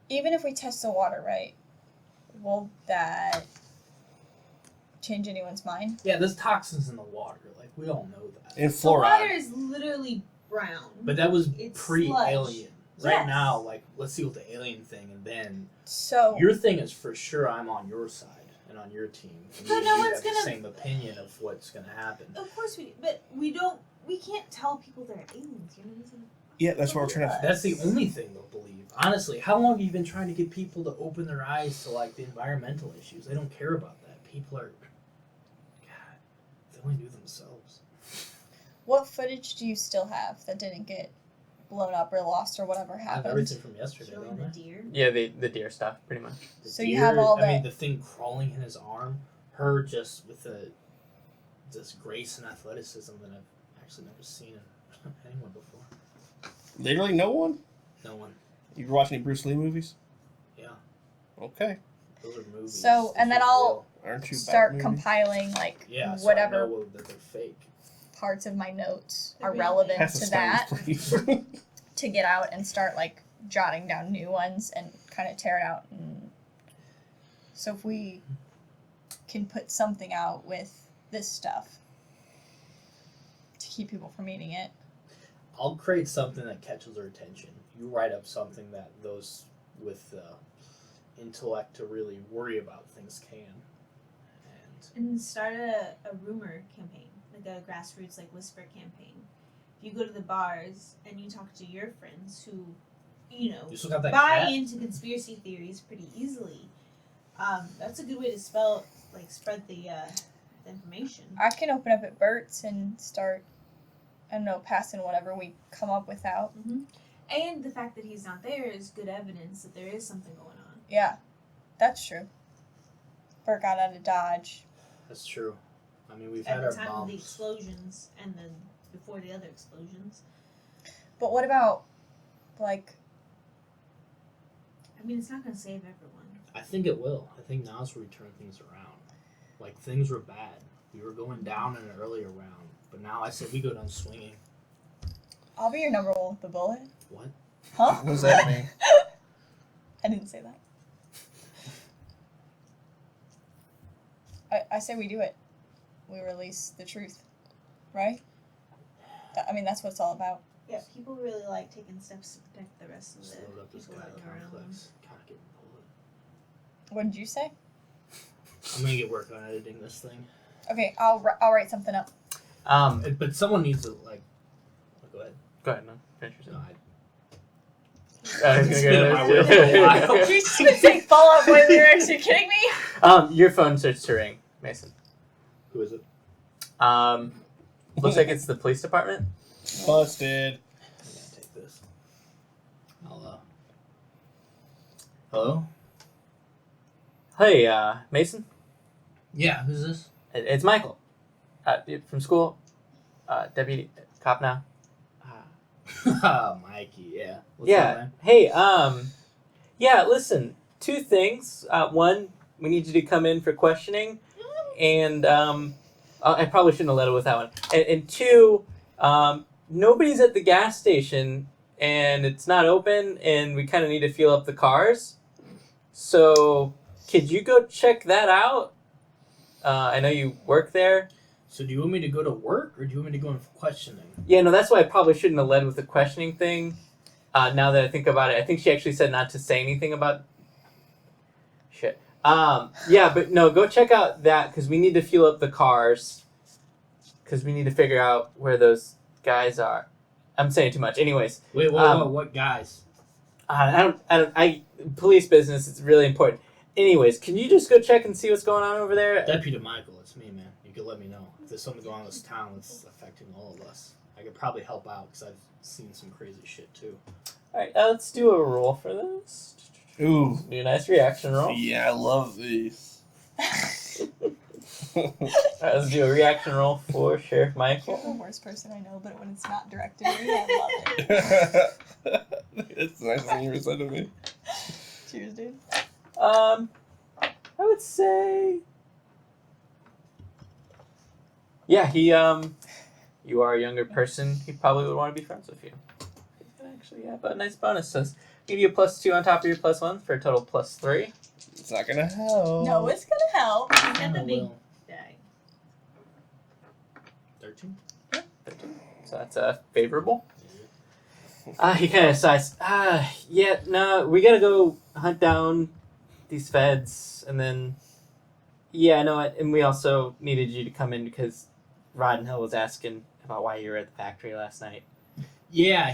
[SPEAKER 4] Even if we test the water right, will that change anyone's mind?
[SPEAKER 3] yeah, there's toxins in the water. Like, we all know that.
[SPEAKER 5] And
[SPEAKER 2] The water
[SPEAKER 5] fluoride.
[SPEAKER 2] is literally brown.
[SPEAKER 3] But that was
[SPEAKER 2] It's
[SPEAKER 3] pre-alien. Right
[SPEAKER 2] Yes.
[SPEAKER 3] now, like, let's see what the alien thing, and then
[SPEAKER 4] So
[SPEAKER 3] your thing is for sure I'm on your side and on your team. And
[SPEAKER 2] But
[SPEAKER 3] me and
[SPEAKER 2] no
[SPEAKER 3] you
[SPEAKER 2] one's
[SPEAKER 3] have the
[SPEAKER 2] gonna-
[SPEAKER 3] same opinion of what's gonna happen.
[SPEAKER 2] Of course we can't tell people they're aliens. You know what I'm saying?
[SPEAKER 5] Yeah, that's what we're trying to.
[SPEAKER 3] That's the only thing they'll believe. Honestly, how long have you been trying to get people to open their eyes to like the environmental issues? They don't care about that. People are, God, they only do themselves.
[SPEAKER 4] what footage do you still have that didn't get blown up or lost or whatever
[SPEAKER 3] I have
[SPEAKER 4] happened?
[SPEAKER 3] everything from yesterday,
[SPEAKER 2] Showing
[SPEAKER 3] don't
[SPEAKER 2] the
[SPEAKER 3] I?
[SPEAKER 2] deer.
[SPEAKER 1] Yeah, the deer stuff, pretty much.
[SPEAKER 3] The
[SPEAKER 4] So you have
[SPEAKER 3] deer,
[SPEAKER 4] all
[SPEAKER 3] I mean,
[SPEAKER 4] that-
[SPEAKER 3] the thing crawling in his arm, her just with this grace and athleticism that I've actually never seen in anyone before.
[SPEAKER 5] Literally no one?
[SPEAKER 3] No one.
[SPEAKER 5] You ever watch any Bruce Lee movies?
[SPEAKER 3] Yeah.
[SPEAKER 5] Okay.
[SPEAKER 3] Those are movies.
[SPEAKER 4] So, and then I'll
[SPEAKER 5] Aren't you
[SPEAKER 4] start
[SPEAKER 5] Batman?
[SPEAKER 4] compiling like
[SPEAKER 3] Yeah, so
[SPEAKER 4] whatever
[SPEAKER 3] I know that they're fake.
[SPEAKER 4] parts of my notes
[SPEAKER 2] They're
[SPEAKER 4] are
[SPEAKER 2] real
[SPEAKER 4] relevant
[SPEAKER 5] Pass the
[SPEAKER 4] to that
[SPEAKER 5] stones, please.
[SPEAKER 4] to get out and start like jotting down new ones and kind of tear it out. And so if we can put something out with this stuff to keep people from eating it.
[SPEAKER 3] I'll create something that catches their attention. You write up something that those with intellect to really worry about things can.
[SPEAKER 2] And start a rumor campaign, like a grassroots like whisper campaign. If you go to the bars and you talk to your friends who, you know,
[SPEAKER 3] You still got that
[SPEAKER 2] buy
[SPEAKER 3] cat?
[SPEAKER 2] into conspiracy theories pretty easily, that's a good way to spread the information.
[SPEAKER 4] I can open up at Bert's and start, I don't know, passing whatever we come up with out.
[SPEAKER 2] And the fact that he's not there is good evidence that there is something going on.
[SPEAKER 4] Yeah, that's true. Bert got out of Dodge.
[SPEAKER 3] That's true. I mean, we've
[SPEAKER 2] At
[SPEAKER 3] had
[SPEAKER 2] the
[SPEAKER 3] our
[SPEAKER 2] time of the
[SPEAKER 3] bombs.
[SPEAKER 2] explosions and then before the other explosions.
[SPEAKER 4] But what about, like,
[SPEAKER 2] I mean, it's not going to save everyone.
[SPEAKER 3] I think it will. I think now's where we turn things around. Like, things were bad. We were going down in an earlier round. But now I said we go down swinging.
[SPEAKER 4] I'll be your number one with the bullet?
[SPEAKER 3] What?
[SPEAKER 4] Huh?
[SPEAKER 5] What does that mean?
[SPEAKER 4] I didn't say that. I say we do it. We release the truth, right? I mean, that's what it's all about.
[SPEAKER 2] Yeah, people really like taking steps to protect the rest of
[SPEAKER 3] Just
[SPEAKER 2] the
[SPEAKER 3] load up this
[SPEAKER 2] people
[SPEAKER 3] guy
[SPEAKER 2] that are around them.
[SPEAKER 3] complex. Kind of getting bullet.
[SPEAKER 4] What did you say?
[SPEAKER 3] I'm gonna get working on editing this thing.
[SPEAKER 4] Okay, I'll write something up.
[SPEAKER 3] But someone needs to, like... Go ahead.
[SPEAKER 1] Go ahead, man. Finish your
[SPEAKER 3] No,
[SPEAKER 1] sentence.
[SPEAKER 3] I...
[SPEAKER 1] It's
[SPEAKER 3] It's
[SPEAKER 1] gonna
[SPEAKER 3] been
[SPEAKER 1] go
[SPEAKER 3] in my way for a while.
[SPEAKER 4] Did you just say Fall Out Boy lyrics? Are you kidding me?
[SPEAKER 1] Your phone starts to ring, Mason.
[SPEAKER 3] Who is it?
[SPEAKER 1] Looks like it's the police department.
[SPEAKER 5] Busted.
[SPEAKER 3] I'm gonna take this. I'll, Hello?
[SPEAKER 1] Hey, Mason.
[SPEAKER 3] Yeah, who's this?
[SPEAKER 1] It's Michael. From school. Deputy cop now.
[SPEAKER 3] Mikey, yeah. What's
[SPEAKER 1] Yeah.
[SPEAKER 3] up, man?
[SPEAKER 1] Hey, yeah, listen. Two things. One, we need you to come in for questioning. And, I probably shouldn't have led it with that one. And two, nobody's at the gas station and it's not open and we kind of need to fuel up the cars. So, could you go check that out? I know you work there.
[SPEAKER 3] So do you want me to go to work or do you want me to go in for questioning?
[SPEAKER 1] Yeah, no, that's why I probably shouldn't have led with the questioning thing. Now that I think about it, I think she actually said not to say anything about... Shit. Yeah, but no, go check out that because we need to fuel up the cars. Because we need to figure out where those guys are. I'm saying too much. Anyways.
[SPEAKER 3] Wait, what guys?
[SPEAKER 1] Police business is really important. Anyways, can you just go check and see what's going on over there?
[SPEAKER 3] Deputy Michael, it's me, man. You could let me know. If there's something going on in this town that's affecting all of us, I could probably help out because I've seen some crazy shit too.
[SPEAKER 1] Alright, let's do a roll for this.
[SPEAKER 5] Ooh.
[SPEAKER 1] Do a nice reaction roll.
[SPEAKER 5] Yeah, I love these.
[SPEAKER 1] Alright, let's do a reaction roll for Sheriff
[SPEAKER 4] You're the
[SPEAKER 1] Michael.
[SPEAKER 4] worst person I know, but when it's not directed at me, I love it.
[SPEAKER 5] It's the nicest thing you ever said to me.
[SPEAKER 4] Cheers, dude.
[SPEAKER 1] I would say... Yeah, you are a younger person. He probably would want to be friends with you. Actually, yeah, but a nice bonus says give you a +2 on top of your +1 for a total +3.
[SPEAKER 5] It's not gonna help.
[SPEAKER 4] No, it's gonna help.
[SPEAKER 2] You got the
[SPEAKER 3] I
[SPEAKER 2] big
[SPEAKER 3] will.
[SPEAKER 2] bag.
[SPEAKER 3] 13?
[SPEAKER 1] 13. So that's favorable. He kind of sighs. Yeah, no, we gotta go hunt down these feds, and then, yeah, no, and we also needed you to come in because Roddenhill was asking about why you were at the factory last night.
[SPEAKER 3] Yeah,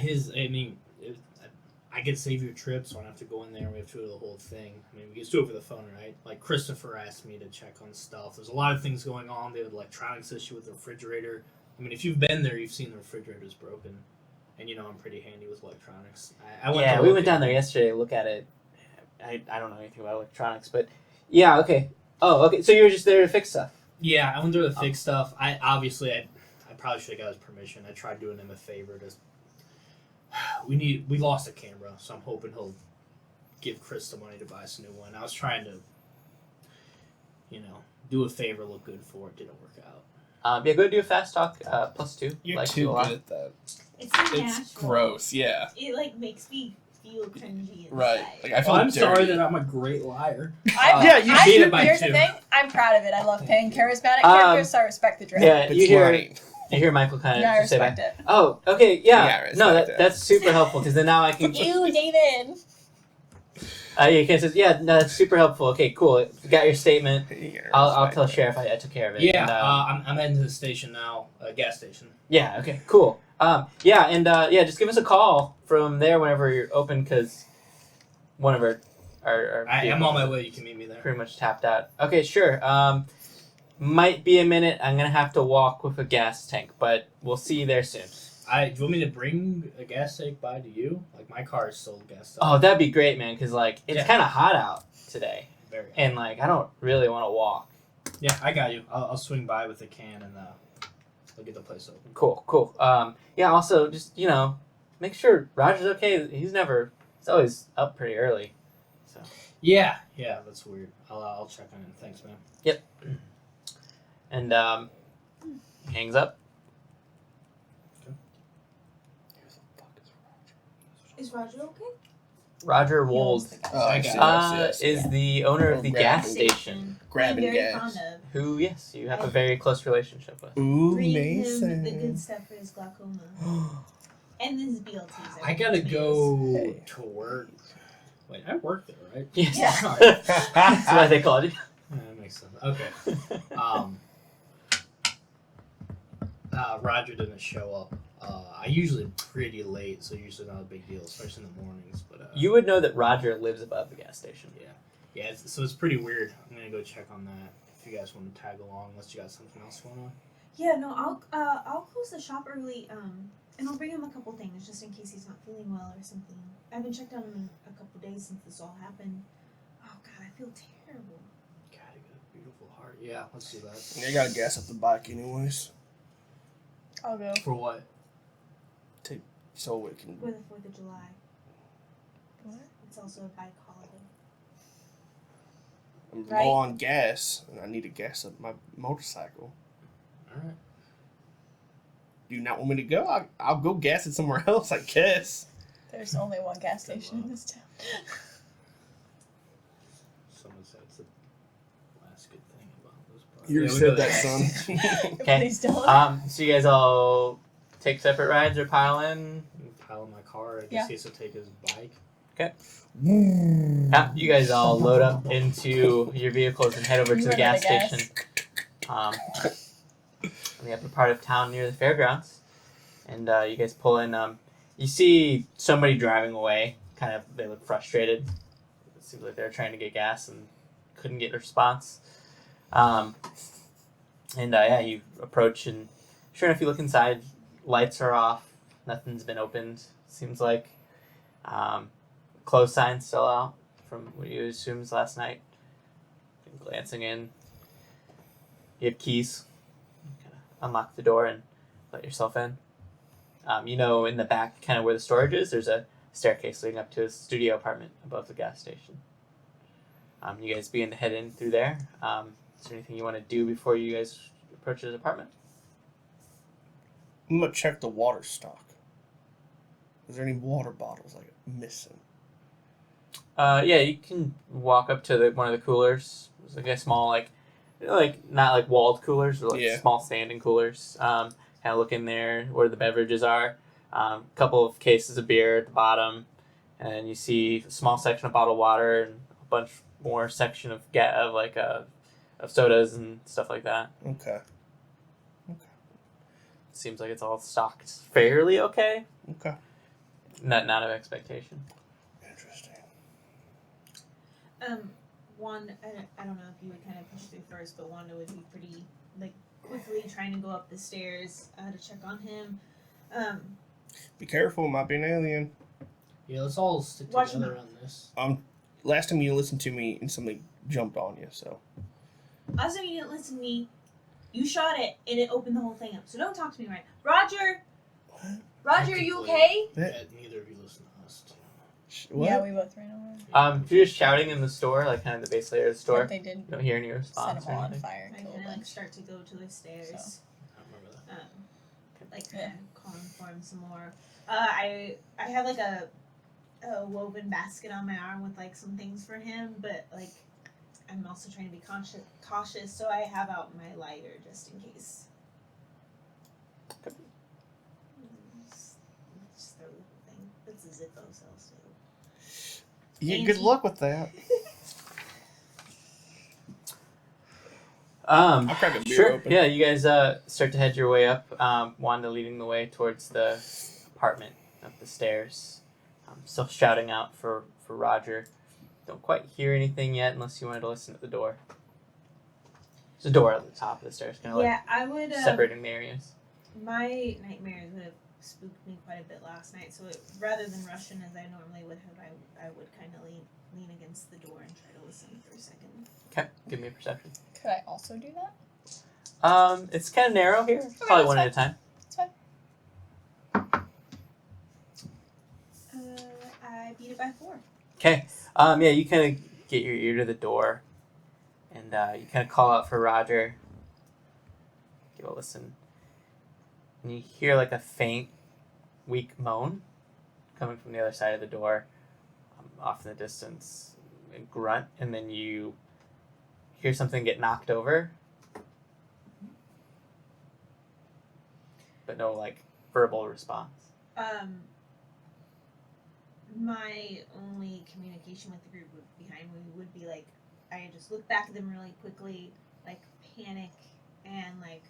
[SPEAKER 3] I could save your trip, so I don't have to go in there and we have to do the whole thing. I mean, we can just do it over the phone, right? Like, Christopher asked me to check on stuff. There's a lot of things going on. They have an electronics issue with the refrigerator. I mean, if you've been there, you've seen the refrigerator's broken. And you know I'm pretty handy with electronics.
[SPEAKER 1] We went down there yesterday to look at it. I don't know anything about electronics, but yeah, okay. Oh, okay, so you were just there to fix stuff.
[SPEAKER 3] Yeah, I went there to fix stuff. I probably should have got his permission. I tried doing him a favor. We lost a camera, so I'm hoping he'll give Chris the money to buy us a new one. I was trying to, do a favor, look good for it. Didn't work out.
[SPEAKER 1] Yeah, go do a fast talk +2.
[SPEAKER 6] You're
[SPEAKER 1] like
[SPEAKER 6] too
[SPEAKER 1] a lot.
[SPEAKER 6] good at that.
[SPEAKER 2] It's so
[SPEAKER 6] It's
[SPEAKER 2] natural.
[SPEAKER 6] gross, yeah.
[SPEAKER 2] It like makes me feel cringy inside.
[SPEAKER 6] Right. Like, I feel
[SPEAKER 3] I'm
[SPEAKER 6] dirty.
[SPEAKER 3] sorry that I'm a great liar.
[SPEAKER 5] Yeah, you
[SPEAKER 3] beat it by
[SPEAKER 4] Here's
[SPEAKER 3] 2.
[SPEAKER 4] the thing. I'm proud of it. I love paying charismatic
[SPEAKER 1] Um,
[SPEAKER 4] characters, so I respect the drift.
[SPEAKER 1] Yeah,
[SPEAKER 6] It's
[SPEAKER 1] you hear
[SPEAKER 6] right.
[SPEAKER 1] Michael kind of
[SPEAKER 4] Yeah, I
[SPEAKER 1] just say back.
[SPEAKER 4] respect it.
[SPEAKER 1] Oh, okay,
[SPEAKER 6] Yeah, I
[SPEAKER 1] yeah.
[SPEAKER 6] respect
[SPEAKER 1] No,
[SPEAKER 6] that.
[SPEAKER 1] that's super helpful because then now I can.
[SPEAKER 4] You, David.
[SPEAKER 1] You can say, yeah, no, that's super helpful. Okay, cool. You got your statement.
[SPEAKER 6] Yeah,
[SPEAKER 1] I'll
[SPEAKER 6] respect
[SPEAKER 1] tell
[SPEAKER 6] that.
[SPEAKER 1] Sheriff I took care of it.
[SPEAKER 3] Yeah,
[SPEAKER 1] And,
[SPEAKER 3] I'm heading to the station now, gas station.
[SPEAKER 1] yeah. Okay. Cool. Just give us a call from there whenever you're open because one of our
[SPEAKER 3] I'm on my way. You can meet me there.
[SPEAKER 1] pretty much tapped out. Okay, sure. Might be a minute. I'm gonna have to walk with a gas tank, but we'll see you there soon.
[SPEAKER 3] Do you want me to bring a gas tank by to you? Like, my car is still gassed up.
[SPEAKER 1] Oh, that'd be great, man. Because like it's
[SPEAKER 3] Yeah.
[SPEAKER 1] kind of hot out today,
[SPEAKER 3] Very good.
[SPEAKER 1] and like I don't really want to walk.
[SPEAKER 3] Yeah, I got you. I'll swing by with a can and I'll get the place open.
[SPEAKER 1] Cool. Also, just make sure Roger's okay. He's always up pretty early. So
[SPEAKER 3] Yeah, that's weird. I'll check on him. Thanks, man.
[SPEAKER 1] and hangs up.
[SPEAKER 2] Is Roger okay?
[SPEAKER 1] Roger Wold
[SPEAKER 6] Oh, I see, I see.
[SPEAKER 1] is the owner of the
[SPEAKER 6] Or
[SPEAKER 1] gas
[SPEAKER 6] grabbing.
[SPEAKER 1] station.
[SPEAKER 6] Grabbing
[SPEAKER 2] I'm very
[SPEAKER 6] gas.
[SPEAKER 2] fond of.
[SPEAKER 1] Who, yes, you have a very close relationship with.
[SPEAKER 5] Ooh,
[SPEAKER 2] Reading him the good
[SPEAKER 5] Mason.
[SPEAKER 2] stuff for his glaucoma. And his BLTs.
[SPEAKER 3] I gotta go
[SPEAKER 6] Hey.
[SPEAKER 3] to work. Wait, I work there, right?
[SPEAKER 1] Yes.
[SPEAKER 4] Yeah.
[SPEAKER 3] Sorry.
[SPEAKER 1] That's why they called you.
[SPEAKER 3] Yeah, that makes sense. Okay. Roger didn't show up. I usually pretty late, so usually not a big deal, especially in the mornings. But
[SPEAKER 1] You would know that Roger lives above the gas station.
[SPEAKER 3] yeah, so it's pretty weird. I'm gonna go check on that. If you guys want to tag along, unless you got something else going on.
[SPEAKER 2] Yeah, no, I'll close the shop early, and I'll bring him a couple things just in case he's not feeling well or something. I haven't checked on him in a couple days since this all happened. Oh God, I feel terrible.
[SPEAKER 3] God, you got a beautiful heart. Yeah, let's do that.
[SPEAKER 5] You gotta gas up the bike anyways,
[SPEAKER 4] I'll go.
[SPEAKER 3] For what?
[SPEAKER 5] so we can.
[SPEAKER 2] For the 4th of July.
[SPEAKER 4] What?
[SPEAKER 2] It's also a bike holiday.
[SPEAKER 5] I'm
[SPEAKER 2] Right.
[SPEAKER 5] low on gas, and I need to gas up my motorcycle.
[SPEAKER 3] All right.
[SPEAKER 5] Do you not want me to go? I'll go gas it somewhere else, I guess.
[SPEAKER 4] There's only one gas station in this town.
[SPEAKER 3] Someone said it's the last good thing about this part.
[SPEAKER 5] You
[SPEAKER 3] Yeah,
[SPEAKER 5] already
[SPEAKER 3] we
[SPEAKER 5] said
[SPEAKER 3] go
[SPEAKER 5] that,
[SPEAKER 3] there.
[SPEAKER 5] son.
[SPEAKER 1] Okay.
[SPEAKER 4] Please don't.
[SPEAKER 1] So you guys all take separate rides or pile in?
[SPEAKER 3] Pile in my car. I guess
[SPEAKER 4] Yeah.
[SPEAKER 3] he has to take his bike.
[SPEAKER 1] You guys all load up into your vehicles and head over to
[SPEAKER 4] You
[SPEAKER 1] the
[SPEAKER 4] run
[SPEAKER 1] gas
[SPEAKER 4] out of gas.
[SPEAKER 1] station. In the upper part of town near the fairgrounds. And you guys pull in. You see somebody driving away. They look frustrated. It seems like they're trying to get gas and couldn't get a response. You approach and sure enough, you look inside. Lights are off. Nothing's been opened. Seems like close signs still out from what you assumed was last night. Glancing in, you have keys. Kind of unlock the door and let yourself in. In the back, kind of where the storage is, there's a staircase leading up to a studio apartment above the gas station. You guys begin to head in through there. Is there anything you want to do before you guys approach his apartment?
[SPEAKER 5] I'm gonna check the water stock. Is there any water bottles like missing?
[SPEAKER 1] You can walk up to one of the coolers. It's like a small, not like walled coolers, but small standing coolers. Kind of look in there where the beverages are. A couple of cases of beer at the bottom, and you see a small section of bottled water and a bunch more section of sodas and stuff like that.
[SPEAKER 5] Okay.
[SPEAKER 1] Seems like it's all stocked fairly okay.
[SPEAKER 5] Okay.
[SPEAKER 1] Not of expectation.
[SPEAKER 5] Interesting.
[SPEAKER 2] Wanda, I don't know if you would kind of push through first, but Wanda would be pretty, quickly trying to go up the stairs to check on him.
[SPEAKER 5] Be careful, might be an alien.
[SPEAKER 3] Yeah, let's all stick
[SPEAKER 2] Watch
[SPEAKER 3] together
[SPEAKER 2] him.
[SPEAKER 3] on this.
[SPEAKER 5] Last time you listened to me and somebody jumped on you, so.
[SPEAKER 2] Also, you didn't listen to me. You shot it, and it opened the whole thing up. So don't talk to me right. Roger!
[SPEAKER 5] What?
[SPEAKER 2] Roger, are you okay?
[SPEAKER 3] Yeah, neither of you listen to us.
[SPEAKER 5] What?
[SPEAKER 4] Yeah, we both ran away.
[SPEAKER 1] If you're just shouting in the store, like kind of the base layer of the store,
[SPEAKER 4] But they did
[SPEAKER 1] you don't hear any
[SPEAKER 4] set
[SPEAKER 1] response
[SPEAKER 4] them
[SPEAKER 1] or
[SPEAKER 4] all on
[SPEAKER 1] anything.
[SPEAKER 4] fire and
[SPEAKER 2] I
[SPEAKER 4] kill a
[SPEAKER 2] kind of like
[SPEAKER 4] bunch.
[SPEAKER 2] start to go to the stairs.
[SPEAKER 3] I remember that.
[SPEAKER 2] Like
[SPEAKER 4] Yeah.
[SPEAKER 2] calling for him some more. I have like a woven basket on my arm with like some things for him, but like I'm also trying to be cautious, so I have out my lighter just in case. Just throw the thing. It's a Zippo cell, so.
[SPEAKER 5] Yeah,
[SPEAKER 2] Easy.
[SPEAKER 5] good luck with that. I'll crack a beer
[SPEAKER 1] Sure.
[SPEAKER 5] open.
[SPEAKER 1] Yeah, you guys start to head your way up. Wanda leading the way towards the apartment up the stairs. Still shouting out for Roger. Don't quite hear anything yet unless you wanted to listen at the door. There's a door at the top of the stairs, kind of
[SPEAKER 2] Yeah, I would.
[SPEAKER 1] like separating the areas.
[SPEAKER 2] My nightmares would have spooked me quite a bit last night, so rather than rush in as I normally would have, I would kind of lean against the door and try to listen for a second.
[SPEAKER 1] Okay, give me a perception.
[SPEAKER 4] Could I also do that?
[SPEAKER 1] It's kind of narrow here. Probably one at a time.
[SPEAKER 4] It's fine.
[SPEAKER 2] I beat it by 4.
[SPEAKER 1] Okay. Yeah, you kind of get your ear to the door, and you kind of call out for Roger. Give a listen, and you hear like a faint, weak moan coming from the other side of the door, off in the distance, a grunt, and then you hear something get knocked over, but no like verbal response.
[SPEAKER 2] My only communication with the group behind me would be like, I just look back at them really quickly, like panic and like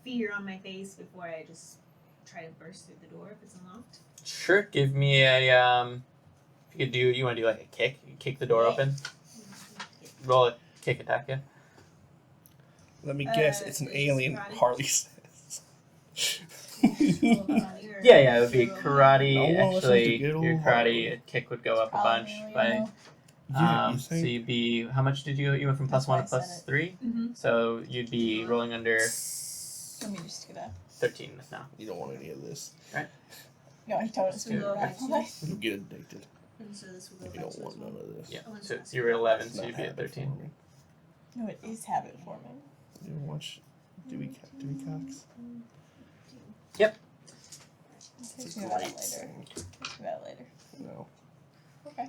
[SPEAKER 2] fear on my face before I just try to burst through the door if it's unlocked.
[SPEAKER 1] Sure, give me a if you could do, you want to do like a kick? You kick the door
[SPEAKER 2] Yeah.
[SPEAKER 1] open. Roll a kick attack, yeah.
[SPEAKER 5] Let me guess, it's an
[SPEAKER 2] It's
[SPEAKER 5] alien.
[SPEAKER 2] karate.
[SPEAKER 5] Harley says.
[SPEAKER 1] Yeah, it would be karate.
[SPEAKER 5] No one listens to
[SPEAKER 1] Actually,
[SPEAKER 5] good
[SPEAKER 1] your
[SPEAKER 5] old
[SPEAKER 1] karate
[SPEAKER 5] Harley.
[SPEAKER 1] kick would go up a
[SPEAKER 4] Probably,
[SPEAKER 1] bunch
[SPEAKER 4] you
[SPEAKER 1] by.
[SPEAKER 4] know.
[SPEAKER 5] Yeah, you
[SPEAKER 1] So
[SPEAKER 5] think?
[SPEAKER 1] you'd be, how much did you? You went from
[SPEAKER 4] That's
[SPEAKER 1] +1
[SPEAKER 4] why
[SPEAKER 1] to
[SPEAKER 4] I said
[SPEAKER 1] +3.
[SPEAKER 2] Mm-hmm.
[SPEAKER 1] So you'd be rolling under
[SPEAKER 4] Let me just do that.
[SPEAKER 1] 13 now.
[SPEAKER 5] You don't want any of this.
[SPEAKER 4] No, I don't. It's
[SPEAKER 2] So we go back to-
[SPEAKER 5] You get addicted.
[SPEAKER 2] And so this will go
[SPEAKER 5] You
[SPEAKER 2] back
[SPEAKER 5] don't
[SPEAKER 2] to
[SPEAKER 5] want
[SPEAKER 2] this
[SPEAKER 5] none
[SPEAKER 2] one.
[SPEAKER 5] of this.
[SPEAKER 1] Yeah.
[SPEAKER 2] Oh, it's
[SPEAKER 1] So
[SPEAKER 2] not.
[SPEAKER 1] you were at 11,
[SPEAKER 5] It's
[SPEAKER 1] so
[SPEAKER 5] not
[SPEAKER 1] you'd be at
[SPEAKER 5] habit
[SPEAKER 1] 13.
[SPEAKER 5] forming.
[SPEAKER 4] No, it is habit forming.
[SPEAKER 5] You ever watch Dewey Cox?
[SPEAKER 4] We'll
[SPEAKER 5] It's
[SPEAKER 4] talk
[SPEAKER 5] a
[SPEAKER 4] about
[SPEAKER 5] great
[SPEAKER 4] it later.
[SPEAKER 5] thing.
[SPEAKER 4] Talk about it later.
[SPEAKER 5] No.
[SPEAKER 4] Okay.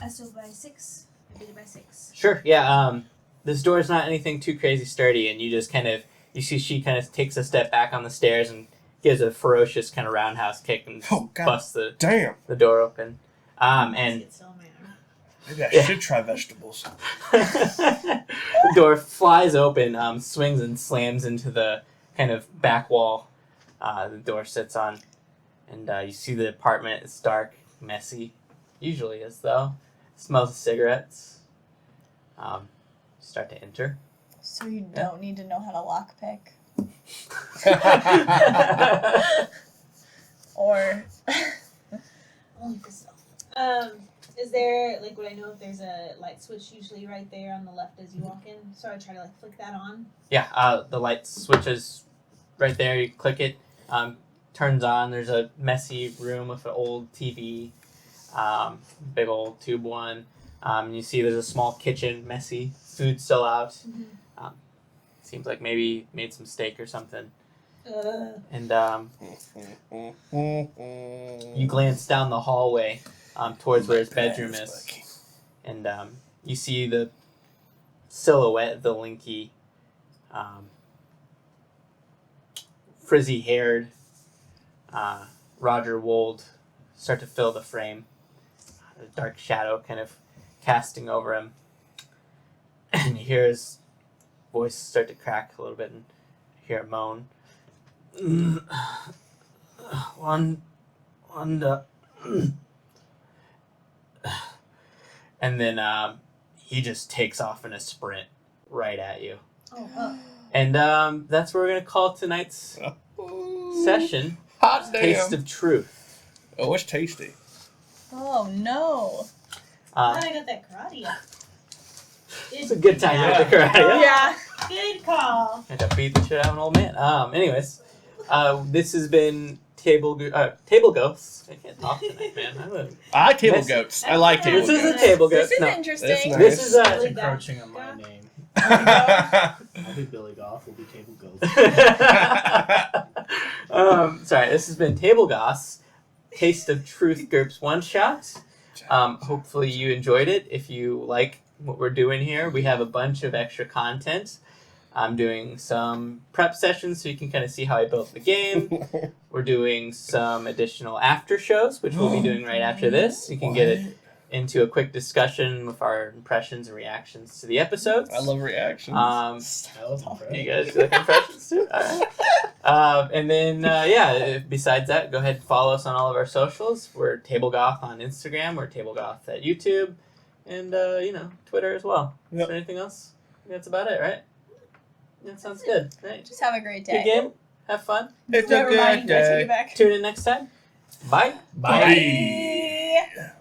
[SPEAKER 2] So by 6. I beat it by 6.
[SPEAKER 1] Sure. Yeah. This door is not anything too crazy sturdy, and you just kind of see she kind of takes a step back on the stairs and gives a ferocious kind of roundhouse kick and
[SPEAKER 5] Oh, God.
[SPEAKER 1] busts
[SPEAKER 5] Damn.
[SPEAKER 1] the door open. And
[SPEAKER 2] It's still on my arm.
[SPEAKER 5] Maybe I
[SPEAKER 1] Yeah.
[SPEAKER 5] should try vegetables.
[SPEAKER 1] the door flies open, swings and slams into the kind of back wall the door sits on. And you see the apartment. It's dark, messy. Usually is, though. Smells of cigarettes. Start to enter.
[SPEAKER 4] So you don't need to know how to lockpick. Or
[SPEAKER 2] Only for self. Is there, like, would I know if there's a light switch usually right there on the left as you walk in? So I try to, like, flick that on.
[SPEAKER 1] Yeah, the light switches right there. You click it, turns on. There's a messy room with an old TV, big old tube one. You see there's a small kitchen, messy. Food still out.
[SPEAKER 2] Mm-hmm.
[SPEAKER 1] Seems like maybe made some steak or something. And you glance down the hallway towards where his bedroom is. And you see the silhouette of the lanky, frizzy-haired Roger Wold start to fill the frame. A dark shadow kind of casting over him. And you hear his voice start to crack a little bit and hear a moan. Wanda. And then he just takes off in a sprint right at you.
[SPEAKER 2] Oh.
[SPEAKER 1] And that's where we're going to call tonight's session.
[SPEAKER 5] Hot damn.
[SPEAKER 1] Taste of Truth.
[SPEAKER 5] Oh, it's tasty.
[SPEAKER 4] oh no.
[SPEAKER 2] I got that karate up.
[SPEAKER 1] It's a good time
[SPEAKER 5] Yeah.
[SPEAKER 1] with the karate.
[SPEAKER 2] Yeah. Good call.
[SPEAKER 1] I had to beat the shit out of an old man. Anyways, this has been table ghosts. I can't talk tonight, man.
[SPEAKER 6] I like table
[SPEAKER 1] This-
[SPEAKER 6] goats. I like table
[SPEAKER 1] This is a
[SPEAKER 6] goats.
[SPEAKER 1] table
[SPEAKER 4] This
[SPEAKER 1] ghost.
[SPEAKER 4] is
[SPEAKER 1] No,
[SPEAKER 4] interesting.
[SPEAKER 5] That's nice.
[SPEAKER 1] this is
[SPEAKER 3] It's
[SPEAKER 2] Billy
[SPEAKER 3] encroaching on
[SPEAKER 2] Goth.
[SPEAKER 3] my name.
[SPEAKER 6] That's
[SPEAKER 3] I'll be Billy Goth. We'll be table goats.
[SPEAKER 1] sorry, this has been Table Goss, Taste of Truth GURPS one shot. Hopefully you enjoyed it. If you like what we're doing here, we have a bunch of extra content. I'm doing some prep sessions so you can kind of see how I built the game. We're doing some additional after shows, which we'll be doing right after this. You can get it into a quick discussion with our impressions and reactions to the episodes.
[SPEAKER 6] I love reactions.
[SPEAKER 3] I love
[SPEAKER 1] You guys like impressions too? Alright. And then, besides that, go ahead and follow us on all of our socials. We're TableGoth on Instagram. We're TableGoth at YouTube. And, Twitter as well.
[SPEAKER 5] Yep.
[SPEAKER 1] Is there anything else? I think that's about it, right? That sounds good. Right.
[SPEAKER 4] Just have a great
[SPEAKER 1] Good
[SPEAKER 4] day.
[SPEAKER 1] game. Have fun.
[SPEAKER 5] It's a
[SPEAKER 4] Never mind.
[SPEAKER 5] good
[SPEAKER 4] I take
[SPEAKER 5] day.
[SPEAKER 4] it back.
[SPEAKER 1] Tune in next time. Bye.
[SPEAKER 3] Bye.
[SPEAKER 4] Bye.